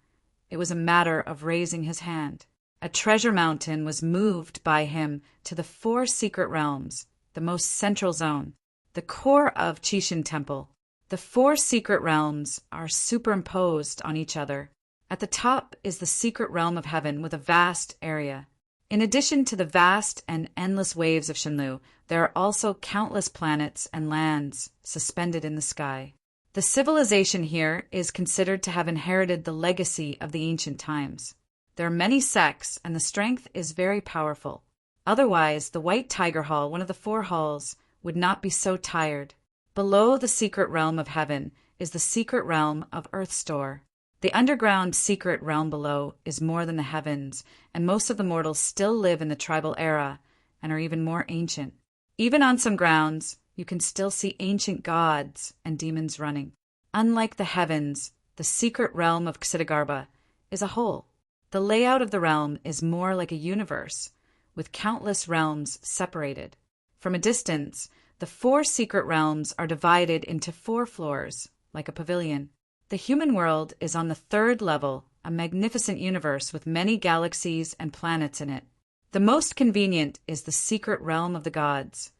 Speaker 1: It was a matter of raising his hand. A treasure mountain was moved by him to the 4 secret realms, the most central zone, the core of Qishan Temple. The 4 secret realms are superimposed on each other. At the top is the secret realm of heaven with a vast area. In addition to the vast and endless waves of Shenlu, there are also countless planets and lands suspended in the sky. The civilization here is considered to have inherited the legacy of the ancient times. There are many sects, and the strength is very powerful. Otherwise, the White Tiger Hall, one of the 4 halls, would not be so tired. Below the secret realm of heaven is the secret realm of Earth Store. The underground secret realm below is more than the heavens, and most of the mortals still live in the tribal era and are even more ancient. Even on some grounds, you can still see ancient gods and demons running. Unlike the heavens, the secret realm of Ksitigarbha is a whole. The layout of the realm is more like a universe, with countless realms separated. From a distance, the 4 secret realms are divided into 4 floors, like a pavilion. The human world is on the 3rd level, a magnificent universe with many galaxies and planets in it. The most convenient is the secret realm of the gods,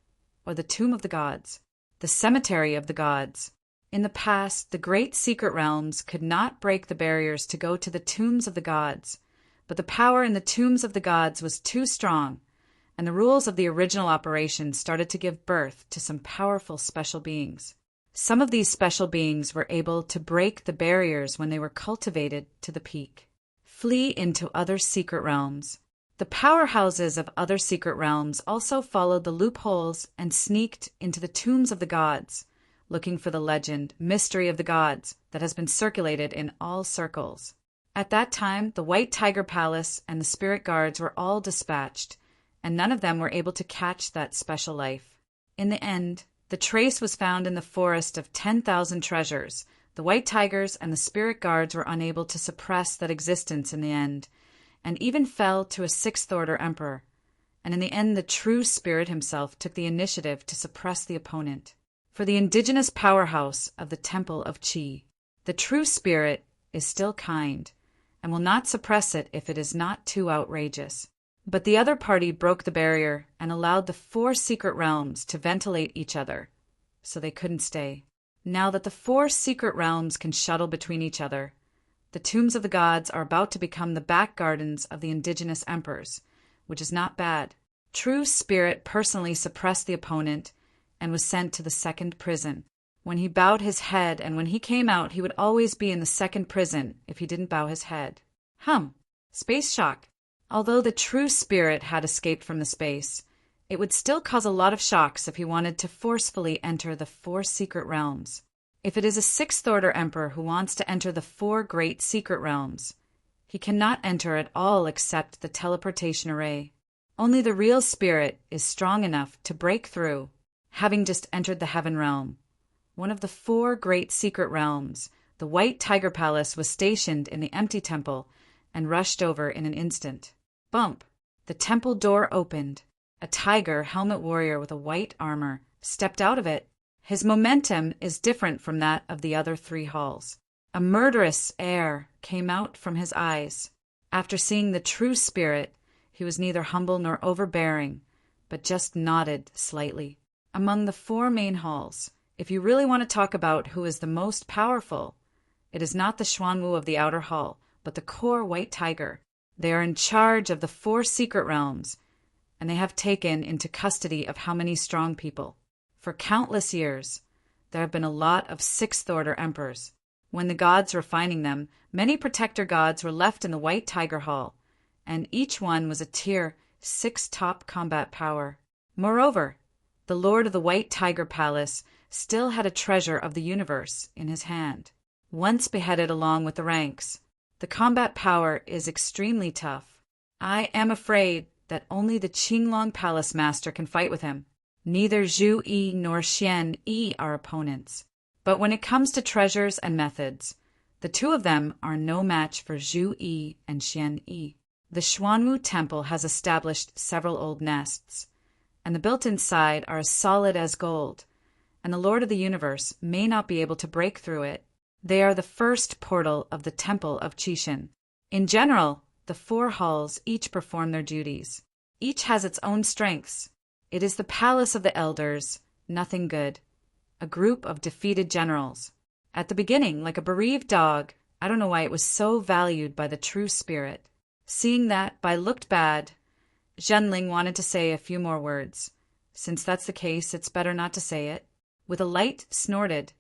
Speaker 1: or the tomb of the gods, the cemetery of the gods. In the past, the great secret realms could not break the barriers to go to the tombs of the gods, but the power in the tombs of the gods was too strong, and the rules of the original operation started to give birth to some powerful special beings. Some of these special beings were able to break the barriers when they were cultivated to the peak. Flee into other secret realms. The powerhouses of other secret realms also followed the loopholes and sneaked into the tombs of the gods, looking for the legend, mystery of the gods, that has been circulated in all circles. At that time, the White Tiger Palace and the spirit guards were all dispatched, and none of them were able to catch that special life. In the end, the trace was found in the forest of 10,000 treasures. The White Tigers and the spirit guards were unable to suppress that existence in the end, and even fell to a 6th order emperor. And in the end, the true spirit himself took the initiative to suppress the opponent. For the indigenous powerhouse of the Temple of Chi, the true spirit is still kind, and will not suppress it if it is not too outrageous. But the other party broke the barrier and allowed the 4 secret realms to ventilate each other, so they couldn't stay. Now that the 4 secret realms can shuttle between each other, the tombs of the gods are about to become the back gardens of the indigenous emperors, which is not bad. True Spirit personally suppressed the opponent and was sent to the 2nd prison. When he bowed his head and when he came out, he would always be in the 2nd prison if he didn't bow his head. Space shock. Although the true spirit had escaped from the space, it would still cause a lot of shocks if he wanted to forcefully enter the 4 secret realms. If it is a 6th order emperor who wants to enter the 4 great secret realms, he cannot enter at all except the teleportation array. Only the real spirit is strong enough to break through, having just entered the heaven realm. One of the 4 great secret realms, the White Tiger Palace, was stationed in the empty temple and rushed over in an instant. Bump! The temple door opened. A tiger helmet warrior with a white armor stepped out of it. His momentum is different from that of the other 3 halls. A murderous air came out from his eyes. After seeing the true spirit, he was neither humble nor overbearing, but just nodded slightly. Among the 4 main halls, if you really want to talk about who is the most powerful, it is not the Xuanwu of the outer hall, but the core White Tiger. They are in charge of the 4 secret realms, and they have taken into custody of how many strong people. For countless years, there have been a lot of 6th order emperors. When the gods were finding them, many protector gods were left in the White Tiger Hall, and each one was a tier 6 top combat power. Moreover, the Lord of the White Tiger Palace still had a treasure of the universe in his hand. Once beheaded along with the ranks, the combat power is extremely tough. I am afraid that only the Qinglong Palace Master can fight with him. Neither Zhu Yi nor Xian Yi are opponents. But when it comes to treasures and methods, the 2 of them are no match for Zhu Yi and Xian Yi. The Xuanwu Temple has established several old nests, and the built inside are as solid as gold, and the Lord of the Universe may not be able to break through it. They are the first portal of the Temple of Qixin. In general, the 4 halls each perform their duties. Each has its own strengths. It is the palace of the elders, nothing good. A group of defeated generals. At the beginning, like a bereaved dog, I don't know why it was so valued by the true spirit. Seeing that Bai looked bad, Zhenling wanted to say a few more words. Since that's the case, it's better not to say it. With a light snorted,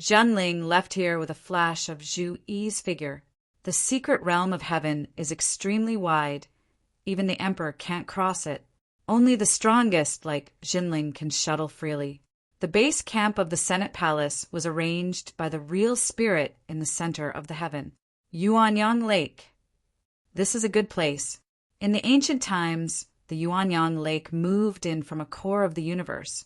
Speaker 1: Zhenling left here with a flash of Zhu Yi's figure. The secret realm of heaven is extremely wide. Even the emperor can't cross it. Only the strongest, like Zhenling, can shuttle freely. The base camp of the Senate Palace was arranged by the real spirit in the center of the heaven. Yuanyang Lake. This is a good place. In the ancient times, the Yuanyang Lake moved in from a core of the universe,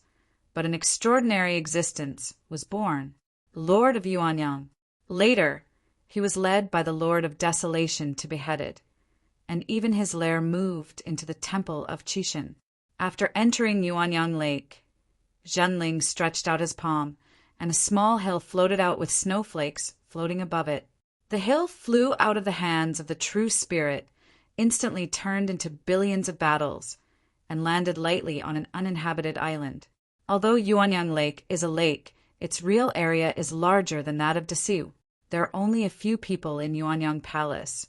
Speaker 1: but an extraordinary existence was born, Lord of Yuanyang. Later, he was led by the Lord of Desolation to beheaded, and even his lair moved into the temple of Qishan. After entering Yuanyang Lake, Zhenling stretched out his palm, and a small hill floated out with snowflakes floating above it. The hill flew out of the hands of the true spirit, instantly turned into billions of battles, and landed lightly on an uninhabited island. Although Yuanyang Lake is a lake, its real area is larger than that of Desiu. There are only a few people in Yuanyang Palace,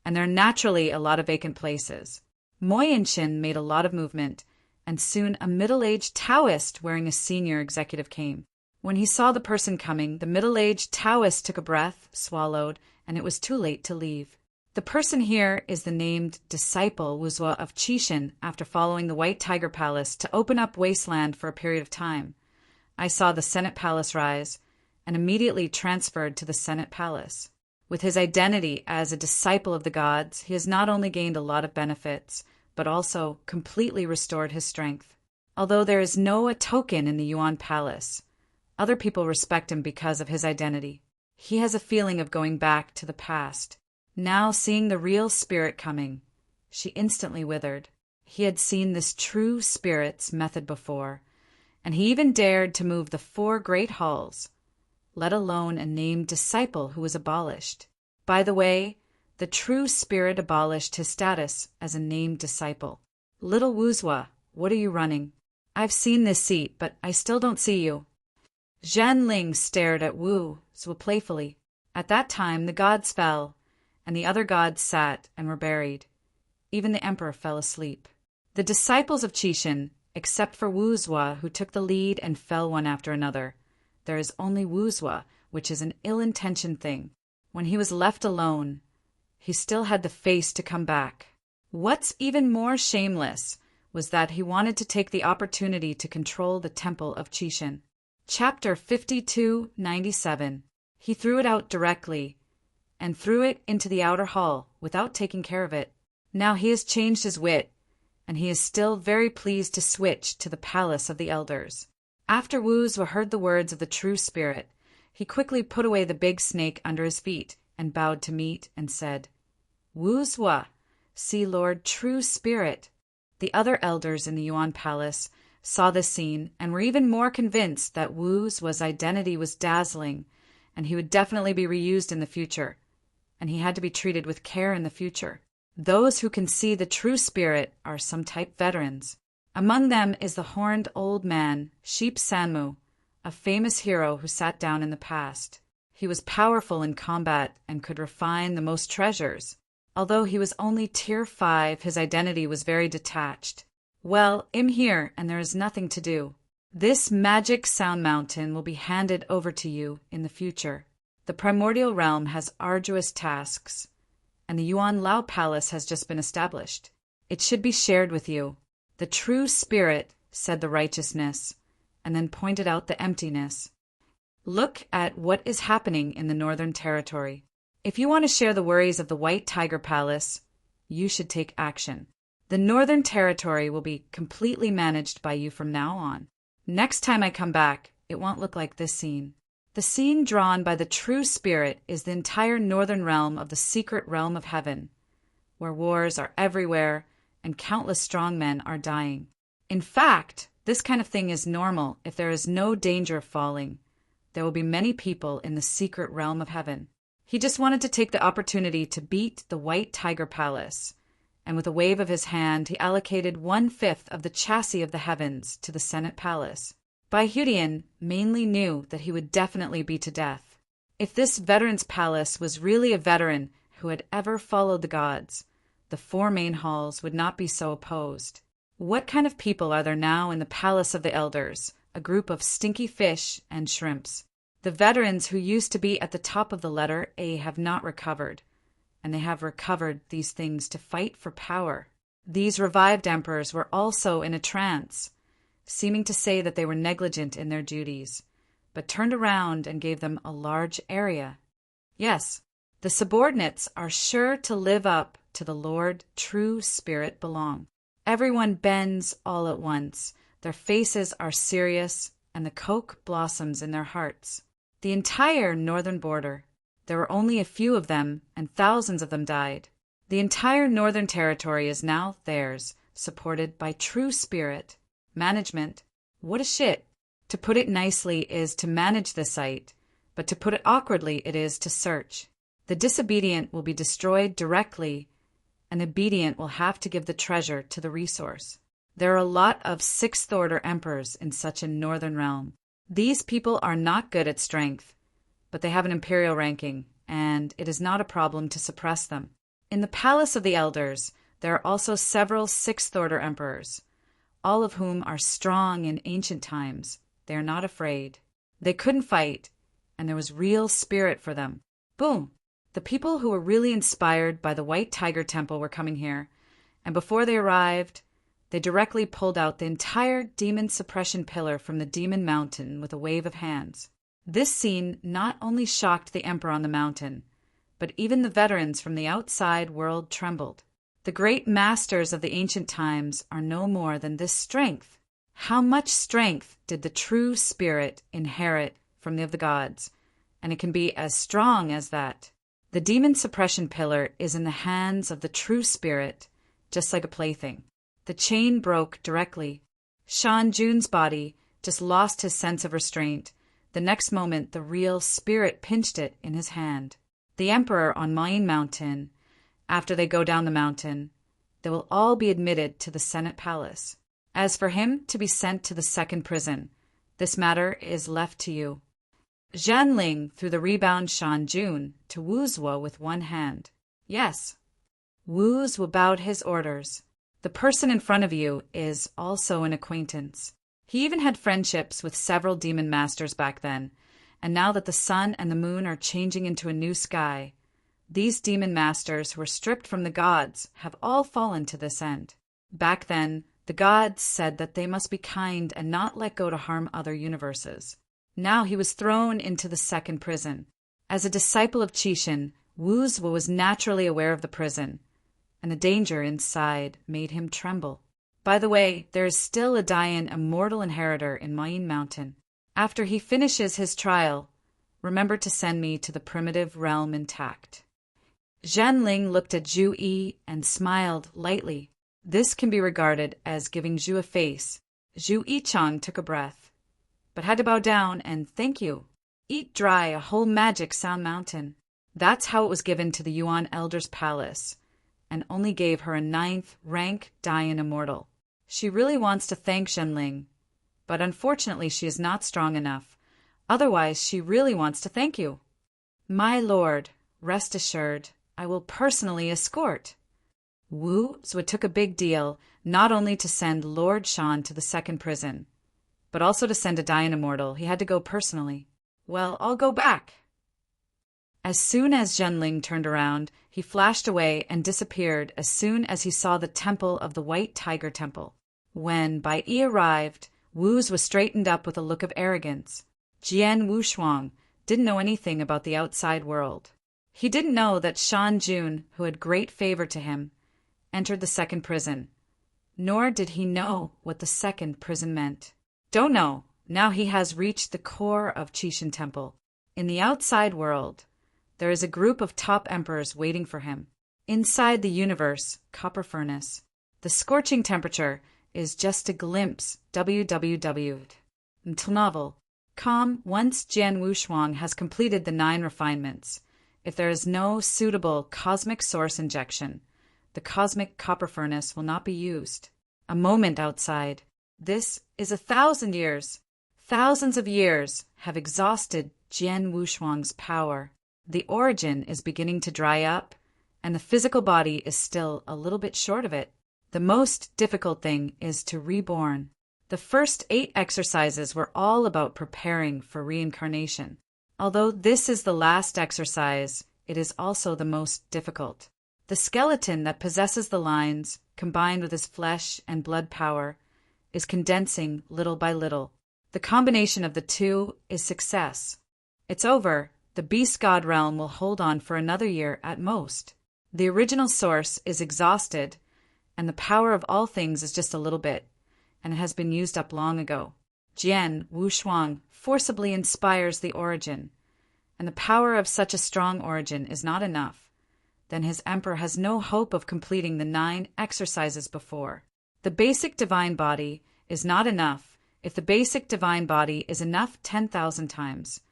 Speaker 1: and there are naturally a lot of vacant places. Mo Yinshin made a lot of movement, and soon a middle-aged Taoist wearing a senior executive came. When he saw the person coming, the middle-aged Taoist took a breath, swallowed, and it was too late to leave. The person here is the named disciple Wuzhua of Qishan after following the White Tiger Palace to open up wasteland for a period of time. I saw the Senate Palace rise and immediately transferred to the Senate Palace. With his identity as a disciple of the gods, he has not only gained a lot of benefits, but also completely restored his strength. Although there is no token in the Yuan Palace, other people respect him because of his identity. He has a feeling of going back to the past. Now, seeing the real spirit coming, she instantly withered. He had seen this true spirit's method before, and he even dared to move the 4 great halls, let alone a named disciple who was abolished. By the way, the true spirit abolished his status as a named disciple. Little Wuzhua, what are you running? I've seen this seat, but I still don't see you. Zhenling stared at Wu Zhuo playfully. At that time, the gods fell, and the other gods sat and were buried. Even the emperor fell asleep. The disciples of Qishan, except for Wu Zhuo, who took the lead and fell one after another. There is only Wu Zhuo, which is an ill-intentioned thing. When he was left alone, he still had the face to come back. What's even more shameless was that he wanted to take the opportunity to control the temple of Qishan. Chapter 5297. He threw it out directly, and threw it into the outer hall without taking care of it. Now he has changed his wit, and he is still very pleased to switch to the palace of the elders. After Wu Zhuo heard the words of the true spirit, he quickly put away the big snake under his feet and bowed to meet and said, Wu Zhuo, see Lord True Spirit. The other elders in the Yuan Palace saw this scene and were even more convinced that Wu Zhuo's identity was dazzling, and he would definitely be reused in the future, and he had to be treated with care in the future. Those who can see the true spirit are some type veterans. Among them is the horned old man, Sheep Sanmu, a famous hero who sat down in the past. He was powerful in combat and could refine the most treasures. Although he was only tier 5, his identity was very detached. Well, I'm here, and there is nothing to do. This magic sound mountain will be handed over to you in the future. The primordial realm has arduous tasks, and the Yuan Lao Palace has just been established. It should be shared with you. The true spirit said the righteousness, and then pointed out the emptiness. Look at what is happening in the Northern Territory. If you want to share the worries of the White Tiger Palace, you should take action. The Northern Territory will be completely managed by you from now on. Next time I come back, it won't look like this scene. The scene drawn by the true spirit is the entire northern realm of the secret realm of heaven, where wars are everywhere and countless strong men are dying. In fact, this kind of thing is normal if there is no danger of falling. There will be many people in the secret realm of heaven. He just wanted to take the opportunity to beat the White Tiger Palace, and with a wave of his hand, he allocated 1/5 of the chassis of the heavens to the Senate Palace. Bai Hudian mainly knew that he would definitely be to death. If this veteran's palace was really a veteran who had ever followed the gods, the 4 main halls would not be so opposed. What kind of people are there now in the Palace of the Elders? A group of stinky fish and shrimps. The veterans who used to be at the top of the letter A have not recovered, and they have recovered these things to fight for power. These revived emperors were also in a trance, seeming to say that they were negligent in their duties, but turned around and gave them a large area. Yes, The subordinates are sure to live up to the Lord true spirit belong. Everyone bends all at once. Their faces are serious, and the coke blossoms in their hearts. The entire northern border. There were only a few of them, and thousands of them died. The entire northern territory is now theirs, supported by true spirit. Management. What a shit. To put it nicely is to manage the site, but to put it awkwardly it is to search. The disobedient will be destroyed directly, and obedient will have to give the treasure to the resource. There are a lot of sixth-order emperors in such a northern realm. These people are not good at strength, but they have an imperial ranking, and it is not a problem to suppress them. In the Palace of the Elders, there are also several sixth-order emperors, all of whom are strong in ancient times. They are not afraid. They couldn't fight, and there was real spirit for them. Boom! The people who were really inspired by the White Tiger Temple were coming here, and before they arrived, they directly pulled out the entire demon suppression pillar from the demon mountain with a wave of hands. This scene not only shocked the emperor on the mountain, but even the veterans from the outside world trembled. The great masters of the ancient times are no more than this strength. How much strength did the true spirit inherit from the gods? And it can be as strong as that. The demon suppression pillar is in the hands of the true spirit, just like a plaything. The chain broke directly. Shan Jun's body just lost his sense of restraint. The next moment, the real spirit pinched it in his hand. The emperor on Mayan Mountain, after they go down the mountain, they will all be admitted to the Senate Palace. As for him to be sent to the second prison, this matter is left to you. Zhanling threw the rebound Shan Jun to Wu Zuo with one hand. Yes, Wu Zuo bowed his orders. The person in front of you is also an acquaintance. He even had friendships with several demon masters back then, and now that the sun and the moon are changing into a new sky, these demon masters who were stripped from the gods have all fallen to this end. Back then, the gods said that they must be kind and not let go to harm other universes. Now he was thrown into the second prison. As a disciple of Qixin, Wu Zuo was naturally aware of the prison, and the danger inside made him tremble. By the way, there is still a Dayan immortal inheritor in Mayan Mountain. After he finishes his trial, remember to send me to the primitive realm intact. Zhanling looked at Zhu Yi and smiled lightly. This can be regarded as giving Zhu a face. Zhu Yichang took a breath, but had to bow down and thank you. Eat dry a whole magic Sound Mountain. That's how it was given to the Yuan Elder's palace, and only gave her a 9th rank Dayan immortal. She really wants to thank Zhanling, but unfortunately she is not strong enough. Otherwise, she really wants to thank you. My lord, rest assured, I will personally escort. Wu Zuo took a big deal, not only to send Lord Shan to the second prison, but also to send a Dayan immortal. He had to go personally. Well, I'll go back. As soon as Zhanling turned around, he flashed away and disappeared as soon as he saw the temple of the White Tiger Temple. When Bai Yi arrived, Wu was straightened up with a look of arrogance. Jian Wushuang didn't know anything about the outside world. He didn't know that Shan Jun, who had great favor to him, entered the second prison. Nor did he know what the second prison meant. Don't know. Now he has reached the core of Qixin Temple. In the outside world, there is a group of top emperors waiting for him. Inside the universe, copper furnace. The scorching temperature is just a glimpse. www. Until novel. Once Jian Wushuang has completed the 9 refinements, if there is no suitable cosmic source injection, the cosmic copper furnace will not be used. A moment outside. This is 1,000 years. Thousands of years have exhausted Jian Wushuang's power. The origin is beginning to dry up, and the physical body is still a little bit short of it. The most difficult thing is to reborn. The first 8 exercises were all about preparing for reincarnation. Although this is the last exercise, it is also the most difficult. The skeleton that possesses the lines, combined with his flesh and blood power, is condensing little by little. The combination of the two is success. It's over. The beast god realm will hold on for another year at most. The original source is exhausted, and the power of all things is just a little bit, and it has been used up long ago. Jian Wushuang forcibly inspires the origin, and the power of such a strong origin is not enough. Then his emperor has no hope of completing the 9 exercises before. The basic divine body is not enough if the basic divine body is enough 10,000 times.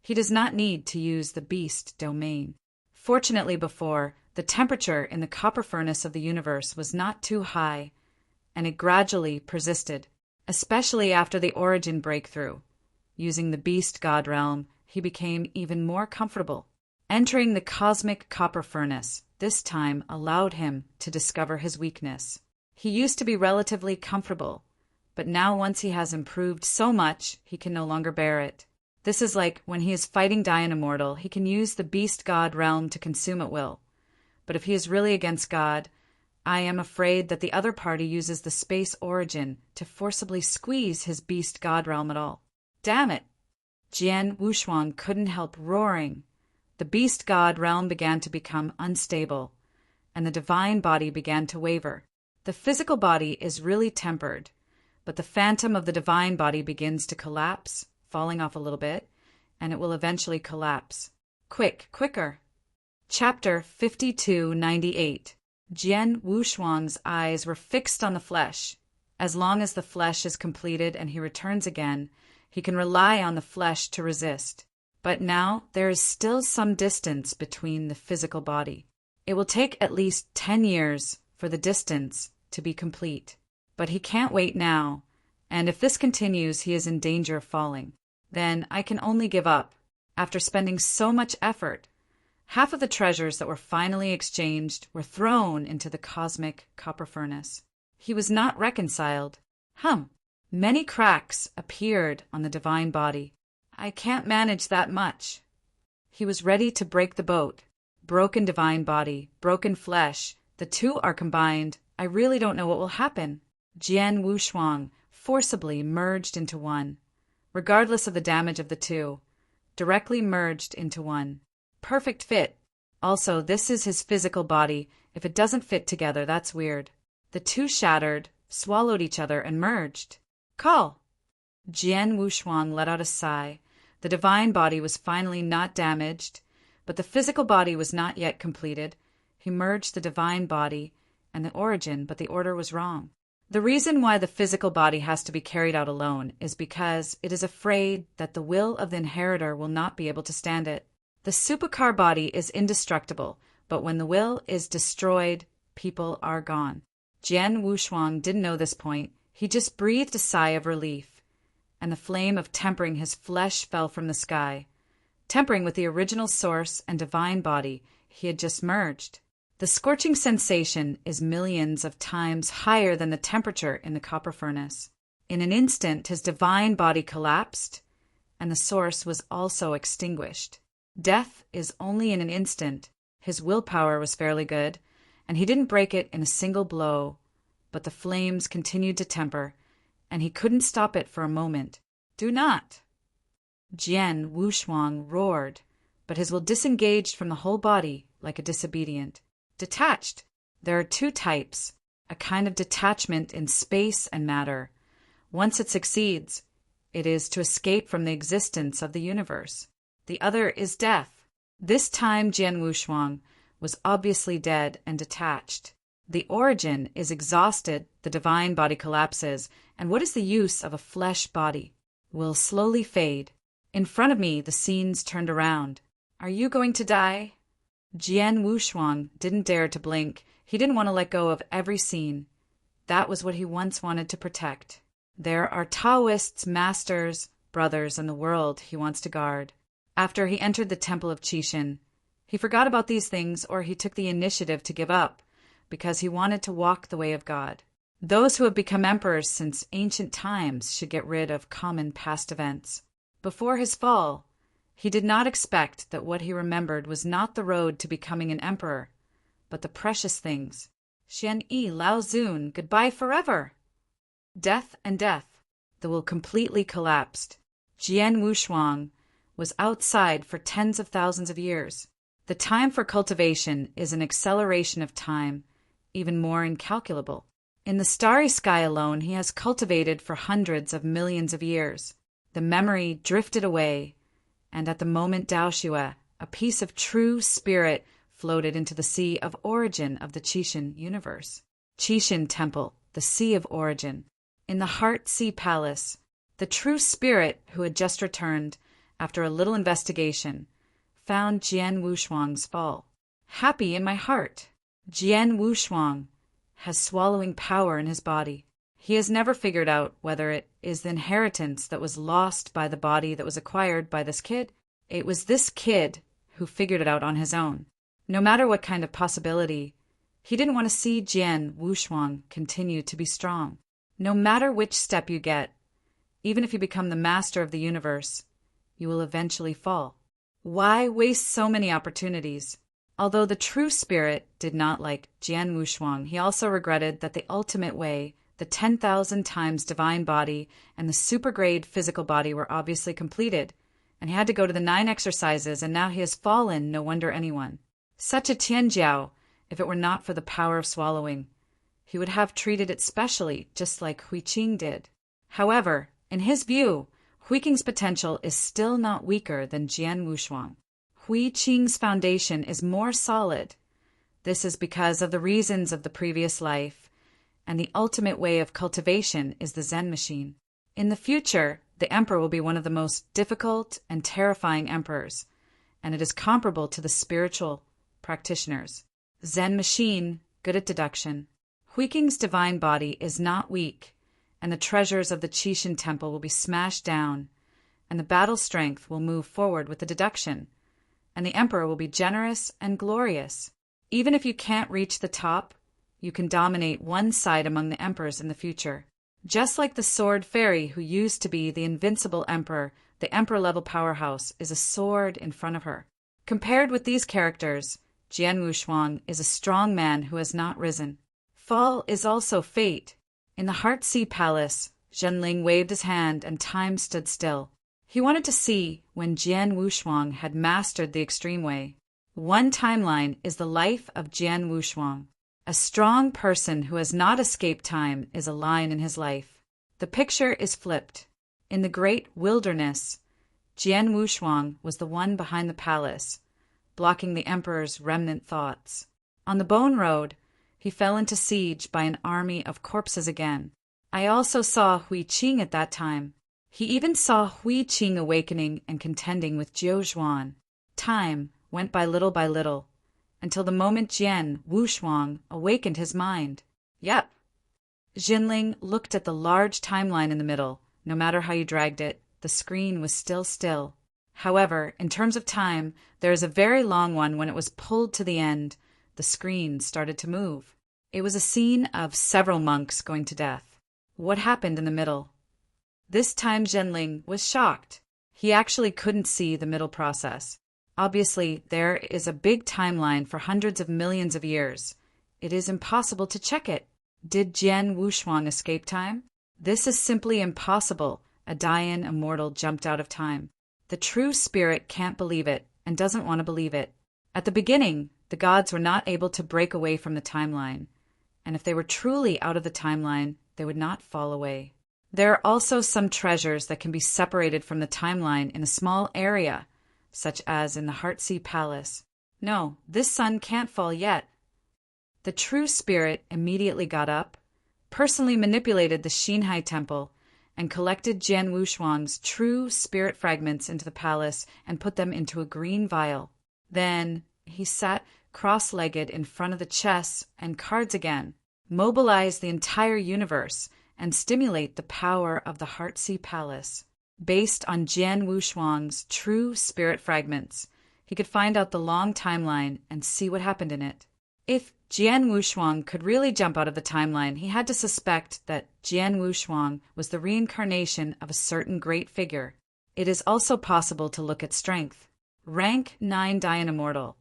Speaker 1: He does not need to use the beast domain. Fortunately before, the temperature in the copper furnace of the universe was not too high, and it gradually persisted, especially after the origin breakthrough. Using the beast god realm, he became even more comfortable. Entering the cosmic copper furnace this time allowed him to discover his weakness. He used to be relatively comfortable, but now once he has improved so much, he can no longer bear it. This is like when he is fighting Immortal, he can use the beast god realm to consume at will. But if he is really against God, I am afraid that the other party uses the space origin to forcibly squeeze his beast god realm at all. Damn it! Jian Wushuang couldn't help roaring. The beast god realm began to become unstable, and the divine body began to waver. The physical body is really tempered, but the phantom of the divine body begins to collapse, falling off a little bit, and it will eventually collapse. Quicker! Chapter 5298. Jian Wushuang's eyes were fixed on the flesh. As long as the flesh is completed and he returns again, he can rely on the flesh to resist. But now there is still some distance between the physical body. It will take at least 10 years for the distance to be complete. But he can't wait now, and if this continues, he is in danger of falling. Then I can only give up. After spending so much effort, half of the treasures that were finally exchanged were thrown into the cosmic copper furnace. He was not reconciled. Many cracks appeared on the divine body. I can't manage that much. He was ready to break the boat. Broken divine body, broken flesh, the two are combined. I really don't know what will happen. Jian Wushuang forcibly merged into one. Regardless of the damage of the two, directly merged into one. Perfect fit. Also, this is his physical body. If it doesn't fit together, that's weird. The two shattered, swallowed each other, and merged. Call! Jian Wushuang let out a sigh. The divine body was finally not damaged, but the physical body was not yet completed. He merged the divine body and the origin, but the order was wrong. The reason why the physical body has to be carried out alone is because it is afraid that the will of the inheritor will not be able to stand it. The supercar body is indestructible, but when the will is destroyed, people are gone. Jian Wushuang didn't know this point. He just breathed a sigh of relief, and the flame of tempering his flesh fell from the sky, tempering with the original source and divine body he had just merged. The scorching sensation is millions of times higher than the temperature in the copper furnace. In an instant, his divine body collapsed, and the source was also extinguished. Death is only in an instant. His willpower was fairly good, and he didn't break it in a single blow, but the flames continued to temper, and he couldn't stop it for a moment. Do not! Jian Wushuang roared, but his will disengaged from the whole body like a disobedient. Detached. There are two types, a kind of detachment in space and matter. Once it succeeds, it is to escape from the existence of the universe. The other is death. This time Jian Wushuang was obviously dead and detached. The origin is exhausted, the divine body collapses, and what is the use of a flesh body? Will slowly fade. In front of me, the scenes turned around. Are you going to die? Jian Wushuang didn't dare to blink. He didn't want to let go of every scene. That was what he once wanted to protect. There are Taoists, masters, brothers in the world he wants to guard. After he entered the temple of Qixin, he forgot about these things, or he took the initiative to give up, because he wanted to walk the way of God. Those who have become emperors since ancient times should get rid of common past events. Before his fall, he did not expect that what he remembered was not the road to becoming an emperor, but the precious things. Xian Yi Lao Zun, goodbye forever! Death and death. The will completely collapsed. Jian Wushuang was outside for tens of thousands of years. The time for cultivation is an acceleration of time, even more incalculable. In the starry sky alone, he has cultivated for hundreds of millions of years. The memory drifted away, and at the moment Daoshua, a piece of true spirit, floated into the sea of origin of the Qixin universe. Qixin Temple, the sea of origin. In the Heart Sea Palace, the true spirit, who had just returned after a little investigation, found Jian Wushuang's fall. Happy in my heart. Jian Wushuang has swallowing power in his body. He has never figured out whether it is the inheritance that was lost by the body that was acquired by this kid. It was this kid who figured it out on his own. No matter what kind of possibility, he didn't want to see Jian Wushuang continue to be strong. No matter which step you get, even if you become the master of the universe, you will eventually fall. Why waste so many opportunities? Although the true spirit did not like Jian Wushuang, he also regretted that the ultimate way, the 10,000 times divine body and the supergrade physical body were obviously completed, and he had to go to the 9 exercises, and now he has fallen, no wonder anyone. Such a Tianjiao, if it were not for the power of swallowing, he would have treated it specially, just like Hui Qing did. However, in his view, Hui Qing's potential is still not weaker than Jian Wushuang. Hui Qing's foundation is more solid. This is because of the reasons of the previous life, and the ultimate way of cultivation is the Zen machine. In the future, the emperor will be one of the most difficult and terrifying emperors, and it is comparable to the spiritual practitioners. Zen machine, good at deduction. Hui Qing's divine body is not weak, and the treasures of the Qixin temple will be smashed down, and the battle strength will move forward with the deduction, and the emperor will be generous and glorious. Even if you can't reach the top, you can dominate one side among the emperors in the future. Just like the sword fairy who used to be the invincible emperor, the emperor-level powerhouse is a sword in front of her. Compared with these characters, Jian Wushuang is a strong man who has not risen. Fall is also fate. In the Heart Sea Palace, Zhenling waved his hand and time stood still. He wanted to see when Jian Wushuang had mastered the extreme way. One timeline is the life of Jian Wushuang. A strong person who has not escaped time is a line in his life. The picture is flipped. In the great wilderness, Jian Wushuang was the one behind the palace, blocking the emperor's remnant thoughts. On the Bone Road, he fell into siege by an army of corpses again. I also saw Hui Qing at that time. He even saw Hui Qing awakening and contending with Jiu Zhuan. Time went by little, until the moment Jian Wushuang awakened his mind. Yep. Jinling looked at the large timeline in the middle. No matter how you dragged it, the screen was still still. However, in terms of time, there is a very long one. When it was pulled to the end, the screen started to move. It was a scene of several monks going to death. What happened in the middle? This time Zhenling was shocked. He actually couldn't see the middle process. Obviously, there is a big timeline for hundreds of millions of years. It is impossible to check it. Did Jian Wushuang escape time? This is simply impossible. A Dayan immortal jumped out of time. The true spirit can't believe it and doesn't want to believe it. At the beginning, the gods were not able to break away from the timeline, and if they were truly out of the timeline, they would not fall away. There are also some treasures that can be separated from the timeline in a small area, such as in the Heart Sea Palace. No, this sun can't fall yet. The true spirit immediately got up, personally manipulated the Xinhai temple, and collected Jian Wushuang's true spirit fragments into the palace and put them into a green vial. Then he sat cross-legged in front of the chess and cards again, mobilized the entire universe, and stimulate the power of the Heart Sea Palace. Based on Jian Wushuang's true spirit fragments, he could find out the long timeline and see what happened in it. If Jian Wushuang could really jump out of the timeline, he had to suspect that Jian Wushuang was the reincarnation of a certain great figure. It is also possible to look at strength. Rank 9 Dayan Immortal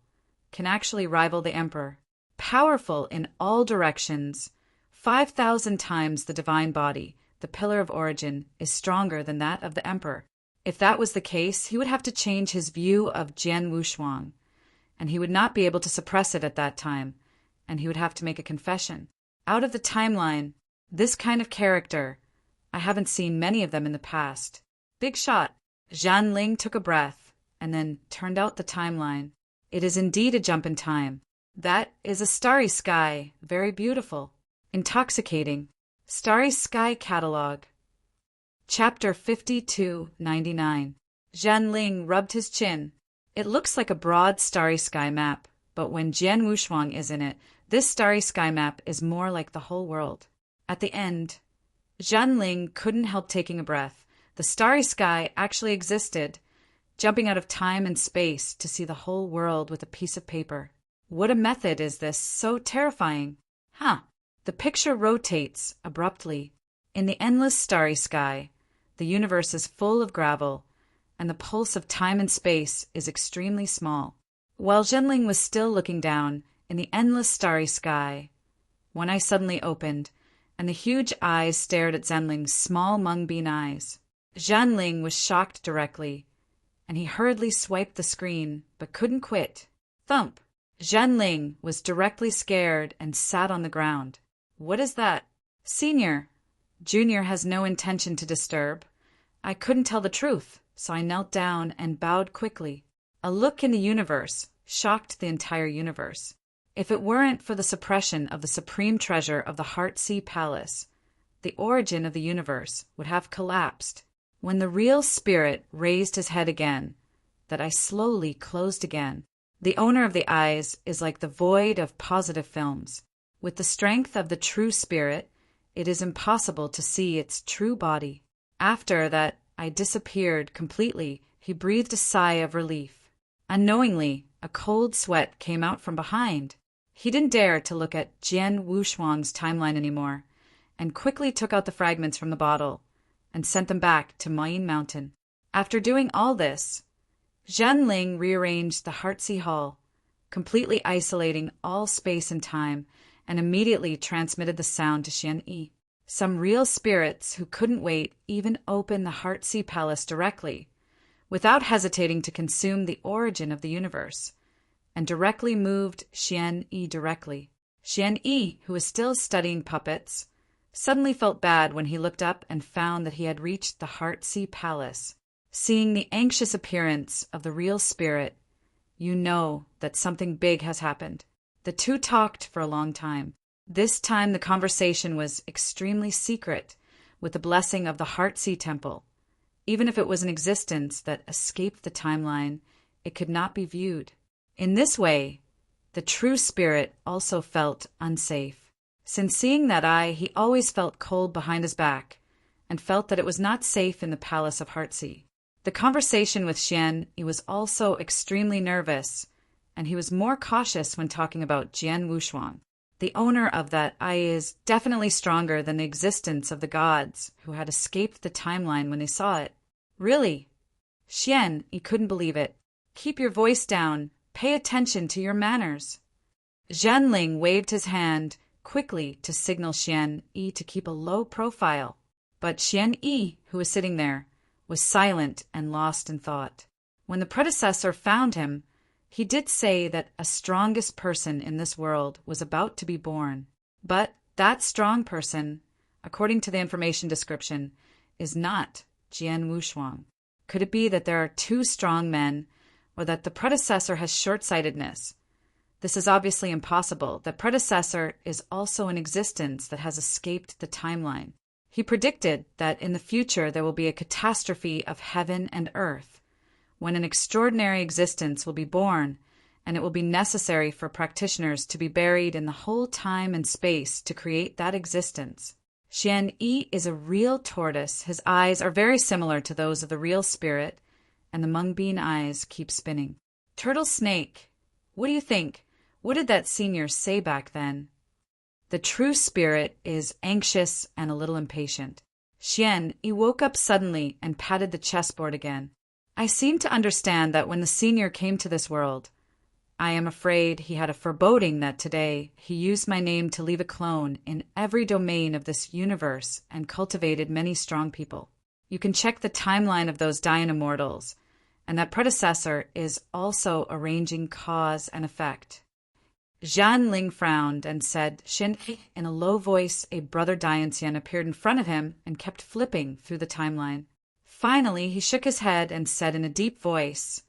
Speaker 1: can actually rival the Emperor. Powerful in all directions, 5,000 times the divine body, the pillar of origin, is stronger than that of the Emperor. If that was the case, he would have to change his view of Jian Wushuang, and he would not be able to suppress it at that time, and he would have to make a confession. Out of the timeline, this kind of character, I haven't seen many of them in the past. Big shot. Zhan Ling took a breath, and then turned out the timeline. It is indeed a jump in time. That is a starry sky, very beautiful, intoxicating. Starry Sky Catalog. Chapter 5299. Zhan Ling rubbed his chin. It looks like a broad starry sky map, but when Jian Wushuang is in it, this starry sky map is more like the whole world. At the end, Zhan Ling couldn't help taking a breath. The starry sky actually existed, jumping out of time and space to see the whole world with a piece of paper. What a method is this, so terrifying. The picture rotates abruptly. In the endless starry sky, the universe is full of gravel, and the pulse of time and space is extremely small. While Zhenling was still looking down in the endless starry sky, one eye suddenly opened, and the huge eyes stared at Zhenling's small mung bean eyes. Zhenling was shocked directly, and he hurriedly swiped the screen, but couldn't quit. Thump! Zhenling was directly scared and sat on the ground. What is that? Senior. Junior has no intention to disturb. I couldn't tell the truth, so I knelt down and bowed quickly. A look in the universe shocked the entire universe. If it weren't for the suppression of the supreme treasure of the Heartsea Palace, the origin of the universe would have collapsed. When the real spirit raised his head again, that eye slowly closed again. The owner of the eyes is like the void of positive films. With the strength of the true spirit, it is impossible to see its true body. After that eye disappeared completely, he breathed a sigh of relief. Unknowingly, a cold sweat came out from behind. He didn't dare to look at Jian Wushuang's timeline anymore, and quickly took out the fragments from the bottle and sent them back to Moyin Mountain. After doing all this, Zhan Ling rearranged the Heartsea Hall, completely isolating all space and time, and immediately transmitted the sound to Xian Yi. Some real spirits who couldn't wait even opened the Heartsea Palace directly, without hesitating to consume the origin of the universe, and directly moved Xian Yi directly. Xian Yi, who was still studying puppets, suddenly felt bad when he looked up and found that he had reached the Heartsea Palace. Seeing the anxious appearance of the real spirit, you know that something big has happened. The two talked for a long time. This time the conversation was extremely secret, with the blessing of the Heartsea Temple. Even if it was an existence that escaped the timeline, it could not be viewed. In this way, the true spirit also felt unsafe. Since seeing that eye, he always felt cold behind his back, and felt that it was not safe in the palace of Heartsea. The conversation with Xian Yi was also extremely nervous, and he was more cautious when talking about Jian Wushuang. The owner of that eye is definitely stronger than the existence of the gods who had escaped the timeline when they saw it. Really? Xian Yi couldn't believe it. Keep your voice down. Pay attention to your manners. Zhan Ling waved his hand quickly to signal Xian Yi to keep a low profile. But Xian Yi, who was sitting there, was silent and lost in thought. When the predecessor found him, he did say that a strongest person in this world was about to be born. But that strong person, according to the information description, is not Jian Wushuang. Could it be that there are two strong men, or that the predecessor has short-sightedness? This is obviously impossible. The predecessor is also an existence that has escaped the timeline. He predicted that in the future there will be a catastrophe of heaven and earth, when an extraordinary existence will be born, and it will be necessary for practitioners to be buried in the whole time and space to create that existence. Xian Yi is a real tortoise. His eyes are very similar to those of the real spirit, and the mung bean eyes keep spinning. Turtle Snake, what do you think? What did that senior say back then? The true spirit is anxious and a little impatient. Xian Yi woke up suddenly and patted the chessboard again. I seem to understand that when the senior came to this world, I am afraid he had a foreboding that today he used my name to leave a clone in every domain of this universe and cultivated many strong people. You can check the timeline of those dying immortals, and that predecessor is also arranging cause and effect. Zhan Ling frowned and said, Shin. In a low voice, a brother Dianxian appeared in front of him and kept flipping through the timeline. Finally, he shook his head and said in a deep voice,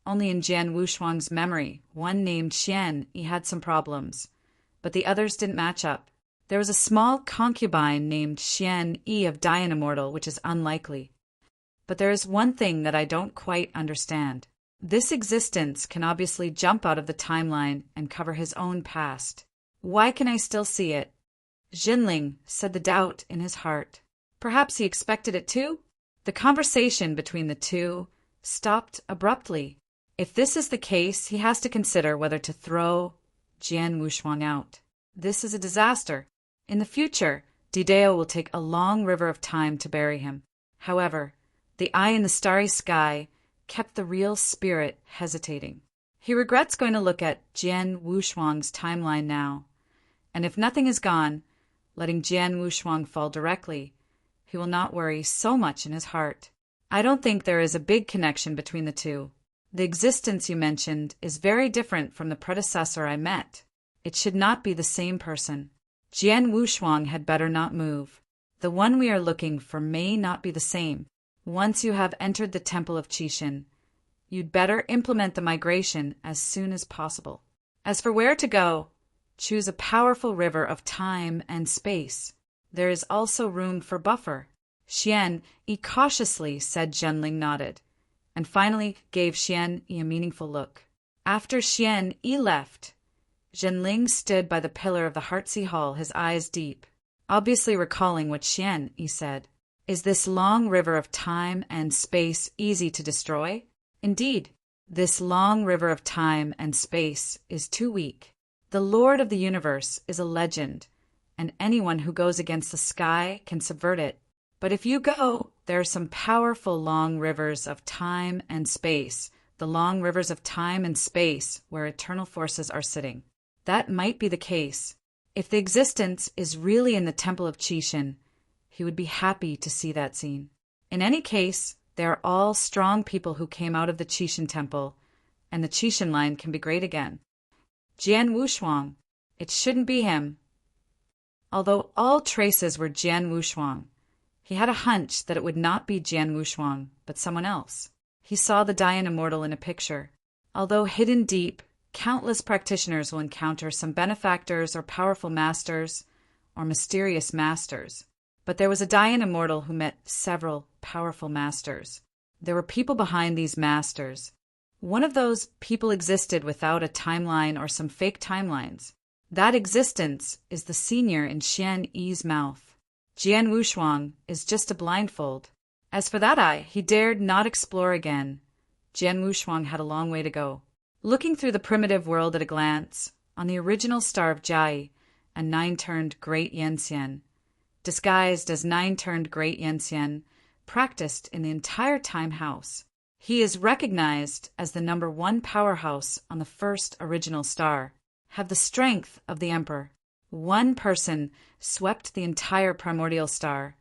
Speaker 1: only in Jian Wushuang's memory, one named Xian, he had some problems, but the others didn't match up. There was a small concubine named Xian Yi of Dian Immortal, which is unlikely. But there is one thing that I don't quite understand. This existence can obviously jump out of the timeline and cover his own past. Why can I still see it? Jinling said the doubt in his heart. Perhaps he expected it too? The conversation between the two stopped abruptly. If this is the case, he has to consider whether to throw Jian Wushuang out. This is a disaster. In the future, Dideo will take a long river of time to bury him. However, the eye in the starry sky kept the real spirit hesitating. He regrets going to look at Jian Wushuang's timeline now, and if nothing is gone, letting Jian Wushuang fall directly, he will not worry so much in his heart. I don't think there is a big connection between the two. The existence you mentioned is very different from the predecessor I met. It should not be the same person. Jian Wushuang had better not move. The one we are looking for may not be the same. Once you have entered the Temple of Qixin, you'd better implement the migration as soon as possible. As for where to go, choose a powerful river of time and space. There is also room for buffer. Xian Yi cautiously said. Zhenling nodded, and finally gave Xian Yi a meaningful look. After Xian Yi left, Zhenling stood by the pillar of the Heartsea Hall, his eyes deep, obviously recalling what Xian Yi said. Is this long river of time and space easy to destroy? Indeed, this long river of time and space is too weak. The Lord of the Universe is a legend, and anyone who goes against the sky can subvert it. But if you go, there are some powerful long rivers of time and space, the long rivers of time and space where eternal forces are sitting. That might be the case. If the existence is really in the Temple of Qixin, he would be happy to see that scene. In any case, they are all strong people who came out of the Qixin Temple, and the Qixin line can be great again. Jian Wushuang, it shouldn't be him. Although all traces were Jian Wushuang, he had a hunch that it would not be Jian Wushuang, but someone else. He saw the Dian Immortal in a picture. Although hidden deep, countless practitioners will encounter some benefactors or powerful masters, or mysterious masters. But there was a Dian Immortal who met several powerful masters. There were people behind these masters. One of those people existed without a timeline or some fake timelines. That existence is the senior in Xian Yi's mouth. Jian Wushuang is just a blindfold. As for that eye, he dared not explore again. Jian Wushuang had a long way to go. Looking through the primitive world at a glance, on the original star of Jai, a nine-turned Great Yenxian, disguised as nine-turned Great Yenxian, practiced in the entire time house. He is recognized as the #1 powerhouse on the first original star, have the strength of the Emperor. One person swept the entire primordial star,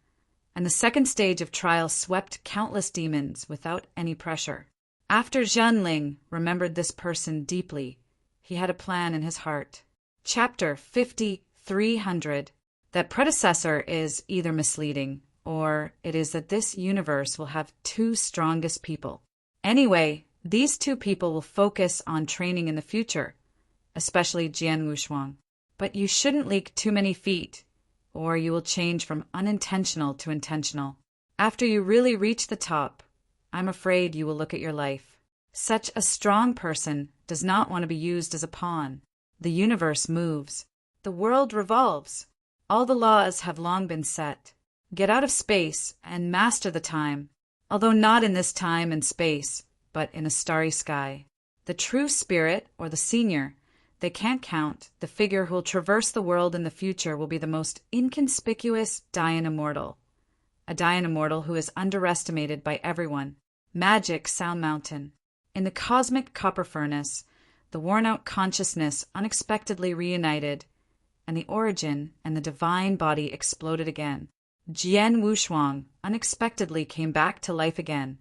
Speaker 1: and the second stage of trial swept countless demons without any pressure. After Zhenling remembered this person deeply, he had a plan in his heart. Chapter 5300. That predecessor is either misleading, or it is that this universe will have two strongest people. Anyway, these two people will focus on training in the future, especially Jian Wushuang. But you shouldn't leak too many feet, or you will change from unintentional to intentional. After you really reach the top, I'm afraid you will look at your life. Such a strong person does not want to be used as a pawn. The universe moves. The world revolves. All the laws have long been set. Get out of space and master the time, although not in this time and space, but in a starry sky. The true spirit, or the senior, they can't count. The figure who will traverse the world in the future will be the most inconspicuous Dian Immortal. A Dian Immortal who is underestimated by everyone. Magic Sound Mountain. In the cosmic copper furnace, the worn-out consciousness unexpectedly reunited, and the origin and the divine body exploded again. Jian Wushuang unexpectedly came back to life again.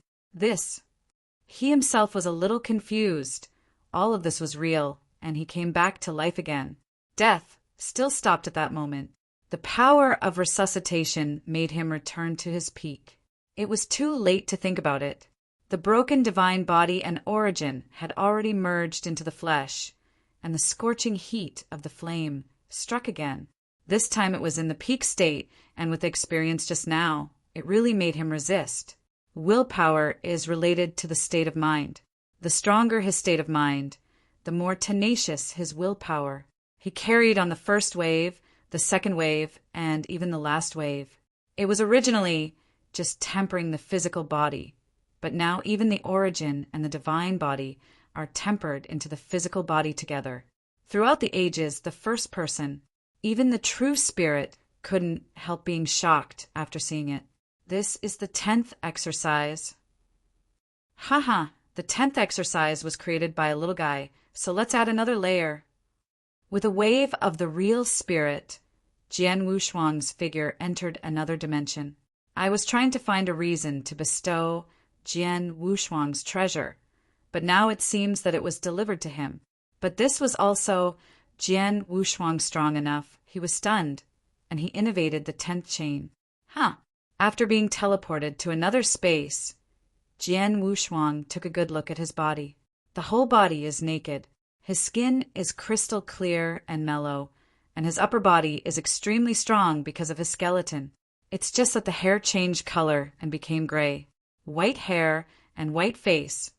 Speaker 1: He himself was a little confused. All of this was real, and he came back to life again. Death still stopped at that moment. The power of resuscitation made him return to his peak. It was too late to think about it. The broken divine body and origin had already merged into the flesh, and the scorching heat of the flame struck again. This time it was in the peak state, and with the experience just now, it really made him resist. Willpower is related to the state of mind. The stronger his state of mind, the more tenacious his willpower. He carried on the first wave, the second wave, and even the last wave. It was originally just tempering the physical body, but now even the origin and the divine body are tempered into the physical body together. Throughout the ages, the first person, even the true spirit, couldn't help being shocked after seeing it. This is the 10th exercise. The 10th exercise was created by a little guy, so let's add another layer. With a wave of the real spirit, Jian Wushuang's figure entered another dimension. I was trying to find a reason to bestow Jian Wushuang's treasure, but now it seems that it was delivered to him. But this was also Jian Wushuang strong enough. He was stunned, and he innovated the 10th chain. After being teleported to another space, Jian Wushuang took a good look at his body. The whole body is naked. His skin is crystal clear and mellow, and his upper body is extremely strong because of his skeleton. It's just that the hair changed color and became gray. White hair and white face.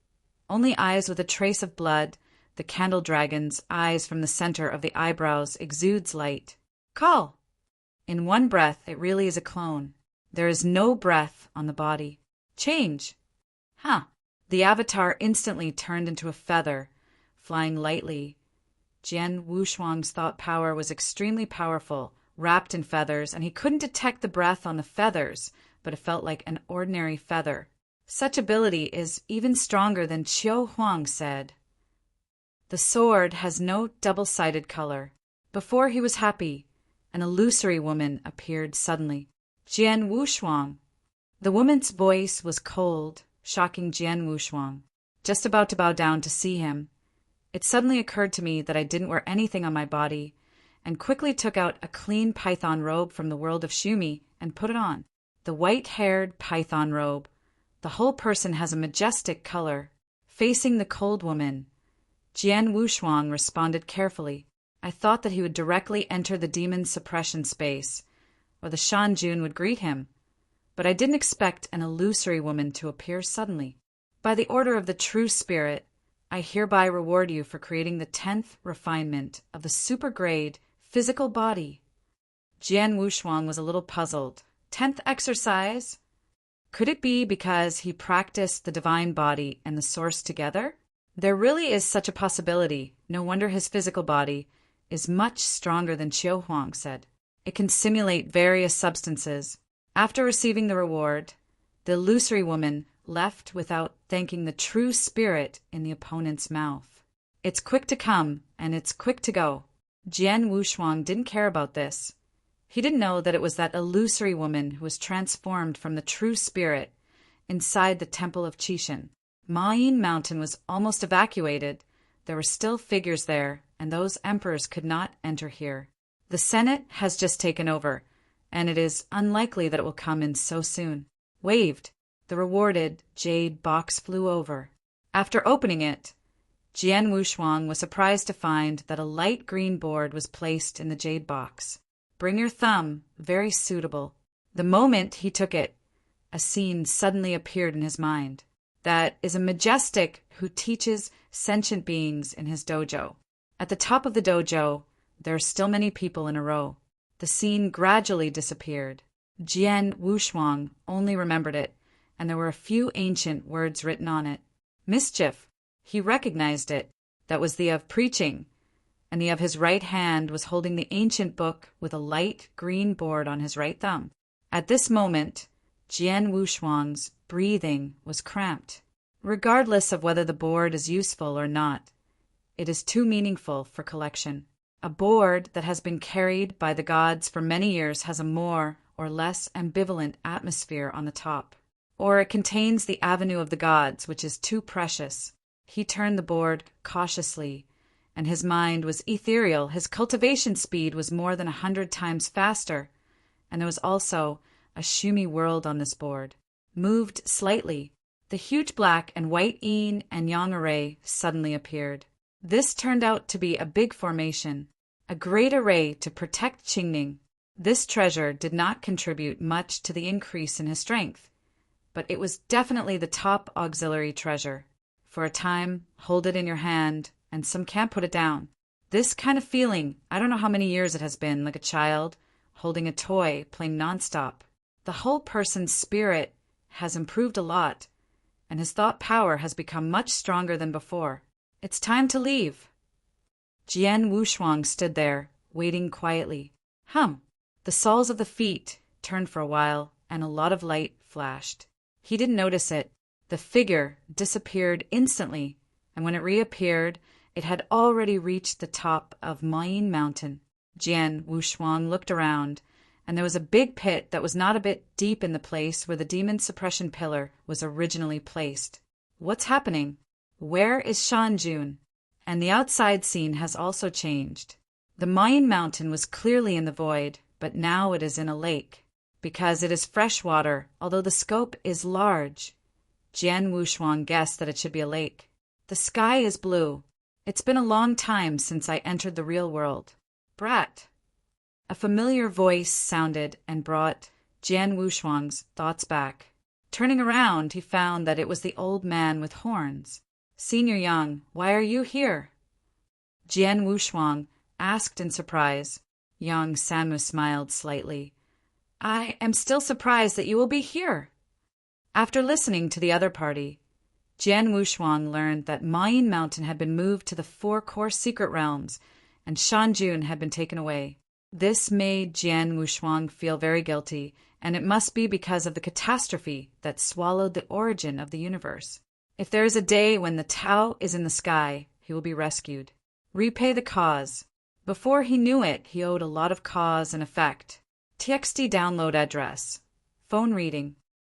Speaker 1: Only eyes with a trace of blood. The candle dragon's eyes from the center of the eyebrows exudes light. Call! In one breath, it really is a clone. There is no breath on the body. Change! The avatar instantly turned into a feather, flying lightly. Jian Wushuang's thought power was extremely powerful, wrapped in feathers, and he couldn't detect the breath on the feathers, but it felt like an ordinary feather. Such ability is even stronger than Qiu Huang said. The sword has no double-sided color. Before he was happy, an illusory woman appeared suddenly. Jian Wushuang. The woman's voice was cold, shocking Jian Wushuang. Just about to bow down to see him, it suddenly occurred to me that I didn't wear anything on my body, and quickly took out a clean python robe from the world of Shumi and put it on. The white-haired python robe. The whole person has a majestic color. Facing the cold woman, Jian Wushuang responded carefully. I thought that he would directly enter the demon's suppression space, or the Shanjun would greet him, but I didn't expect an illusory woman to appear suddenly. By the order of the true spirit, I hereby reward you for creating the 10th refinement of the super-grade physical body. Jian Wushuang was a little puzzled. 10th exercise? Could it be because he practiced the divine body and the source together? There really is such a possibility. No wonder his physical body is much stronger than Qiu Huang said. It can simulate various substances. After receiving the reward, the illusory woman left without thanking the true spirit in the opponent's mouth. It's quick to come, and it's quick to go. Jian Wushuang didn't care about this. He didn't know that it was that illusory woman who was transformed from the true spirit inside the temple of Qishan. Mayin Mountain was almost evacuated. There were still figures there, and those emperors could not enter here. The Senate has just taken over, and it is unlikely that it will come in so soon. Waved. The rewarded jade box flew over. After opening it, Jian Wushuang was surprised to find that a light green board was placed in the jade box. Bring your thumb, very suitable. The moment he took it, a scene suddenly appeared in his mind. That is a majestic who teaches sentient beings in his dojo. At the top of the dojo, there are still many people in a row. The scene gradually disappeared. Jian Wushuang only remembered it, and there were a few ancient words written on it. Mischief. He recognized it. That was the of preaching, and the of his right hand was holding the ancient book with a light green board on his right thumb. At this moment, Jian Wushuang's breathing was cramped. Regardless of whether the board is useful or not, it is too meaningful for collection. A board that has been carried by the gods for many years has a more or less ambivalent atmosphere on the top. Or it contains the avenue of the gods, which is too precious. He turned the board cautiously, and his mind was ethereal. His cultivation speed was more than 100 times faster, and there was also a shumi world on this board. Moved slightly, the huge black and white yin and yang array suddenly appeared. This turned out to be a big formation, a great array to protect Qingning. This treasure did not contribute much to the increase in his strength, but it was definitely the top auxiliary treasure. For a time, hold it in your hand, and some can't put it down. This kind of feeling, I don't know how many years it has been, like a child holding a toy, playing nonstop. The whole person's spirit has improved a lot, and his thought power has become much stronger than before. It's time to leave. Jian Wushuang stood there, waiting quietly. The soles of the feet turned for a while, and a lot of light flashed. He didn't notice it. The figure disappeared instantly, and when it reappeared, it had already reached the top of Mayin Mountain. Jian Wushuang looked around, and there was a big pit that was not a bit deep in the place where the demon suppression pillar was originally placed. What's happening? Where is Shanjun? And the outside scene has also changed. The Mayan mountain was clearly in the void, but now it is in a lake, because it is fresh water, although the scope is large. Jian Wushuang guessed that it should be a lake. The sky is blue. It's been a long time since I entered the real world. Brat. A familiar voice sounded and brought Jian Wushuang's thoughts back. Turning around, he found that it was the old man with horns. Senior Yang, why are you here? Jian Wushuang asked in surprise. Yang Sanmu smiled slightly. I am still surprised that you will be here. After listening to the other party, Jian Wushuang learned that Mayin Mountain had been moved to the 4 core secret realms, and Shanjun had been taken away. This made Jian Wushuang feel very guilty, and it must be because of the catastrophe that swallowed the origin of the universe. If there is a day when the Tao is in the sky, he will be rescued. Repay the cause. Before he knew it, he owed a lot of cause and effect. TXT download address. Phone reading.